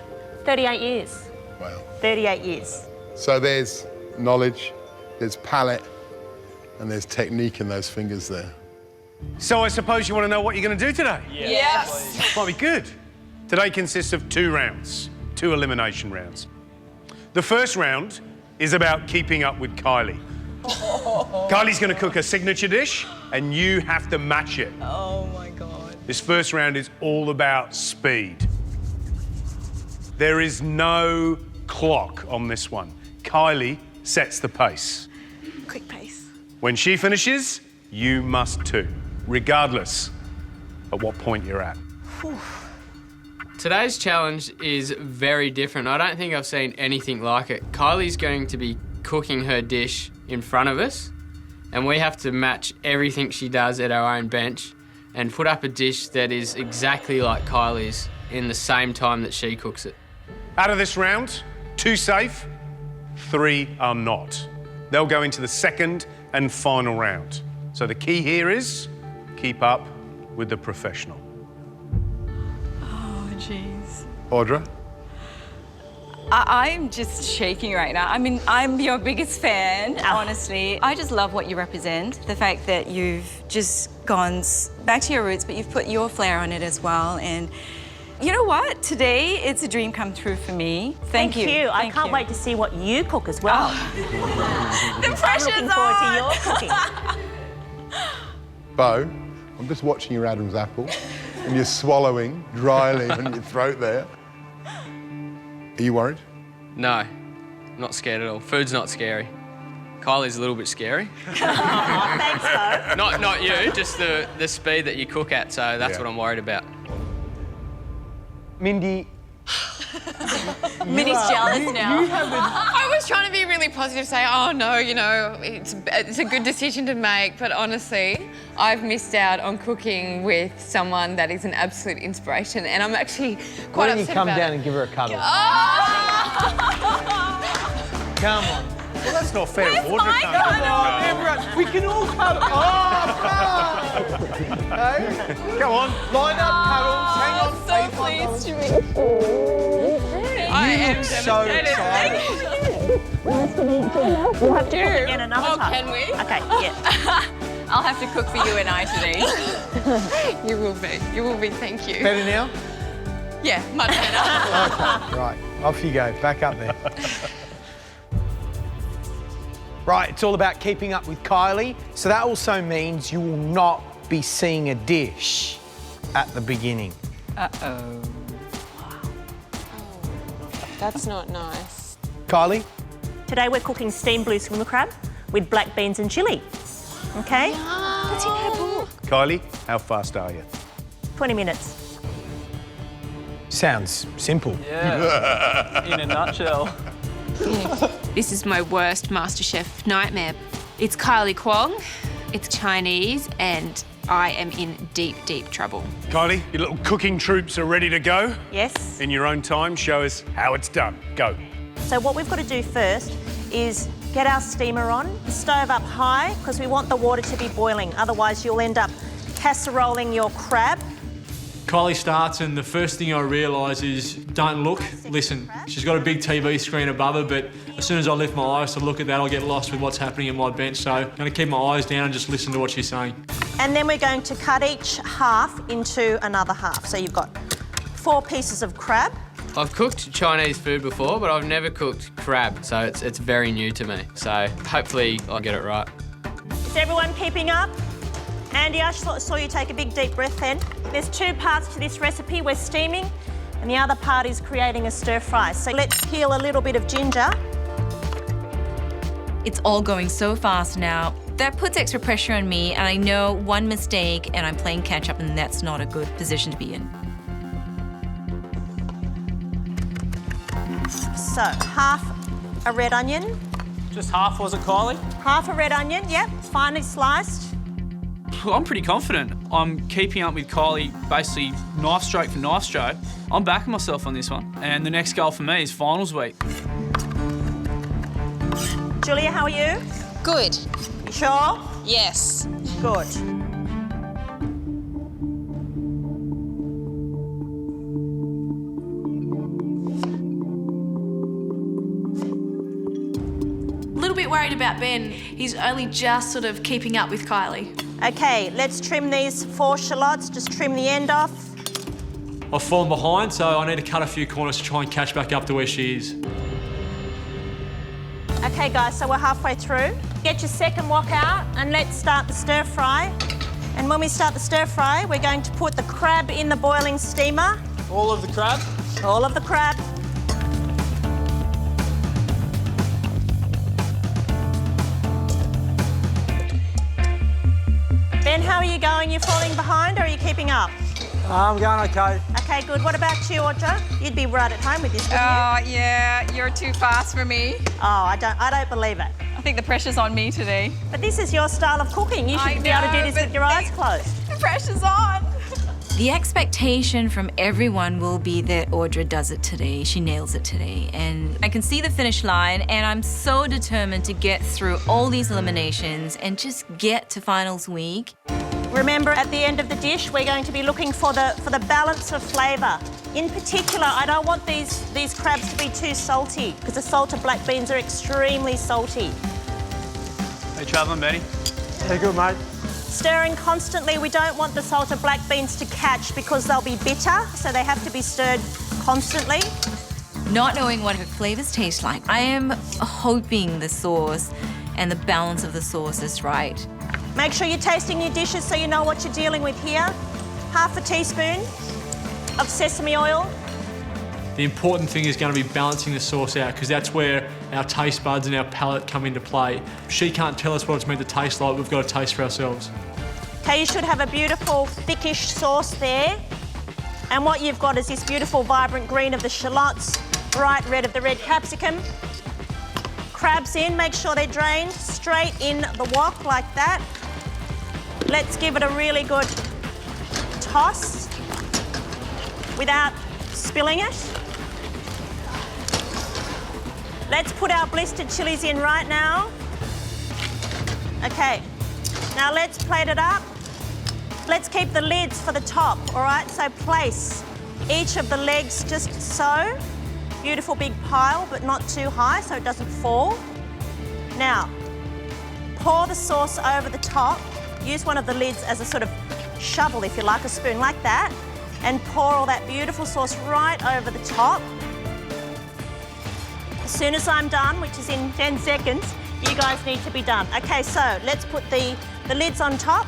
38 years. Wow. 38 years. So there's knowledge, there's palate, and there's technique in those fingers there. So I suppose you want to know what you're going to do today? Yes. Might be good. Today consists of 2 rounds, 2 elimination rounds. The first round is about keeping up with Kylie. Kylie's going to cook a signature dish, and you have to match it. Oh, my God. This first round is all about speed. There is no clock on this one. Kylie sets the pace. Quick pace. When she finishes, you must too, regardless of what point you're at. Today's challenge is very different. I don't think I've seen anything like it. Kylie's going to be cooking her dish in front of us, and we have to match everything she does at our own bench and put up a dish that is exactly like Kylie's in the same time that she cooks it. Out of this round, 2 safe, 3 are not. They'll go into the second and final round. So the key here is keep up with the professional. Oh, jeez. Audra? I'm just shaking right now. I mean, I'm your biggest fan, honestly. I just love what you represent. The fact that you've just gone back to your roots, but you've put your flair on it as well. And you know what? Today, it's a dream come true for me. Thank you. I can't wait to see what you cook as well. The pressure's I'm looking forward to your cooking. Bo, I'm just watching your Adam's apple, and you're swallowing dryly in your throat there. Are you worried? No, I'm not scared at all. Food's not scary. Kylie's a little bit scary. Thanks, Bo. Not you, just the speed that you cook at, so that's what I'm worried about. Mindy. Minnie's jealous now. I was trying to be really positive, say, oh no, you know, it's a good decision to make, but honestly, I've missed out on cooking with someone that is an absolute inspiration, and I'm actually quite Why don't you upset come about down it. and give her a cuddle? Oh! Come on. Well, that's not fair. Where's Audra my can't cuddle? Everyone, we can all cuddle. Oh, no. Hey? Come on. Line up, cuddles. Hang on. So pleased to meet you. I am so devastated. Nice to meet you. We'll have to cook again another Oh, time. can we? Okay, yeah. I'll have to cook for you and I today. You will be. You will be. Thank you. Better now? Yeah, much better. Okay, right. Off you go. Back up there. Right, it's all about keeping up with Kylie. So that also means you will not be seeing a dish at the beginning. Uh-oh. That's not nice. Kylie? Today we're cooking steamed blue swimmer crab with black beans and chilli. Okay? That's in her book. Kylie, how fast are you? 20 minutes. Sounds simple. Yeah, in a nutshell. This is my worst MasterChef nightmare. It's Kylie Kwong, it's Chinese, and I am in deep, deep trouble. Kylie, your little cooking troops are ready to go. Yes. In your own time, show us how it's done. Go. So what we've got to do first is get our steamer on, stove up high, because we want the water to be boiling. Otherwise, you'll end up casseroling your crab. Kylie starts and the first thing I realise is don't look, listen. She's got a big TV screen above her, but as soon as I lift my eyes to look at that, I'll get lost with what's happening in my bench. So I'm going to keep my eyes down and just listen to what she's saying. And then we're going to cut each half into another half. So you've got 4 pieces of crab. I've cooked Chinese food before, but I've never cooked crab, so it's very new to me. So hopefully I'll get it right. Is everyone keeping up? Andy, I saw you take a big deep breath then. There's 2 parts to this recipe. We're steaming, and the other part is creating a stir fry. So let's peel a little bit of ginger. It's all going so fast now. That puts extra pressure on me, and I know one mistake and I'm playing catch up, and that's not a good position to be in. So, half a red onion. Just half, was it, Kylie? Half a red onion, yep, finely sliced. I'm pretty confident. I'm keeping up with Kylie basically knife stroke for knife stroke. I'm backing myself on this one. And the next goal for me is finals week. Julia, how are you? Good. You sure? Yes. Good. Worried about Ben. He's only just sort of keeping up with Kylie. Okay, let's trim these 4 shallots. Just trim the end off. I've fallen behind, so I need to cut a few corners to try and catch back up to where she is. Okay, guys, so we're halfway through. Get your second wok out and let's start the stir fry. And when we start the stir fry, we're going to put the crab in the boiling steamer. All of the crab? All of the crab. Ben, how are you going? You falling behind or are you keeping up? I'm going okay. Okay, good. What about you, Audra? You'd be right at home with this, wouldn't you? Oh, yeah, you're too fast for me. Oh, I don't believe it. I think the pressure's on me today. But this is your style of cooking. You should be able to do this with your eyes closed. The pressure's on. The expectation from everyone will be that Audra does it today, she nails it today. And I can see the finish line, and I'm so determined to get through all these eliminations and just get to finals week. Remember, at the end of the dish, we're going to be looking for the balance of flavour. In particular, I don't want these crabs to be too salty, because the salted black beans are extremely salty. How you travelling, Betty? Yeah, good, mate. Stirring constantly. We don't want the salted black beans to catch because they'll be bitter, so they have to be stirred constantly. Not knowing what her flavours taste like, I am hoping the sauce and the balance of the sauce is right. Make sure you're tasting your dishes so you know what you're dealing with here. Half a teaspoon of sesame oil. The important thing is going to be balancing the sauce out, because that's where our taste buds and our palate come into play. She can't tell us what it's meant to taste like. We've got to taste for ourselves. Okay, you should have a beautiful thickish sauce there. And what you've got is this beautiful vibrant green of the shallots, bright red of the red capsicum. Crabs in, make sure they're drained straight in the wok like that. Let's give it a really good toss without spilling it. Let's put our blistered chilies in right now. Okay, now let's plate it up. Let's keep the lids for the top, all right? So place each of the legs just so. Beautiful big pile, but not too high so it doesn't fall. Now, pour the sauce over the top. Use one of the lids as a sort of shovel, if you like, a spoon like that, and pour all that beautiful sauce right over the top. As soon as I'm done, which is in 10 seconds, you guys need to be done. Okay, so let's put the lids on top.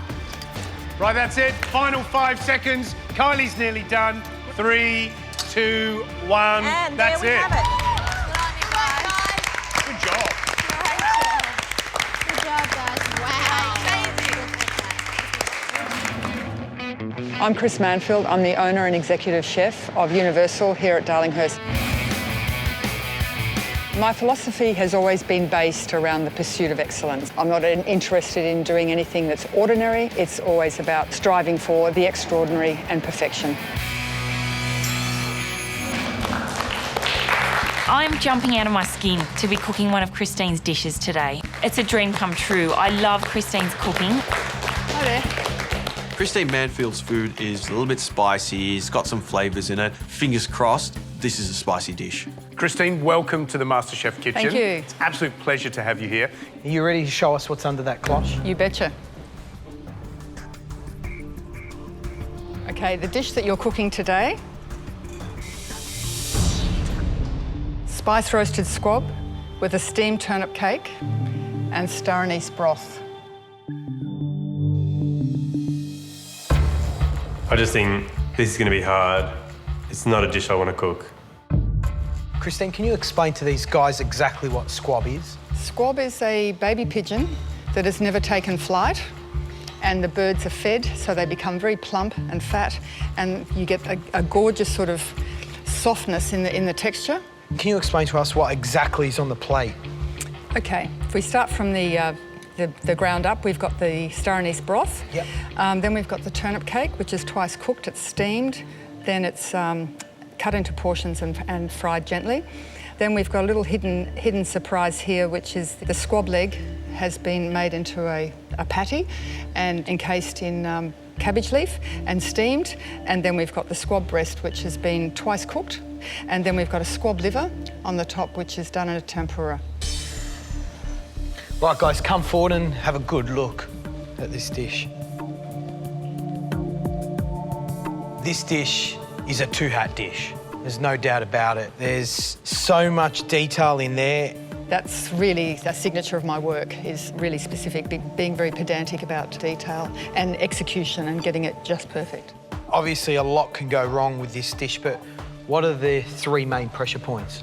Right, that's it. Final 5 seconds. Kylie's nearly done. 3, 2, 1. And that's there we have it. Good job. Good job, guys. Wow. I'm Chris Manfield. I'm the owner and executive chef of Universal here at Darlinghurst. My philosophy has always been based around the pursuit of excellence. I'm not interested in doing anything that's ordinary. It's always about striving for the extraordinary and perfection. I'm jumping out of my skin to be cooking one of Christine's dishes today. It's a dream come true. I love Christine's cooking. Hi there. Christine Manfield's food is a little bit spicy, it's got some flavours in it. Fingers crossed, this is a spicy dish. Christine, welcome to the MasterChef kitchen. Thank you. It's an absolute pleasure to have you here. Are you ready to show us what's under that cloche? You betcha. Okay, the dish that you're cooking today, spice roasted squab with a steamed turnip cake and star anise broth. I just think this is going to be hard. It's not a dish I want to cook. Christine, can you explain to these guys exactly what squab is? Squab is a baby pigeon that has never taken flight, and the birds are fed so they become very plump and fat, and you get a gorgeous sort of softness in the texture. Can you explain to us what exactly is on the plate? Okay, if we start from the ground up, we've got the star anise broth. Yep. Then we've got the turnip cake, which is twice cooked. It's steamed. Then it's cut into portions and fried gently. Then we've got a little hidden surprise here, which is the squab leg has been made into a patty and encased in cabbage leaf and steamed. And then we've got the squab breast, which has been twice cooked. And then we've got a squab liver on the top, which is done in a tempura. Right, guys, come forward and have a good look at this dish. This dish is a two-hat dish. There's no doubt about it. There's so much detail in there. That's really a signature of my work, is really specific, being very pedantic about detail and execution and getting it just perfect. Obviously, a lot can go wrong with this dish, but what are the three main pressure points?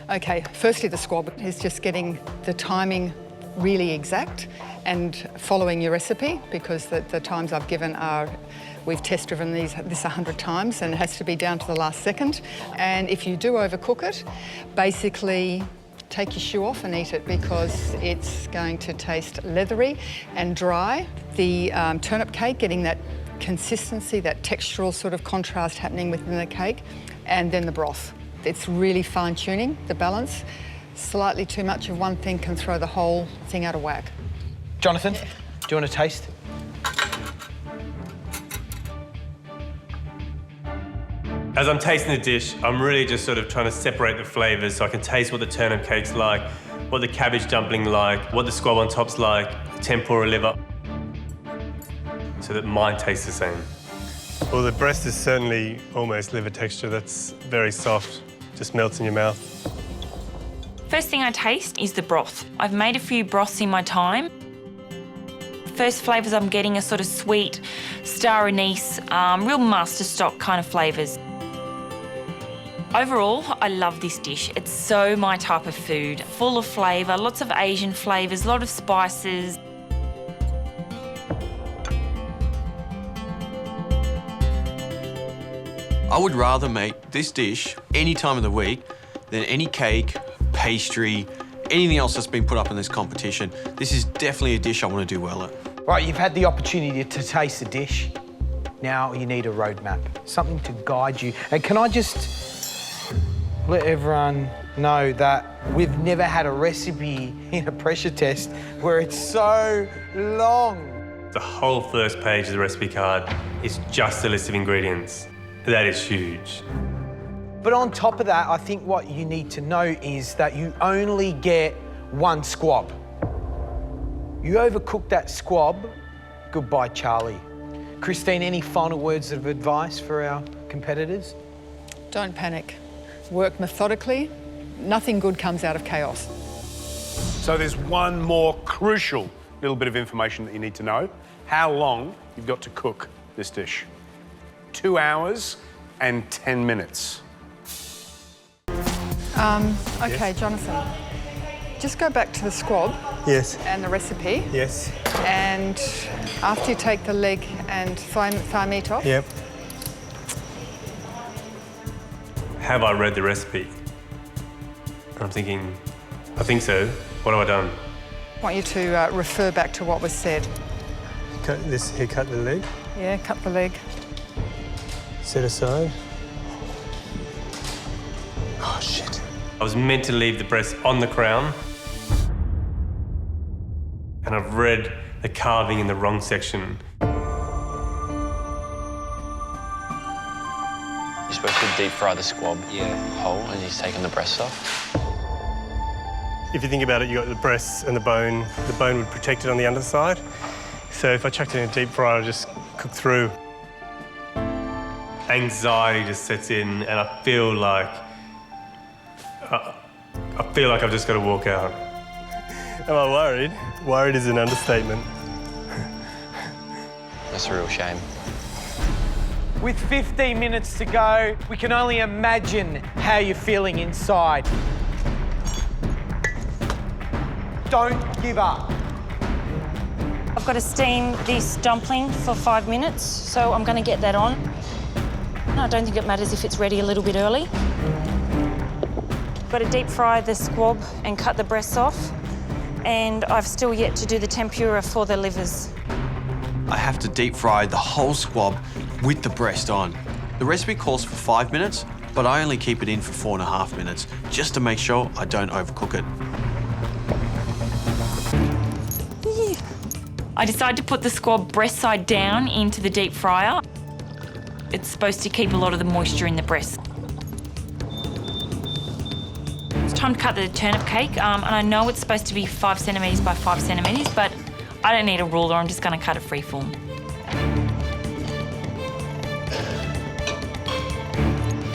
Okay, firstly, the squab is just getting the timing really exact and following your recipe, because the times I've given are, we've test driven this 100 times and it has to be down to the last second. And if you do overcook it, basically take your shoe off and eat it, because it's going to taste leathery and dry. The turnip cake, getting that consistency, that textural sort of contrast happening within the cake, and then the broth. It's really fine-tuning the balance. Slightly too much of one thing can throw the whole thing out of whack. Jonathan, do you want to taste? As I'm tasting the dish, I'm really just sort of trying to separate the flavours so I can taste what the turnip cake's like, what the cabbage dumpling like, what the squab on top's like, the tempura liver, so that mine tastes the same. Well, the breast is certainly almost liver texture. That's very soft, just melts in your mouth. First thing I taste is the broth. I've made a few broths in my time. First flavours I'm getting are sort of sweet, star anise, real master stock kind of flavours. Overall, I love this dish. It's so my type of food, full of flavour, lots of Asian flavours, a lot of spices. I would rather make this dish any time of the week than any cake, pastry, anything else that's been put up in this competition. This is definitely a dish I want to do well at. Right, you've had the opportunity to taste the dish. Now you need a roadmap, something to guide you. And can I just let everyone know that we've never had a recipe in a pressure test where it's so long. The whole first page of the recipe card is just a list of ingredients. That is huge. But on top of that, I think what you need to know is that you only get one squab. You overcook that squab, goodbye, Charlie. Christine, any final words of advice for our competitors? Don't panic. Work methodically. Nothing good comes out of chaos. So there's one more crucial little bit of information that you need to know. How long you've got to cook this dish. 2 hours and 10 minutes. Okay, Jonathan, just go back to the squab. Yes. And the recipe. Yes. And after you take the leg and thigh meat off. Yep. Have I read the recipe? I'm thinking, I think so. What have I done? I want you to refer back to what was said. Cut this here, cut the leg. Yeah, cut the leg. Set aside. Oh, shit. I was meant to leave the breast on the crown, and I've read the carving in the wrong section. deep fry the squab whole and he's taken the breasts off. If you think about it, you've got the breasts and the bone. The bone would protect it on the underside. So if I chucked it in a deep fryer, it'll just cook through. Anxiety just sets in and I feel like I've just got to walk out. Am I worried? Worried is an understatement. That's a real shame. With 15 minutes to go, we can only imagine how you're feeling inside. Don't give up. I've got to steam this dumpling for 5 minutes, so I'm going to get that on. I don't think it matters if it's ready a little bit early. Got to deep fry the squab and cut the breasts off, and I've still yet to do the tempura for the livers. I have to deep fry the whole squab with the breast on. The recipe calls for 5 minutes, but I only keep it in for 4.5 minutes, just to make sure I don't overcook it. I decided to put the squab breast side down into the deep fryer. It's supposed to keep a lot of the moisture in the breast. It's time to cut the turnip cake, and I know it's supposed to be 5 centimetres by 5 centimetres, but I don't need a ruler, I'm just going to cut it freeform.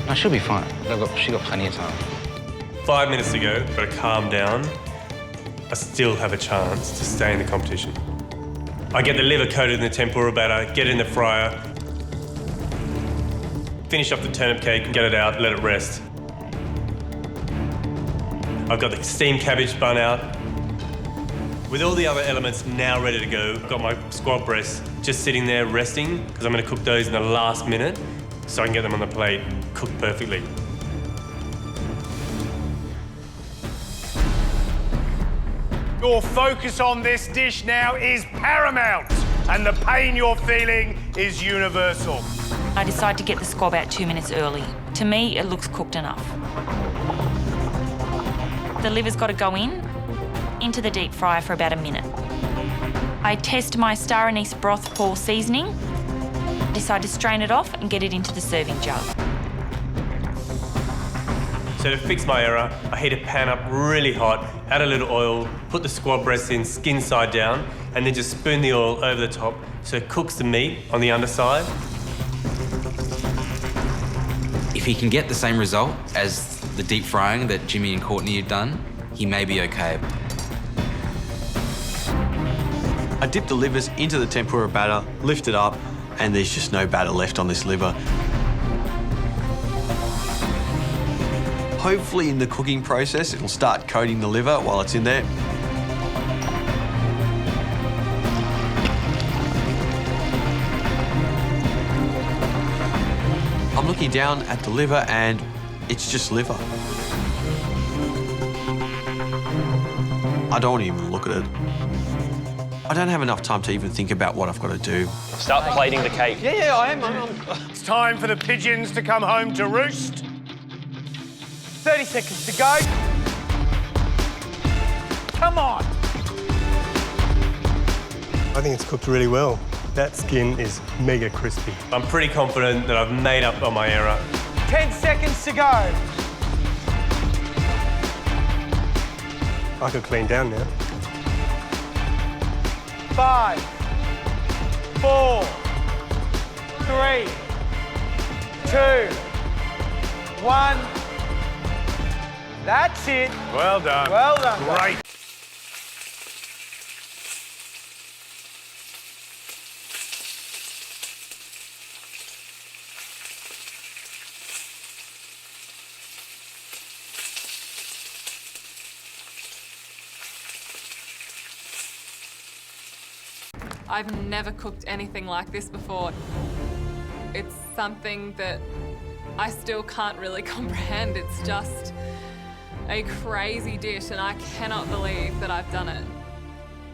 No, she'll be fine. She got plenty of time. 5 minutes to go, got to calm down. I still have a chance to stay in the competition. I get the liver coated in the tempura batter, get it in the fryer, finish off the turnip cake, get it out, let it rest. I've got the steamed cabbage spun out. With all the other elements now ready to go, I've got my squab breasts just sitting there resting because I'm going to cook those in the last minute so I can get them on the plate, cooked perfectly. Your focus on this dish now is paramount, and the pain you're feeling is universal. I decided to get the squab out 2 minutes early. To me, it looks cooked enough. The liver's got to go into the deep fryer for about a minute. I test my star anise broth pour seasoning, decide to strain it off and get it into the serving jug. So to fix my error, I heat a pan up really hot, add a little oil, put the squab breast in skin side down, and then just spoon the oil over the top so it cooks the meat on the underside. If he can get the same result as the deep frying that Jimmy and Courtney have done, he may be okay. I dip the livers into the tempura batter, lift it up, and there's just no batter left on this liver. Hopefully in the cooking process, it'll start coating the liver while it's in there. I'm looking down at the liver and it's just liver. I don't even look at it. I don't have enough time to even think about what I've got to do. Start plating the cake. Yeah, I am. It's time for the pigeons to come home to roost. 30 seconds to go. Come on. I think it's cooked really well. That skin is mega crispy. I'm pretty confident that I've made up on my error. 10 seconds to go. I could clean down now. 5, 4, 3, 2, 1. That's it. Well done. Well done. Great. I've never cooked anything like this before. It's something that I still can't really comprehend. It's just a crazy dish and I cannot believe that I've done it.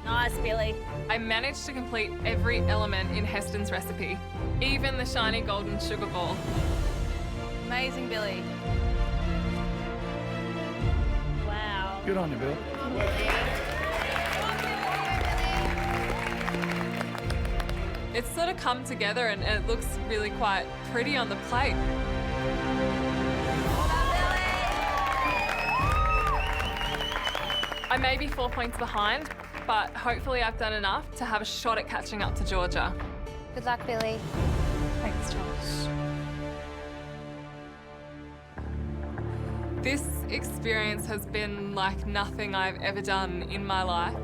Nice, Billy. I managed to complete every element in Heston's recipe, even the shiny golden sugar ball. Amazing, Billy. Wow. Good on you, Bill. It's sort of come together and it looks really quite pretty on the plate. I may be 4 points behind, but hopefully I've done enough to have a shot at catching up to Georgia. Good luck, Billy. Thanks, Josh. This experience has been like nothing I've ever done in my life.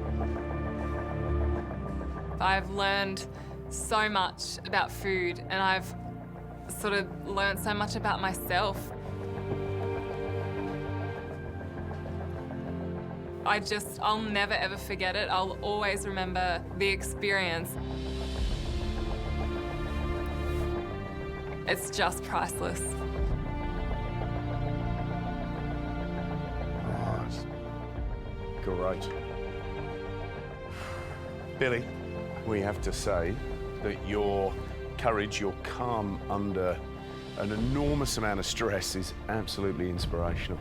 I've learned so much about food, and I've sort of learned so much about myself. I'll never ever forget it. I'll always remember the experience. It's just priceless. Great. Billy, we have to say that your courage, your calm under an enormous amount of stress is absolutely inspirational.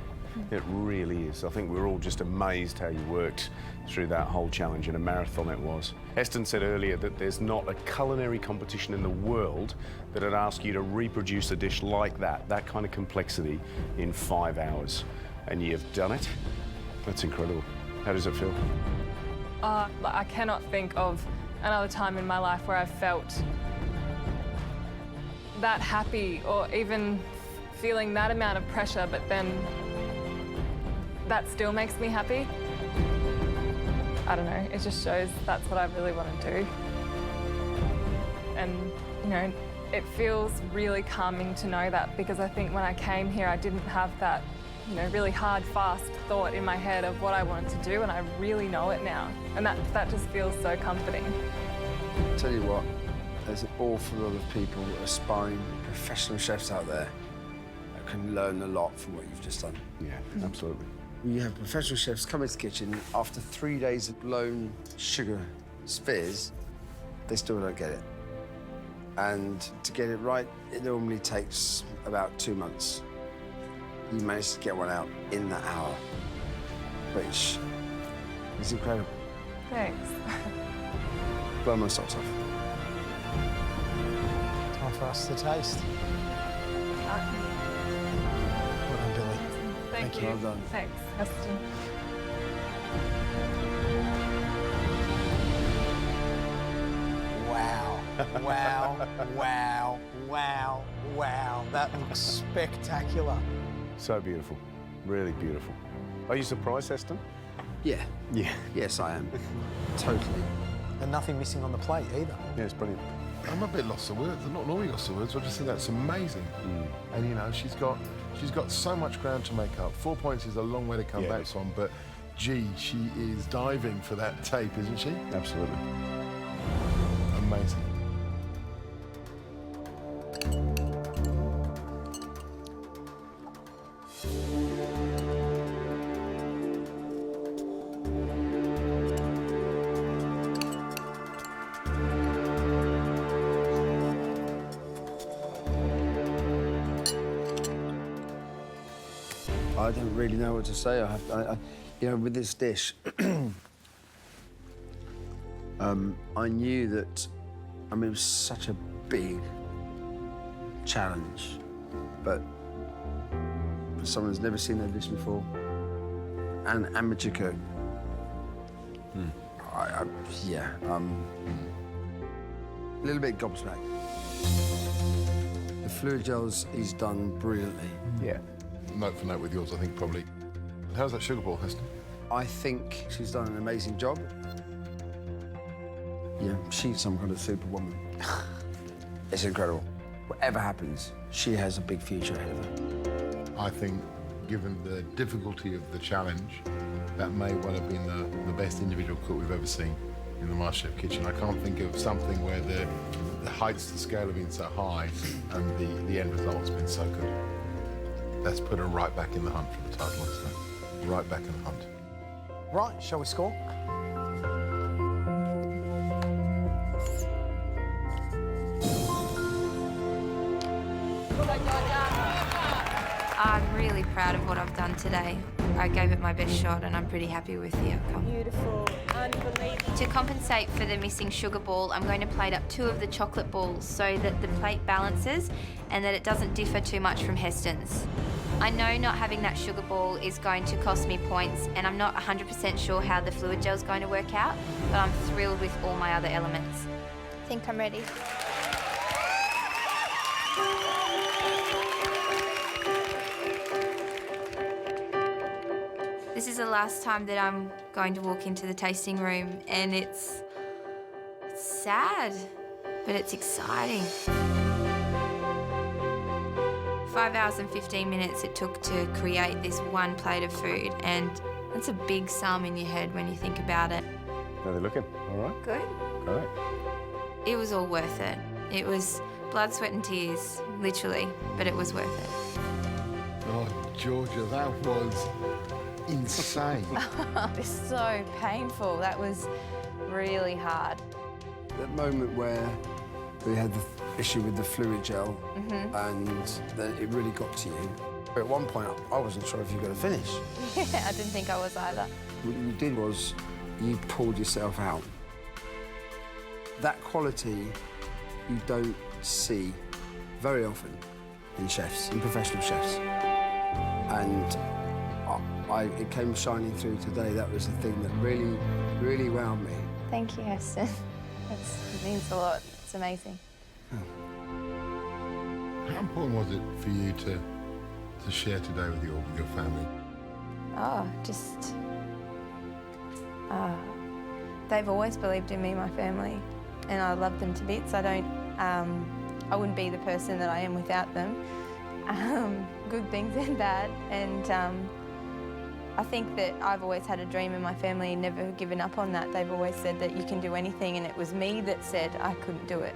It really is. I think we're all just amazed how you worked through that whole challenge, and a marathon it was. Heston said earlier that there's not a culinary competition in the world that would ask you to reproduce a dish like that kind of complexity in 5 hours. And you've done it. That's incredible. How does it feel? I cannot think of another time in my life where I've felt that happy, or even feeling that amount of pressure, but then that still makes me happy. I don't know, it just shows that's what I really want to do. And, you know, it feels really calming to know that, because I think when I came here, I didn't have that, you know, really hard, fast thought in my head of what I wanted to do, and I really know it now. And that just feels so comforting. Tell you what, there's an awful lot of people, aspiring professional chefs out there that can learn a lot from what you've just done. Yeah, absolutely. You have professional chefs come into the kitchen after 3 days of blown sugar spheres, they still don't get it. And to get it right, it normally takes about 2 months. You managed to get one out in that hour, which is incredible. Thanks. Blow my socks off. Time for us to taste. Well done, Billy. Thank you. Well done. Thanks, Heston. Wow, wow, wow, wow, wow. That looks spectacular. So beautiful, really beautiful. Are you surprised, Heston? Yeah. Yeah. Yes, I am. Totally. And nothing missing on the plate either. Yeah, it's brilliant. I'm a bit lost for words. I'm not normally lost for words. I just think that's amazing. And you know, she's got so much ground to make up. 4 points is a long way to come back from, but gee, she is diving for that tape, isn't she? Absolutely. Amazing. I don't really know what to say. You know, with this dish, I knew that, I mean, it was such a big challenge, but for someone who's never seen that dish before, and amateur cook, yeah, a little bit gobsmacked. The fluid gels he's done brilliantly. Yeah. Note for note with yours, I think, probably. How's that sugar ball, Heston? I think she's done an amazing job. Yeah, she's some kind of superwoman. It's incredible. Whatever happens, she has a big future ahead of her. I think, given the difficulty of the challenge, that may well have been the best individual cook we've ever seen in the MasterChef kitchen. I can't think of something where the heights to the scale have been so high and the end result's been so good. That's put her right back in the hunt for the title, isn't it? Right back in the hunt. Right, shall we score? I'm really proud of what I've done today. I gave it my best shot and I'm pretty happy with the outcome. Beautiful, unbelievable. To compensate for the missing sugar ball, I'm going to plate up 2 of the chocolate balls so that the plate balances and that it doesn't differ too much from Heston's. I know not having that sugar ball is going to cost me points, and I'm not 100% sure how the fluid gel is going to work out, but I'm thrilled with all my other elements. I think I'm ready. This is the last time that I'm going to walk into the tasting room, and it's sad, but it's exciting. 5 hours and 15 minutes it took to create this one plate of food, and that's a big sum in your head when you think about it. How are they looking? All right? Good. Great. It was all worth it. It was blood, sweat and tears, literally, but it was worth it. Oh, Georgia, that was insane. It's so painful. That was really hard. That moment where we had the issue with the fluid gel and then it really got to you. At one point, I wasn't sure if you were going to finish. Yeah, I didn't think I was either. What you did was you pulled yourself out. That quality you don't see very often in chefs, in professional chefs. And it came shining through today. That was the thing that really, really wowed me. Thank you, Heston. It means a lot. It's amazing. How important was it for you to share today with your family? They've always believed in me, my family, and I love them to bits. I wouldn't be the person that I am without them. Good things and bad, and I think that I've always had a dream in my family and never given up on that. They've always said that you can do anything, and it was me that said I couldn't do it.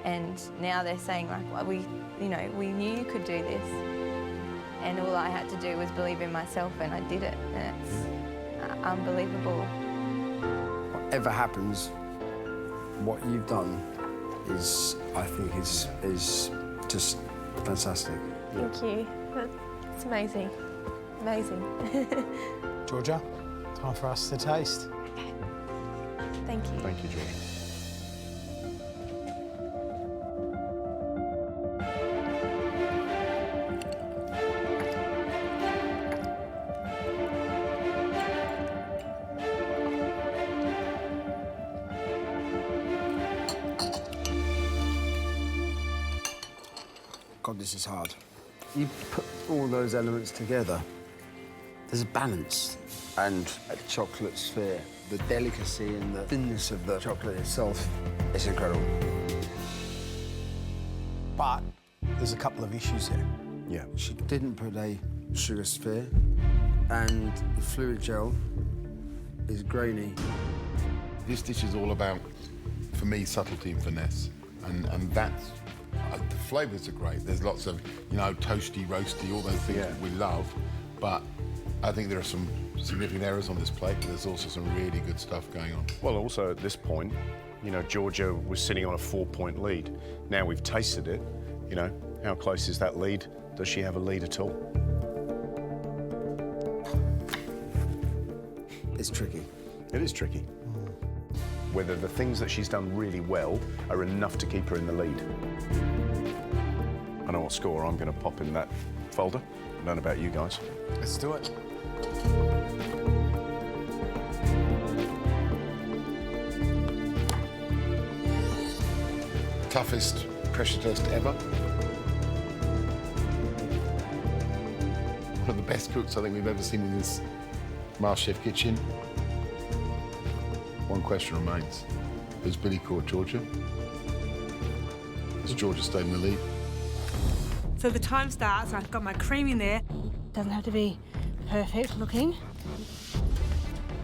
And now they're saying, like, well, we knew you could do this. And all I had to do was believe in myself, and I did it. And it's unbelievable. Whatever happens, what you've done is, I think, is just fantastic. Thank you. It's amazing. Amazing. Georgia, time for us to taste. Thank you. Thank you, Georgia. God, this is hard. You put all those elements together, there's a balance. And a chocolate sphere, the delicacy and the thinness of the chocolate itself is incredible. But there's a couple of issues here. Yeah. She didn't put a sugar sphere, and the fluid gel is grainy. This dish is all about, for me, subtlety and finesse. And that's, the flavours are great. There's lots of, toasty, roasty, all those things that we love. But I think there are some significant errors on this plate, but there's also some really good stuff going on. Well, also at this point, Georgia was sitting on a 4-point lead. Now we've tasted it, how close is that lead? Does she have a lead at all? It's tricky. It is tricky. Whether the things that she's done really well are enough to keep her in the lead. I know what score I'm going to pop in that folder. I don't know about you guys. Let's do it. Toughest pressure test ever. One of the best cooks I think we've ever seen in this MasterChef kitchen. One question remains. Has Billy caught Georgia? Has Georgia stayed in the lead? So the time starts, I've got my cream in there. Doesn't have to be perfect looking.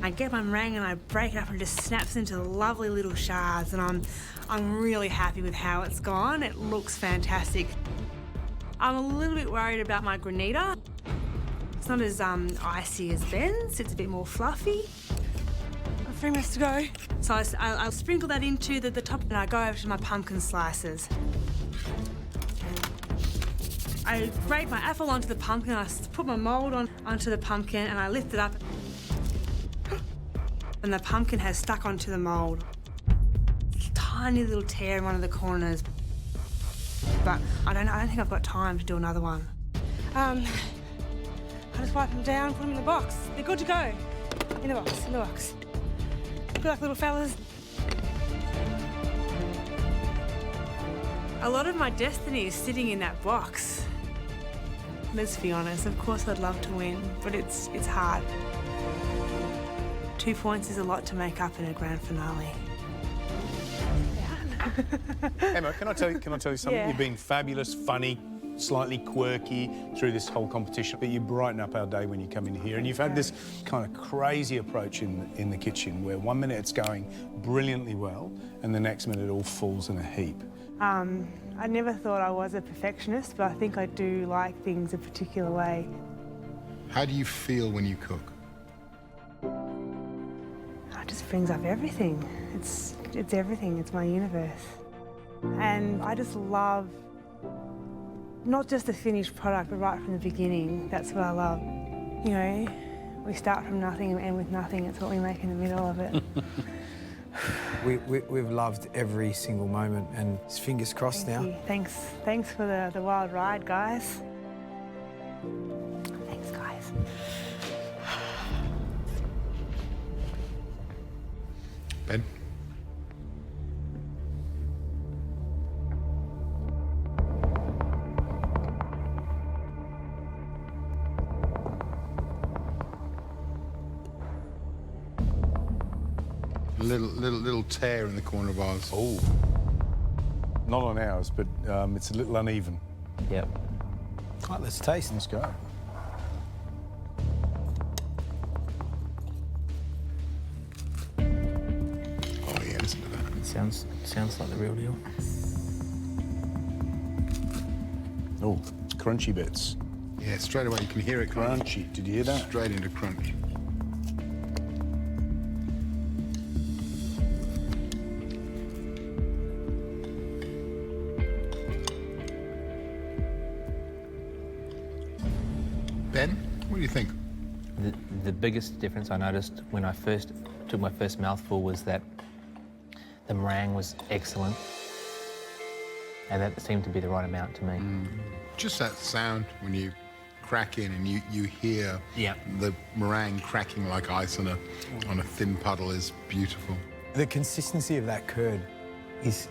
I get my meringue and I break it up and it just snaps into lovely little shards, and I'm really happy with how it's gone. It looks fantastic. I'm a little bit worried about my granita. It's not as icy as Ben's, it's a bit more fluffy. 3 minutes to go. So I'll sprinkle that into the top, and I go over to my pumpkin slices. I grate my apple onto the pumpkin, I put my mould onto the pumpkin, and I lift it up. And the pumpkin has stuck onto the mould. Tiny little tear in one of the corners. But I don't think I've got time to do another one. I just wipe them down, put them in the box. They're good to go. In the box, in the box. Good luck, little fellas. A lot of my destiny is sitting in that box. Let's be honest, of course I'd love to win, but it's hard. 2 points is a lot to make up in a grand finale. Emma, can I tell you something? Yeah. You've been fabulous, funny, slightly quirky through this whole competition, but you brighten up our day when you come in here. And you've had this kind of crazy approach in the kitchen where 1 minute it's going brilliantly well and the next minute it all falls in a heap. I never thought I was a perfectionist, but I think I do like things a particular way. How do you feel when you cook? It just brings up everything. It's everything, it's my universe. And I just love not just the finished product, but right from the beginning. That's what I love. You know, we start from nothing and end with nothing. It's what we make in the middle of it. We've loved every single moment, and it's fingers crossed now. Thanks for the wild ride, guys. Thanks, guys. Ben? Little tear in the corner of ours. Oh. Not on ours, but it's a little uneven. Yep. Right, let's taste. Let's go. Oh yeah, listen to that. It sounds like the real deal. Oh, crunchy bits. Yeah, straight away you can hear it. Crunchy. Did you hear that? Straight into crunch. Ben, what do you think? The biggest difference I noticed when I first took my first mouthful was that the meringue was excellent, and that seemed to be the right amount to me. Just that sound when you crack in and you hear the meringue cracking like ice on a thin puddle is beautiful. The consistency of that curd is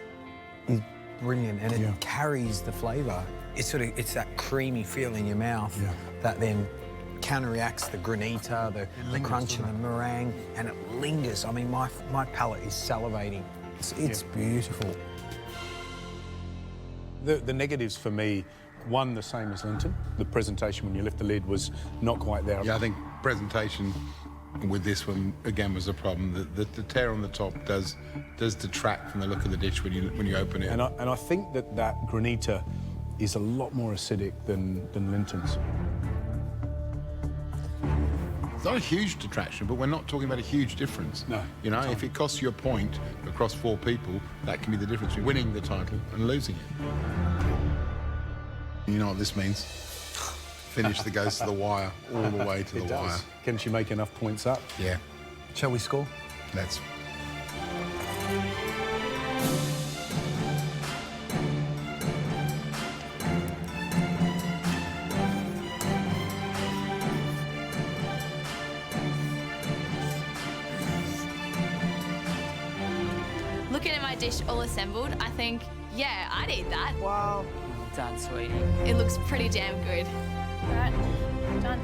brilliant, and it carries the flavour. It's that creamy feel in your mouth that then counteracts the granita, the crunch and the meringue, and it lingers. I mean, my palate is salivating. It's beautiful. The negatives for me, one, the same as Linton. The presentation when you lift the lid was not quite there. Yeah, I think presentation with this one again was a problem. The tear on the top does detract from the look of the dish when you open it. And I think that granita is a lot more acidic than Linton's. It's not a huge detraction, but we're not talking about a huge difference. No. You know, if it costs you a point across 4 people, that can be the difference between winning the title and losing it. You know what this means? Finish that goes to the wire, all the way to the wire. Can she make enough points up? Yeah. Shall we score? Let's. Looking at my dish all assembled, I think, yeah, I'd eat that. Wow. Well done, sweetie. It looks pretty damn good. All right, done.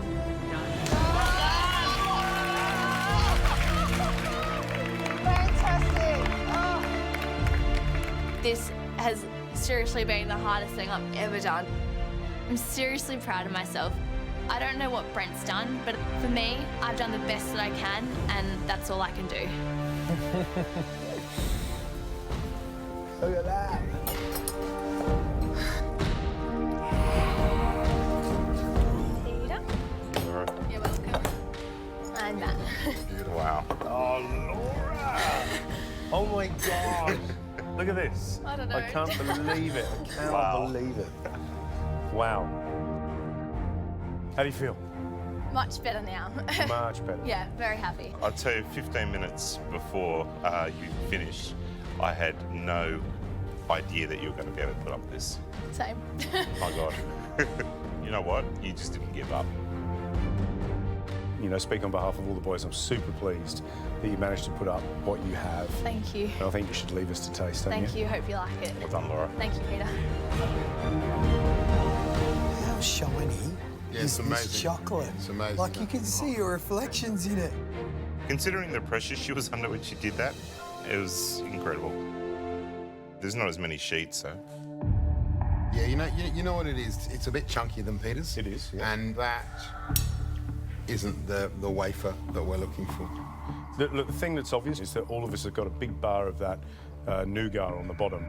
Fantastic! This has seriously been the hardest thing I've ever done. I'm seriously proud of myself. I don't know what Brent's done, but for me, I've done the best that I can, and that's all I can do. Look at that. You're welcome. And Matt. Wow. Oh, Laura! Oh my God! Look at this. I don't know. I can't believe it. I cannot believe it. Wow. How do you feel? Much better now. Much better. Yeah, very happy. I'll tell you, 15 minutes before you finished, I had no idea that you were going to be able to put up this. Same. My God. you know what? You just didn't give up. You know, speak on behalf of all the boys, I'm super pleased that you managed to put up what you have. Thank you. And I think you should leave us to taste, don't Thank you. Hope you like it. Well done, Laura. Thank you, Peter. How shiny Yeah, is it's this amazing. chocolate? It's amazing. Like, you can see your reflections in it. Considering the pressure she was under when she did that, it was incredible. There's not as many sheets, so. Yeah, you know what it is? It's a bit chunkier than Peter's. It is, yeah. And that isn't the wafer that we're looking for. Look, the thing that's obvious is that all of us have got a big bar of that nougat on the bottom,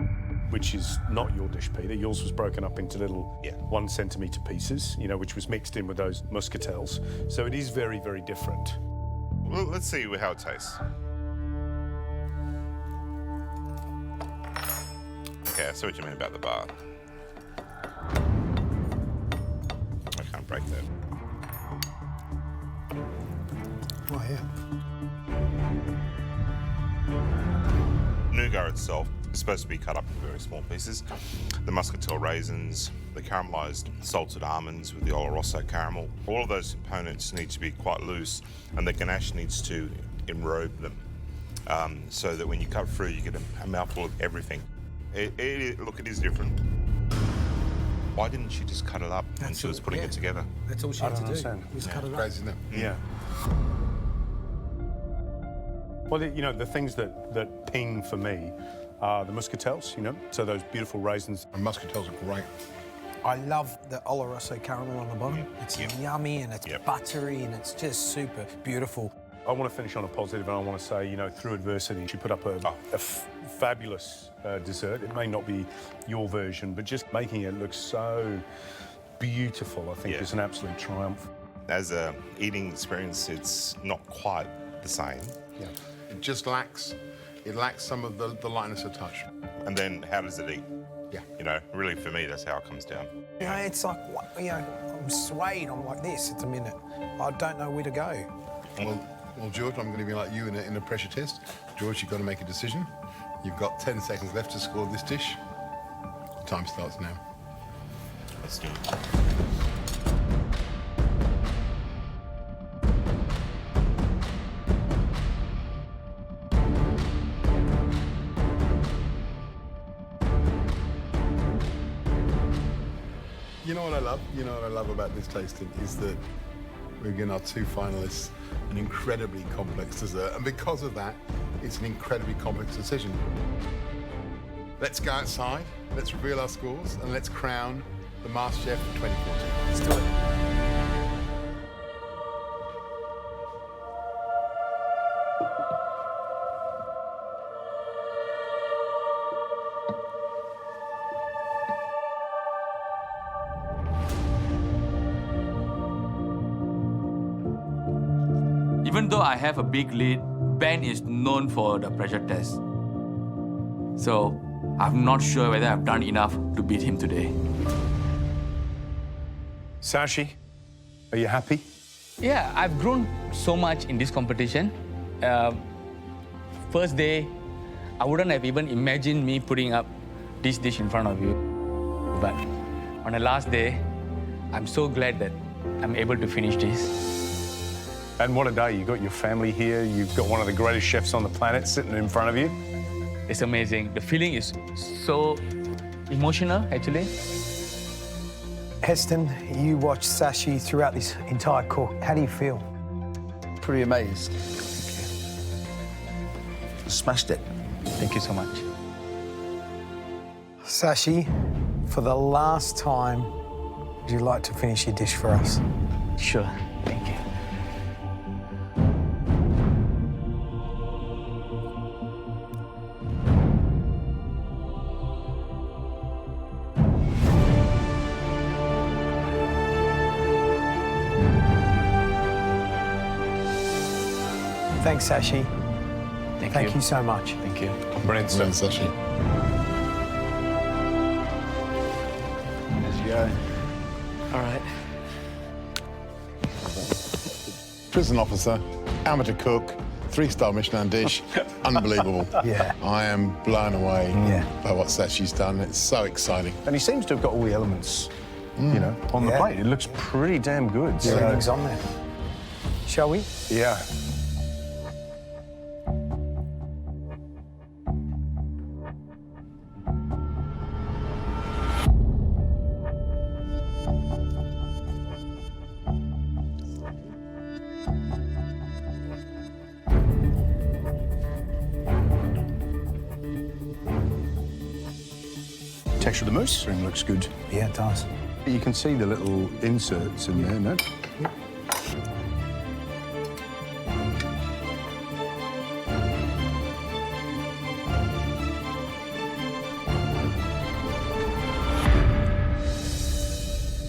which is not your dish, Peter. Yours was broken up into little 1 centimetre pieces, you know, which was mixed in with those muscatels. So it is very, very different. Well, let's see how it tastes. Okay, I see what you mean about the bar. I can't break that. Oh, yeah. Nougat itself is supposed to be cut up into very small pieces. The muscatel raisins, the caramelised salted almonds with the Oloroso caramel, all of those components need to be quite loose, and the ganache needs to enrobe them so that when you cut through, you get a mouthful of everything. Look, it is different. Why didn't she just cut it up when she was putting it together? That's all she had to do. Just cut it up. Crazy, isn't it? Yeah. Well, you know, the things that ping for me are the muscatels, you know, so those beautiful raisins. And muscatels are great. I love the Oloroso caramel on the bottom. It's yummy and it's buttery and it's just super beautiful. I want to finish on a positive, and I want to say, you know, through adversity, she put up a fabulous dessert. It may not be your version, but just making it look so beautiful, I think, is an absolute triumph. As a eating experience, it's not quite the same. Yeah. It just lacks some of the lightness of touch. And then how does it eat? Yeah. You know, really for me, that's how it comes down. You know, it's like, you know, I'm swayed. I'm like this at the minute. I don't know where to go. Well, George, I'm going to be like you in a pressure test. George, you've got to make a decision. You've got 10 seconds left to score this dish. The time starts now. Let's do it. You know what I love? You know what I love about this tasting is that we've given our 2 finalists an incredibly complex dessert, and because of that, it's an incredibly complex decision. Let's go outside, let's reveal our scores, and let's crown the MasterChef 2014. Let's do it. Even though I have a big lead, Ben is known for the pressure test. So I'm not sure whether I've done enough to beat him today. Sashi, are you happy? Yeah, I've grown so much in this competition. First day, I wouldn't have even imagined me putting up this dish in front of you. But on the last day, I'm so glad that I'm able to finish this. And what a day. You've got your family here. You've got one of the greatest chefs on the planet sitting in front of you. It's amazing. The feeling is so emotional, actually. Heston, you watched Sashi throughout this entire cook. How do you feel? Pretty amazed. Smashed it. Thank you so much. Sashi, for the last time, would you like to finish your dish for us? Sure. Thank you. Thanks, Sashi. Thank you so much. Thank you. Brilliant, Sashi. Let's go. All right. Prison officer, amateur cook, 3-star Michelin dish. Unbelievable. Yeah. I am blown away by what Sashi's done. It's so exciting. And he seems to have got all the elements you know, on the plate. It looks pretty damn good. Everything's on there. Shall we? Yeah. Texture of the mousse looks good. Yeah, it does. You can see the little inserts in there, no?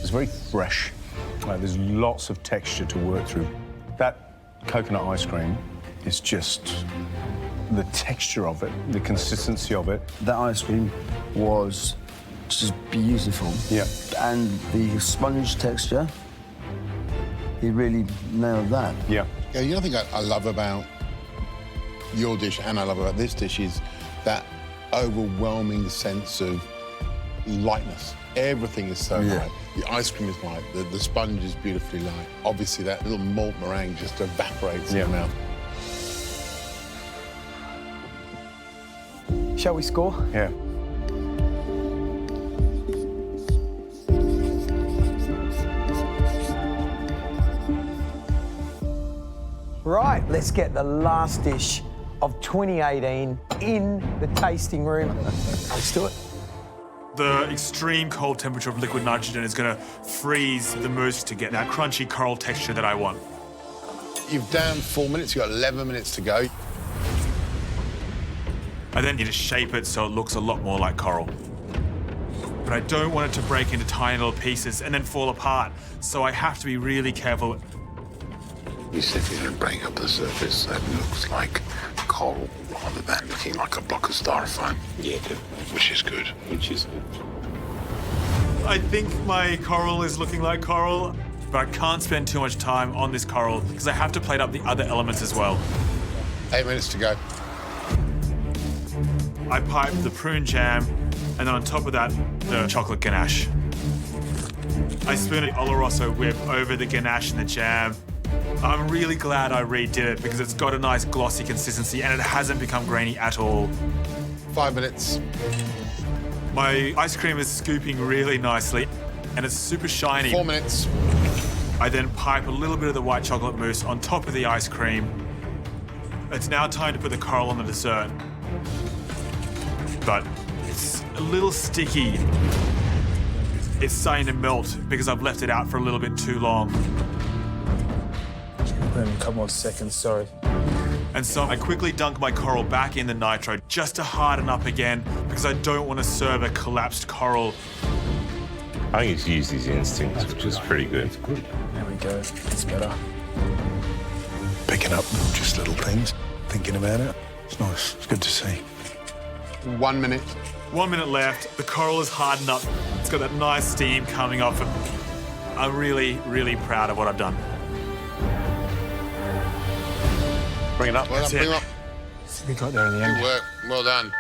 It's very fresh. There's lots of texture to work through. That coconut ice cream is just the texture of it, the consistency of it. That ice cream was just beautiful. Yeah. And the sponge texture, he really nailed that. Yeah. Yeah, the other thing I love about your dish and I love about this dish is that overwhelming sense of lightness. Everything is so light. The ice cream is light, the sponge is beautifully light. Obviously, that little malt meringue just evaporates in your mouth. Shall we score? Yeah. Right, let's get the last dish of 2018 in the tasting room. Let's do it. The extreme cold temperature of liquid nitrogen is going to freeze the mousse to get that crunchy coral texture that I want. You've down 4 minutes, you've got 11 minutes to go. I then need to shape it so it looks a lot more like coral. But I don't want it to break into tiny little pieces and then fall apart, so I have to be really careful. You said you're going to break up the surface so it looks like coral rather than looking like a block of styrofoam. Yeah, which is good. Which is good. I think my coral is looking like coral, but I can't spend too much time on this coral because I have to plate up the other elements as well. 8 minutes to go. I piped the prune jam, and then on top of that, the chocolate ganache. I spoon an Oloroso whip over the ganache and the jam. I'm really glad I redid it because it's got a nice glossy consistency and it hasn't become grainy at all. 5 minutes. My ice cream is scooping really nicely and it's super shiny. 4 minutes. I then pipe a little bit of the white chocolate mousse on top of the ice cream. It's now time to put the coral on the dessert. But it's a little sticky. It's starting to melt because I've left it out for a little bit too long. A couple more seconds, sorry. And so I quickly dunk my coral back in the nitro just to harden up again because I don't want to serve a collapsed coral. I think he's used his instincts, which is pretty good. There we go, it's better. Picking up just little things, thinking about it. It's nice, it's good to see. 1 minute. 1 minute left. The coral is hardened up. It's got that nice steam coming off. I'm really, really proud of what I've done. Bring it up. Well done, bring it up. We got there in the end. Good work. Well done.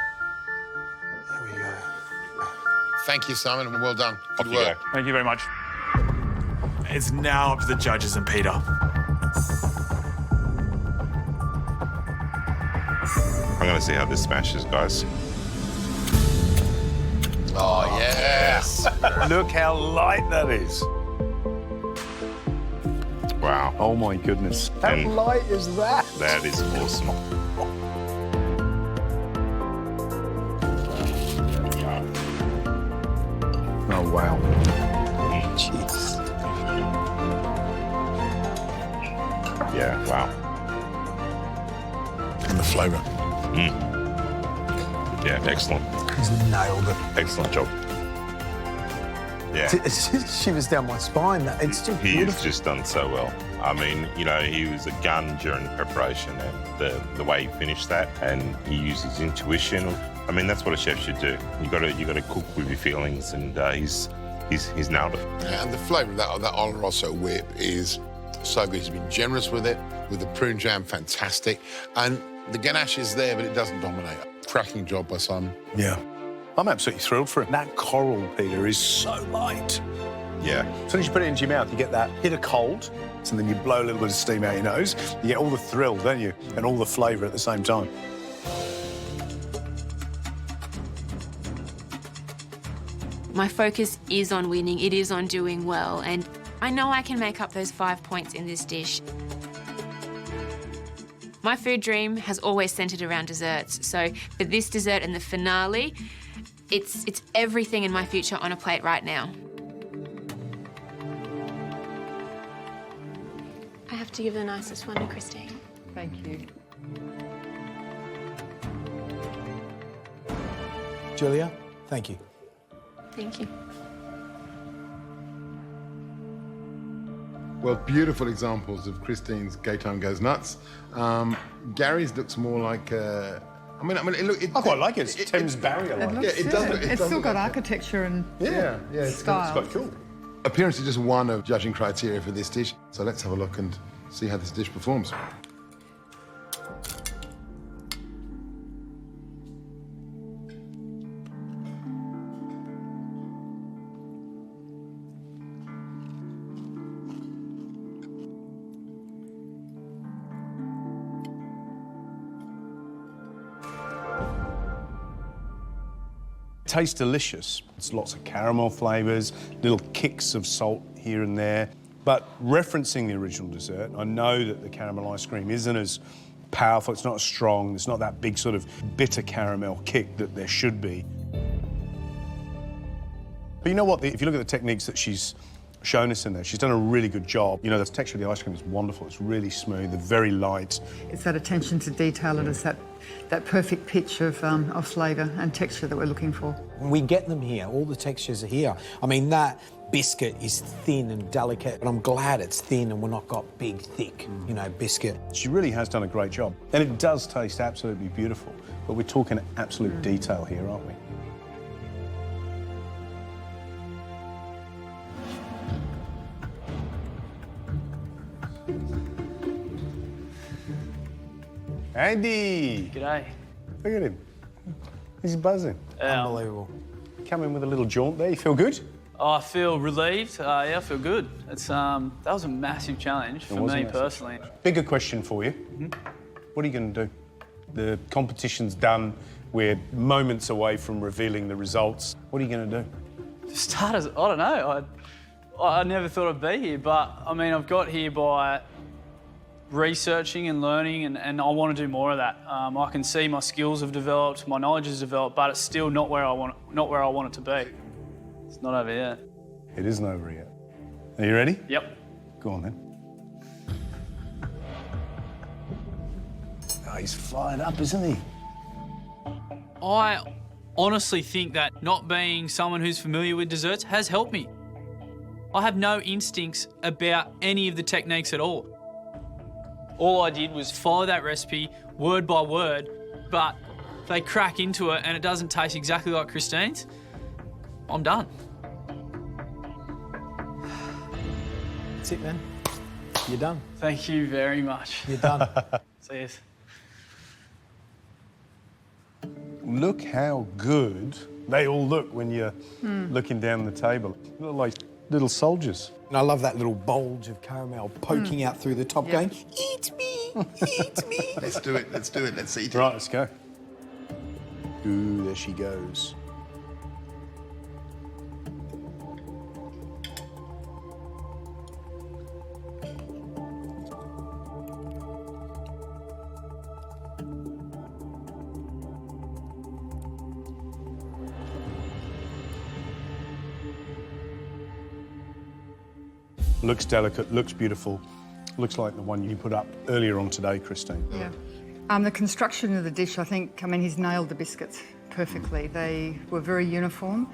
There we go. Thank you, Simon, and well done. Good work. Thank you very much. It's now up to the judges and Peter. I'm going to see how this smashes, guys. Oh, yes. Look how light that is. Wow. Oh, my goodness. How light is that? That is awesome. Oh, wow. Jeez. Yeah, wow. And the flavour. Yeah, excellent. He's nailed it. Excellent job. Yeah. It shivers down my spine. It's just He beautiful. has just done so well. I mean, you know, he was a gun during preparation and the way he finished that and he used his intuition. I mean, that's what a chef should do. You got to cook with your feelings and he's nailed it. And the flavour of that Oloroso whip is so good. He's been generous with it, with the prune jam, fantastic. And the ganache is there, but it doesn't dominate. Cracking job by Simon. Yeah. I'm absolutely thrilled for it. That coral, Peter, is so light. Yeah. As soon as you put it into your mouth, you get that hit of cold, and then you blow a little bit of steam out your nose. You get all the thrill, don't you? And all the flavour at the same time. My focus is on winning, it is on doing well, and I know I can make up those 5 points in this dish. My food dream has always centred around desserts, so for this dessert and the finale, it's everything in my future on a plate right now. I have to give the nicest one to Christine. Thank you. Julia, thank you. Thank you. Well, beautiful examples of Christine's Gay Time Goes Nuts. Gary's looks more like I mean, I quite like it. It's Thames Barrier. It's still got architecture and it's style. quite cool. Appearance is just one of judging criteria for this dish. So let's have a look and see how this dish performs. Tastes delicious. It's lots of caramel flavours, little kicks of salt here and there. But referencing the original dessert, I know that the caramel ice cream isn't as powerful, it's not as strong, it's not that big sort of bitter caramel kick that there should be. But you know what, if you look at the techniques that she's shown us in there, she's done a really good job. You know, the texture of the ice cream is wonderful, it's really smooth, they're very light. It's that attention to detail and it's that perfect pitch of flavour and texture that we're looking for. We get them here, all the textures are here. I mean, that biscuit is thin and delicate, but I'm glad it's thin and we're not got big, thick, you know, biscuit. She really has done a great job. And it does taste absolutely beautiful, but we're talking absolute detail here, aren't we? Andy! G'day. Look at him. He's buzzing. Unbelievable. Come in with a little jaunt there. You feel good? Oh, I feel relieved. Yeah, I feel good. It's that was a massive challenge for me personally. Bigger question for you. What are you going to do? The competition's done. We're moments away from revealing the results. What are you going to do? To start as, I don't know. I never thought I'd be here, but I mean, I've got here by researching and learning, and I want to do more of that. I can see my skills have developed, my knowledge has developed, but it's still not where I want it to be. It's not over yet. It isn't over yet. Are you ready? Yep. Go on then. Oh, he's fired up, isn't he? I honestly think that not being someone who's familiar with desserts has helped me. I have no instincts about any of the techniques at all. All I did was follow that recipe word by word, but they crack into it and it doesn't taste exactly like Christine's. I'm done. That's it, man. You're done. Thank you very much. You're done. See you. Look how good they all look when you're looking down the table. They look like little soldiers. And I love that little bulge of caramel poking out through the top going, eat me, eat me. Let's do it, let's do it, let's eat it. Right, let's go. Ooh, there she goes. Looks delicate, looks beautiful. Looks like the one you put up earlier on today, Christine. Yeah. The construction of the dish, I think, I mean, he's nailed the biscuits perfectly. They were very uniform.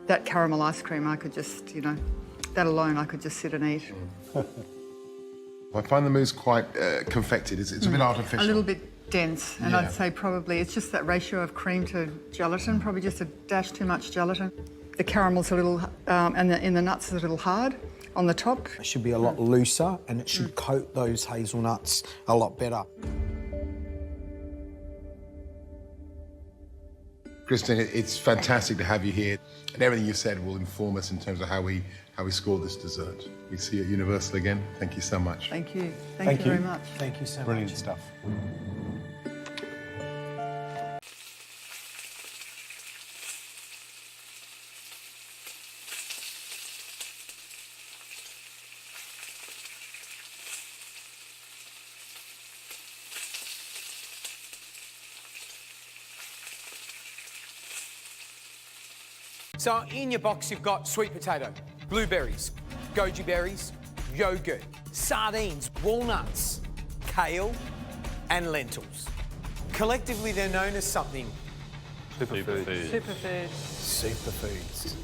That caramel ice cream, I could just, you know, that alone I could just sit and eat. I find the mousse quite confected. It's a bit artificial. A little bit dense, and I'd say probably it's just that ratio of cream to gelatin, probably just a dash too much gelatin. The caramel's a little, and in the nuts is a little hard on the top. It should be a lot looser and it should coat those hazelnuts a lot better. Christine, it's fantastic to have you here. And everything you said will inform us in terms of how we scored this dessert. We see you at Universal again. Thank you so much. Thank you. Thank you very much. Thank you so much. Brilliant stuff. So in your box, you've got sweet potato, blueberries, goji berries, yogurt, sardines, walnuts, kale, and lentils. Collectively, they're known as something. Superfood. Superfood. Superfoods.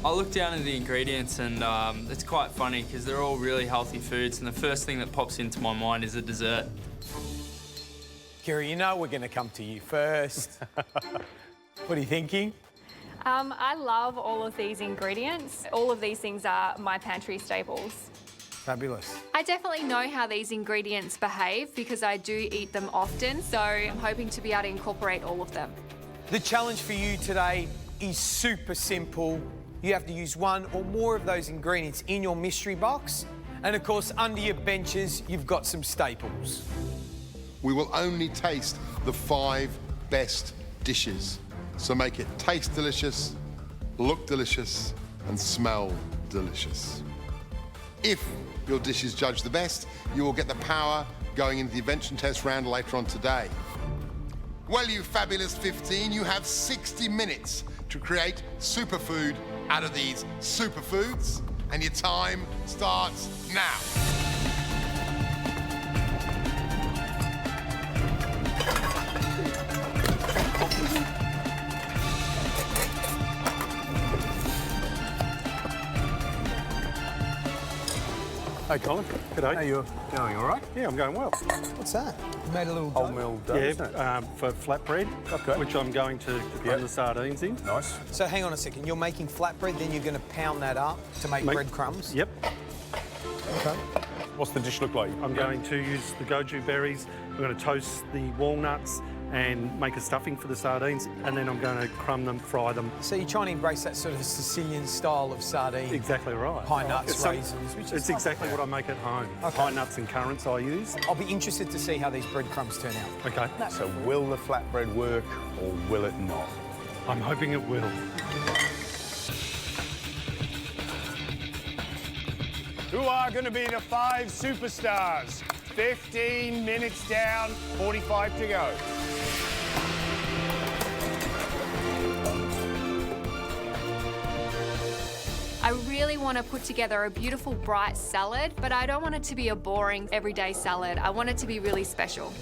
I look down at the ingredients and it's quite funny because they're all really healthy foods, and the first thing that pops into my mind is a dessert. Kira, you know we're going to come to you first. What are you thinking? I love all of these ingredients. All of these things are my pantry staples. Fabulous. I definitely know how these ingredients behave because I do eat them often, so I'm hoping to be able to incorporate all of them. The challenge for you today is super simple. You have to use one or more of those ingredients in your mystery box. And of course, under your benches, you've got some staples. We will only taste the 5 best dishes. So make it taste delicious, look delicious, and smell delicious. If your dish is judged the best, you will get the power going into the invention test round later on today. Well, you fabulous 15, you have 60 minutes to create superfood out of these superfoods, and your time starts now. Hey, Colin. G'day. How you going, all right? Yeah, I'm going well. What's that? You made a little wholemeal dough. Yeah, for flatbread, which I'm going to run the sardines in. Nice. So hang on a second. You're making flatbread, then you're going to pound that up to make breadcrumbs? Yep. Okay. What's the dish look like? I'm going to use the goji berries. I'm going to toast the walnuts and make a stuffing for the sardines, and then I'm going to crumb them, fry them. So you're trying to embrace that sort of Sicilian style of sardine? Exactly right. High nuts, It's raisins, which is It's exactly what I make at home. High nuts and currants I use. I'll be interested to see how these breadcrumbs turn out. Okay. So will the flatbread work or will it not? I'm hoping it will. Who are going to be the 5 superstars? 15 minutes down, 45 to go. I really want to put together a beautiful, bright salad, but I don't want it to be a boring, everyday salad. I want it to be really special.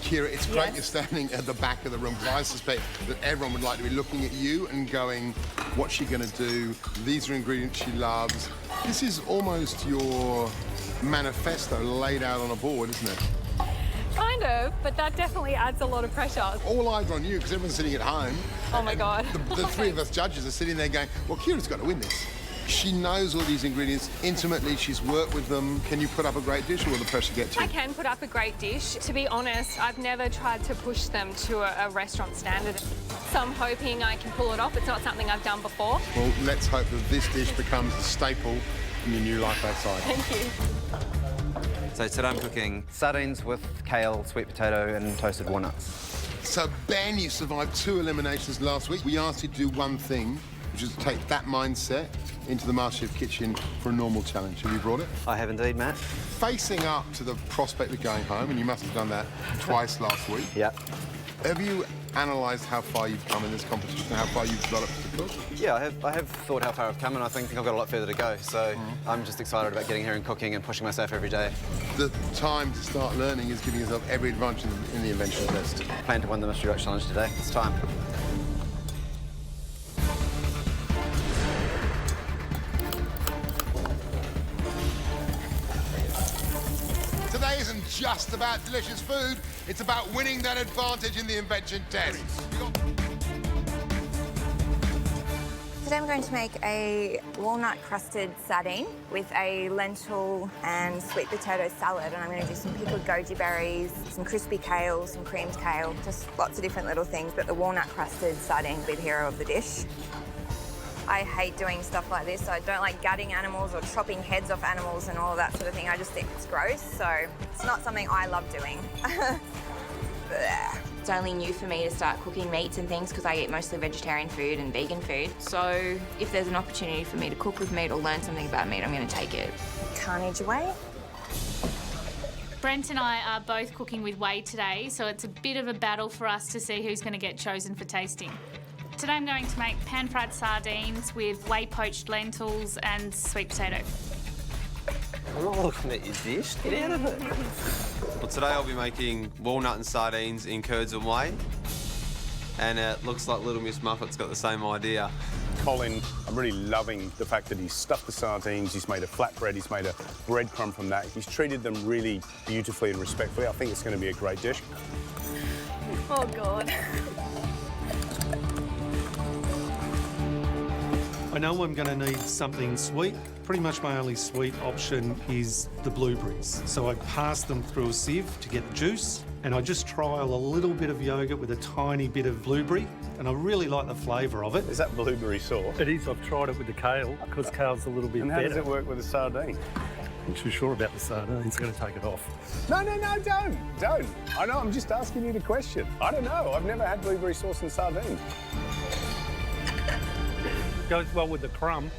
Kira, it's great you're standing at the back of the room, because I suspect that everyone would like to be looking at you and going, what's she going to do? These are ingredients she loves. This is almost your manifesto laid out on a board, isn't it? Kind of, but that definitely adds a lot of pressure. All eyes on you, because everyone's sitting at home. Oh my God. The 3 of us judges are sitting there going, well, Kira's got to win this. She knows all these ingredients intimately. She's worked with them. Can you put up a great dish, or will the pressure get to you? I can put up a great dish. To be honest, I've never tried to push them to a restaurant standard. So I'm hoping I can pull it off. It's not something I've done before. Well, let's hope that this dish becomes a staple in your new life outside. Thank you. So today I'm cooking sardines with kale, sweet potato and toasted walnuts. So, Ben, you survived 2 eliminations last week. We asked you to do one thing, which is to take that mindset into the MasterChef kitchen for a normal challenge. Have you brought it? I have indeed, Matt. Facing up to the prospect of going home, and you must have done that twice last week. Yeah. Have you analysed how far you've come in this competition, how far you've developed to cook? Yeah, I have thought how far I've come, and I think I've got a lot further to go. So I'm just excited about getting here and cooking and pushing myself every day. The time to start learning is giving yourself every advantage in the invention test. Plan to win the Mystery Box Challenge today. It's time. Today isn't just about delicious food, it's about winning that advantage in the invention test. Today I'm going to make a walnut-crusted sardine with a lentil and sweet potato salad, and I'm going to do some pickled goji berries, some crispy kale, some creamed kale, just lots of different little things, but the walnut-crusted sardine will be the hero of the dish. I hate doing stuff like this. I don't like gutting animals or chopping heads off animals and all of that sort of thing. I just think it's gross, so it's not something I love doing. It's only new for me to start cooking meats and things because I eat mostly vegetarian food and vegan food. So if there's an opportunity for me to cook with meat or learn something about meat, I'm going to take it. Carnage away. Brent and I are both cooking with whey today, so it's a bit of a battle for us to see who's going to get chosen for tasting. Today I'm going to make pan-fried sardines with whey-poached lentils and sweet potato. I'm not looking at your dish. Get out of it. Well, today I'll be making walnut and sardines in curds and whey. And it looks like Little Miss Muffet's got the same idea. Colin, I'm really loving the fact that he's stuffed the sardines, he's made a flatbread, he's made a breadcrumb from that. He's treated them really beautifully and respectfully. I think it's going to be a great dish. Oh, God. I know I'm going to need something sweet. Pretty much my only sweet option is the blueberries. So I pass them through a sieve to get the juice, and I just trial a little bit of yogurt with a tiny bit of blueberry, and I really like the flavour of it. Is that blueberry sauce? It is. I've tried it with the kale, because kale's a little bit And how better. does it work with the sardine? I'm too sure about the sardines. Going to take it off. No, don't. I know, I'm just asking you the question. I don't know, I've never had blueberry sauce and sardines. Goes well with the crumb.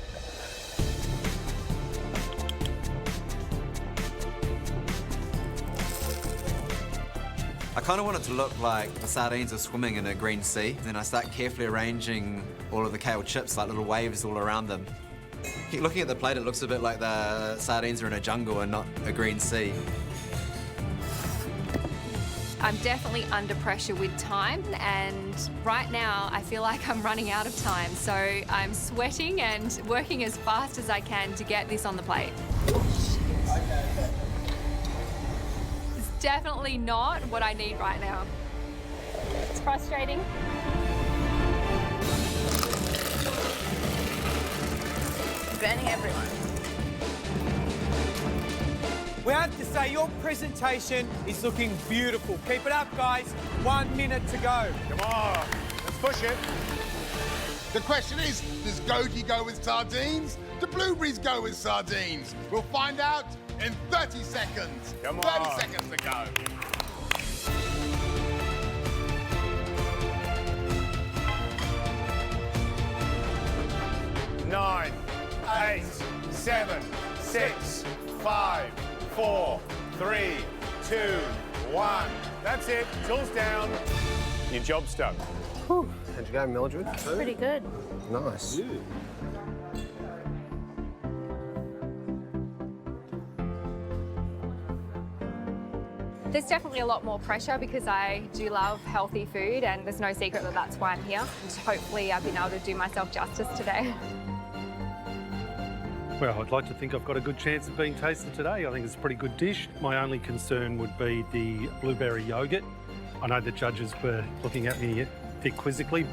I kind of want it to look like the sardines are swimming in a green sea. Then I start carefully arranging all of the kale chips like little waves all around them. Looking at the plate, it looks a bit like the sardines are in a jungle and not a green sea. I'm definitely under pressure with time, and right now I feel like I'm running out of time. So I'm sweating and working as fast as I can to get this on the plate. It's definitely not what I need right now. It's frustrating. Burning everyone. We have to say your presentation is looking beautiful. Keep it up, guys. 1 minute to go. Come on, let's push it. The question is, does goji go with sardines? Do blueberries go with sardines? We'll find out in 30 seconds. Come 30 on. seconds to go. Nine, 8, 7, 6, 5, 4, 3, 2, 1. That's it. Tools down. Your job's done. How'd you go, Mildred? Pretty good. Nice. There's definitely a lot more pressure because I do love healthy food, and there's no secret that that's why I'm here. And hopefully I've been able to do myself justice today. Well, I'd like to think I've got a good chance of being tasted today. I think it's a pretty good dish. My only concern would be the blueberry yogurt. I know the judges were looking at me a bit quizzically.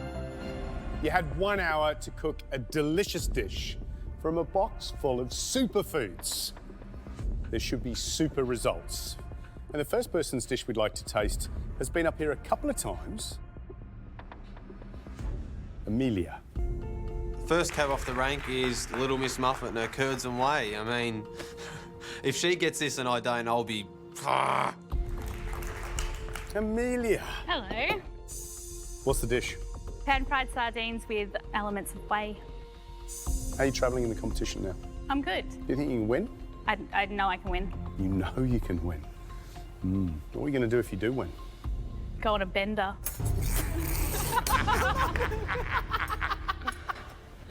You had 1 hour to cook a delicious dish from a box full of superfoods. There should be super results. And the first person's dish we'd like to taste has been up here a couple of times. Amelia. First cab off the rank is Little Miss Muffet and her curds and whey. I mean, if she gets this and I don't, I'll be... Amelia. Hello. What's the dish? Pan-fried sardines with elements of whey. How are you travelling in the competition now? I'm good. Do you think you can win? I know I can win. You know you can win. What are you going to do if you do win? Go on a bender.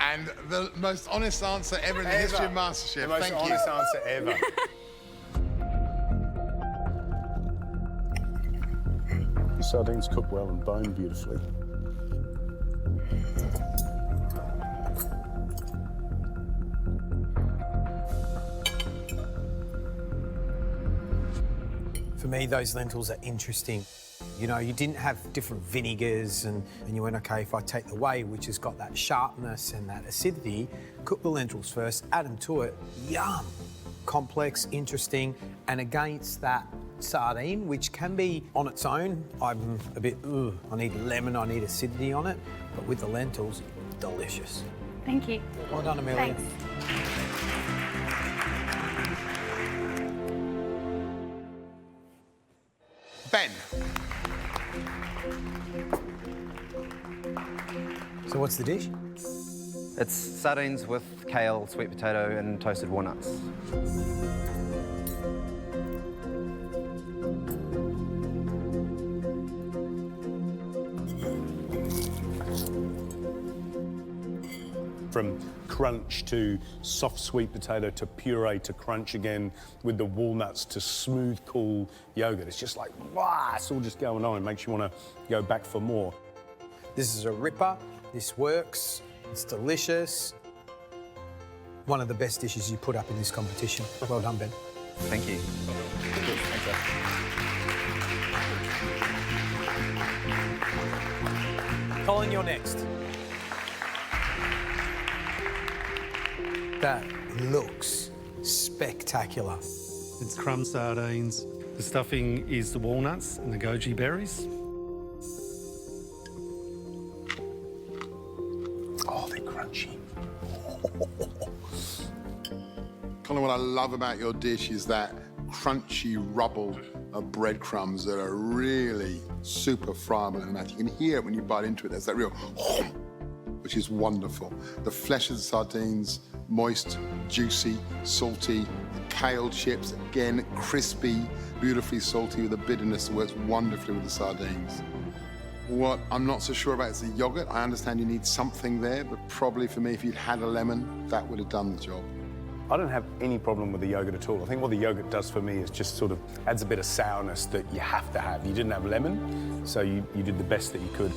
And the most honest answer ever in the history of MasterChef. The most Thank honest you. answer ever. The sardines cook well and bone beautifully. For me, those lentils are interesting. You know, you didn't have different vinegars and you went, OK, if I take the whey, which has got that sharpness and that acidity, cook the lentils first, add them to it, yum! Complex, interesting, and against that sardine, which can be on its own, I'm a bit, I need lemon, I need acidity on it, but with the lentils, delicious. Thank you. Well done, Amelia. Thanks. Ben. So what's the dish? It's sardines with kale, sweet potato, and toasted walnuts. From crunch to soft sweet potato to puree to crunch again with the walnuts to smooth, cool yogurt. It's just like, wow, it's all just going on. It makes you want to go back for more. This is a ripper. This works. It's delicious. One of the best dishes you put up in this competition. Well done, Ben. Thank you. Colin, you're next. That looks spectacular. It's crumb sardines. The stuffing is the walnuts and the goji berries. Oh, they're crunchy. Colin, what I love about your dish is that crunchy rubble of breadcrumbs that are really super friable in the mouth. You can hear it when you bite into it. There's that real which is wonderful. The flesh of the sardines, moist, juicy, salty. The kale chips, again, crispy, beautifully salty with a bitterness that works wonderfully with the sardines. What I'm not so sure about is the yogurt. I understand you need something there, but probably for me, if you'd had a lemon, that would have done the job. I don't have any problem with the yogurt at all. I think what the yogurt does for me is just sort of adds a bit of sourness that you have to have. You didn't have lemon, so you did the best that you could.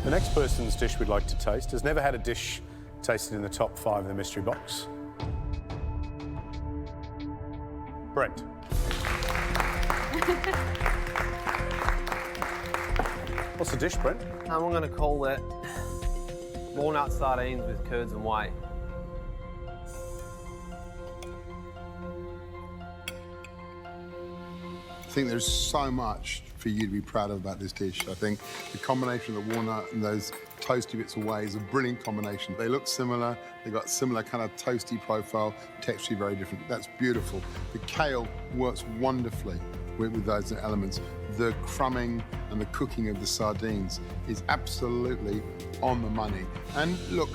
The next person's dish we'd like to taste has never had a dish tasted in the top 5 of the mystery box. Brent. What's the dish, Brent? I'm going to call it walnut sardines with curds and whey. I think there's so much for you to be proud of about this dish. I think the combination of the walnut and those toasty bits of whey is a brilliant combination. They look similar, they've got similar kind of toasty profile, texture very different. That's beautiful. The kale works wonderfully with those elements. The crumbing and the cooking of the sardines is absolutely on the money. And look,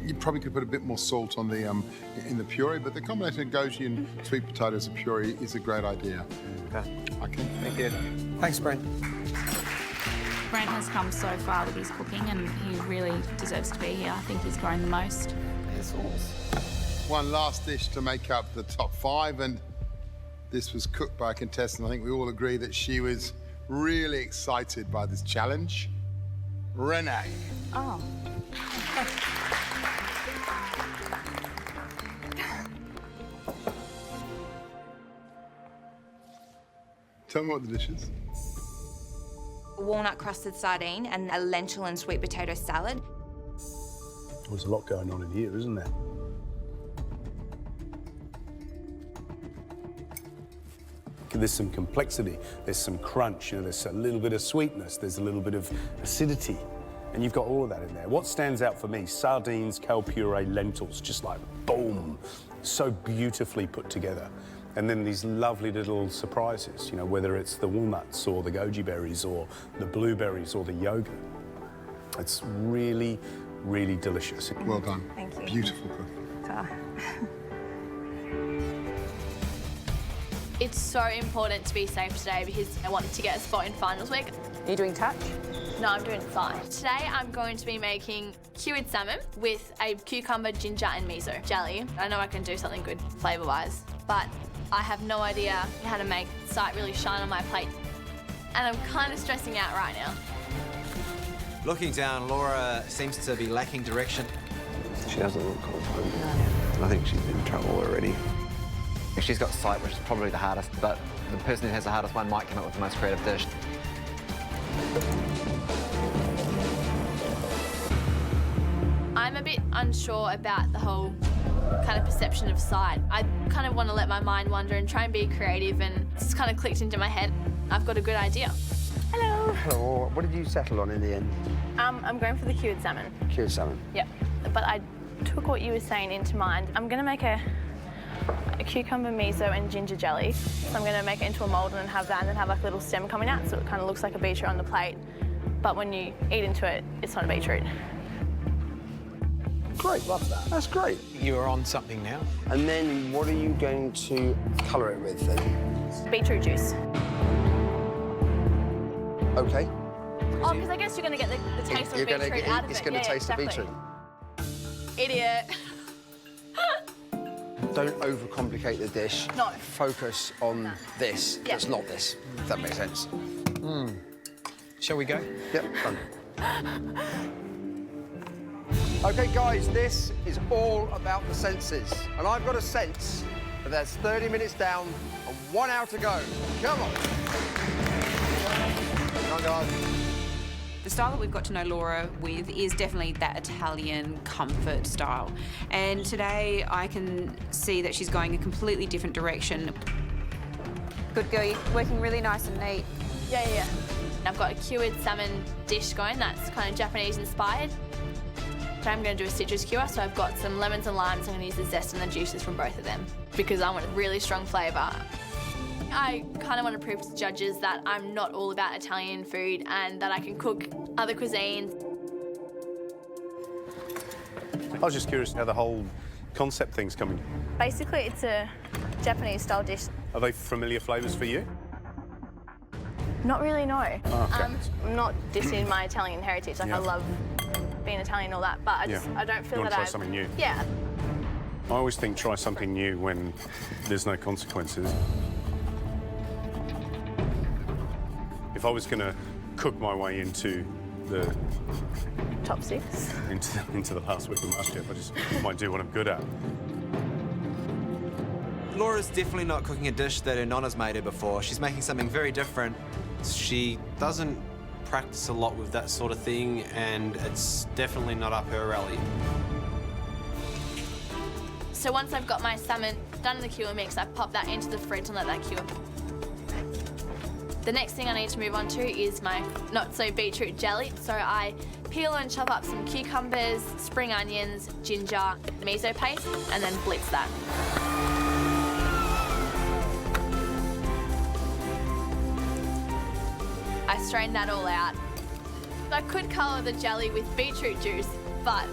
you probably could put a bit more salt on the in the puree, but the combination of goji and sweet potatoes and puree is a great idea. Okay. Thank you. Thanks, Brent. Brent has come so far with his cooking and he really deserves to be here. I think he's grown the most. One last dish to make up the top 5, and this was cooked by a contestant. I think we all agree that she was really excited by this challenge. Renee. Oh. Tell me what the dish is. Walnut crusted sardine and a lentil and sweet potato salad. There's a lot going on in here, isn't there? There's some complexity, there's some crunch, there's a little bit of sweetness, there's a little bit of acidity, and you've got all of that in there. What stands out for me, sardines, kale puree, lentils, just like boom, so beautifully put together. And then these lovely little surprises, whether it's the walnuts or the goji berries or the blueberries or the yogurt. It's really, really delicious. Well done. Thank you. Beautiful cooking. It's so important to be safe today because I want to get a spot in finals week. Are you doing touch? No, I'm doing fine. Today I'm going to be making cured salmon with a cucumber, ginger and miso jelly. I know I can do something good flavour-wise, but I have no idea how to make the sight really shine on my plate. And I'm kind of stressing out right now. Looking down, Laura seems to be lacking direction. She doesn't look confident. I think she's in trouble already. She's got sight, which is probably the hardest, but the person who has the hardest one might come up with the most creative dish. I'm a bit unsure about the whole kind of perception of sight. I kind of want to let my mind wander and try and be creative, and it's just kind of clicked into my head. I've got a good idea. Hello. Hello. What did you settle on in the end? I'm going for the cured salmon. Cured salmon. Yep. But I took what you were saying into mind. I'm going to make a cucumber miso and ginger jelly. So I'm going to make it into a mould and have that, and then have like a little stem coming out, so it kind of looks like a beetroot on the plate. But when you eat into it, it's not a beetroot. Great, love that. That's great. You're on something now. And then what are you going to colour it with then? Beetroot juice. Okay. Oh, because I guess you're going to get the taste of beetroot out of it. It's going to taste the beetroot. Idiot. Don't overcomplicate the dish. No. Focus on this. Yeah. That's not this, if that makes sense. Shall we go? Yep, done. OK, guys, this is all about the senses. And I've got a sense that there's 30 minutes down and 1 hour to go. Come on. Come on, guys. The style that we've got to know Laura with is definitely that Italian comfort style. And today I can see that she's going a completely different direction. Good girl, you're working really nice and neat. Yeah. I've got a cured salmon dish going that's kind of Japanese inspired. But I'm going to do a citrus cure, so I've got some lemons and limes. I'm going to use the zest and the juices from both of them because I want a really strong flavour. I kind of want to prove to judges that I'm not all about Italian food and that I can cook other cuisines. I was just curious how the whole concept thing's coming. Basically, it's a Japanese-style dish. Are they familiar flavours for you? Not really, no. Oh, okay. I'm not dissing my Italian heritage. Like, Yeah. I love being Italian and all that, but I don't feel You want that to try something new? Yeah. I always think try something new when there's no consequences. If I was going to cook my way into the Top 6. into the last week of MasterChef, I just might do what I'm good at. Laura's definitely not cooking a dish that her nonna's made her before. She's making something very different. She doesn't practice a lot with that sort of thing, and it's definitely not up her alley. So once I've got my salmon done in the cure mix, I pop that into the fridge and let that cure. The next thing I need to move on to is my not-so-beetroot jelly. So I peel and chop up some cucumbers, spring onions, ginger, miso paste, and then blitz that. I strain that all out. I could colour the jelly with beetroot juice, but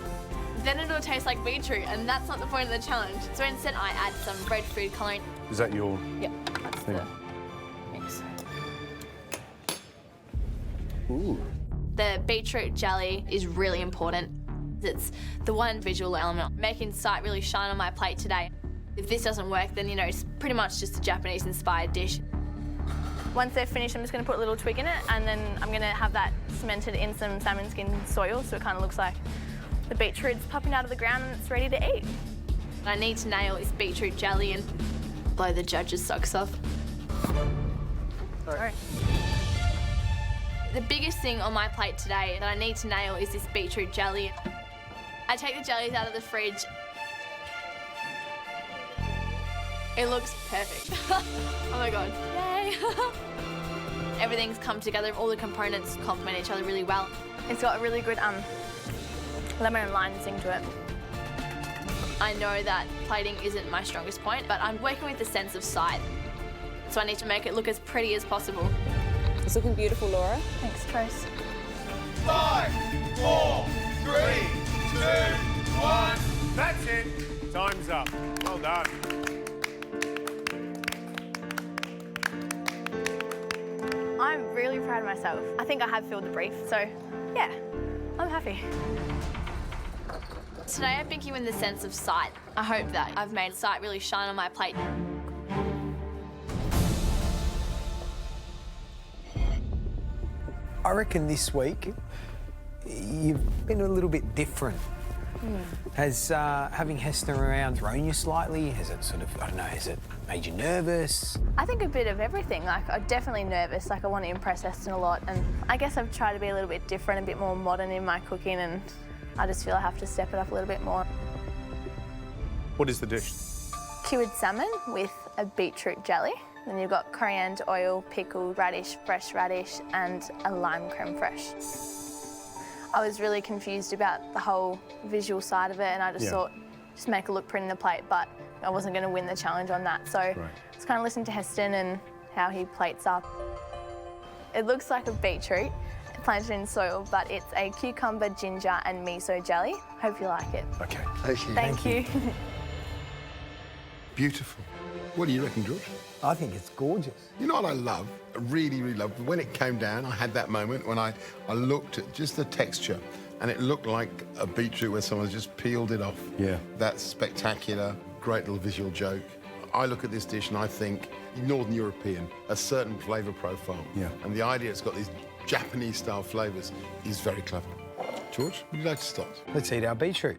then it'll taste like beetroot, and that's not the point of the challenge. So instead I add some red food colouring. Is that your Yep, that's thing? the mix. Ooh. The beetroot jelly is really important. It's the one visual element making sight really shine on my plate today. If this doesn't work, then, you know, it's pretty much just a Japanese-inspired dish. Once they're finished, I'm just going to put a little twig in it, and then I'm going to have that cemented in some salmon skin soil, so it kind of looks like the beetroot's popping out of the ground and it's ready to eat. I need to nail this beetroot jelly and blow the judges' socks off. Sorry. The biggest thing on my plate today that I need to nail is this beetroot jelly. I take the jellies out of the fridge. It looks perfect. Oh my God, yay. Everything's come together, all the components complement each other really well. It's got a really good lemon and lime zing to it. I know that plating isn't my strongest point, but I'm working with the sense of sight. So I need to make it look as pretty as possible. It's looking beautiful, Laura. Thanks, Trace. 5, 4, 3, 2, 1. That's it. Time's up. Well done. I'm really proud of myself. I think I have filled the brief, so yeah, I'm happy. Today I've been given the sense of sight. I hope that I've made sight really shine on my plate. I reckon this week you've been a little bit different. Has having Hester around thrown you slightly? Has it sort of, I don't know, has it made you nervous? I think a bit of everything. Like, I'm definitely nervous. Like, I want to impress Heston a lot, and I guess I've tried to be a little bit different, a bit more modern in my cooking, and I just feel I have to step it up a little bit more. What is the dish? Cured salmon with a beetroot jelly. Then you've got coriander oil, pickled radish, fresh radish, and a lime creme fraiche. I was really confused about the whole visual side of it, and I just thought, just make it look pretty on the plate, but I wasn't going to win the challenge on that. So just kind of listening to Heston and how he plates up. It looks like a beetroot planted in soil, but it's a cucumber, ginger, and miso jelly. Hope you like it. Okay. Thank you. Beautiful. What do you reckon, George? I think it's gorgeous. You know what I love? I really, really love? When it came down, I had that moment when I looked at just the texture and it looked like a beetroot where someone's just peeled it off. Yeah. That's spectacular. Great little visual joke. I look at this dish and I think Northern European, a certain flavour profile. Yeah. And the idea it's got these Japanese-style flavours is very clever. George, would you like to start? Let's eat our beetroot.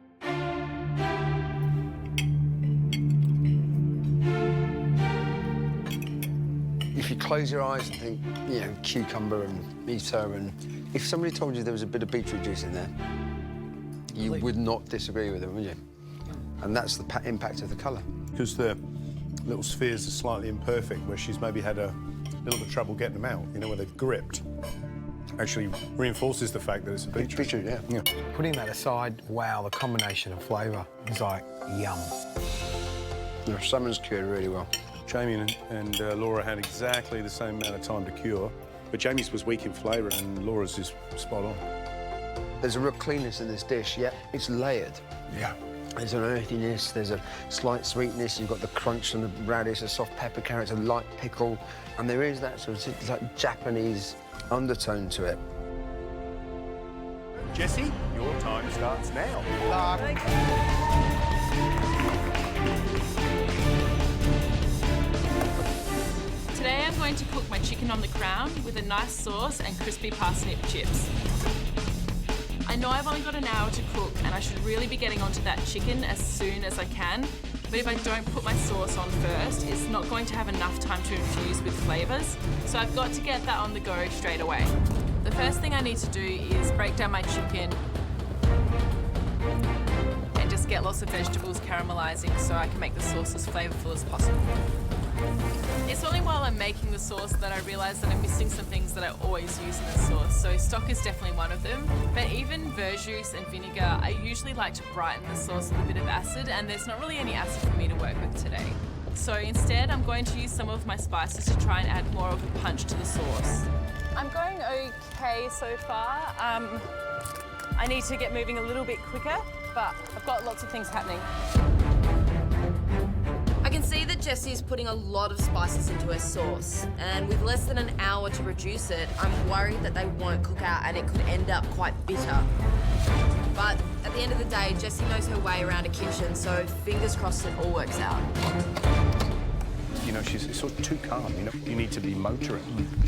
If you close your eyes and think, you know, cucumber and miso, and if somebody told you there was a bit of beetroot juice in there, you would not disagree with them, would you? And that's the impact of the colour. Because the little spheres are slightly imperfect, where she's maybe had a little bit of trouble getting them out, you know, where they've gripped. Actually reinforces the fact that it's a beetroot. Beetroot, yeah. Putting that aside, wow, the combination of flavour is like yum. The salmon's cured really well. Jamie and Laura had exactly the same amount of time to cure, but Jamie's was weak in flavour and Laura's is spot on. There's a real cleanness in this dish, yeah. It's layered. Yeah. There's an earthiness, there's a slight sweetness, you've got the crunch and the radish, a soft pepper carrots, a light pickle, and there is that sort of like Japanese undertone to it. Jessie, your time starts now. Today I'm going to cook my chicken on the crown with a nice sauce and crispy parsnip chips. I know I've only got an hour to cook and I should really be getting onto that chicken as soon as I can, but if I don't put my sauce on first, it's not going to have enough time to infuse with flavours, so I've got to get that on the go straight away. The first thing I need to do is break down my chicken and just get lots of vegetables caramelising so I can make the sauce as flavourful as possible. It's only while I'm making the sauce that I realise that I'm missing some things that I always use in the sauce. So stock is definitely one of them, but even verjuice and vinegar, I usually like to brighten the sauce with a bit of acid, and there's not really any acid for me to work with today. So instead, I'm going to use some of my spices to try and add more of a punch to the sauce. I'm going okay so far. I need to get moving a little bit quicker, but I've got lots of things happening. I can see that Jessie is putting a lot of spices into her sauce, and with less than an hour to reduce it, I'm worried that they won't cook out and it could end up quite bitter. But at the end of the day, Jessie knows her way around a kitchen, so fingers crossed it all works out. You know, she's sort of too calm, you know? You need to be motoring.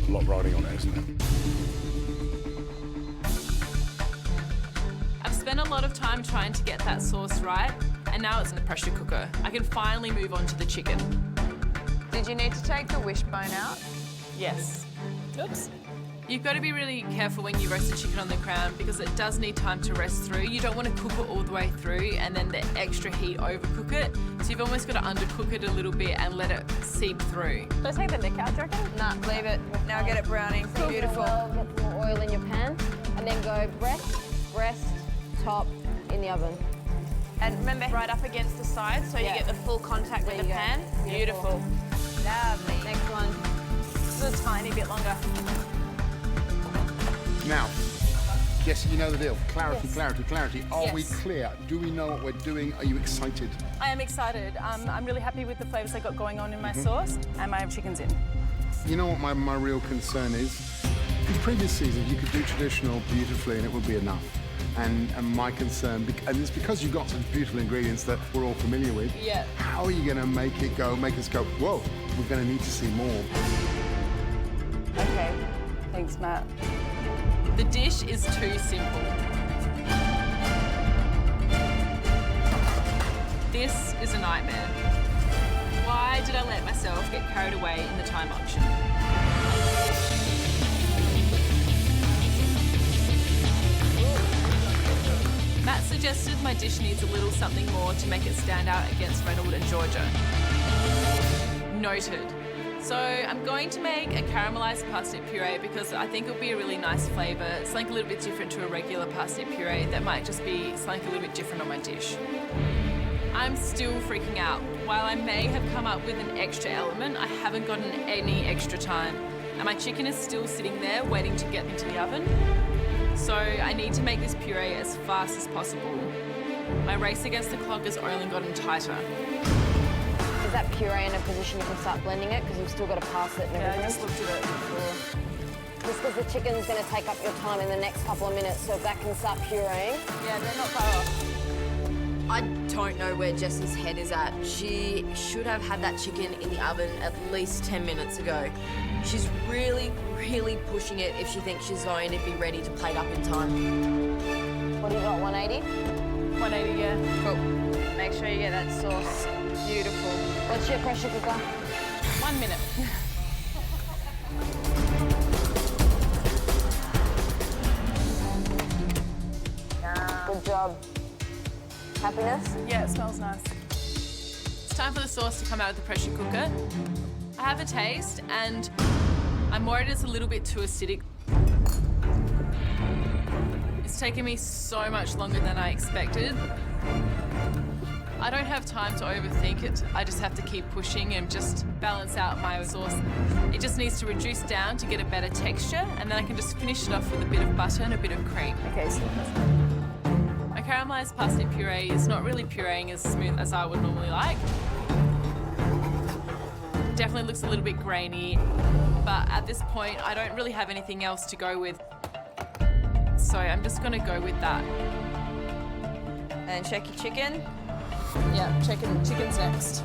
A lot riding on her, isn't there? I've spent a lot of time trying to get that sauce right, and now it's in the pressure cooker. I can finally move on to the chicken. Did you need to take the wishbone out? Yes. Oops. You've got to be really careful when you roast the chicken on the crown because it does need time to rest through. You don't want to cook it all the way through and then the extra heat overcook it. So you've almost got to undercook it a little bit and let it seep through. Should I take the neck out, do you reckon? Nah, leave it. Now get it browning. Beautiful. Get some more oil in your pan and then go breast, top in the oven. And remember, right up against the side so you get the full contact with the pan. Beautiful. Lovely. Next one. Just a tiny bit longer. Now, Jessie, you know the deal. Clarity, Yes. clarity, clarity. Are we Yes. clear? Do we know what we're doing? Are you excited? I am excited. I'm really happy with the flavours I got going on in my sauce and my chicken's in. You know what my real concern is? In previous seasons, you could do traditional beautifully and it would be enough. And my concern, and it's because you've got such beautiful ingredients that we're all familiar with. Yeah. How are you going to make us go, whoa, we're going to need to see more? Okay. Thanks, Matt. The dish is too simple. This is a nightmare. Why did I let myself get carried away in the time auction? Matt suggested my dish needs a little something more to make it stand out against Reynold and Georgia. Noted. So I'm going to make a caramelised parsnip puree because I think it'll be a really nice flavour. It's something a little bit different to a regular parsnip puree that might just be something a little bit different on my dish. I'm still freaking out. While I may have come up with an extra element, I haven't gotten any extra time. And my chicken is still sitting there waiting to get into the oven. So I need to make this puree as fast as possible. My race against the clock has only gotten tighter. Is that puree in a position you can start blending it? Because you've still got to pass it and everything. Yeah, I just looked at it before. Just because the chicken's going to take up your time in the next couple of minutes, so if that can start pureeing. Yeah, they're not far off. I don't know where Jessie's head is at. She should have had that chicken in the oven at least 10 minutes ago. She's really, really pushing it if she thinks she's going to be ready to plate up in time. What do you got, 180? 180, yeah. Cool. Make sure you get that sauce. Beautiful. What's your pressure cooker? 1 minute. Good job. Happiness? Yeah, it smells nice. It's time for the sauce to come out of the pressure cooker. I have a taste and I'm worried it's a little bit too acidic. It's taken me so much longer than I expected. I don't have time to overthink it. I just have to keep pushing and just balance out my sauce. It just needs to reduce down to get a better texture, and then I can just finish it off with a bit of butter and a bit of cream. Okay, so my caramelised parsnip puree is not really pureeing as smooth as I would normally like. It definitely looks a little bit grainy, but at this point, I don't really have anything else to go with. So I'm just gonna go with that. And check your chicken. Yeah, chicken's next.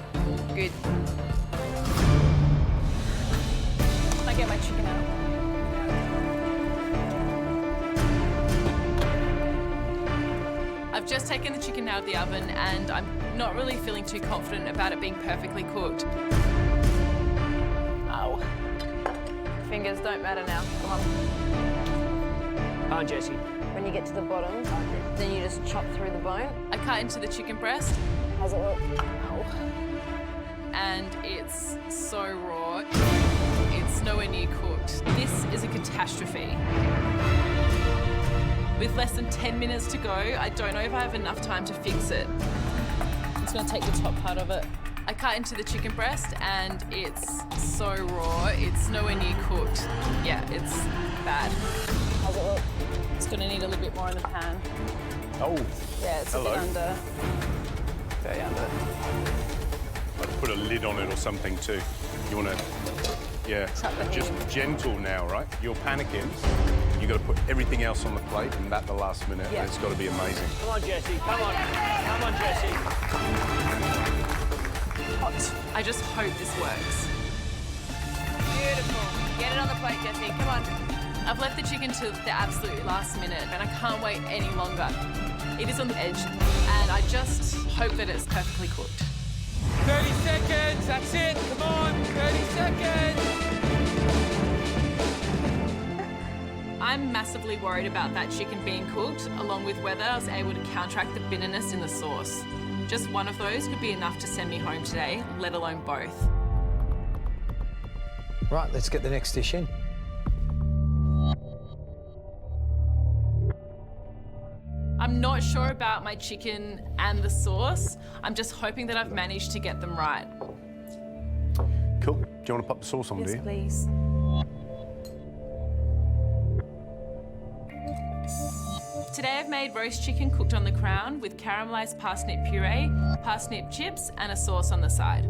Good. I get my chicken out. I've just taken the chicken out of the oven and I'm not really feeling too confident about it being perfectly cooked. Ow. Fingers don't matter now. Come on. Come on, Jessie. When you get to the bottom, then you just chop through the bone. I cut into the chicken breast. How's it look? Ow. And it's so raw. It's nowhere near cooked. This is a catastrophe. With less than 10 minutes to go, I don't know if I have enough time to fix it. I'm just gonna take the top part of it. I cut into the chicken breast and it's so raw, it's nowhere near cooked. Yeah, it's bad. How's it look? It's gonna need a little bit more in the pan. Oh, yeah, it's hello. a bit under. Very under. I'd put a lid on it or something too. You want to, yeah, just gentle now, right? You're panicking. You got to put everything else on the plate, and at the last minute, Yeah. and it's got to be amazing. Come on, Jessie. Come on. Come on, Jessie. Hot. I just hope this works. Beautiful. Get it on the plate, Jessie. Come on. I've left the chicken to the absolute last minute and I can't wait any longer. It is on the edge and I just hope that it's perfectly cooked. 30 seconds. That's it. Come on. 30 seconds. I'm massively worried about that chicken being cooked, along with whether I was able to counteract the bitterness in the sauce. Just one of those could be enough to send me home today, let alone both. Right, let's get the next dish in. I'm not sure about my chicken and the sauce. I'm just hoping that I've managed to get them right. Cool. Do you want to pop the sauce on, do you? Please. Today I've made roast chicken cooked on the crown with caramelised parsnip puree, parsnip chips and a sauce on the side.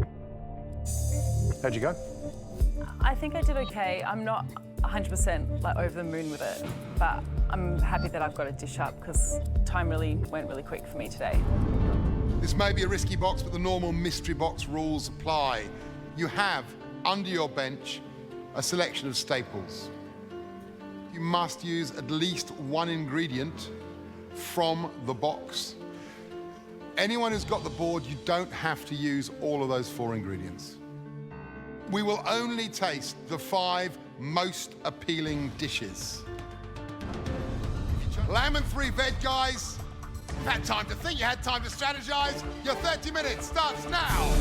How'd you go? I think I did okay. I'm not 100% like over the moon with it, but I'm happy that I've got a dish up because time really went really quick for me today. This may be a risky box, but the normal mystery box rules apply. You have, under your bench, a selection of staples. You must use at least one ingredient from the box. Anyone who's got the board, you don't have to use all of those 4 ingredients. We will only taste the 5 most appealing dishes. Lamb and 3 veg, guys. You've had time to think, you had time to strategize. Your 30 minutes starts now.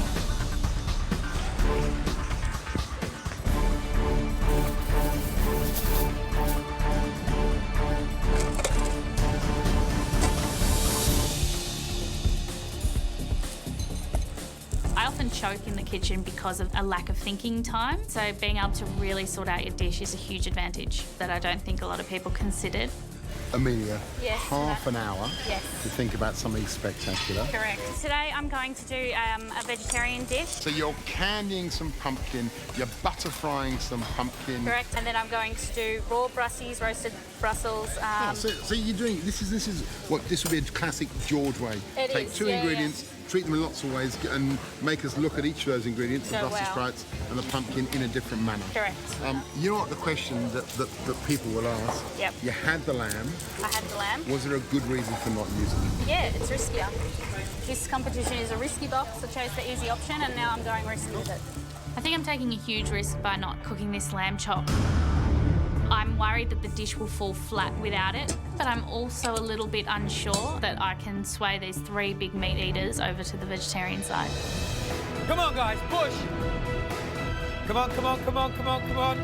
I often choke in the kitchen because of a lack of thinking time. So being able to really sort out your dish is a huge advantage that I don't think a lot of people considered. Amelia, Yes, half an hour Yes. to think about something spectacular. Correct. Today I'm going to do a vegetarian dish. So you're candying some pumpkin, you're butter frying some pumpkin. Correct. And then I'm going to do raw Brussies, roasted Brussels. So you're doing, this is what, this would be a classic George way. It Take is, 2 yeah, ingredients, treat them in lots of ways, and make us look at each of those ingredients, the Oh, Brussels wow. sprouts and the pumpkin, in a different manner. Correct. You know what the question that people will ask? Yep. You had the lamb. I had the lamb. Was there a good reason for not using it? Yeah, it's riskier. This competition is a risky box. I chose the easy option and now I'm going risky with it. I think I'm taking a huge risk by not cooking this lamb chop. I'm worried that the dish will fall flat without it, but I'm also a little bit unsure that I can sway these 3 big meat eaters over to the vegetarian side. Come on, guys, push. Come on, come on, come on, come on, come on.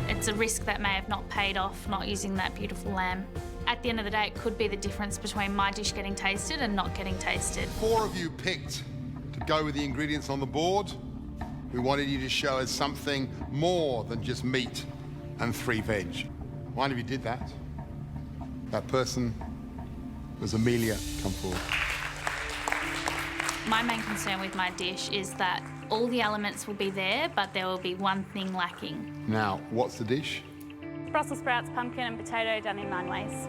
It's a risk that may have not paid off, not using that beautiful lamb. At the end of the day, it could be the difference between my dish getting tasted and not getting tasted. 4 of you picked to go with the ingredients on the board. We wanted you to show us something more than just meat and 3 veg. One of you did that. That person was Amelia. Come forward. My main concern with my dish is that all the elements will be there, but there will be one thing lacking. Now, what's the dish? Brussels sprouts, pumpkin and potato done in 9 ways.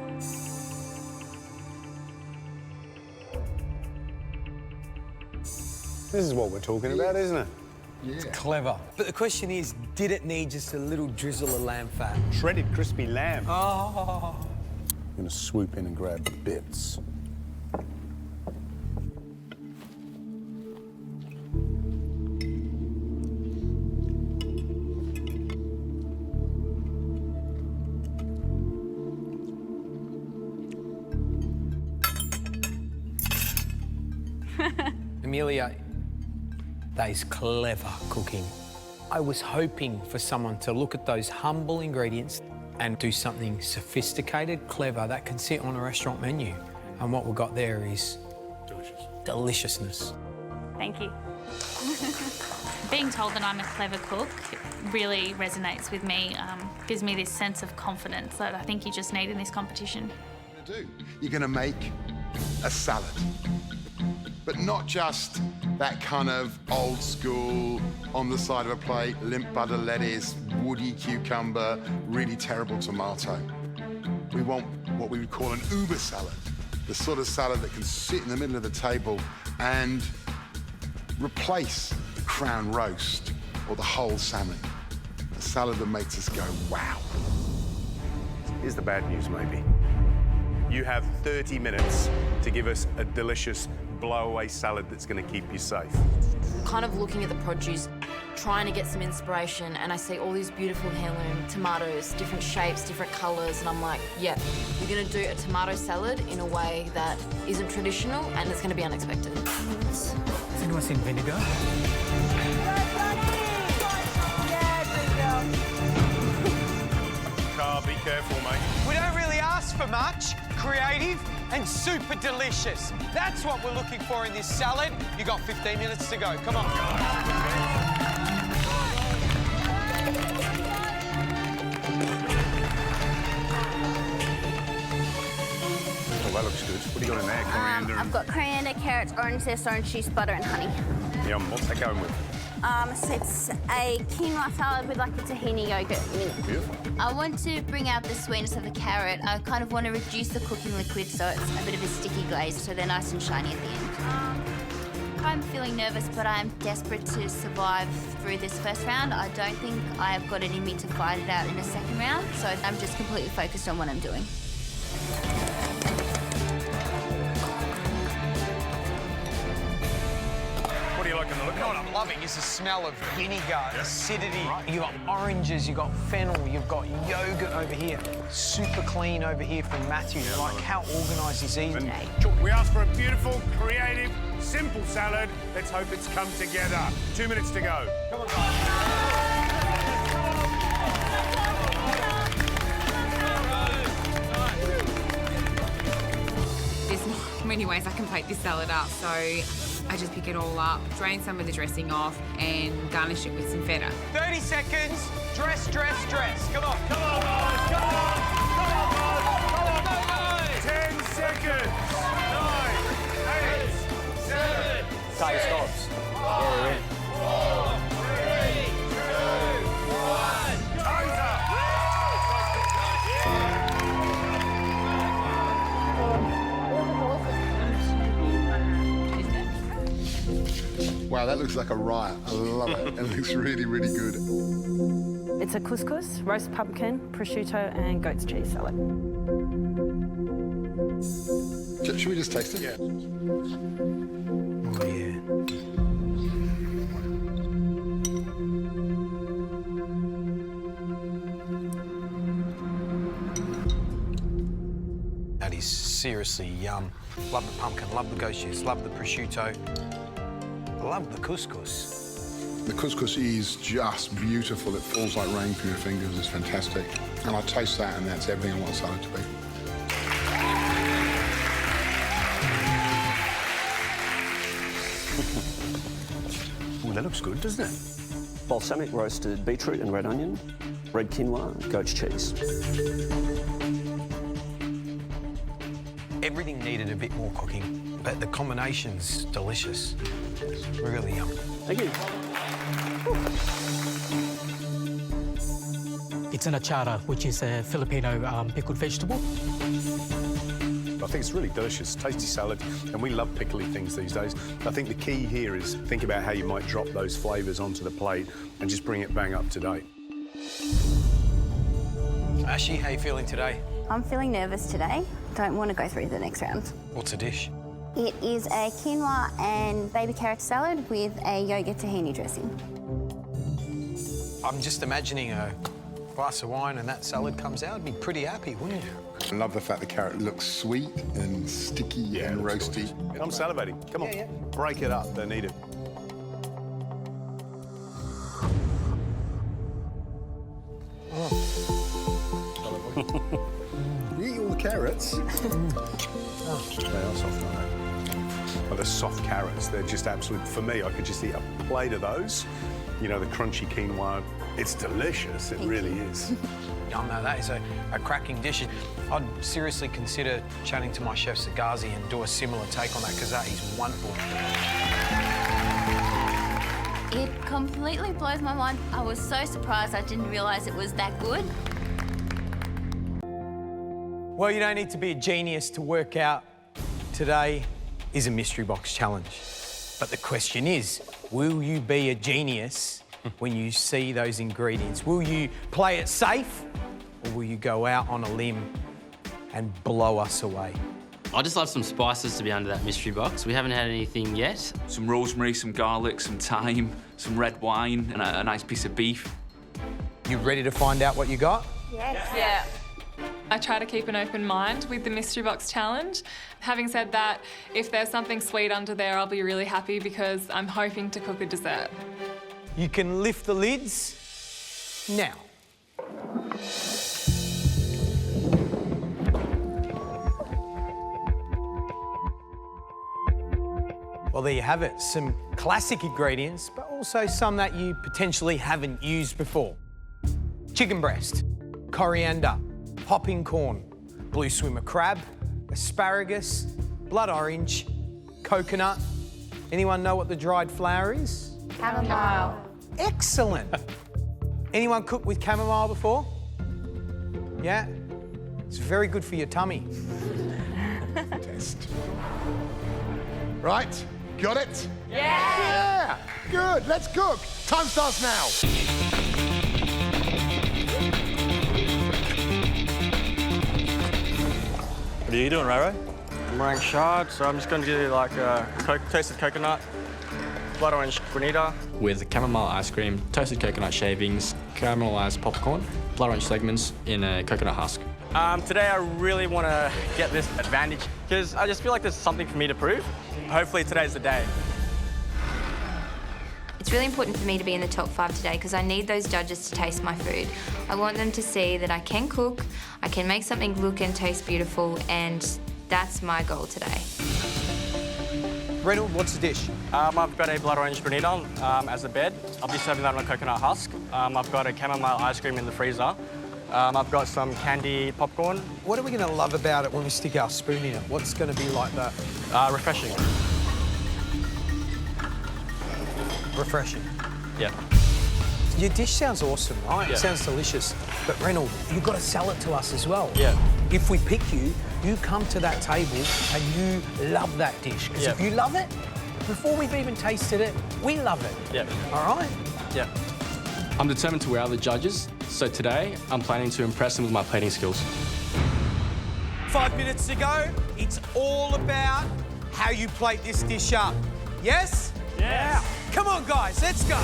This is what we're talking about, isn't it? It's clever. But the question is, did it need just a little drizzle of lamb fat? Shredded crispy lamb. Oh. I'm going to swoop in and grab the bits. Amelia, that is clever cooking. I was hoping for someone to look at those humble ingredients and do something sophisticated, clever, that can sit on a restaurant menu. And what we've got there is deliciousness. Thank you. Being told that I'm a clever cook really resonates with me, gives me this sense of confidence that I think you just need in this competition. You're going to make a salad. But not just that kind of old school, on the side of a plate, limp butter lettuce, woody cucumber, really terrible tomato. We want what we would call an uber salad, the sort of salad that can sit in the middle of the table and replace the crown roast or the whole salmon. A salad that makes us go, wow. Here's the bad news, maybe. You have 30 minutes to give us a delicious blow-away salad that's going to keep you safe. Kind of looking at the produce, trying to get some inspiration, and I see all these beautiful heirloom tomatoes, different shapes, different colours, and I'm like, yeah, you're going to do a tomato salad in a way that isn't traditional, and it's going to be unexpected. Has anyone seen vinegar? Carl, be careful, mate. We don't really ask for much. Creative and super delicious. That's what we're looking for in this salad. You got 15 minutes to go. Come on. Oh, that looks good. What do you got in there? Coriander I've got coriander, carrots, orange zest, orange juice, butter and honey. Yum. What's that going with? So it's a quinoa salad with like a tahini yogurt in it. Beautiful. I want to bring out the sweetness of the carrot. I kind of want to reduce the cooking liquid so it's a bit of a sticky glaze so they're nice and shiny at the end. I'm feeling nervous, but I'm desperate to survive through this first round. I don't think I've got it in me to fight it out in a second round, so I'm just completely focused on what I'm doing. You know what I'm loving is the smell of vinegar, acidity. You've got oranges, you've got fennel, you've got yogurt over here. Super clean over here from Matthew. Like, how organised is he today? We asked for a beautiful, creative, simple salad. Let's hope it's come together. 2 minutes to go. Come on, guys. There's not many ways I can plate this salad up, so I just pick it all up, drain some of the dressing off, and garnish it with some feta. 30 seconds. Dress, dress, dress. Come on. Come on, guys. Come on. Come on, guys. Come on. 10 seconds. 9, 8, 7, 6, 5, 4, 3, 2, 1. Time's up. Wow, that looks like a riot. I love it. It looks really, really good. It's a couscous, roast pumpkin, prosciutto and goat's cheese salad. Should we just taste it? Oh, yeah. That is seriously yum. Love the pumpkin, love the goat cheese, love the prosciutto. Love the couscous. The couscous is just beautiful. It falls like rain from your fingers. It's fantastic. And I taste that, and that's everything I want salad to be. Oh, that looks good, doesn't it? Balsamic roasted beetroot and red onion, red quinoa, goat's cheese. Everything needed a bit more cooking, but the combination's delicious. Really yum. Thank you. It's an achara, which is a Filipino pickled vegetable. I think it's really delicious, tasty salad, and we love pickly things these days. I think the key here is think about how you might drop those flavours onto the plate and just bring it bang up to date. Ashi, how you feeling today? I'm feeling nervous today. Don't want to go through the next round. What's the dish? It is a quinoa and baby carrot salad with a yogurt tahini dressing. I'm just imagining a glass of wine and that salad comes out. I'd be pretty happy, wouldn't you? I love the fact the carrot looks sweet and sticky and roasty. I'm salivating. Come on, break it up. They need it. You eat all the carrots? They are soft, aren't they? Oh, the soft carrots, they're just absolute. For me, I could just eat a plate of those. You know, the crunchy quinoa. It's delicious, it really is. Oh, no, that is a cracking dish. I'd seriously consider chatting to my chef Sagazi and do a similar take on that, because that is wonderful. It completely blows my mind. I was so surprised I didn't realise it was that good. Well, you don't need to be a genius to work out today is a mystery box challenge. But the question is, will you be a genius when you see those ingredients? Will you play it safe, or will you go out on a limb and blow us away? I just love some spices to be under that mystery box. We haven't had anything yet. Some rosemary, some garlic, some thyme, some red wine, and a nice piece of beef. You ready to find out what you got? Yes. Yeah. I try to keep an open mind with the mystery box challenge. Having said that, if there's something sweet under there, I'll be really happy because I'm hoping to cook a dessert. You can lift the lids now. Well, there you have it. Some classic ingredients, but also some that you potentially haven't used before. Chicken breast, coriander, popping corn, blue swimmer crab, asparagus, blood orange, coconut. Anyone know what the dried flower is? Chamomile. Excellent. Anyone cooked with chamomile before? Yeah? It's very good for your tummy. Test. Right, got it? Yeah! Good, let's cook. Time starts now. What are you doing, Raro? I'm wearing shard, so I'm just going to do like toasted coconut, blood orange granita with chamomile ice cream, toasted coconut shavings, caramelized popcorn, blood orange segments in a coconut husk. Today I really want to get this advantage because I just feel like there's something for me to prove. Hopefully today's the day. It's really important for me to be in the top 5 today because I need those judges to taste my food. I want them to see that I can cook, I can make something look and taste beautiful, and that's my goal today. Reynold, what's the dish? I've got a blood orange granita as a bed. I'll be serving that on a coconut husk. I've got a chamomile ice cream in the freezer. I've got some candied popcorn. What are we going to love about it when we stick our spoon in it? What's going to be like that? Refreshing. Refreshing. Yeah. Your dish sounds awesome, right? Yeah. It sounds delicious. But Reynold, you've got to sell it to us as well. Yeah. If we pick you, you come to that table and you love that dish. Because if you love it, before we've even tasted it, we love it. Yeah. All right? Yeah. I'm determined to wow the judges, so today I'm planning to impress them with my plating skills. 5 minutes to go. It's all about how you plate this dish up. Yes? Yes. Come on, guys, let's go.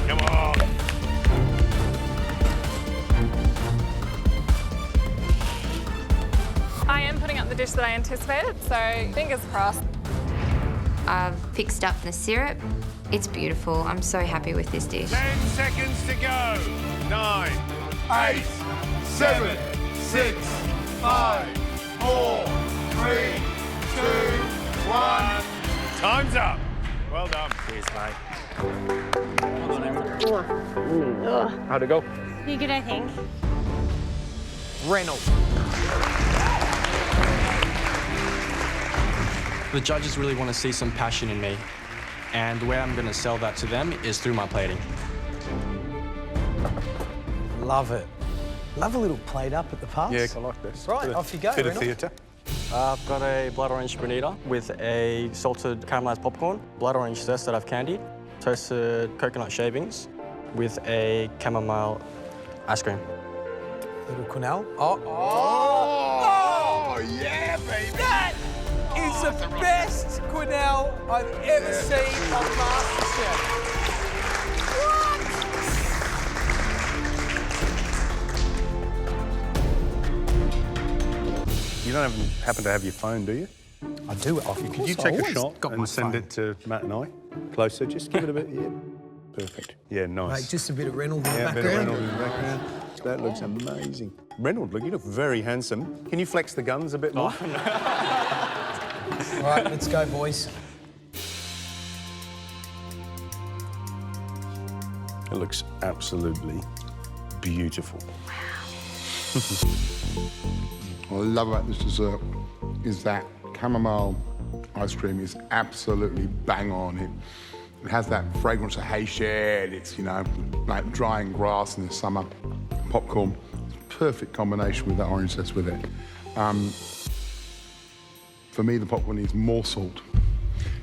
Come on. I am putting up the dish that I anticipated, so fingers crossed. I've fixed up the syrup. It's beautiful. I'm so happy with this dish. 10 seconds to go. 9, 8, 7, 6, 5, 4, 3, 2, 1. Time's up. Well done. Cheers, mate. How'd it go? You're good, I think. Reynold. The judges really want to see some passion in me, and the way I'm going to sell that to them is through my plating. Love it. Love a little plate up at the pass. Yeah, I like this. Right, off you go, Bit of Reynold. theatre. I've got a blood orange granita with a salted caramelized popcorn, blood orange zest that I've candied, toasted coconut shavings with a chamomile ice cream. Little quenelle. Yeah, baby. That is the best quenelle I've ever seen on MasterChef. You don't happen to have your phone, do you? I do. Could you take a shot and send it to Matt and I? Closer, just give it a bit, yeah. Perfect. Yeah, nice. Mate, just a bit of Reynold in the Yeah, a bit of background. Reynold in the background. That looks amazing. Reynold, look, you look very handsome. Can you flex the guns a bit more? All right, let's go, boys. It looks absolutely beautiful. What I love about this dessert is that chamomile ice cream is absolutely bang on. It has that fragrance of hay shed. It's, you know, like drying grass in the summer. Popcorn, perfect combination with that orange zest with it. For me, the popcorn needs more salt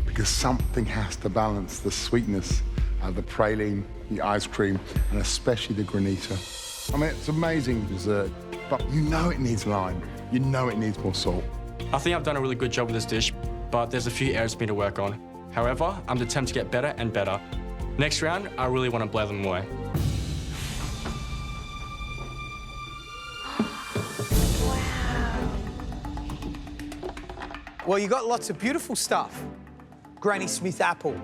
because something has to balance the sweetness of the praline, the ice cream, and especially the granita. I mean, it's amazing dessert, but you know it needs lime. You know it needs more salt. I think I've done a really good job with this dish, but there's a few areas for me to work on. However, I'm determined to get better and better. Next round, I really want to blow them away. Well, you got lots of beautiful stuff. Granny Smith apple,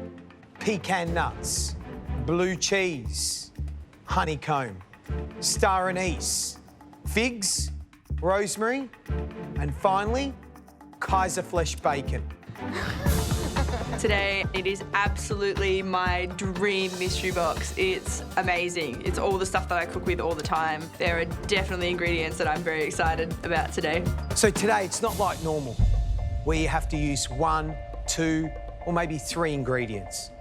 pecan nuts, blue cheese, honeycomb, star anise, figs, rosemary, and finally, Kaiser flesh bacon. Today, it is absolutely my dream mystery box. It's amazing. It's all the stuff that I cook with all the time. There are definitely ingredients that I'm very excited about today. So today, it's not like normal, where you have to use 1, 2, or maybe 3 ingredients.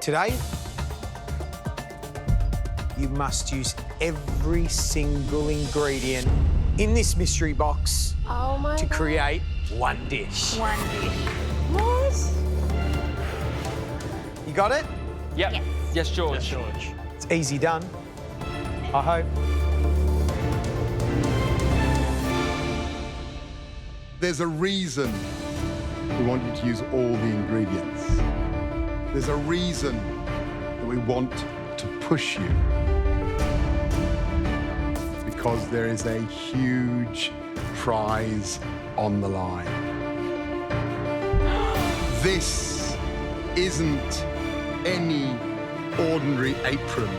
Today, you must use every single ingredient in this mystery box to create one dish. One dish. What? You got it? Yep. Yes, George. Yes, George. It's easy done, I hope. There's a reason we want you to use all the ingredients. There's a reason that we want to push you. Because there is a huge prize on the line. This isn't any ordinary apron.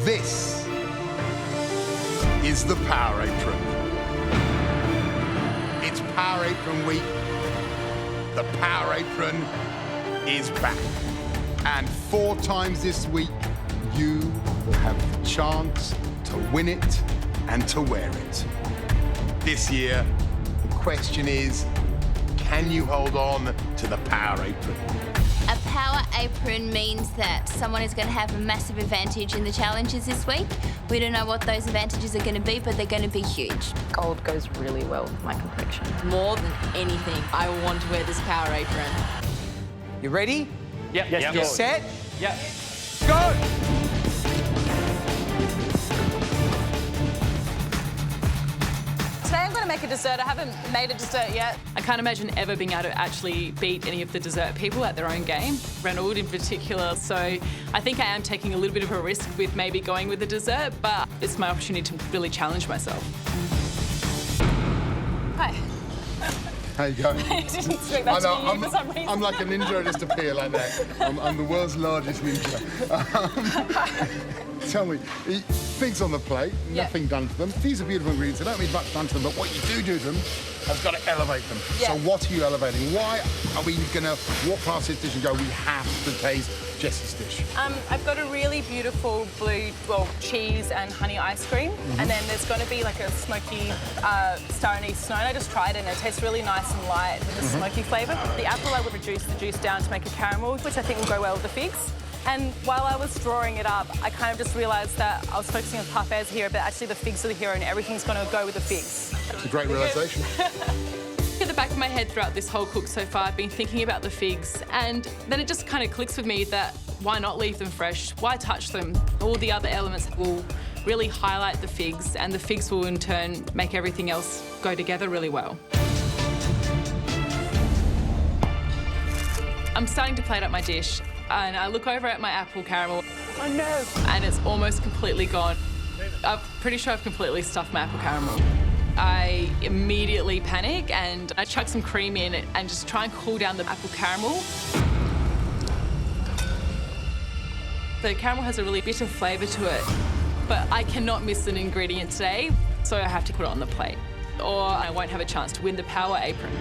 This is the Power Apron. It's Power Apron Week. The Power Apron is back. And 4 times this week, you will have the chance to win it and to wear it. This year, the question is, can you hold on to the Power Apron? A Power Apron means that someone is going to have a massive advantage in the challenges this week. We don't know what those advantages are going to be, but they're going to be huge. Gold goes really well with my complexion. More than anything, I want to wear this Power Apron. You ready? Yep. Yes, you set? Yep. Go! Today I'm going to make a dessert. I haven't made a dessert yet. I can't imagine ever being able to actually beat any of the dessert people at their own game, Reynold in particular. So I think I am taking a little bit of a risk with maybe going with the dessert, but it's my opportunity to really challenge myself. Hi. How you going? I didn't expect that to be you for some reason. I'm like a ninja, I just appear like that. I'm the world's largest ninja. Tell me, figs on the plate, nothing done to them. These are beautiful ingredients. They don't need much done to them, but what you do to them has got to elevate them. Yeah. So what are you elevating? Why are we going to walk past this dish and go, we have to taste Jessie's dish? I've got a really beautiful blue, cheese and honey ice cream. And then there's going to be like a smoky star anise snow. And I just tried it and it tastes really nice and light with the smoky flavour. The apple, I would reduce the juice down to make a caramel, which I think will go well with the figs. And while I was drawing it up, I kind of just realised that I was focusing on parfaits here, but actually the figs are the hero and everything's going to go with the figs. It's a great realisation. At the back of my head throughout this whole cook so far, I've been thinking about the figs, and then it just kind of clicks with me that why not leave them fresh? Why touch them? All the other elements will really highlight the figs, and the figs will in turn make everything else go together really well. I'm starting to plate up my dish, and I look over at my apple caramel. Oh no! And it's almost completely gone. I'm pretty sure I've completely stuffed my apple caramel. I immediately panic and I chuck some cream in and just try and cool down the apple caramel. The caramel has a really bitter flavour to it, but I cannot miss an ingredient today, so I have to put it on the plate, or I won't have a chance to win the Power Apron.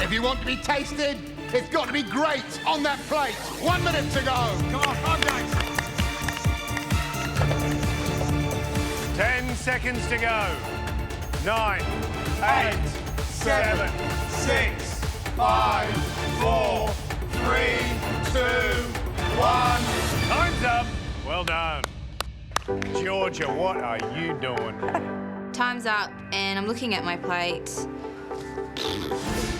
If you want to be tasted, it's got to be great on that plate. 1 minute to go. Come on, guys. 10 seconds to go. 9, 8, 7, 6, 5, 4, 3, 2, 1. Time's up. Well done. Georgia, what are you doing? Time's up, and I'm looking at my plate.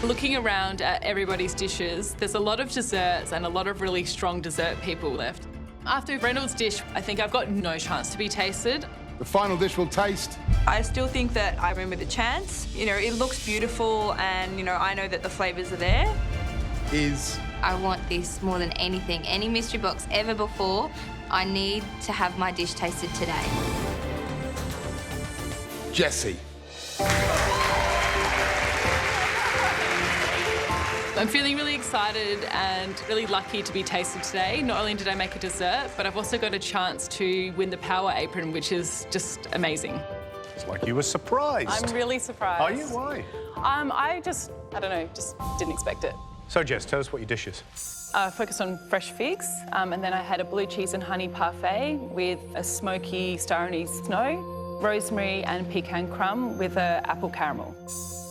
Looking around at everybody's dishes, there's a lot of desserts and a lot of really strong dessert people left. After Reynold's dish, I think I've got no chance to be tasted. The final dish will taste. I still think that I win with a chance. You know, it looks beautiful and, you know, I know that the flavours are there. I want this more than anything. Any mystery box ever before, I need to have my dish tasted today. Jessie. I'm feeling really excited and really lucky to be tasted today. Not only did I make a dessert, but I've also got a chance to win the Power Apron, which is just amazing. It's like you were surprised. I'm really surprised. Are you? Why? I don't know, just didn't expect it. So, Jess, tell us what your dish is. Focused on fresh figs, and then I had a blue cheese and honey parfait with a smoky star anise snow, rosemary and pecan crumb with an apple caramel.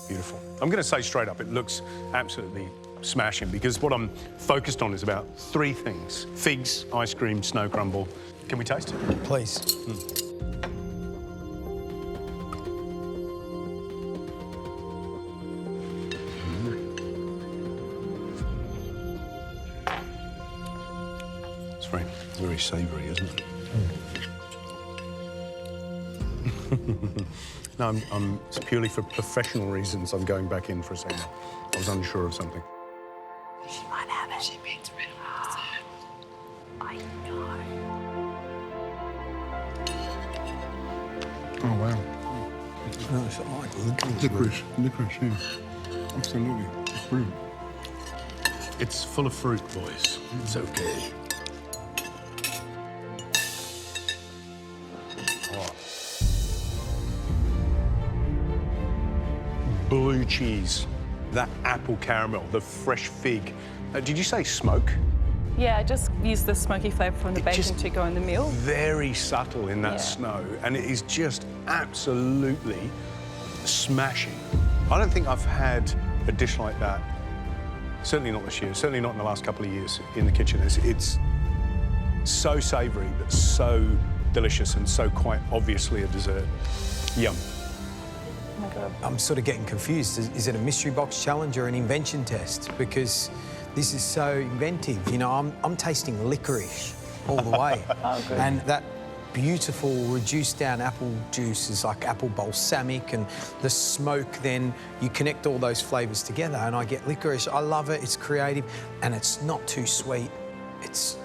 Beautiful. I'm going to say straight up, it looks absolutely smashing because what I'm focused on is about 3 things. Figs, ice cream, snow crumble. Can we taste it? Please. It's very savoury, isn't it? No, it's purely for professional reasons. I'm going back in for a second. I was unsure of something. Licorice, yeah. Absolutely. It's brilliant. It's full of fruit, boys. It's okay. Oh. Blue cheese, that apple caramel, the fresh fig. Did you say smoke? Yeah, I just use the smoky flavour from the bacon to go in the meal. Very subtle in that snow, and it is just absolutely smashing. I don't think I've had a dish like that, certainly not this year, certainly not in the last couple of years in the kitchen. It's so savoury, but so delicious and so quite obviously a dessert. Yum. Oh my God. I'm sort of getting confused. Is it a mystery box challenge or an invention test? Because this is so inventive. You know, I'm tasting licorice all the way. Oh, good. And that beautiful reduced down apple juice is like apple balsamic, and the smoke, then you connect all those flavours together and I get licorice. I love it, it's creative, and it's not too sweet. It's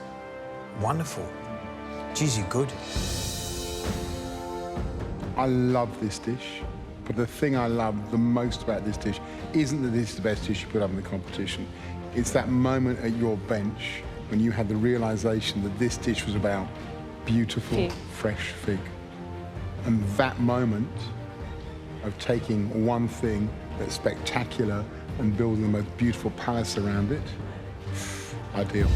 wonderful. Geez, you're good. I love this dish, but the thing I love the most about this dish isn't that this is the best dish you put up in the competition. It's that moment at your bench when you had the realisation that this dish was about beautiful, fresh fig. And that moment of taking one thing that's spectacular and building the most beautiful palace around it, ideal.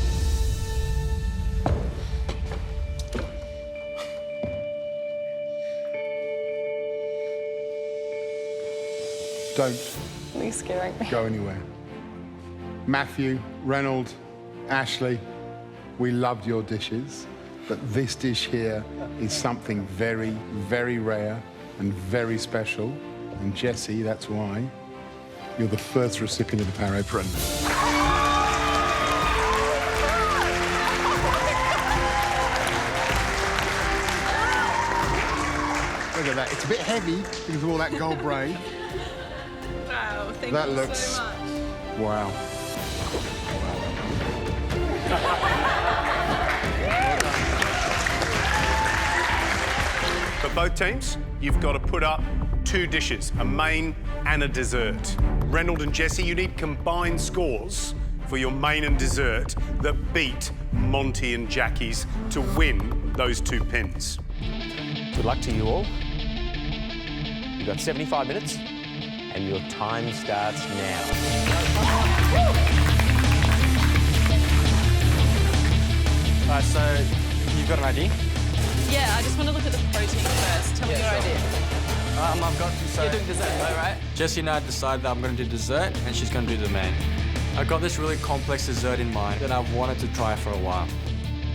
Don't Really scaring me. go anywhere. Matthew, Reynold, Ashley, we loved your dishes, but this dish here is something very, very rare and very special. And Jessie, that's why you're the first recipient of the Power Apron. Look at that. It's a bit heavy because of all that gold braid. Wow, thank That you looks, so much. wow. For both teams, you've got to put up 2 dishes, a main and a dessert. Reynold and Jessie, you need combined scores for your main and dessert that beat Monty and Jackie's to win those 2 pins. Good luck to you all. You've got 75 minutes, and your time starts now. So, you've got an idea? Yeah, I just want to look at the protein first. Tell me your idea. I've got... So You're doing dessert though, right? Jessie and I decided that I'm going to do dessert, and she's going to do the main. I've got this really complex dessert in mind that I've wanted to try for a while.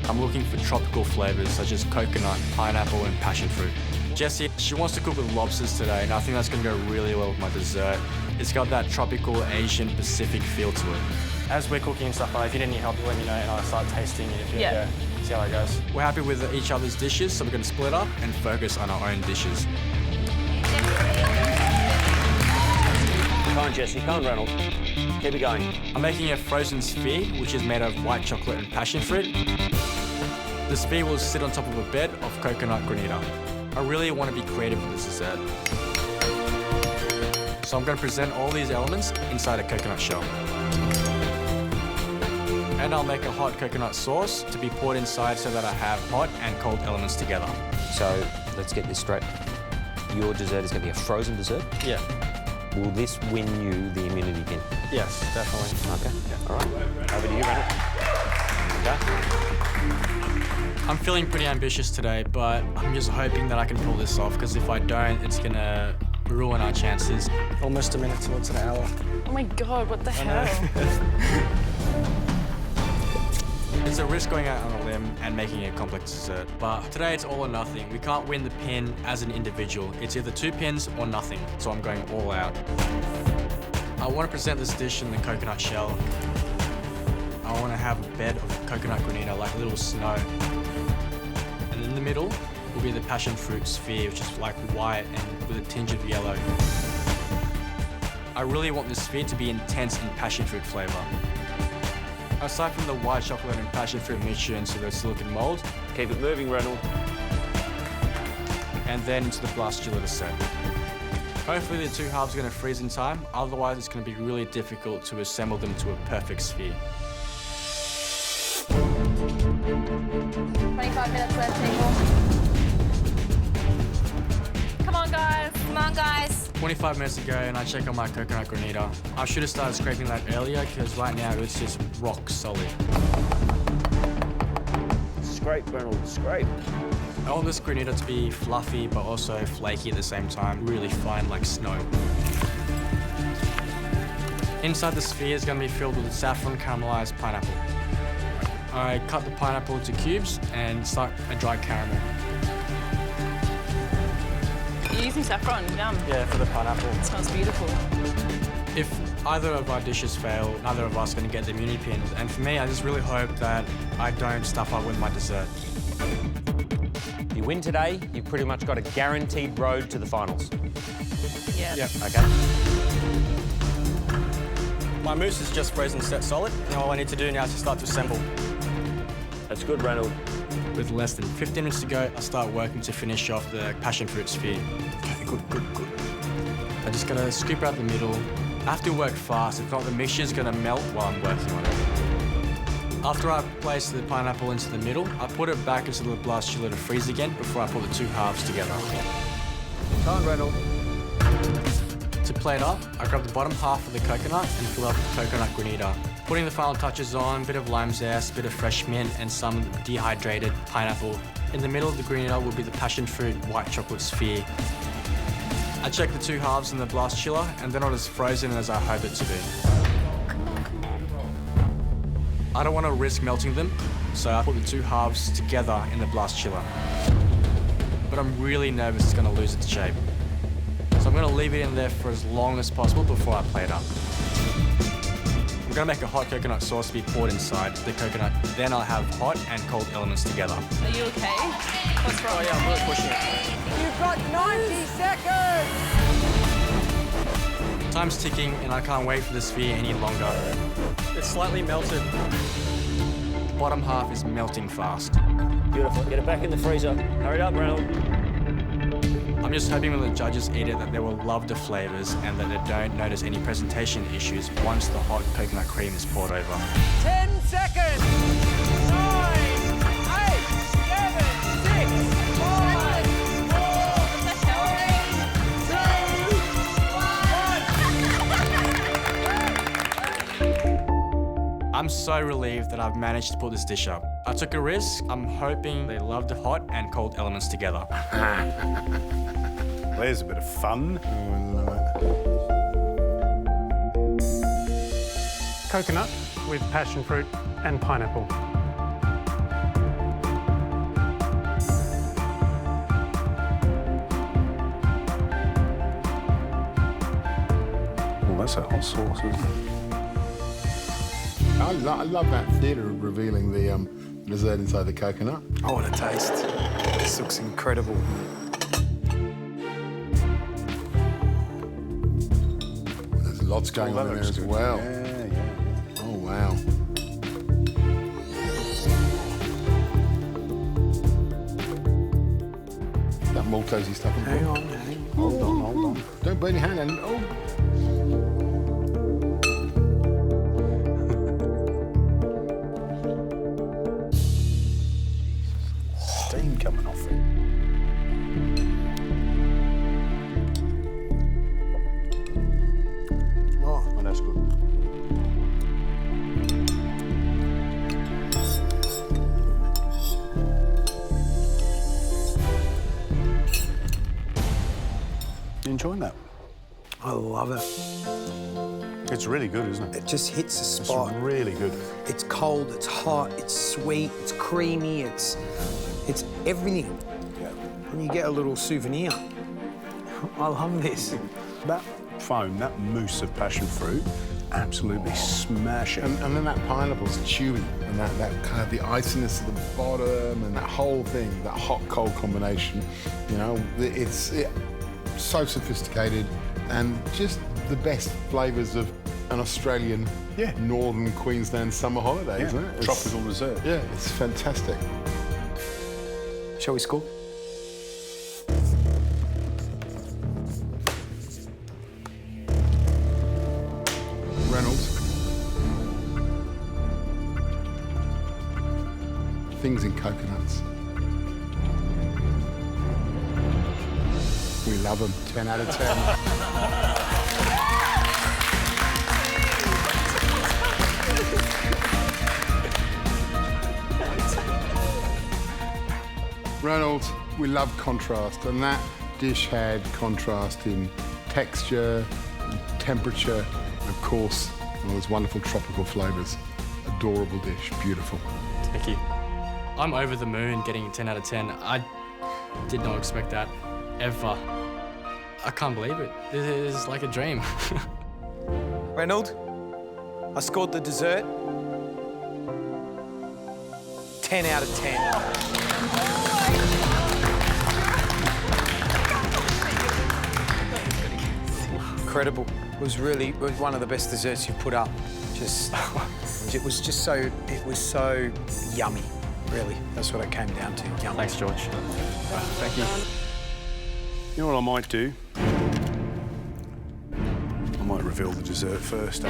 I'm looking for tropical flavours such as coconut, pineapple, and passion fruit. Jessie, she wants to cook with lobsters today, and I think that's going to go really well with my dessert. It's got that tropical Asian Pacific feel to it. As we're cooking and stuff, if you need any help, let me know, and I'll start tasting it. Yeah. See how it goes. We're happy with each other's dishes, so we're going to split up and focus on our own dishes. Come on, Jessie. Come on, Reynold. Keep it going. I'm making a frozen sphere, which is made of white chocolate and passion fruit. The sphere will sit on top of a bed of coconut granita. I really want to be creative with this dessert. So I'm going to present all these elements inside a coconut shell. And I'll make a hot coconut sauce to be poured inside so that I have hot and cold elements together. So, let's get this straight. Your dessert is going to be a frozen dessert? Yeah. Will this win you the immunity pin? Yes, definitely. Okay. Yeah. All right. Over to you, Reynold. Okay. I'm feeling pretty ambitious today, but I'm just hoping that I can pull this off, because if I don't, it's going to ruin our chances. Almost a minute till it's an hour. Oh my God, what the hell? It's a risk going out on a limb and making a complex dessert, but today it's all or nothing. We can't win the pin as an individual. It's either 2 pins or nothing, so I'm going all out. I want to present this dish in the coconut shell. I want to have a bed of coconut granita, like little snow. And in the middle will be the passion fruit sphere, which is like white and with a tinge of yellow. I really want this sphere to be intense in passion fruit flavour. Aside from the white chocolate and passion fruit mixture into the silicone mould. Keep it moving, Reynold. And then into the blast chiller to set. Hopefully the two halves are going to freeze in time, otherwise it's going to be really difficult to assemble them to a perfect sphere. 25 minutes left, people. Come on, guys. Come on, guys. 25 minutes ago and I check on my coconut granita. I should have started scraping that earlier because right now it's just rock solid. Scrape, Reynold, scrape. I want this granita to be fluffy but also flaky at the same time, really fine like snow. Inside the sphere is going to be filled with saffron caramelized pineapple. I cut the pineapple into cubes and start a dry caramel. You're using saffron, yum. Yeah, for the pineapple. It smells beautiful. If either of our dishes fail, neither of us are going to get the immunity pin. And for me, I just really hope that I don't stuff up with my dessert. You win today, you've pretty much got a guaranteed road to the finals. Yeah. Yep. Okay. My mousse is just frozen set solid, and all I need to do now is to start to assemble. That's good, Reynold. With less than 15 minutes to go, I start working to finish off the passion fruit sphere. Okay, good. I just gotta scoop out the middle. I have to work fast, if not the mixture's gonna melt while I'm working on it. After I place the pineapple into the middle, I put it back into the blast chiller to freeze again before I put the two halves together. Come on, Reynold. To plate up, I grab the bottom half of the coconut and fill up the coconut granita. Putting the final touches on, a bit of lime zest, a bit of fresh mint and some dehydrated pineapple. In the middle of the granita will be the passion fruit white chocolate sphere. I check the two halves in the blast chiller and they're not as frozen as I hope it to be. I don't want to risk melting them, so I put the two halves together in the blast chiller. But I'm really nervous it's going to lose its shape. So I'm going to leave it in there for as long as possible before I plate up. I'm going to make a hot coconut sauce to be poured inside the coconut. Then I'll have hot and cold elements together. Are you okay? What's wrong? Oh yeah, I'm really pushing it. You've got 90 seconds! Time's ticking and I can't wait for the sphere any longer. It's slightly melted. The bottom half is melting fast. Beautiful. Get it back in the freezer. Hurry up, Reynold. I'm just hoping when the judges eat it that they will love the flavours and that they don't notice any presentation issues once the hot coconut cream is poured over. 10 seconds! 9, 8, 7, 6, 5, 4, 3, 2, 1. I'm so relieved that I've managed to put this dish up. I took a risk. I'm hoping they love the hot and cold elements together. There's a bit of fun. Coconut with passion fruit and pineapple. Well, that's a hot sauce, isn't it? I love that theatre of revealing the dessert inside the coconut. Oh, what a taste. This looks incredible. There's lots going on in there as well. Yeah. Oh, wow. That Maltesey stuff. Hang on. Hold on. Don't burn your hand. And Steam coming off it. Oh, that's good. You enjoying that? I love it. It's really good, isn't it? It just hits the spot. It's really good. It's cold, it's hot, it's sweet, it's creamy, it's everything. And you get a little souvenir. I love this. That foam, that mousse of passion fruit, absolutely smashing. And then that pineapple's chewy, and that kind of the iciness at the bottom, and that whole thing, that hot-cold combination, you know, it's so sophisticated, and just the best flavours of an Australian, northern Queensland summer holiday, isn't it? Tropical dessert. Yeah, it's fantastic. Shall we score? things in coconuts. We love them. 10 out of 10. Reynold, we love contrast, and that dish had contrast in texture, temperature, and of course, all those wonderful tropical flavours. Adorable dish, beautiful. Thank you. I'm over the moon getting a 10 out of 10. I did not expect that, ever. I can't believe it. This is like a dream. Reynold, I scored the dessert. 10 out of 10. Incredible. It was one of the best desserts you've put up. It was so yummy, really. That's what it came down to, yummy. Thanks, George. Thank you. You know what I might do? I might reveal the dessert first.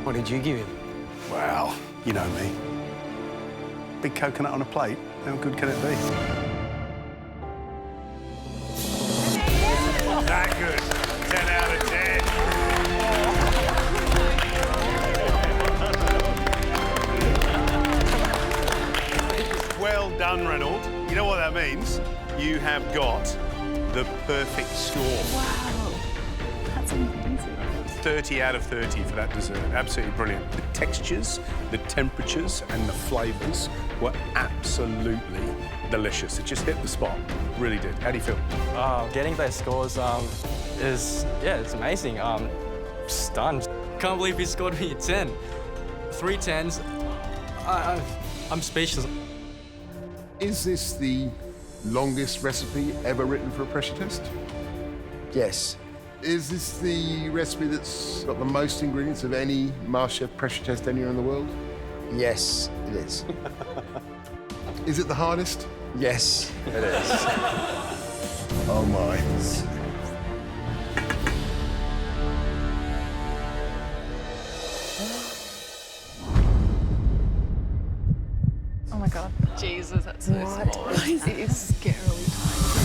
What did you give him? Well, you know me. Big coconut on a plate. How good can it be? That good. 10 out of 10. Well done, Reynold. You know what that means? You have got the perfect score. Wow, that's amazing. 30 out of 30 for that dessert. Absolutely brilliant. The textures, the temperatures, and the flavours were absolutely delicious. It just hit the spot. Really did. How do you feel? Getting those scores it's amazing. Stunned. Can't believe he scored me a 10. 3 10s. I'm speechless. Is this the longest recipe ever written for a pressure test? Yes. Is this the recipe that's got the most ingredients of any MasterChef pressure test anywhere in the world? Yes, it is. Is it the hardest? Yes, it is. Oh my. Oh my God. Jesus, that's so small. It is scarily tiny.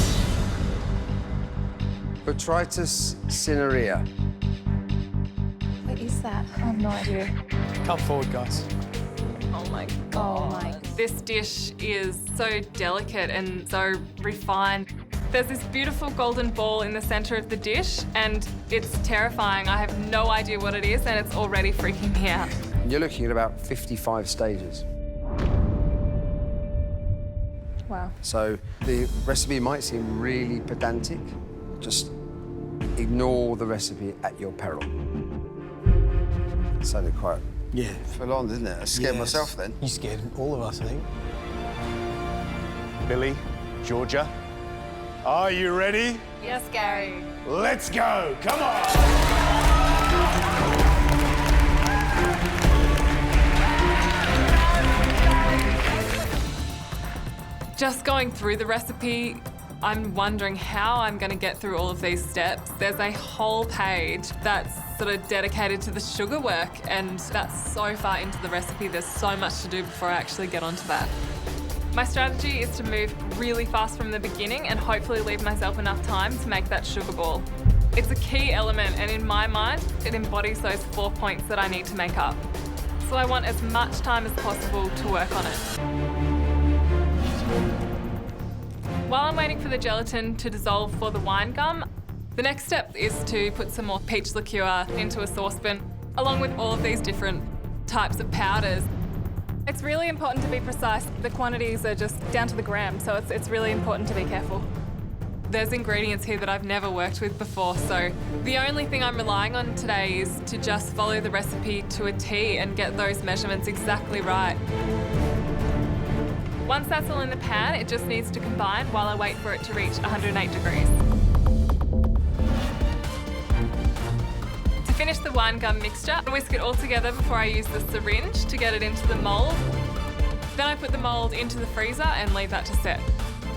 Botrytis cinerea. What is that? I have no idea. Come forward, guys. Oh my God. Oh my. This dish is so delicate and so refined. There's this beautiful golden ball in the center of the dish, and it's terrifying. I have no idea what it is, and it's already freaking me out. You're looking at about 55 stages. Wow. So the recipe might seem really pedantic. Just ignore the recipe at your peril. It sounded quite full on, didn't it? I scared myself then. You scared all of us, I think. Billy, Georgia, are you ready? Yes, Gary. Let's go. Come on. Just going through the recipe, I'm wondering how I'm going to get through all of these steps. There's a whole page that's sort of dedicated to the sugar work, and that's so far into the recipe. There's so much to do before I actually get onto that. My strategy is to move really fast from the beginning and hopefully leave myself enough time to make that sugar ball. It's a key element, and in my mind, it embodies those 4 points that I need to make up. So I want as much time as possible to work on it. While I'm waiting for the gelatin to dissolve for the wine gum, the next step is to put some more peach liqueur into a saucepan, along with all of these different types of powders. It's really important to be precise. The quantities are just down to the gram, so it's really important to be careful. There's ingredients here that I've never worked with before, so the only thing I'm relying on today is to just follow the recipe to a T and get those measurements exactly right. Once that's all in the pan, it just needs to combine while I wait for it to reach 108 degrees. To finish the wine gum mixture, I whisk it all together before I use the syringe to get it into the mould. Then I put the mould into the freezer and leave that to set.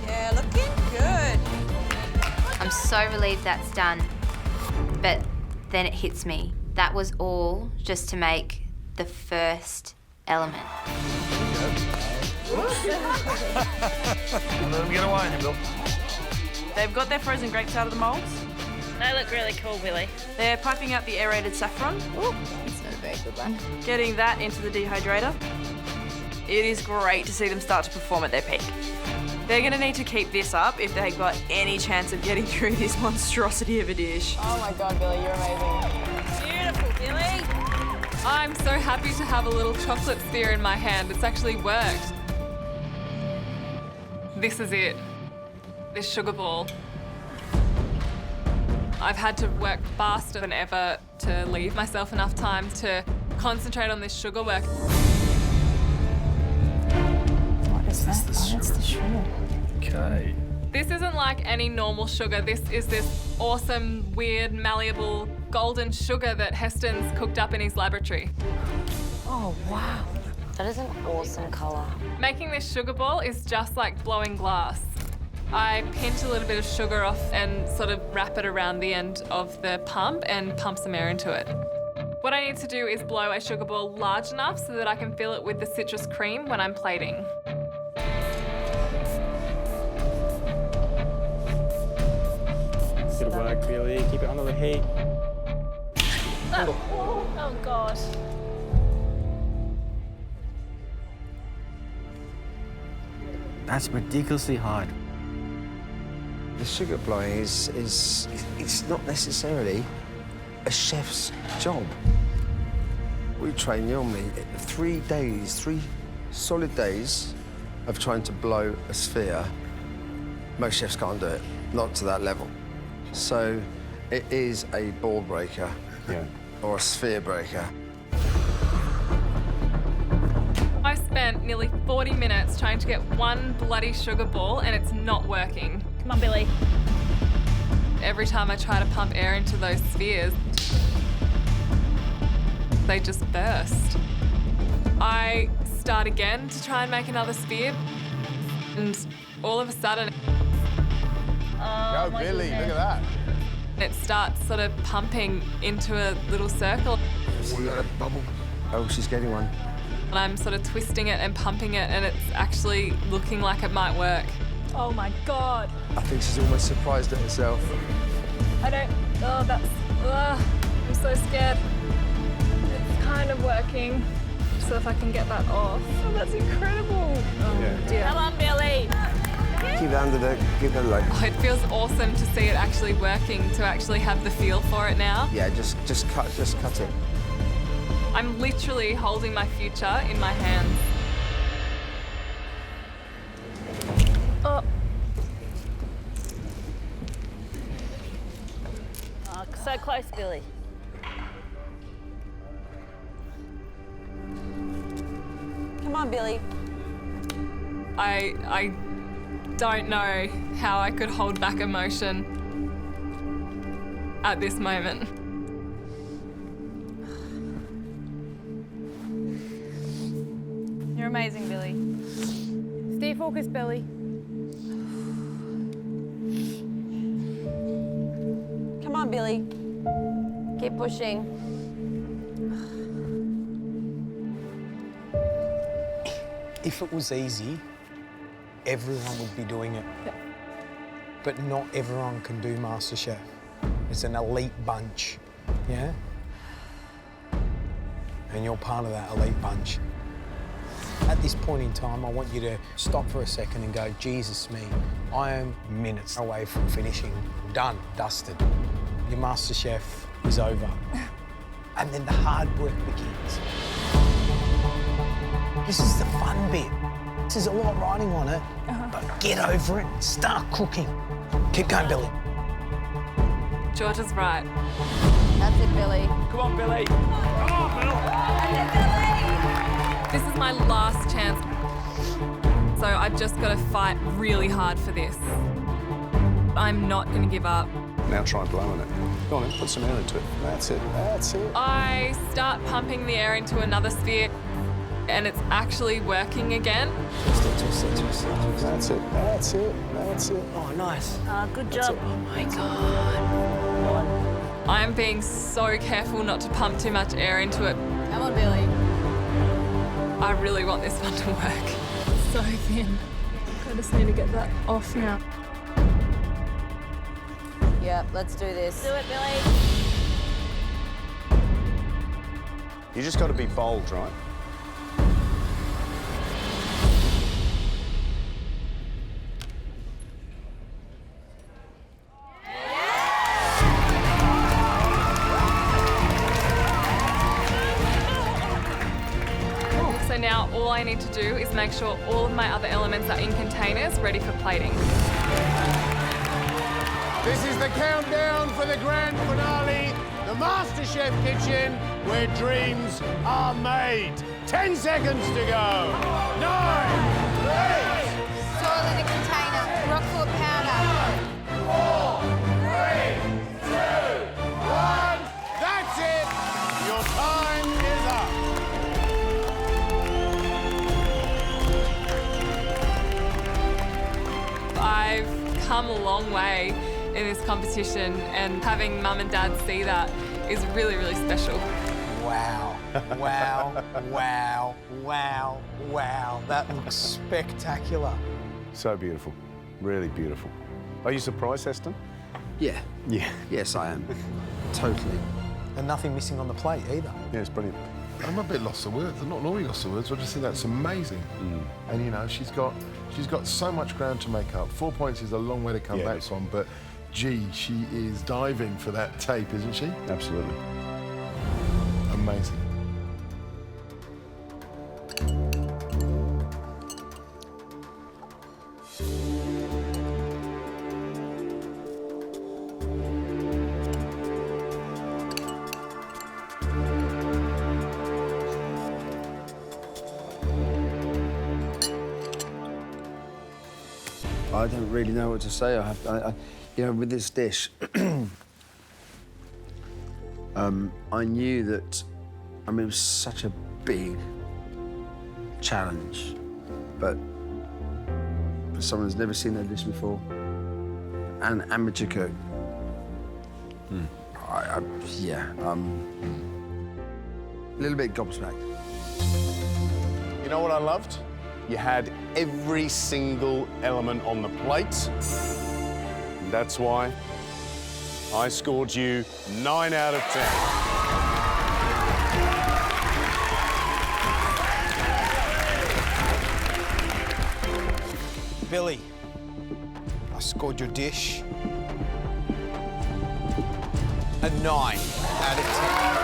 Yeah, looking good. I'm so relieved that's done. But then it hits me. That was all just to make the first element. Let them get away, Bill. They've got their frozen grapes out of the moulds. They look really cool, Billy. They're piping out the aerated saffron. Ooh, it's not a very good one. Getting that into the dehydrator. It is great to see them start to perform at their peak. They're going to need to keep this up if they've got any chance of getting through this monstrosity of a dish. Oh my God, Billy, you're amazing. Beautiful, Billy. I'm so happy to have a little chocolate sphere in my hand. It's actually worked. This is it. This sugar ball. I've had to work faster than ever to leave myself enough time to concentrate on this sugar work. What is that? Oh, it's the sugar. Okay. This isn't like any normal sugar. This is this awesome, weird, malleable, golden sugar that Heston's cooked up in his laboratory. Oh, wow. That is an awesome colour. Making this sugar ball is just like blowing glass. I pinch a little bit of sugar off and sort of wrap it around the end of the pump and pump some air into it. What I need to do is blow a sugar ball large enough so that I can fill it with the citrus cream when I'm plating. Good work, Billy. Keep it under the heat. Oh, God. That's ridiculously hard. The sugar blowing it's not necessarily a chef's job. We train normally 3 days, 3 solid days of trying to blow a sphere. Most chefs can't do it, not to that level. So it is a ball breaker, or a sphere breaker. I spent nearly 40 minutes trying to get one bloody sugar ball and it's not working. Come on, Billy. Every time I try to pump air into those spheres, they just burst. I start again to try and make another sphere, and all of a sudden... Oh, Go, Billy, look at that. It starts sort of pumping into a little circle. We got a bubble. Oh, she's getting one. And I'm sort of twisting it and pumping it, and it's actually looking like it might work. Oh, my God. I think she's almost surprised at herself. I don't... Oh, that's... I'm so scared. It's kind of working. So if I can get that off. Oh, that's incredible. Oh, dear. Come on, Billy. Keep it under the... Give it like... Oh, it feels awesome to see it actually working, to actually have the feel for it now. Yeah, just cut it. I'm literally holding my future in my hands. Oh. Oh, so close, Billy. Come on, Billy. I don't know how I could hold back emotion at this moment. You're amazing, Billy. Stay focused, Billy. Come on, Billy. Keep pushing. If it was easy, everyone would be doing it. But not everyone can do MasterChef. It's an elite bunch, yeah? And you're part of that elite bunch. At this point in time, I want you to stop for a second and go, Jesus me, I am minutes away from finishing. Done, dusted. Your MasterChef is over. And then the hard work begins. This is the fun bit. There's a lot riding on it, but get over it and start cooking. Keep going, Billy. George is right. That's it, Billy. Come on, Billy. Come on, Bill. This is my last chance. So I've just got to fight really hard for this. I'm not going to give up. Now try blowing it. Go on then, put some air into it. That's it, that's it. I start pumping the air into another sphere and it's actually working again. That's it, that's it, that's it. Oh, nice. Good job. Oh, my God. I'm being so careful not to pump too much air into it. Come on, Billy. I really want this one to work. It's so thin. I just need to get that off now. Yep, let's do this. Do it, Billy. You just got to be bold, right? So now all I need to do is make sure all of my other elements are in containers ready for plating. This is the countdown for the grand finale, the MasterChef kitchen, where dreams are made. 10 seconds to go. 9, 8, Soil in a container. Rockwood powder. 4, 3, 2, 1. That's it. Your time is up. I've come a long way in this competition, and having Mum and Dad see that is really, really special. Wow, wow, wow, wow, wow. That looks spectacular. So beautiful. Really beautiful. Are you surprised, Heston? Yeah. Yeah. Yes, I am. Totally. And nothing missing on the plate either. Yeah, it's brilliant. I'm a bit lost for words. I'm not normally lost for words, but I just think that's amazing. And you know, she's got so much ground to make up. 4 points is a long way to come back from, but gee, she is diving for that tape, isn't she? Absolutely. Amazing. I don't really know what to say. You know, with this dish, I knew that, I mean, it was such a big challenge, but for someone who's never seen that dish before, and amateur cook, a little bit gobsmacked. You know what I loved? You had every single element on the plate. And that's why I scored you 9 out of 10. Billy, I scored your dish a 9 out of 10.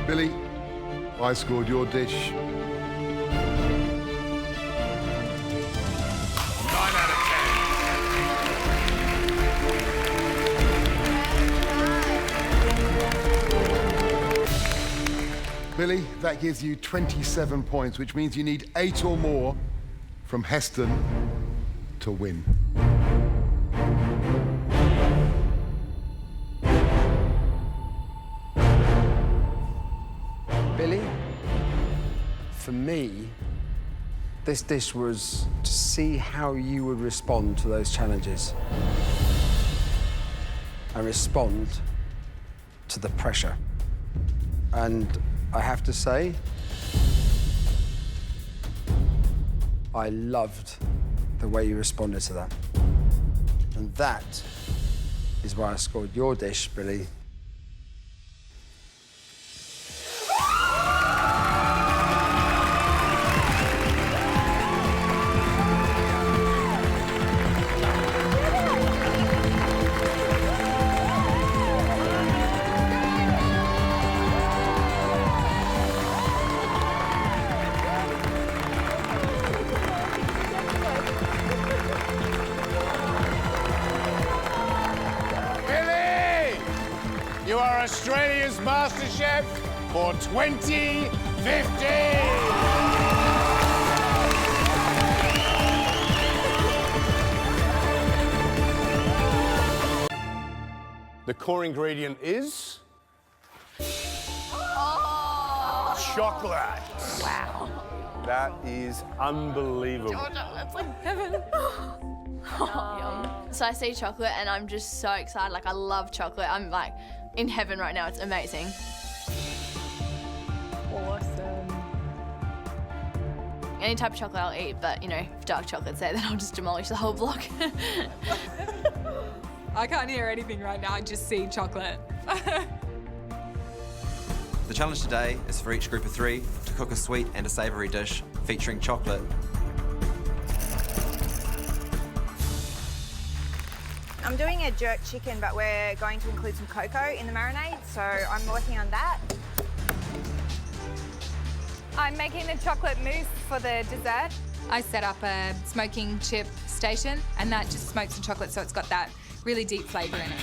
Billy, I scored your dish 9 out of 10. Billy, that gives you 27 points, which means you need 8 or more from Heston to win. Billy, for me, this dish was to see how you would respond to those challenges and respond to the pressure. And I have to say, I loved the way you responded to that. And that is why I scored your dish, Billy, You are Australia's MasterChef for 2015! The core ingredient is chocolate. Wow. That is unbelievable. That's like heaven. So I see chocolate and I'm just so excited. Like, I love chocolate. I'm like in heaven right now. It's amazing. Awesome. Any type of chocolate I'll eat, but you know, if dark chocolate's there, then I'll just demolish the whole block. I can't hear anything right now, I just see chocolate. The challenge today is for each group of 3 to cook a sweet and a savoury dish featuring chocolate. I'm doing a jerk chicken, but we're going to include some cocoa in the marinade, so I'm working on that. I'm making the chocolate mousse for the dessert. I set up a smoking chip station, and that just smokes the chocolate, so it's got that really deep flavour in it.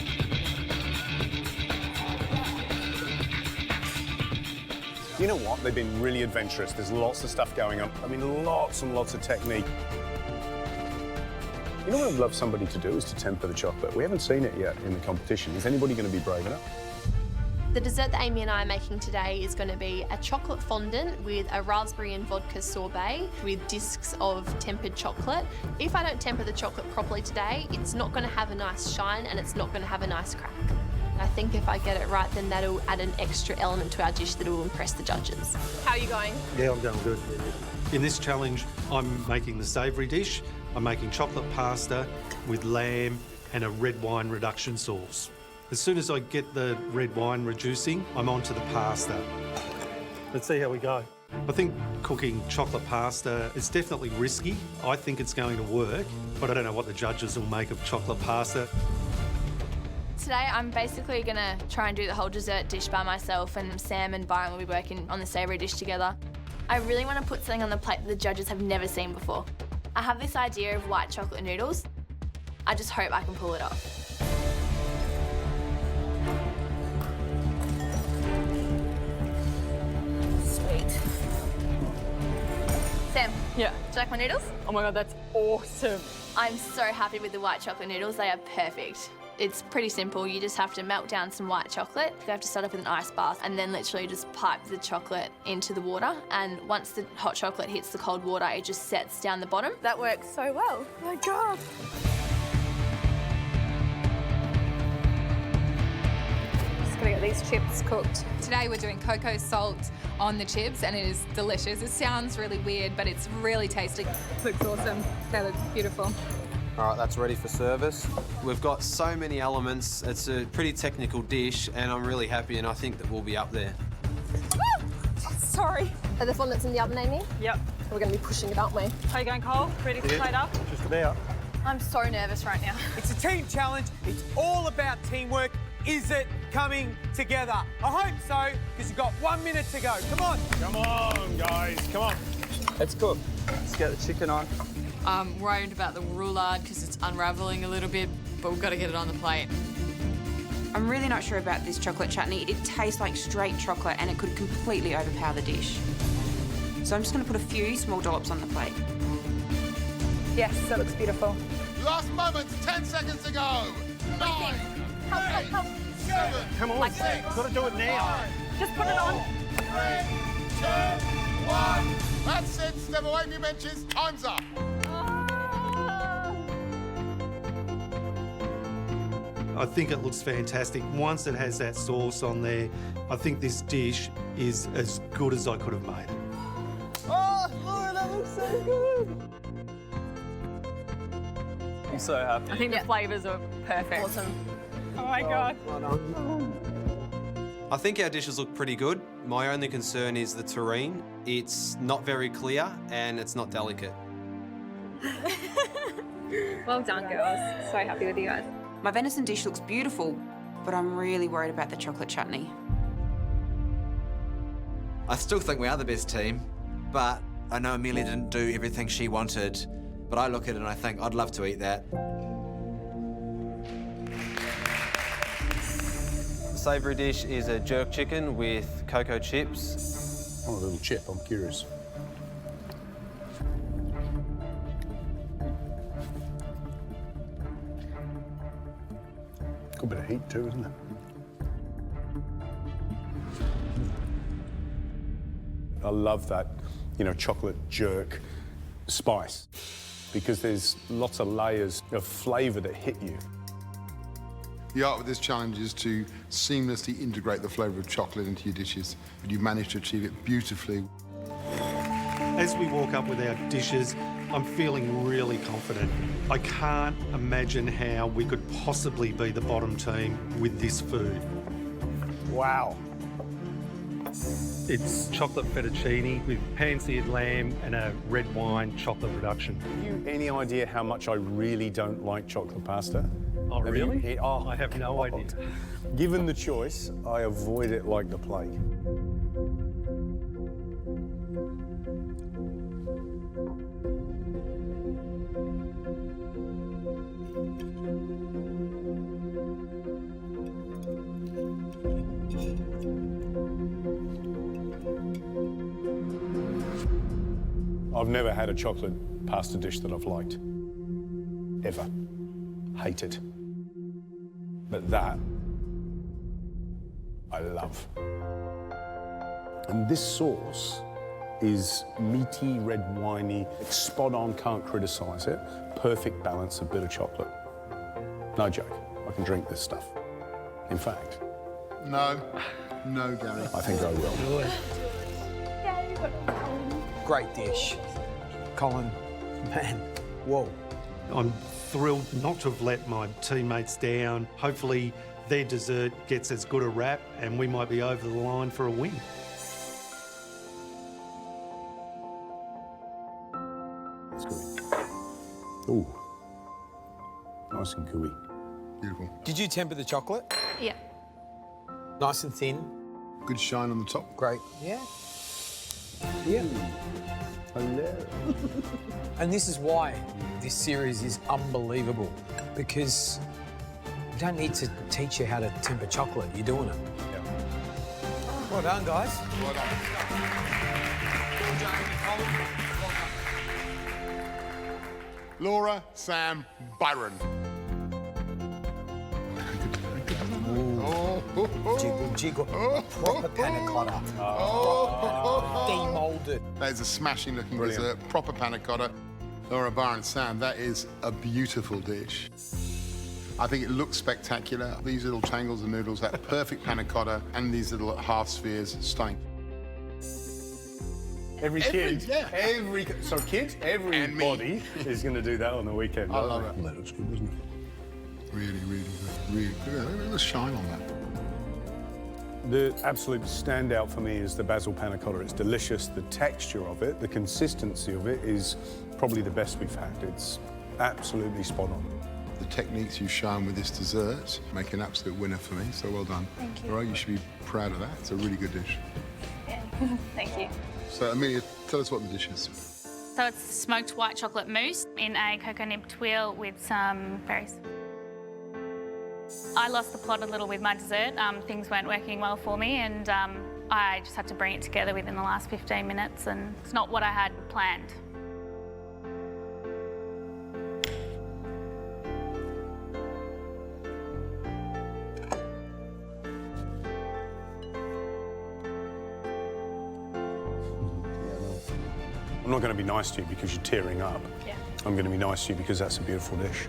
You know what? They've been really adventurous. There's lots of stuff going on. I mean, lots and lots of technique. You know what I'd love somebody to do is to temper the chocolate. We haven't seen it yet in the competition. Is anybody going to be brave enough? The dessert that Amy and I are making today is going to be a chocolate fondant with a raspberry and vodka sorbet with discs of tempered chocolate. If I don't temper the chocolate properly today, it's not going to have a nice shine and it's not going to have a nice crack. I think if I get it right, then that'll add an extra element to our dish that will impress the judges. How are you going? Yeah, I'm going good. In this challenge, I'm making the savoury dish. I'm making chocolate pasta with lamb and a red wine reduction sauce. As soon as I get the red wine reducing, I'm on to the pasta. Let's see how we go. I think cooking chocolate pasta is definitely risky. I think it's going to work, but I don't know what the judges will make of chocolate pasta. Today, I'm basically gonna try and do the whole dessert dish by myself, and Sam and Byron will be working on the savoury dish together. I really want to put something on the plate that the judges have never seen before. I have this idea of white chocolate noodles. I just hope I can pull it off. Sweet. Sam. Yeah. Do you like my noodles? Oh my God, that's awesome. I'm so happy with the white chocolate noodles. They are perfect. It's pretty simple. You just have to melt down some white chocolate. You have to start off with an ice bath and then literally just pipe the chocolate into the water. And once the hot chocolate hits the cold water, it just sets down the bottom. That works so well. Oh my God. Just gonna get these chips cooked. Today we're doing cocoa salt on the chips, and it is delicious. It sounds really weird, but it's really tasty. Looks awesome. That looks beautiful. All right, that's ready for service. We've got so many elements. It's a pretty technical dish, and I'm really happy, and I think that we'll be up there. Sorry. Are the fondants in the oven, Amy? Yep. We're going to be pushing it, aren't we? How are you going, Cole? Ready to plate up? Just about. I'm so nervous right now. It's a team challenge. It's all about teamwork. Is it coming together? I hope so, because you've got 1 minute to go. Come on. Come on, guys. Come on. Let's cook. Let's get the chicken on. I'm worried about the roulade because it's unravelling a little bit, but we've got to get it on the plate. I'm really not sure about this chocolate chutney. It tastes like straight chocolate and it could completely overpower the dish. So I'm just going to put a few small dollops on the plate. Yes, that looks beautiful. Last moments, 10 seconds to go. 9, 8, 7, Come on, like got to do it now. Just put it on. 3, 2, 1. That's it. Step away from your benches. Time's up. I think it looks fantastic. Once it has that sauce on there, I think this dish is as good as I could have made it. Oh, Laura, that looks so good. I'm so happy. I think the flavours are perfect. Awesome. Oh my God. I think our dishes look pretty good. My only concern is the terrine. It's not very clear and it's not delicate. Well done, girls. So happy with you guys. My venison dish looks beautiful, but I'm really worried about the chocolate chutney. I still think we are the best team, but I know Amelia didn't do everything she wanted, but I look at it and I think I'd love to eat that. The savoury dish is a jerk chicken with cocoa chips. Oh, a little chip. I'm curious. Got a bit of heat too, isn't it? I love that you know, chocolate jerk spice, because there's lots of layers of flavour that hit you. The art of this challenge is to seamlessly integrate the flavour of chocolate into your dishes, but you've managed to achieve it beautifully. As we walk up with our dishes, I'm feeling really confident. I can't imagine how we could possibly be the bottom team with this food. Wow. It's chocolate fettuccine with pan-seared lamb and a red wine chocolate reduction. Have you any idea how much I really don't like chocolate pasta? Oh, really? I have no idea. Given the choice, I avoid it like the plague. I've never had a chocolate pasta dish that I've liked. Ever. Hate it. But that, I love. And this sauce is meaty, red winey, it's spot on, can't criticise it. Perfect balance of bitter chocolate. No joke, I can drink this stuff. In fact. No, Gary. I think I will. Great dish. Colin, man, whoa. I'm thrilled not to have let my teammates down. Hopefully their dessert gets as good a rap and we might be over the line for a win. It's good. Ooh. Nice and gooey. Beautiful. Did you temper the chocolate? Yeah. Nice and thin. Good shine on the top. Great. Yeah. Yeah. Hello. And this is why this series is unbelievable, because you don't need to teach you how to temper chocolate. You're doing it. Yeah. Well done, guys. Well done. Laura, Sam, Byron. Jiggle, jiggle. Proper panna cotta. Demoulded. That is a smashing looking Brilliant. dessert. Proper panna cotta. Laura, Byron, Sam, that is a beautiful dish. I think it looks spectacular. These little tangles of noodles, that perfect panna cotta, and these little half spheres, stunning. Everybody is going to do that on the weekend. I love it. That looks good, doesn't it? Really, really good. Really good. Look at the shine on that. The absolute standout for me is the basil panna cotta. It's delicious. The texture of it, the consistency of it is probably the best we've had. It's absolutely spot on. The techniques you've shown with this dessert make an absolute winner for me, so well done. Thank you. All right, you should be proud of that. It's a really good dish. Yeah. Thank you. So, Amelia, tell us what the dish is. So it's smoked white chocolate mousse in a cocoa nib tuile with some berries. I lost the plot a little with my dessert. Things weren't working well for me, and I just had to bring it together within the last 15 minutes, and it's not what I had planned. I'm not going to be nice to you because you're tearing up. Yeah. I'm going to be nice to you because that's a beautiful dish.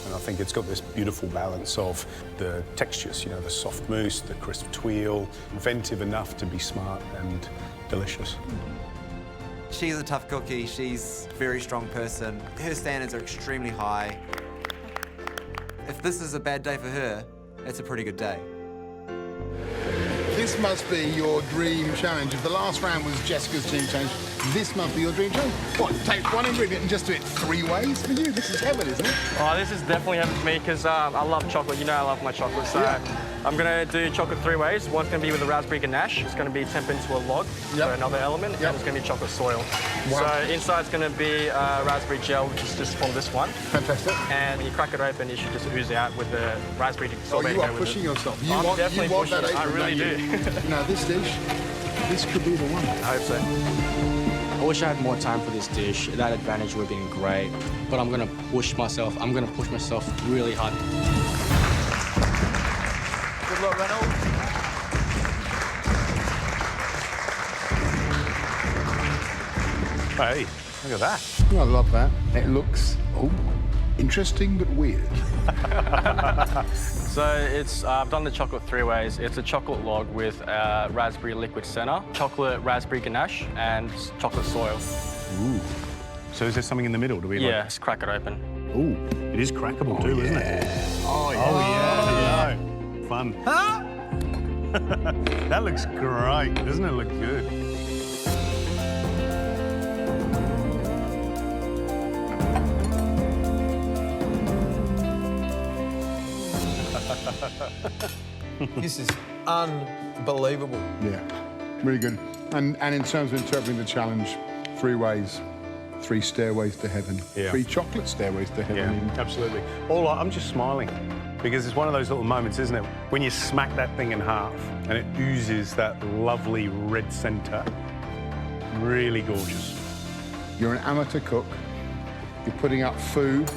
And I think it's got this beautiful balance of the textures, you know, the soft mousse, the crisp tuile, inventive enough to be smart and delicious. She's a tough cookie. She's a very strong person. Her standards are extremely high. If this is a bad day for her, it's a pretty good day. This must be your dream challenge. If the last round was Jessica's dream challenge, this must be your dream challenge. What, take one ingredient and just do it 3 ways? For you, this is heaven, isn't it? Oh, this is definitely heaven for me because I love chocolate. You know I love my chocolate. So I'm going to do chocolate 3 ways. One's going to be with a raspberry ganache. It's going to be tempered into a log for another element. And it's going to be chocolate soil. Wow. So inside's going to be raspberry gel, which is just from this one. Fantastic. And when you crack it open, it should just ooze out with the raspberry sorbet. You are pushing yourself. You I'm want, definitely you want pushing that it. I apron, really don't do. you? Now, this dish, this could be the one. I hope so. I wish I had more time for this dish. That advantage would have been great. But I'm going to push myself. I'm going to push myself really hard. Good luck, Reynold. Hey, look at that. I love that. It looks, interesting but weird. So it's, I've done the chocolate 3 ways. It's a chocolate log with raspberry liquid centre, chocolate raspberry ganache, and chocolate soil. Ooh. So is there something in the middle? Do we? Yeah, just crack it open. Ooh, it is crackable too, isn't it? Oh, yeah. Oh, yeah. Fun. Huh? That looks great. Doesn't it look good? This is unbelievable. Yeah, really good. And in terms of interpreting the challenge, 3 ways, 3 stairways to heaven, 3 chocolate stairways to heaven. Yeah, absolutely. I'm just smiling because it's one of those little moments, isn't it? When you smack that thing in half and it oozes that lovely red centre. Really gorgeous. You're an amateur cook. You're putting up food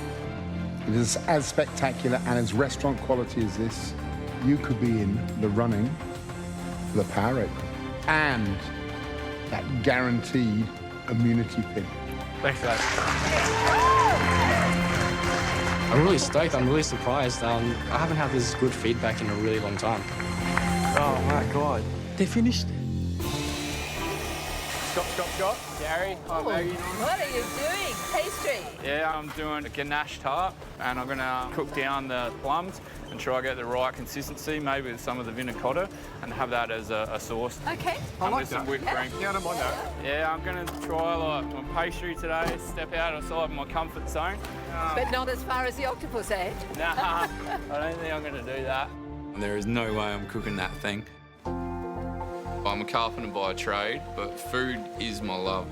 that is as spectacular and as restaurant quality as this. You could be in the running for the Power Apron and that guaranteed immunity pin. Thanks, guys. I'm really stoked. I'm really surprised. I haven't had this good feedback in a really long time. Oh my God. They're finished. Scott. Gary, hi Maggie. What are you doing? Pastry? Yeah, I'm doing a ganache tart and I'm gonna cook down the plums and try to get the right consistency, maybe with some of the vinaigrette and have that as a sauce. Okay. I like some whipped cream. Yeah, I don't mind that. Yeah, I'm gonna try like my pastry today, step outside my comfort zone. But not as far as the octopus ant. Nah, I don't think I'm gonna do that. There is no way I'm cooking that thing. I'm a carpenter by trade, but food is my love.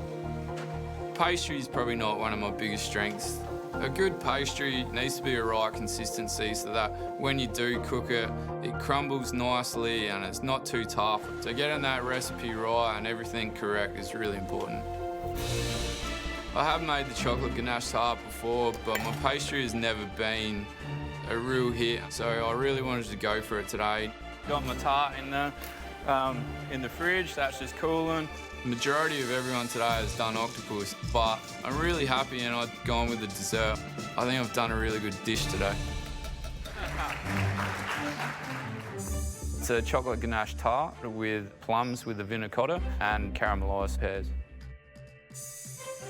Pastry is probably not one of my biggest strengths. A good pastry needs to be a right consistency so that when you do cook it, it crumbles nicely and it's not too tough. So getting that recipe right and everything correct is really important. I have made the chocolate ganache tart before, but my pastry has never been a real hit, so I really wanted to go for it today. Got my tart in the fridge, that's just cooling. The majority of everyone today has done octopus, but I'm really happy and I've gone with the dessert. I think I've done a really good dish today. It's a chocolate ganache tart with plums with the vinaigrette and caramelised pears.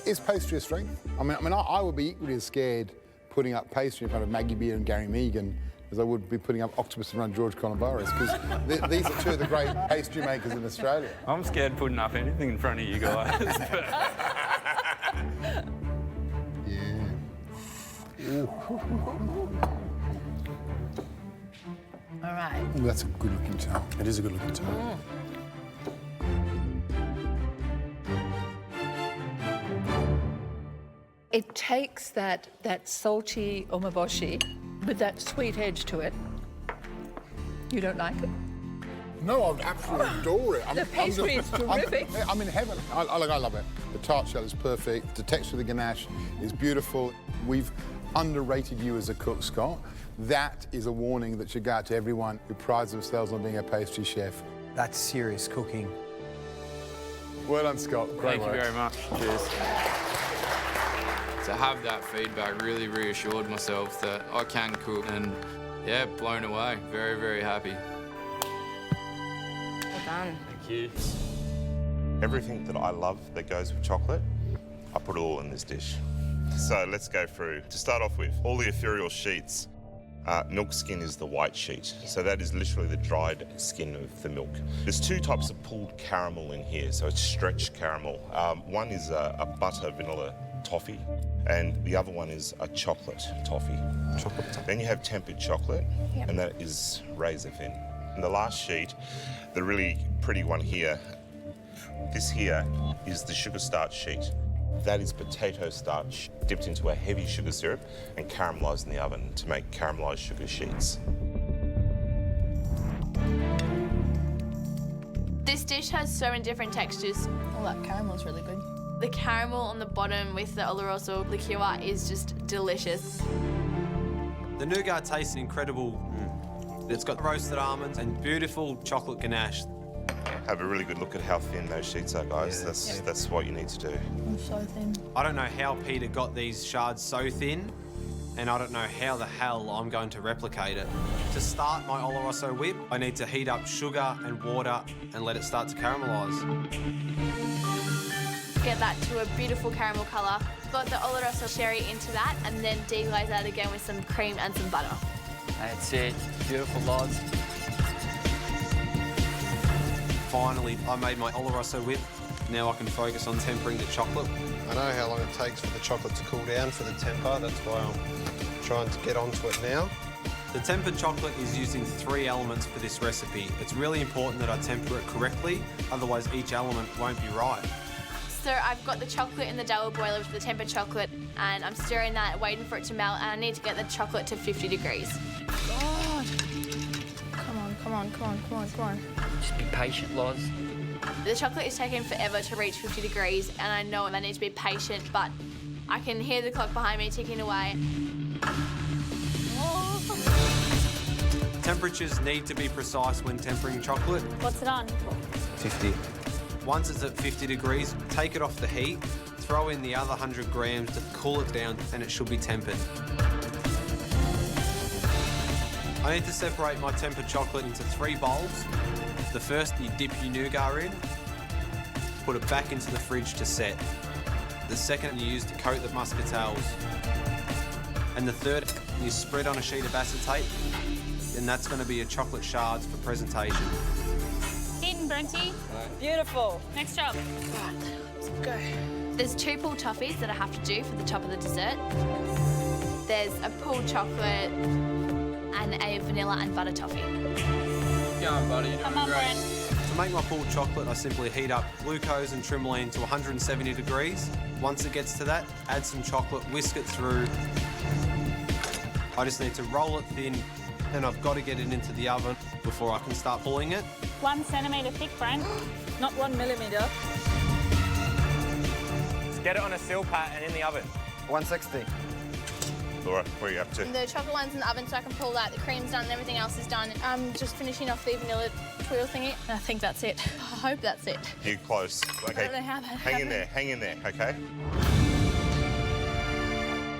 Is pastry a strength? I mean, I would be equally as scared putting up pastry in front of Maggie Beer and Gary Mehigan as I would be putting up octopus in front of George Calombaris, because these are 2 of the great pastry makers in Australia. I'm scared putting up anything in front of you guys. All right. Ooh, that's a good looking tart. It is a good looking tart. It takes that salty umeboshi with that sweet edge to it. You don't like it? No, I would absolutely adore it. The pastry is terrific. I'm in heaven. I love it. The tart shell is perfect. The texture of the ganache is beautiful. We've underrated you as a cook, Scott. That is a warning that should go out to everyone who prides themselves on being a pastry chef. That's serious cooking. Well done, Scott. Great Thank you very much. Cheers. To have that feedback really reassured myself that I can cook and, yeah, blown away. Very, very happy. Well done. Thank you. Everything that I love that goes with chocolate, I put it all in this dish. So let's go through. To start off with, all the ethereal sheets. Milk skin is the white sheet. So that is literally the dried skin of the milk. There's 2 types of pulled caramel in here. So it's stretched caramel. One is a butter vanilla toffee, and the other one is a chocolate toffee. Then you have tempered chocolate, and that is razor thin. And the last sheet, the really pretty one here, this here is the sugar starch sheet. That is potato starch dipped into a heavy sugar syrup and caramelised in the oven to make caramelised sugar sheets. This dish has so many different textures. Oh, that caramel's really good. The caramel on the bottom with the oloroso liqueur is just delicious. The nougat tastes incredible. It's got roasted almonds and beautiful chocolate ganache. Have a really good look at how thin those sheets are, guys. That's what you need to do. I'm so thin. I don't know how Peter got these shards so thin, and I don't know how the hell I'm going to replicate it. To start my Oloroso whip, I need to heat up sugar and water and let it start to caramelise. Get that to a beautiful caramel colour. Got the Oloroso sherry into that, and then deglaze that again with some cream and some butter. That's it. Beautiful, lads. Finally, I made my Oloroso whip. Now I can focus on tempering the chocolate. I know how long it takes for the chocolate to cool down for the temper. That's why I'm trying to get onto it now. The tempered chocolate is using 3 elements for this recipe. It's really important that I temper it correctly, otherwise each element won't be right. So I've got the chocolate in the double boiler with the tempered chocolate, and I'm stirring that, waiting for it to melt, and I need to get the chocolate to 50 degrees. God. Come on. Just be patient, Loz. The chocolate is taking forever to reach 50 degrees, and I know I need to be patient, but I can hear the clock behind me ticking away. Temperatures need to be precise when tempering chocolate. What's it on? 50. Once it's at 50 degrees, take it off the heat, throw in the other 100 grams to cool it down, and it should be tempered. I need to separate my tempered chocolate into 3 bowls. The first, you dip your nougat in, put it back into the fridge to set. The second, you use to coat the muscatels. And the third, you spread on a sheet of acetate, and that's going to be your chocolate shards for presentation. Eaten, Brenty. Beautiful. Next job. Right, let's go. There's 2 pulled toffees that I have to do for the top of the dessert. There's a pulled chocolate and a vanilla and butter toffee. Go on, buddy. You're doing great. To make my pulled chocolate, I simply heat up glucose and trimline to 170 degrees. Once it gets to that, add some chocolate, whisk it through. I just need to roll it thin, and I've got to get it into the oven before I can start pulling it. 1 centimetre thick, Brent. Not 1 millimetre. Just get it on a seal pat and in the oven. 160. Laura, where are you up to? The chocolate one's in the oven, so I can pull that. The cream's done and everything else is done. I'm just finishing off the vanilla twirl thingy. I think that's it. I hope that's it. You're close. Okay. I don't know how that hang in there, okay?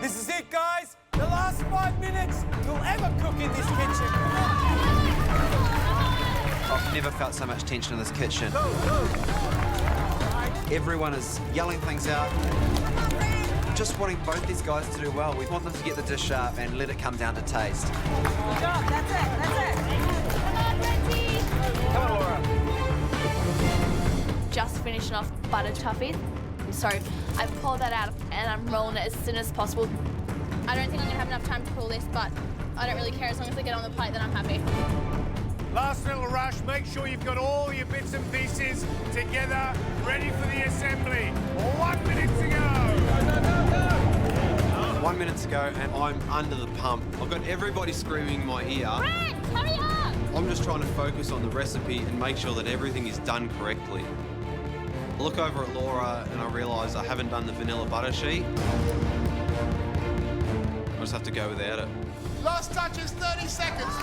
This is it, guys. The last 5 minutes you'll ever cook in this kitchen. I've never felt so much tension in this kitchen. Everyone is yelling things out. Just wanting both these guys to do well. We want them to get the dish up and let it come down to taste. Good job, that's it. Come on, Laura. Just finishing off butter toffee. So I've pulled that out and I'm rolling it as soon as possible. I don't think I'm gonna have enough time to pull this, but I don't really care. As long as I get on the plate, then I'm happy. Last little rush, make sure you've got all your bits and pieces together, ready for the assembly. 1 minute to go. 1 minute to go, and I'm under the pump. I've got everybody screaming in my ear. Brent, hurry up! I'm just trying to focus on the recipe and make sure that everything is done correctly. I look over at Laura and I realise I haven't done the vanilla butter sheet. I just have to go without it. Last touch is 30 seconds.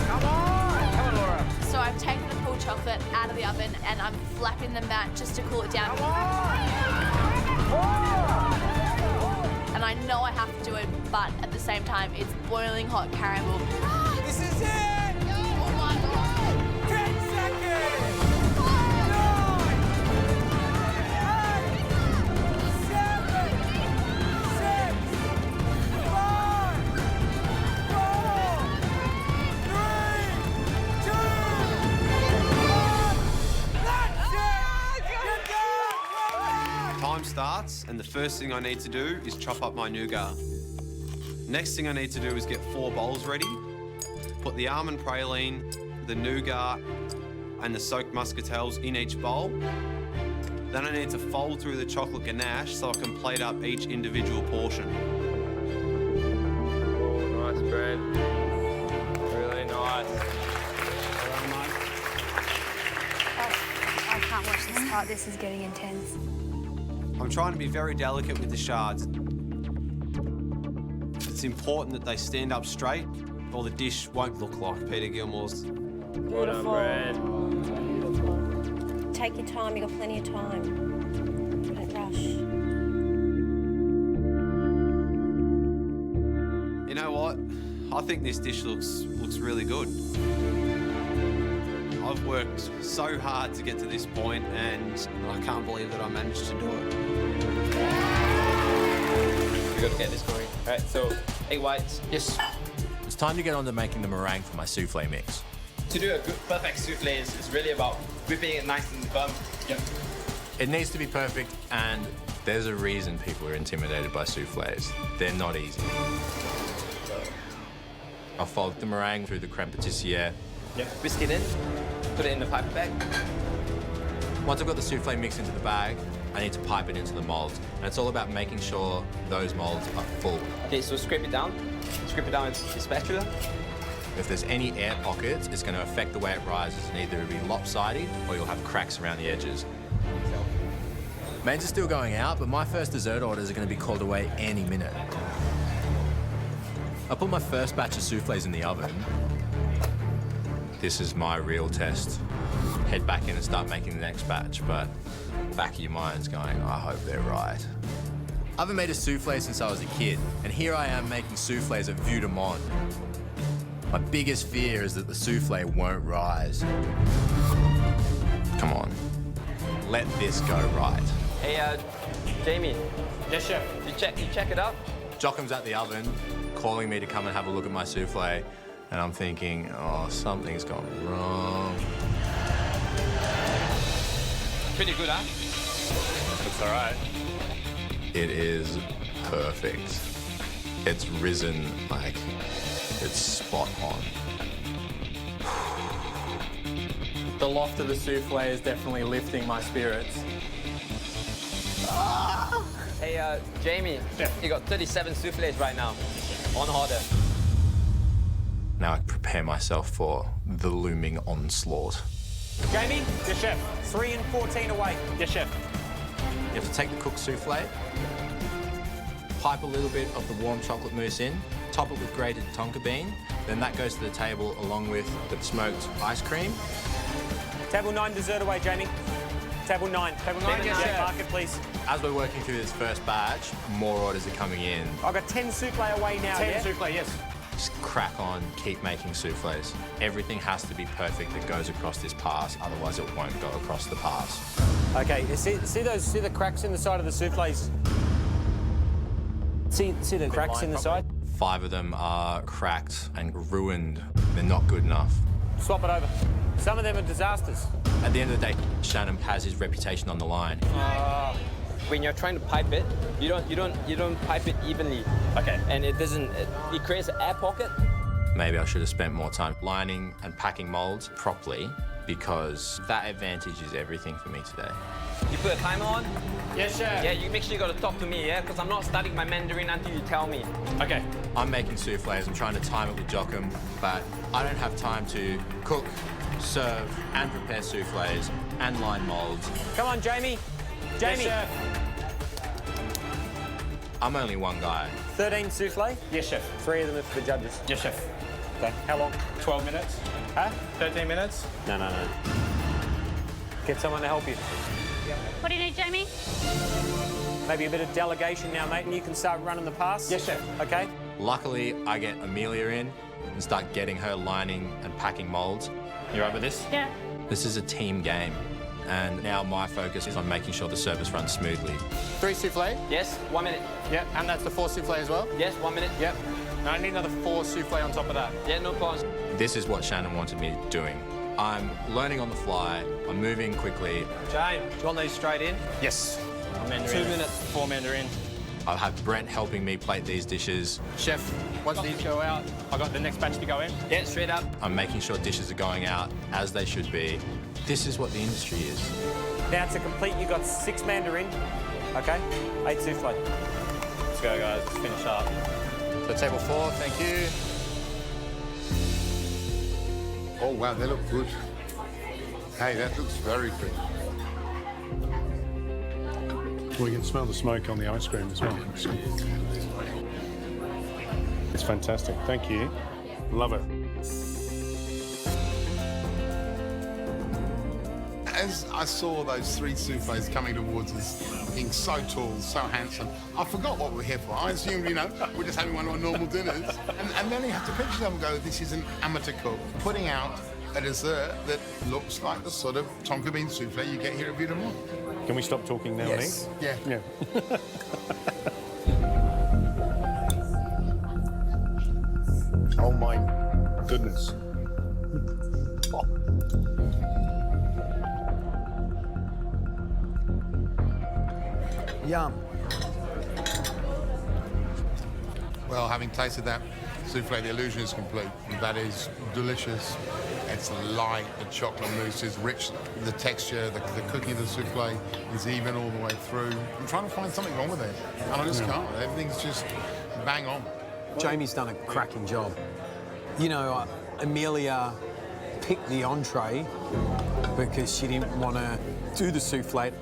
Come on, Laura. So I've taken the pulled chocolate out of the oven and I'm flapping the mat just to cool it down. And I know I have to do it, but at the same time, it's boiling hot caramel. This is it! Oh my God! 10 seconds! 9, 8, 7, 6, 5, 4, 3, 2, Time starts, and the first thing I need to do is chop up my nougat. Next thing I need to do is get 4 bowls ready. Put the almond praline, the nougat, and the soaked muscatels in each bowl. Then I need to fold through the chocolate ganache so I can plate up each individual portion. Nice, Brent. Really nice. I can't watch this part. This is getting intense. I'm trying to be very delicate with the shards. It's important that they stand up straight or the dish won't look like Peter Gilmore's. Well done, Brad. Take your time, you've got plenty of time. Don't rush. You know what? I think this dish looks really good. I've worked so hard to get to this point, and I can't believe that I managed to do it. We've got to get this going. All right, so egg whites. Yes. It's time to get on to making the meringue for my souffle mix. To do a good, perfect souffle is really about whipping it nice and firm. Yep. It needs to be perfect, and there's a reason people are intimidated by souffles. They're not easy. I'll fold the meringue through the creme patissiere. Yep. Biscuit in. Put it in the pipe bag. Once I've got the souffle mix into the bag, I need to pipe it into the molds. And it's all about making sure those molds are full. Okay, so scrape it down. Scrape it down with the spatula. If there's any air pockets, it's going to affect the way it rises, and either it'll be lopsided or you'll have cracks around the edges. Mains are still going out, but my first dessert orders are going to be called away any minute. I put my first batch of souffles in the oven. This is my real test. Head back in and start making the next batch, but back of your mind's going, I hope they're right. I haven't made a souffle since I was a kid, and here I am making souffles at vue de monde. My biggest fear is that the souffle won't rise. Come on, let this go right. Hey, Jamie. Yes, chef. You check it out. Jockum's at the oven, calling me to come and have a look at my souffle, and I'm thinking, oh, something's gone wrong. Pretty good, huh? Looks all right. It is perfect. It's risen like it's spot on. The loft of the souffle is definitely lifting my spirits. Hey, Jamie. Yeah. You got 37 souffles right now on order. Now I prepare myself for the looming onslaught. Jamie, yes, chef. 3 and 14 away. Yes, chef. You have to take the cooked souffle, pipe a little bit of the warm chocolate mousse in, top it with grated tonka bean, then that goes to the table along with the smoked ice cream. Table 9 dessert away, Jamie. Table 9. Table 9, yes, chef. Mark it, please. As we're working through this first batch, more orders are coming in. I've got 10 souffle away now, 10 souffle, yes. Just crack on, keep making souffles. Everything has to be perfect that goes across this pass, otherwise it won't go across the pass. Okay, see the cracks in the side of the souffles? See the cracks in the side? 5 of them are cracked and ruined. They're not good enough. Swap it over. Some of them are disasters. At the end of the day, Shannon has his reputation on the line. When you're trying to pipe it, you don't pipe it evenly. Okay. And it doesn't. It creates an air pocket. Maybe I should have spent more time lining and packing molds properly, because that advantage is everything for me today. You put a timer on? Yes, chef. Yeah, you make sure you got to talk to me, yeah? Because I'm not studying my Mandarin until you tell me. Okay. I'm making souffles. I'm trying to time it with Jockum, but I don't have time to cook, serve, and prepare souffles and line molds. Come on, Jamie. Jamie. Yes, chef. I'm only one guy. 13 souffle? Yes, chef. 3 of them are for the judges. Yes, chef. Okay. How long? 12 minutes. Huh? 13 minutes? No. Get someone to help you. What do you need, Jamie? Maybe a bit of delegation now, mate, and you can start running the pass. Yes, chef. Okay. Luckily, I get Amelia in and start getting her lining and packing molds. You all right with this? Yeah. This is a team game, and now my focus is on making sure the service runs smoothly. 3 souffle? Yes, 1 minute. Yep, and that's the 4 souffle as well? Yes, 1 minute. Yep. And I need another 4 souffle on top of that. Yeah, no problem. This is what Shannon wanted me doing. I'm learning on the fly, I'm moving quickly. Jane, do you want these straight in? Yes. 2 minutes before Mandarin. I'll have Brent helping me plate these dishes. Chef, once these go out, I got the next batch to go in. Yeah, straight up. I'm making sure dishes are going out as they should be. This is what the industry is. Now to complete, you got 6 Mandarin, okay? 8 souffle. Let's go, guys. Let's finish up. So table 4, thank you. Oh, wow, they look good. Hey, that looks very good. We can smell the smoke on the ice cream as well. It's fantastic. Thank you. Love it. as I saw those 3 soufflés coming towards us, being so tall, so handsome, I forgot what we were here for. I assumed, you know, we're just having one of our normal dinners. And then you have to picture yourself and go, this is an amateur cook putting out a dessert that looks like the sort of tonka bean soufflé you get here at Vita Mall. Can we stop talking now, Yes. Nick? Yeah. Oh my goodness. Yum. Well, having tasted that soufflé, the illusion is complete. That is delicious. It's light, the chocolate mousse is rich, the texture, the cooking of the soufflé is even all the way through. I'm trying to find something wrong with it, and I just can't. Everything's just bang on. Jamie's done a cracking job. You know, Amelia picked the entree because she didn't want to do the soufflé.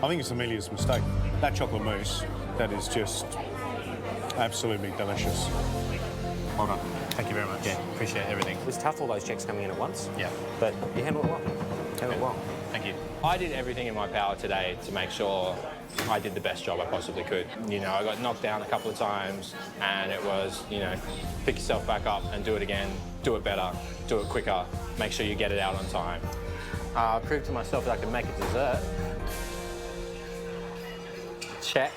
I think it's Amelia's mistake. That chocolate mousse, that is just absolutely delicious. Well done. Thank you very much. Yeah, appreciate everything. It was tough, all those checks coming in at once. Yeah. But you handled it well. Handled it well. Thank you. I did everything in my power today to make sure I did the best job I possibly could. You know, I got knocked down a couple of times and it was, you know, pick yourself back up and do it again, do it better, do it quicker, make sure you get it out on time. I proved to myself that I could make a dessert. Check.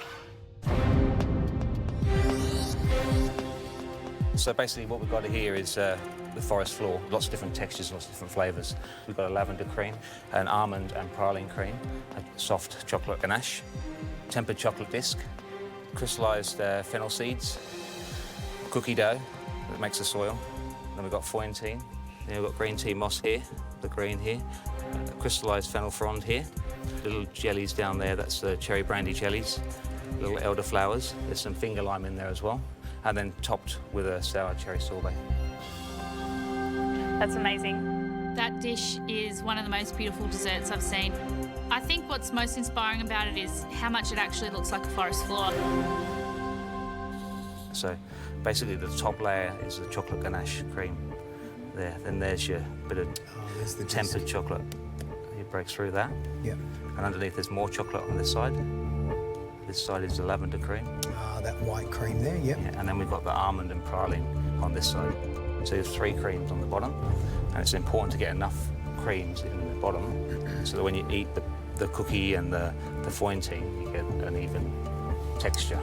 So basically what we've got here is the forest floor, lots of different textures, lots of different flavours. We've got a lavender cream, an almond and praline cream, a soft chocolate ganache, tempered chocolate disc, crystallised fennel seeds, cookie dough that makes the soil. Then we've got foyantine. Then we've got green tea moss here, the green here, crystallised fennel frond here, little jellies down there, that's the cherry brandy jellies, little elderflowers. There's some finger lime in there as well, and then topped with a sour cherry sorbet. That's amazing. That dish is one of the most beautiful desserts I've seen. I think what's most inspiring about it is how much it actually looks like a forest floor. So basically the top layer is the chocolate ganache cream there. Then there's your bit of tempered chocolate. It breaks through that. Yeah. And underneath there's more chocolate on this side. This side is the lavender cream. Ah, that white cream there, yep. Yeah, and then we've got the almond and praline on this side. So there's 3 creams on the bottom, and it's important to get enough creams in the bottom so that when you eat the cookie and the foyantine, you get an even texture.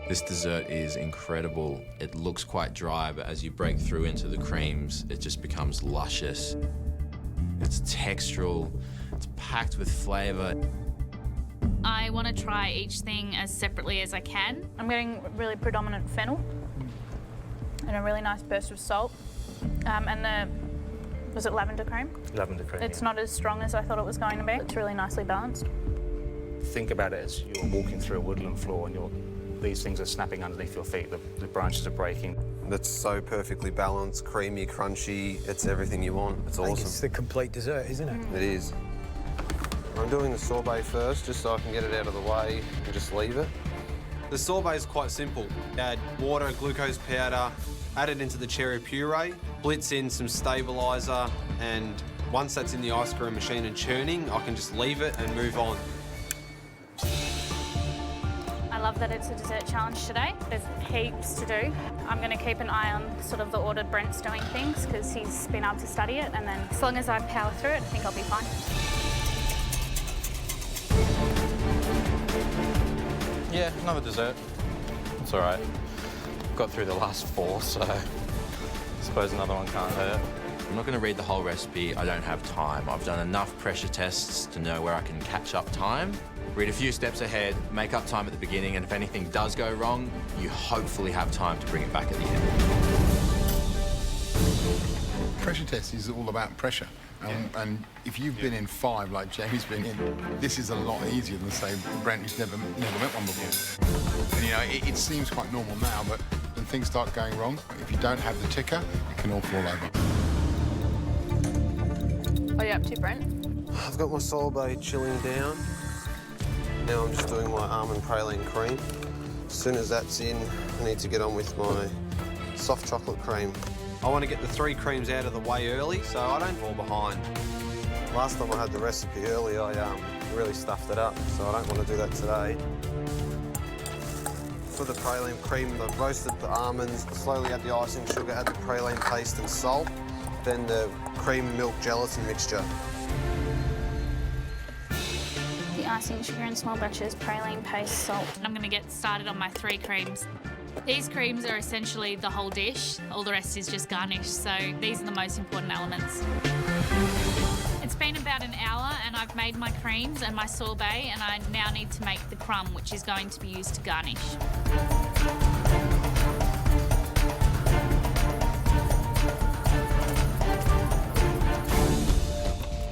This dessert is incredible. It looks quite dry, but as you break through into the creams, it just becomes luscious. It's textural, it's packed with flavour. I want to try each thing as separately as I can. I'm getting really predominant fennel and a really nice burst of salt. And was it lavender cream? Lavender cream, It's yeah. not as strong as I thought it was going to be. It's really nicely balanced. Think about it as you're walking through a woodland floor and these things are snapping underneath your feet, the branches are breaking. It's so perfectly balanced, creamy, crunchy. It's everything you want. It's awesome. It's the complete dessert, isn't it? It is. I'm doing the sorbet first, just so I can get it out of the way and just leave it. The sorbet is quite simple. Add water, glucose powder, add it into the cherry puree, blitz in some stabiliser, and once that's in the ice cream machine and churning, I can just leave it and move on. I love that it's a dessert challenge today. There's heaps to do. I'm going to keep an eye on sort of the order Brent's doing things because he's been able to study it, and then as long as I power through it, I think I'll be fine. Yeah, another dessert. It's all right. Got through the last 4, so I suppose another one can't hurt. I'm not going to read the whole recipe, I don't have time. I've done enough pressure tests to know where I can catch up time. Read a few steps ahead, make up time at the beginning, and if anything does go wrong, you hopefully have time to bring it back at the end. Pressure test is all about pressure. And if you've been in 5, like Jamie's been in, this is a lot easier than, say, Brent, who's never met one before. And, you know, it seems quite normal now, but when things start going wrong, if you don't have the ticker, it can all fall over. What are you up to, Brent? I've got my sorbet chilling down. Now I'm just doing my almond praline cream. As soon as that's in, I need to get on with my soft chocolate cream. I want to get the 3 creams out of the way early so I don't fall behind. Last time I had the recipe early, I really stuffed it up, so I don't want to do that today. For the praline cream, I've roasted the almonds, slowly add the icing sugar, add the praline paste and salt, then the cream milk gelatin mixture. The icing sugar in small batches, praline paste, salt. I'm going to get started on my 3 creams. These creams are essentially the whole dish. All the rest is just garnish, so these are the most important elements. It's been about an hour and I've made my creams and my sorbet, and I now need to make the crumb, which is going to be used to garnish.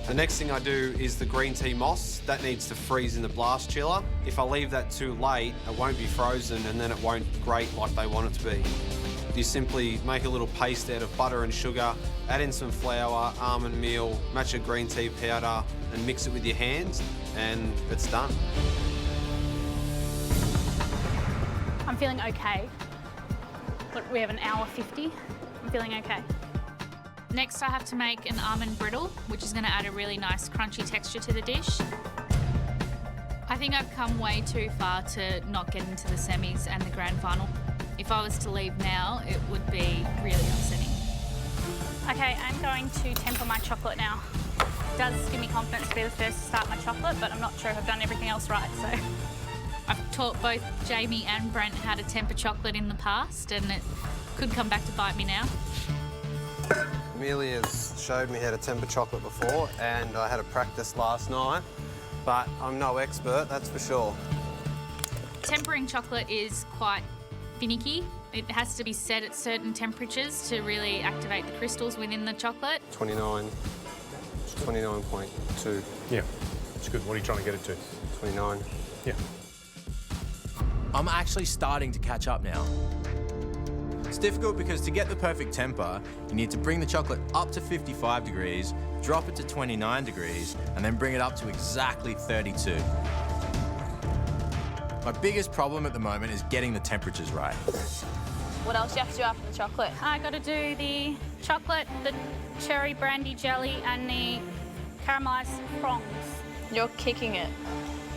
The next thing I do is the green tea moss. That needs to freeze in the blast chiller. If I leave that too late, it won't be frozen and then it won't grate like they want it to be. You simply make a little paste out of butter and sugar, add in some flour, almond meal, match a green tea powder and mix it with your hands and it's done. I'm feeling okay. Look, we have an hour 50. I'm feeling okay. Next, I have to make an almond brittle, which is going to add a really nice crunchy texture to the dish. I think I've come way too far to not get into the semis and the grand final. If I was to leave now, it would be really upsetting. Okay, I'm going to temper my chocolate now. It does give me confidence to be the first to start my chocolate, but I'm not sure if I've done everything else right, so. I've taught both Jamie and Brent how to temper chocolate in the past, and it could come back to bite me now. Amelia's showed me how to temper chocolate before and I had a practice last night, but I'm no expert, that's for sure. Tempering chocolate is quite finicky. It has to be set at certain temperatures to really activate the crystals within the chocolate. 29.2. Yeah, it's good. What are you trying to get it to? 29. Yeah. I'm actually starting to catch up now. It's difficult because to get the perfect temper, you need to bring the chocolate up to 55 degrees, drop it to 29 degrees, and then bring it up to exactly 32. My biggest problem at the moment is getting the temperatures right. What else do you have to do after the chocolate? I got to do the chocolate, the cherry brandy jelly, and the caramelised prongs. You're kicking it.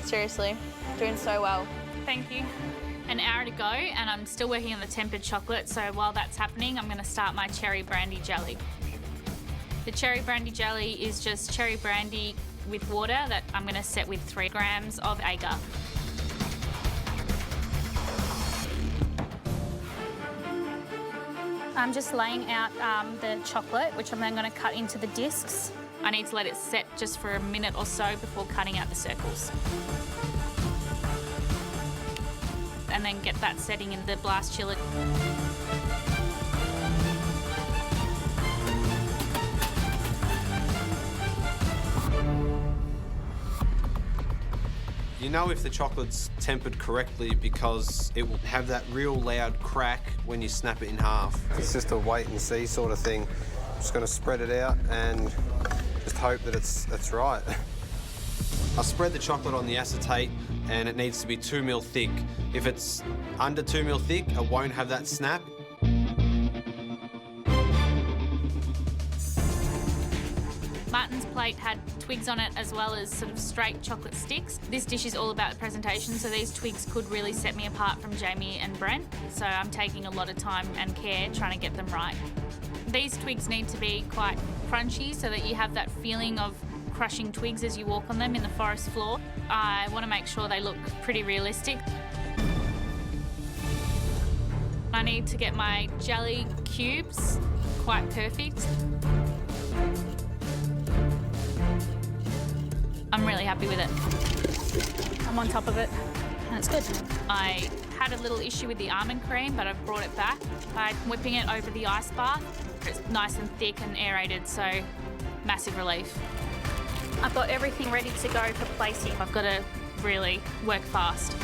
Seriously, doing so well. Thank you. An hour to go and I'm still working on the tempered chocolate, so while that's happening I'm going to start my cherry brandy jelly. The cherry brandy jelly is just cherry brandy with water that I'm going to set with 3 grams of agar. I'm just laying out the chocolate, which I'm then going to cut into the discs. I need to let it set just for a minute or so before cutting out the circles. And then get that setting in the blast chiller. You know if the chocolate's tempered correctly because it will have that real loud crack when you snap it in half. It's just a wait and see sort of thing. I'm just going to spread it out and just hope that it's right. I spread the chocolate on the acetate and it needs to be 2 mil thick. If it's under 2 mil thick, it won't have that snap. Martin's plate had twigs on it as well as sort of straight chocolate sticks. This dish is all about the presentation, so these twigs could really set me apart from Jamie and Brent. So I'm taking a lot of time and care trying to get them right. These twigs need to be quite crunchy so that you have that feeling of crushing twigs as you walk on them in the forest floor. I want to make sure they look pretty realistic. I need to get my jelly cubes quite perfect. I'm really happy with it. I'm on top of it, and it's good. I had a little issue with the almond cream, but I've brought it back by whipping it over the ice bath. It's nice and thick and aerated, so massive relief. I've got everything ready to go for placing. I've got to really work fast.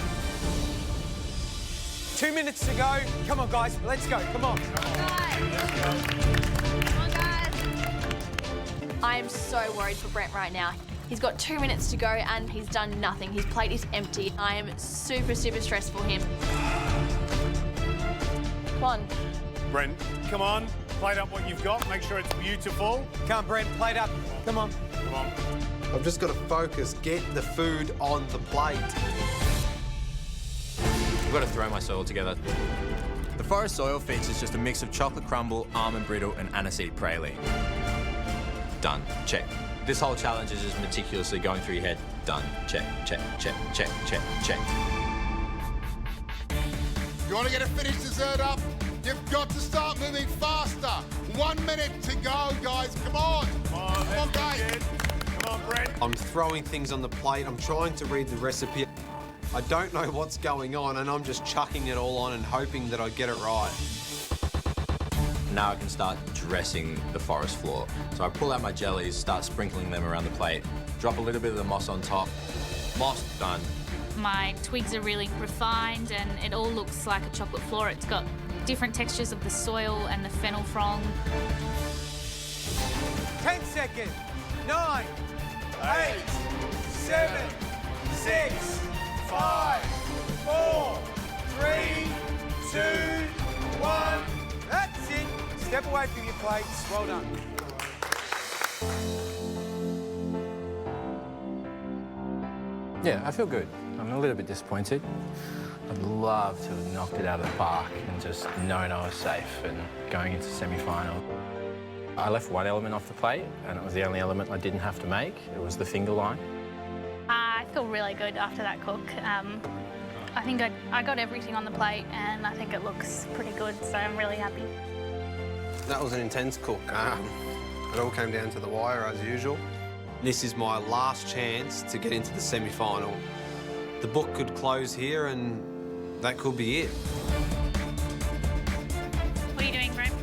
2 minutes to go. Come on, guys, let's go. Come on. I am so worried for Brent right now. He's got 2 minutes to go and he's done nothing. His plate is empty. I am super, super stressed for him. Come on. Brent. Come on, plate up what you've got. Make sure it's beautiful. Come on, Brent, plate up. Come on. Come on. I've just got to focus, get the food on the plate. I've got to throw my soil together. The forest soil features just a mix of chocolate crumble, almond brittle, and aniseed praline. Done. Check. This whole challenge is just meticulously going through your head. Done. Check, check, check, check, check, check. If you want to get a finished dessert up, you've got to start moving faster. 1 minute to go, guys. Come on. Come on, guys. Come on, Brent. I'm throwing things on the plate. I'm trying to read the recipe. I don't know what's going on, and I'm just chucking it all on and hoping that I get it right. Now I can start dressing the forest floor. So I pull out my jellies, start sprinkling them around the plate, drop a little bit of the moss on top. Moss, done. My twigs are really refined and it all looks like a chocolate floor. It's got different textures of the soil and the fennel frond. 10 seconds. 9, 8, 7, 6, 5, 4, 3, 2, 1. That's it. Step away from your plates. Well done. Yeah, I feel good. I'm a little bit disappointed. I'd love to have knocked it out of the park and just known I was safe and going into semi-final. I left one element off the plate, and it was the only element I didn't have to make. It was the finger line. I feel really good after that cook. I think I got everything on the plate and I think it looks pretty good, so I'm really happy. That was an intense cook. It all came down to the wire as usual. This is my last chance to get into the semi-final. The book could close here and that could be it. What are you doing, Brent?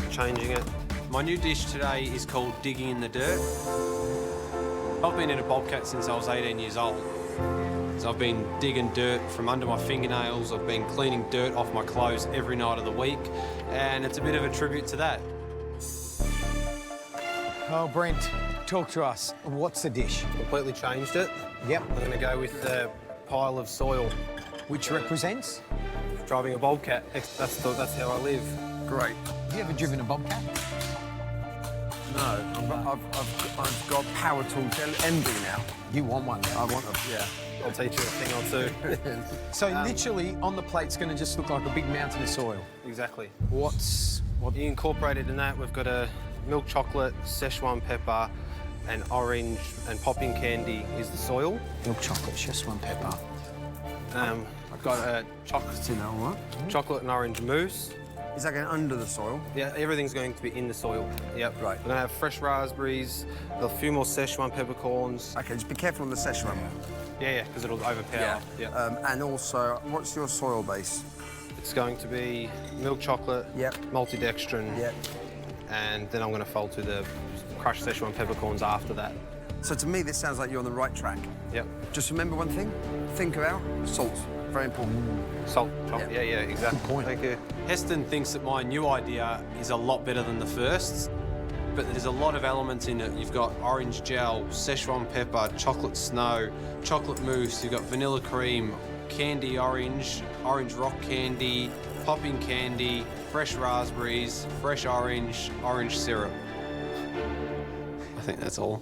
Changing it. My new dish today is called Digging in the Dirt. I've been in a bobcat since I was 18 years old. So I've been digging dirt from under my fingernails. I've been cleaning dirt off my clothes every night of the week, and it's a bit of a tribute to that. Oh, Brent, talk to us. What's the dish? Completely changed it. Yep. I'm going to go with the pile of soil. Which represents? Driving a bobcat. That's how I live. Great. Have you ever driven a bobcat? No, I've got power tools envy now. You want one? I want a, yeah. I'll teach you a thing or two. So literally on the plate's going to just look like a big mountain of soil. Exactly. What incorporated in that, we've got a milk chocolate, Szechuan pepper, and orange and popping candy is the soil. Milk chocolate, Szechuan pepper. I've got a chocolate and orange mousse. Is that going under the soil? Yeah, everything's going to be in the soil. Yep. Right. We're going to have fresh raspberries, a few more Szechuan peppercorns. OK, just be careful on the Szechuan. Yeah, because it'll overpower. Yeah. And also, what's your soil base? It's going to be milk chocolate, multidextrin, and then I'm going to fold to the crushed Szechuan peppercorns after that. So to me, this sounds like you're on the right track. Yep. Just remember one thing, think about salt. Very important. Salt, chocolate, yeah, exactly. Good point. Thank you. Heston thinks that my new idea is a lot better than the first, but there's a lot of elements in it. You've got orange gel, Szechuan pepper, chocolate snow, chocolate mousse, you've got vanilla cream, candy orange, orange rock candy, popping candy, fresh raspberries, fresh orange, orange syrup. I think that's all.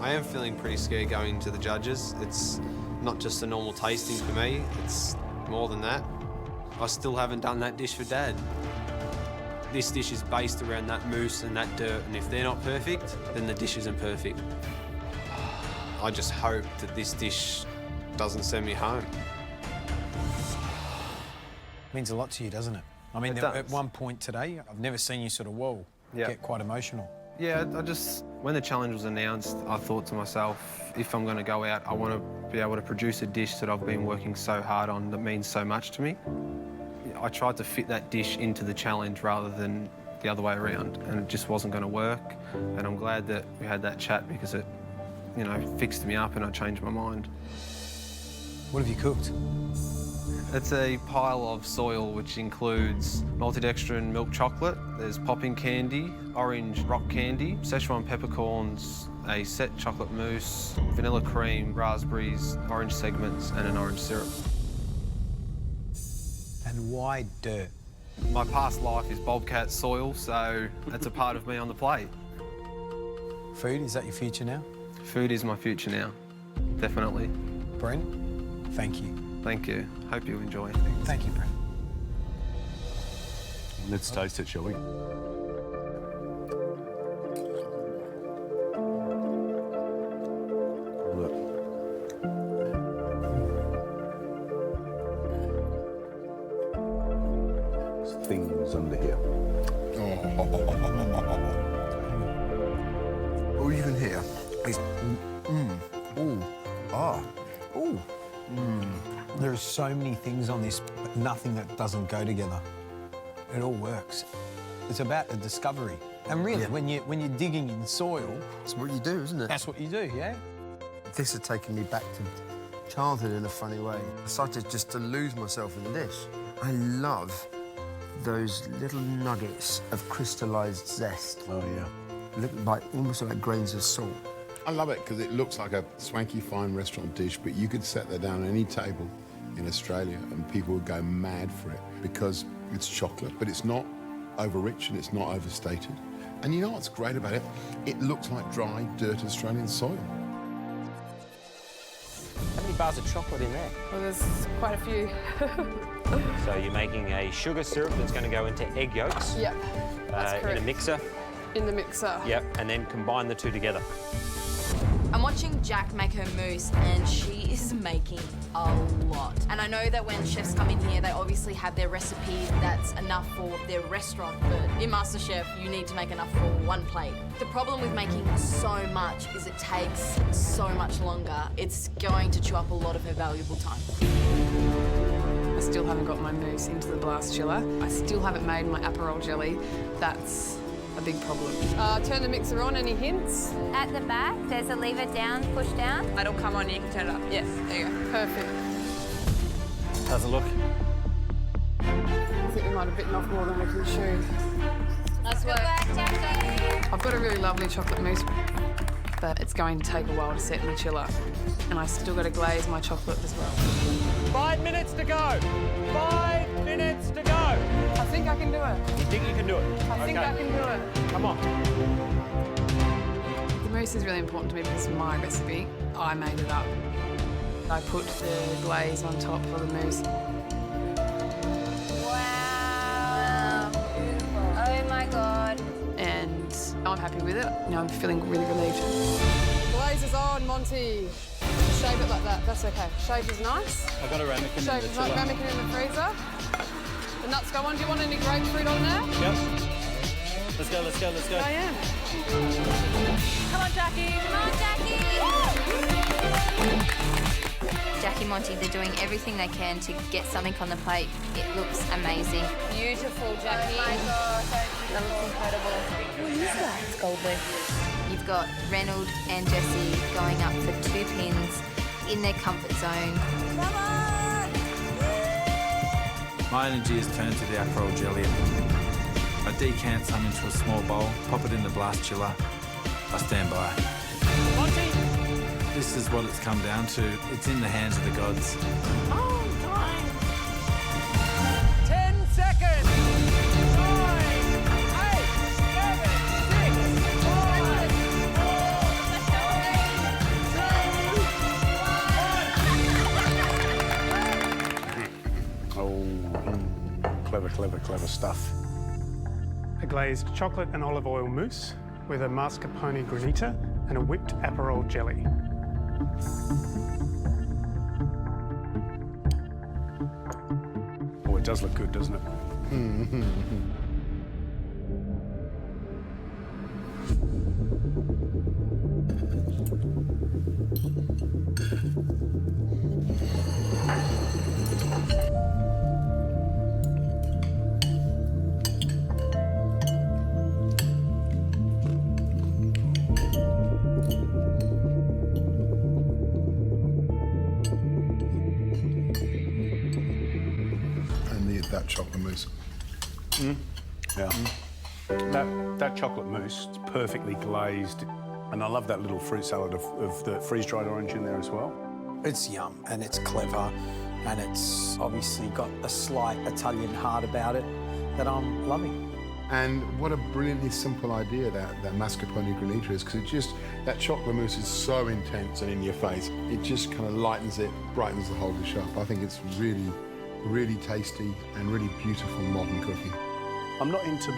I am feeling pretty scared going to the judges. It's not just a normal tasting for me, it's more than that. I still haven't done that dish for Dad. This dish is based around that mousse and that dirt, and if they're not perfect, then the dish isn't perfect. I just hope that this dish doesn't send me home. Means a lot to you, doesn't it? I mean, at one point today, I've never seen you sort of, get quite emotional. Yeah, when the challenge was announced, I thought to myself, if I'm going to go out, I want to be able to produce a dish that I've been working so hard on that means so much to me. I tried to fit that dish into the challenge rather than the other way around, and it just wasn't going to work. And I'm glad that we had that chat because it, fixed me up and I changed my mind. What have you cooked? It's a pile of soil which includes multidextrin milk chocolate, there's popping candy, orange rock candy, Szechuan peppercorns, a set chocolate mousse, vanilla cream, raspberries, orange segments, and an orange syrup. And why dirt? My past life is bobcat soil, so that's a part of me on the plate. Food, is that your future now? Food is my future now, definitely. Brent, thank you. Thank you. Hope you enjoy. Thank you, Brent. Let's taste it, shall we? Look. There's things under here. All you can hear is There are so many things on this, but nothing that doesn't go together. It all works. It's about a discovery. And really, when you're digging in soil... It's what you do, isn't it? That's what you do, yeah? This has taken me back to childhood in a funny way. I started just to lose myself in this. I love those little nuggets of crystallised zest. Oh, yeah. Look like, almost like grains of salt. I love it because it looks like a swanky, fine restaurant dish, but you could set that down on any table in Australia and people would go mad for it because it's chocolate, but it's not over-rich and it's not overstated. And you know what's great about it? It looks like dry, dirty Australian soil. How many bars of chocolate in there? Well, there's quite a few. So you're making a sugar syrup that's going to go into egg yolks. Yep, that's in correct. a mixer. In the mixer. Yep, and then combine the two together. I'm watching Jack make her mousse and she is making a lot. And I know that when chefs come in here, they obviously have their recipe that's enough for their restaurant, but in MasterChef, you need to make enough for one plate. The problem with making so much is it takes so much longer. It's going to chew up a lot of her valuable time. I still haven't got my mousse into the blast chiller. I still haven't made my Aperol jelly. That's a big problem. Turn the mixer on, any hints? At the back, there's a lever down, push down. It'll come on, you can turn it up. Yes, there you go. Perfect. How's it look? I think we might have bitten off more than we can chew. Nice work, Jackie. I've got a really lovely chocolate mousse, but it's going to take a while to set in the chiller. And I still got to glaze my chocolate as well. 5 minutes to go. 5 minutes to go. I think I can do it. You think you can do it? I think I can do it. Come on. The mousse is really important to me because it's my recipe. I made it up. I put the glaze on top of the mousse. Wow. Oh my God. And I'm happy with it. You know, I'm feeling really relieved. Glaze is on, Monty. Shave it like that. That's okay. Shaved is nice. I've got a ramekin in the Shaved chiller. ramekin in the freezer. The nuts go on. Do you want any grapefruit on there? Yep. Let's go, let's go, let's go. I am. Come on, Jackie. Come on, Jackie. Jackie, Monty, they're doing everything they can to get something on the plate. It looks amazing. Beautiful, Jackie. Oh my God, that looks incredible. What is that? It's gold leaf. You've got Reynold and Jessie going up for 2 pins in their comfort zone. Come on! My energy is turned to the Aperol jelly. I decant some into a small bowl, pop it in the blast chiller. I stand by. Monty! This is what it's come down to. It's in the hands of the gods. Oh, time. 10 seconds! 9, 8, 7, 6, 5, 4, 3, 2, 1. Clever stuff. A glazed chocolate and olive oil mousse with a mascarpone granita and a whipped Aperol jelly. Oh, it does look good, doesn't it? That chocolate mousse. Yeah. That chocolate mousse is perfectly glazed, and I love that little fruit salad of the freeze-dried orange in there as well. It's yum and it's clever. and it's obviously got a slight Italian heart about it that I'm loving. And what a brilliantly simple idea that mascarpone granita is, because it just, that chocolate mousse is so intense and in your face. It just kind of lightens it, brightens the whole dish up. I think it's really, really tasty and really beautiful modern cooking. I'm not into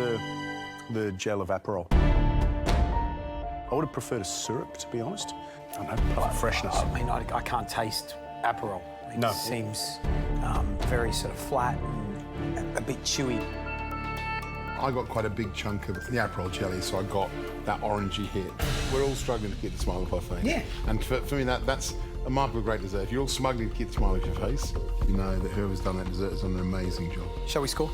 the gel of Aperol. I would have preferred a syrup, to be honest. I don't know, like freshness. I mean, I can't taste Aperol. It seems very sort of flat and a bit chewy. I got quite a big chunk of the Aperol jelly, so I got that orangey hit. We're all struggling to keep the smile off our face. Yeah. And for me, that's a mark of a great dessert. If you're all struggling to keep the smile off your face, you know that whoever's done that dessert has done an amazing job. Shall we score?